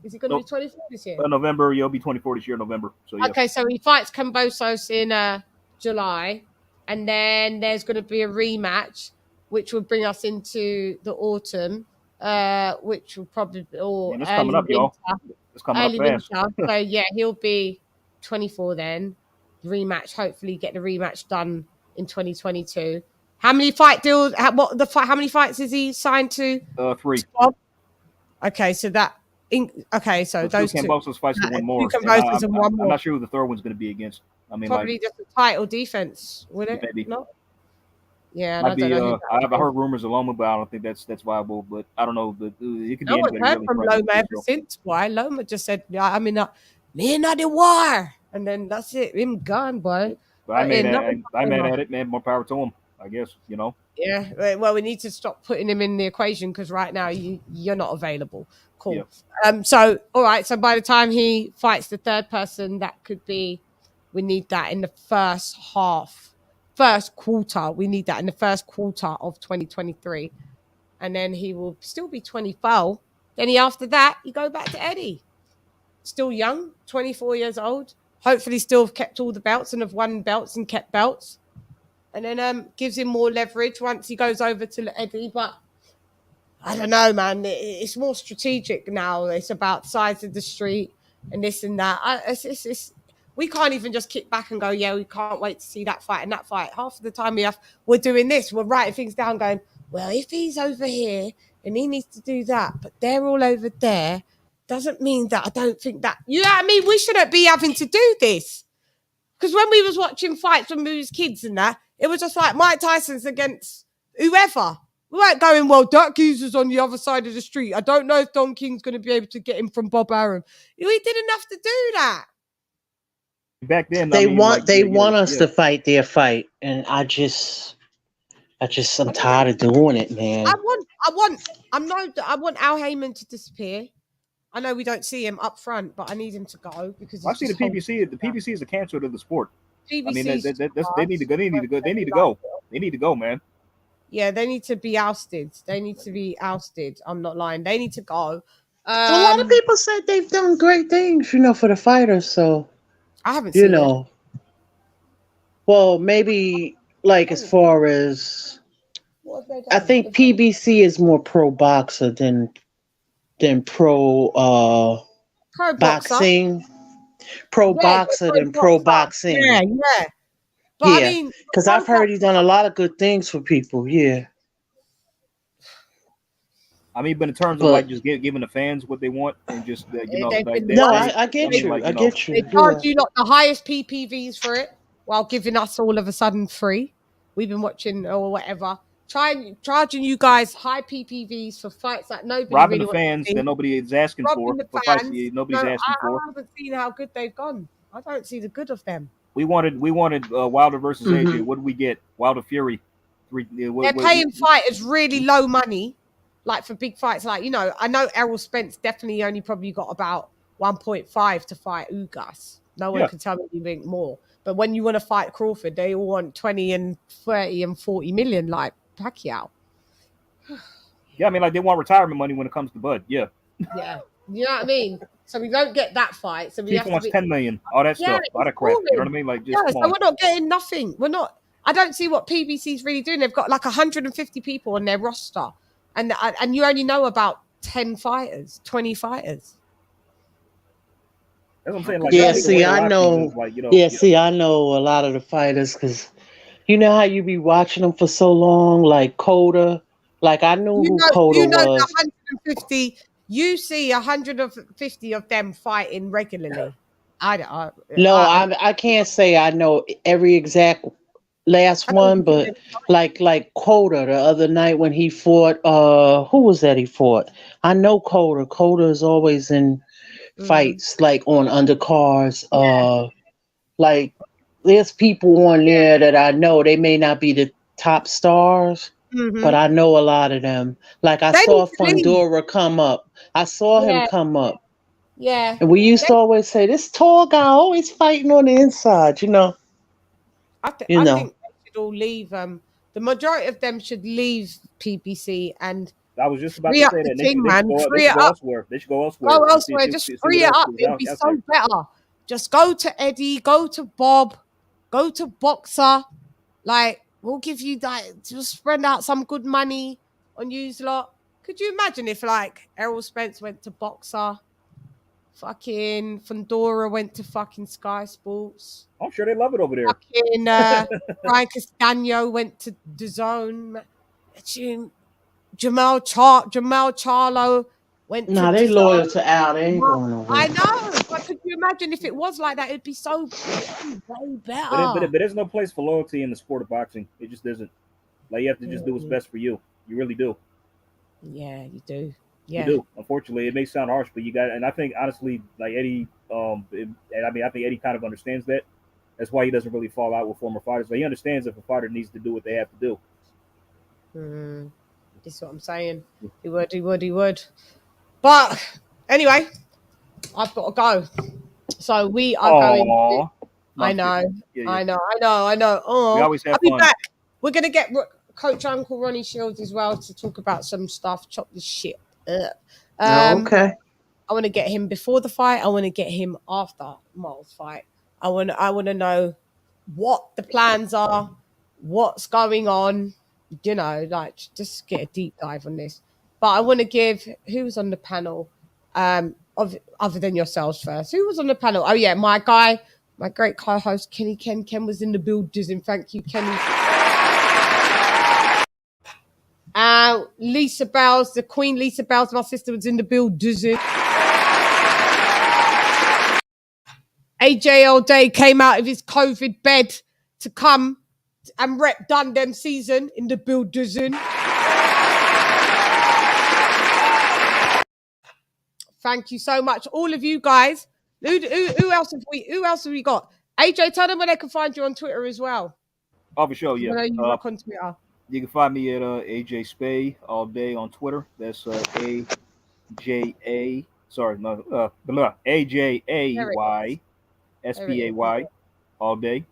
Speaker 4: Is he going to be 24 this year?
Speaker 8: November. He'll be 24 this year, November. So yeah.
Speaker 4: Okay, so he fights Kambosos in July, and then there's going to be a rematch, which will bring us into the autumn, which will probably be all
Speaker 8: it's coming up, y'all. It's coming up fast.
Speaker 4: So yeah, he'll be 24 then. Rematch. Hopefully, get the rematch done in 2022. How many fight deals? How many fights is he signed to?
Speaker 8: 3.
Speaker 4: Okay, so that. So those two.
Speaker 8: Kambosos fights for one more.
Speaker 4: Kambosos and one more.
Speaker 8: I'm not sure who the third one's going to be against. I mean,
Speaker 4: probably just a title defense, would it?
Speaker 8: Maybe.
Speaker 4: No. Yeah,
Speaker 8: I don't know. I've heard rumors of Loma, but I don't think that's viable. But I don't know. But it could be anybody.
Speaker 4: No one heard from Loma ever since. Why? Loma just said, "Yeah, I mean, me and the war," and then that's it. Him gone, boy.
Speaker 8: But I made at it, man. More power to him, I guess. You know.
Speaker 4: Yeah. Well, we need to stop putting him in the equation because right now you're not available. Cool. Yeah. So all right. So by the time he fights the third person, that could be. We need that in the first quarter. We need that in the first quarter of 2023. And then he will still be 24. Then after that, you go back to Eddie. Still young, 24 years old. Hopefully still kept all the belts and have won belts and kept belts. And then gives him more leverage once he goes over to Eddie. But I don't know, man. It's more strategic now. It's about sides of the street and this and that. We can't even just kick back and go, yeah, we can't wait to see that fight and that fight. Half of the time we're doing this. We're writing things down going, well, if he's over here and he needs to do that, but they're all over there, doesn't mean that I don't think that. You know what I mean? We shouldn't be having to do this. Because when we was watching fights when we was kids and that, it was just like Mike Tyson's against whoever. We weren't going, well, Duck Hughes is on the other side of the street. I don't know if Don King's going to be able to get him from Bob Arum. We didn't have to do that.
Speaker 8: Back then,
Speaker 10: they want us to fight their fight, and I'm tired of doing it, man.
Speaker 4: I want Al Heyman to disappear. I know we don't see him up front, but I need him to go because
Speaker 8: I see the PBC. The PBC is a cancer to the sport.
Speaker 4: PBC
Speaker 8: I mean, they need to go. They need to go. They need to go. They need to go, man.
Speaker 4: Yeah, they need to be ousted. I'm not lying. They need to go.
Speaker 10: A lot of people said they've done great things, for the fighters. So.
Speaker 4: I haven't seen it.
Speaker 10: Well, maybe like as far as I think PBC is more pro boxer than pro boxing. Pro boxer than pro boxing.
Speaker 4: Yeah.
Speaker 10: But I mean, because I've heard he's done a lot of good things for people. Yeah.
Speaker 8: I mean, but in terms of like just giving the fans what they want and just
Speaker 10: I get you. I get you.
Speaker 4: They charge you the highest PPVs for it while giving us all of a sudden free. We've been watching or whatever, charging you guys high PPVs for fights that nobody
Speaker 8: robbing
Speaker 4: really
Speaker 8: the fans that nobody is asking for fights nobody's asking for.
Speaker 4: I haven't seen how good they've gone. I don't see the good of them.
Speaker 8: We wanted Wilder versus AJ. What did we get? Wilder Fury.
Speaker 4: They're paying fighters really low money. Like for big fights, I know Errol Spence definitely only probably got about 1.5 to fight Ugas. No one can tell me anything more. But when you want to fight Crawford, they all want 20 and 30 and 40 million like Pacquiao.
Speaker 8: Yeah, I mean, like they want retirement money when it comes to Bud. Yeah.
Speaker 4: Yeah. You know what I mean? So we don't get that fight. So we
Speaker 8: wants 10 million, all that stuff, all that crap. You know what I mean? Like, just
Speaker 4: so we're not getting nothing. I don't see what PBC's really doing. They've got like 150 people on their roster. And you only know about 10 fighters, 20 fighters.
Speaker 8: That's what I'm saying. Like,
Speaker 10: I know. I know a lot of the fighters because you know how you be watching them for so long, like Coda, Like I knew who Coda
Speaker 4: you know
Speaker 10: was.
Speaker 4: the 150. You see 150 of them fighting regularly.
Speaker 10: No, I can't say I know every exact last one, but like Coda the other night when he fought who was that he fought? I know Coda. Coda is always in fights like on undercards. Like there's people on there that I know. They may not be the top stars, but I know a lot of them. Like I saw Fundora come up. I saw him come up.
Speaker 4: Yeah.
Speaker 10: And we used to always say, this tall guy always fighting on the inside, you know.
Speaker 4: I think they should all leave. The majority of them should leave PBC and
Speaker 8: I was just about
Speaker 4: free
Speaker 8: to
Speaker 4: up
Speaker 8: say
Speaker 4: the
Speaker 8: that.
Speaker 4: team, man.
Speaker 8: They should go elsewhere. They should go elsewhere.
Speaker 4: Go elsewhere. Just free it up. It'll be so better. Just go to Eddie. Go to Bob. Go to Boxer. Like, we'll give you that. Just spread out some good money on you lot. Could you imagine if, like, Errol Spence went to Boxer? Fucking Fundora went to fucking Sky Sports.
Speaker 8: I'm sure they love it over there.
Speaker 4: Fucking Brian Castano went to DAZN. Jamal Charlo went to
Speaker 10: Nah, they loyal to Al. They ain't going nowhere.
Speaker 4: I know, but could you imagine if it was like that? It'd be way better.
Speaker 8: But there's no place for loyalty in the sport of boxing. It just isn't. Like you have to just do what's best for you. You really do.
Speaker 4: Yeah, you do. Yeah.
Speaker 8: You do. Unfortunately, it may sound harsh, but you got. And I think honestly, like Eddie, I think Eddie kind of understands that. That's why he doesn't really fall out with former fighters. But he understands if a fighter needs to do what they have to do.
Speaker 4: That's what I'm saying. He would. But anyway, I've got to go. So we are going. I know. Oh,
Speaker 8: we always have
Speaker 4: I'll be
Speaker 8: fun.
Speaker 4: back. We're gonna get Coach Uncle Ronnie Shields as well to talk about some stuff. Chop this shit up.
Speaker 10: Okay.
Speaker 4: I want to get him before the fight. I want to get him after Miles' fight. I want to know what the plans are, what's going on. You know, like just get a deep dive on this. But I want to give who's on the panel, other than yourselves first. Who was on the panel? Oh yeah, my guy, my great co-host Kenny Ken. Ken was in the building. Thank you, Kenny. Lisa Bells, the Queen Lisa Bells, my sister was in the building. AJ all day came out of his COVID bed to come and rep Dun Dem season in the building. Thank you so much, all of you guys. Who else have we got? AJ, tell them where they can find you on Twitter as well.
Speaker 8: Oh, for sure, yeah.
Speaker 4: You rock on Twitter.
Speaker 8: You can find me at AJ Spay all day on Twitter. That's AJA. Sorry, no, AJAY SPAY all day.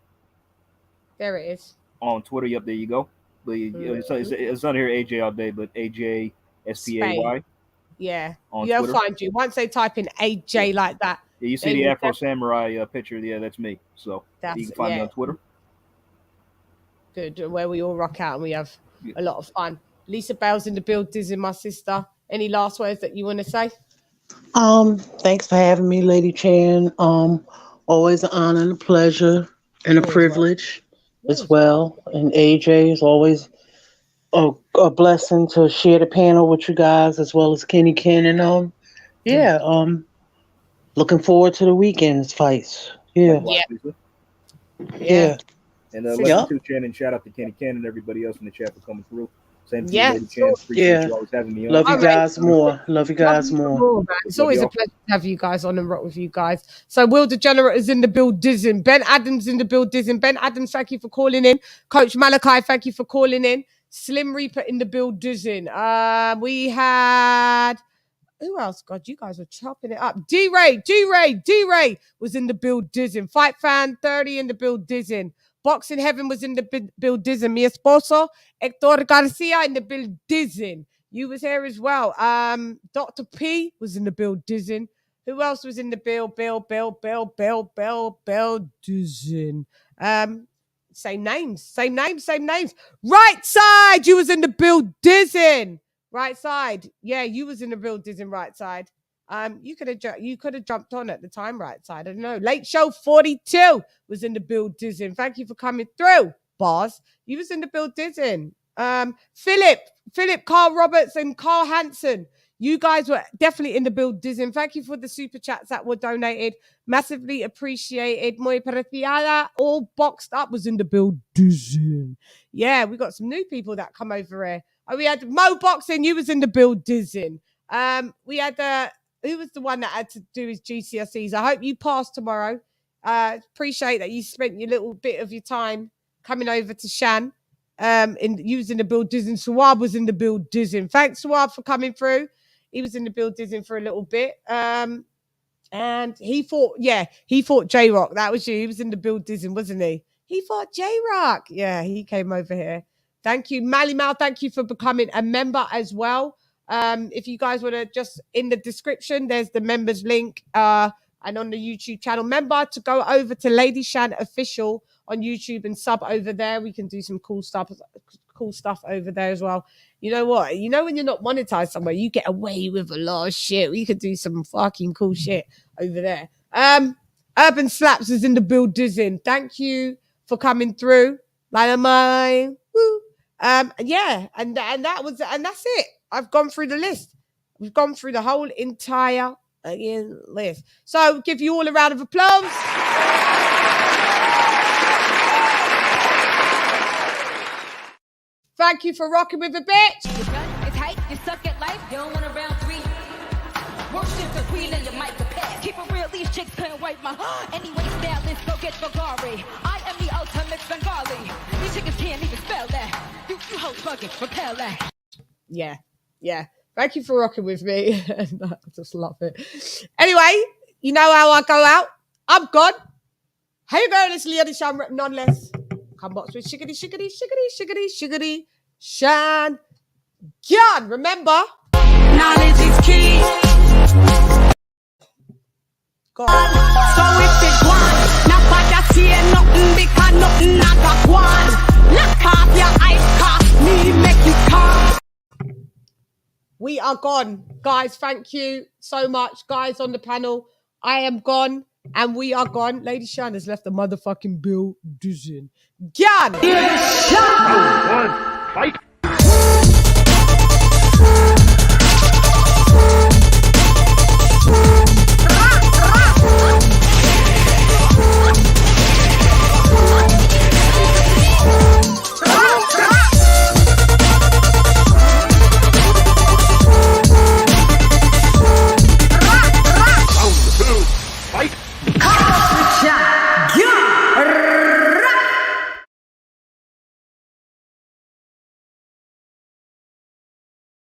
Speaker 4: There it is.
Speaker 8: On Twitter, yep, there you go. But it's not here AJ all day, but AJ SPAY.
Speaker 4: Yeah,
Speaker 8: on
Speaker 4: they'll
Speaker 8: Twitter.
Speaker 4: find you once they type in AJ like that.
Speaker 8: Yeah, you see the Afro Samurai picture. Yeah, that's me. So you can find me on Twitter.
Speaker 4: Good, where we all rock out and we have a lot of fun. Lisa Bell's in the building, my sister. Any last words that you want to say?
Speaker 10: Thanks for having me, LadyChann. Always an honor and a pleasure and a privilege as well. And AJ is always a blessing to share the panel with you guys as well as Kenny Ken. And looking forward to the weekend's fights. Yeah.
Speaker 8: And listen to Chan and shout out to Kenny Ken and everybody else in the chat for coming through. Same to you, Lady Chan. Appreciate you always having me on.
Speaker 10: Love you guys more.
Speaker 4: It's always a pleasure to have you guys on and rock with you guys. So Will Degenerate is in the building. Ben Adams in the building. Ben Adams, thank you for calling in. Coach Malachi, thank you for calling in. Slim Reaper in the building. We had... Who else? God, you guys were chopping it up. D-Ray was in the building. Fight Fan 30 in the building. Boxing Heaven was in the building. Mi esposo, Hector Garcia in the building. You was here as well. Dr. P was in the building. Who else was in the building? Same names. Right side, you was in the building. Right side. Yeah, you was in the building, right side. You could have jumped on at the time, right side. I don't know. Late Show 42 was in the building. Thank you for coming through, boss. You was in the building. Philip, Carl Roberts, and Carl Hansen. You guys were definitely in the build, Dizin. Thank you for the super chats that were donated. Massively appreciated. Muy preciada, all boxed up, was in the build, Dizin. Yeah, we got some new people that come over here. Oh, we had Mo Boxing. You was in the build, Dizin. We had who was the one that had to do his GCSEs? I hope you passed tomorrow. Appreciate that you spent your little bit of your time coming over to CHANN. Using the build, Dizin. Swab was in the build, Dizin. Thanks, Swab, for coming through. He was in the build, Dizin, for a little bit. And he fought J-Rock. That was you. He was in the build, Dizin, wasn't he? He fought J-Rock. Yeah, he came over here. Thank you. Mally Mal, thank you for becoming a member as well. If you guys want to, just in the description, there's the members link. And on the YouTube channel, remember to go over to LadyChann Official on YouTube and sub over there. We can do some cool stuff over there as well. You know what? You know when you're not monetized somewhere, you get away with a lot of shit. We could do some fucking cool shit over there. Urban Slaps is in the build, Dizin. Thank you for coming through. Woo. Yeah, and that's it. I've gone through the list. We've gone through the whole entire list. So give you all a round of applause. Thank you for rocking with a bitch.
Speaker 1: It's hype, you suck at life, you don't want a round three. Worship the queen and your mic the pass. Keep it real, these chicks couldn't wipe my anyway, stylist, go get Ferrari. I am the ultimate Bengali. These chickens can't even spell that. You hoes bugging, repel that.
Speaker 4: Yeah. Thank you for rocking with me. I just love it. Anyway, you know how I go out. I'm gone. How you going? It's LadyChann rep nonetheless. Come box with shiggity, shiggity, shiggity, shiggity, shiggity, Shan. Gyan, remember?
Speaker 1: Knowledge is key.
Speaker 4: Go on.
Speaker 1: So if it's one, not bad I see nothing because nothing I got one. Lock off your eyes, cost me, make you come.
Speaker 4: We are gone. Guys, thank you so much. Guys on the panel, I am gone and we are gone. LadyChann has left the motherfucking building. Gyan!
Speaker 2: LadyChann! Fight!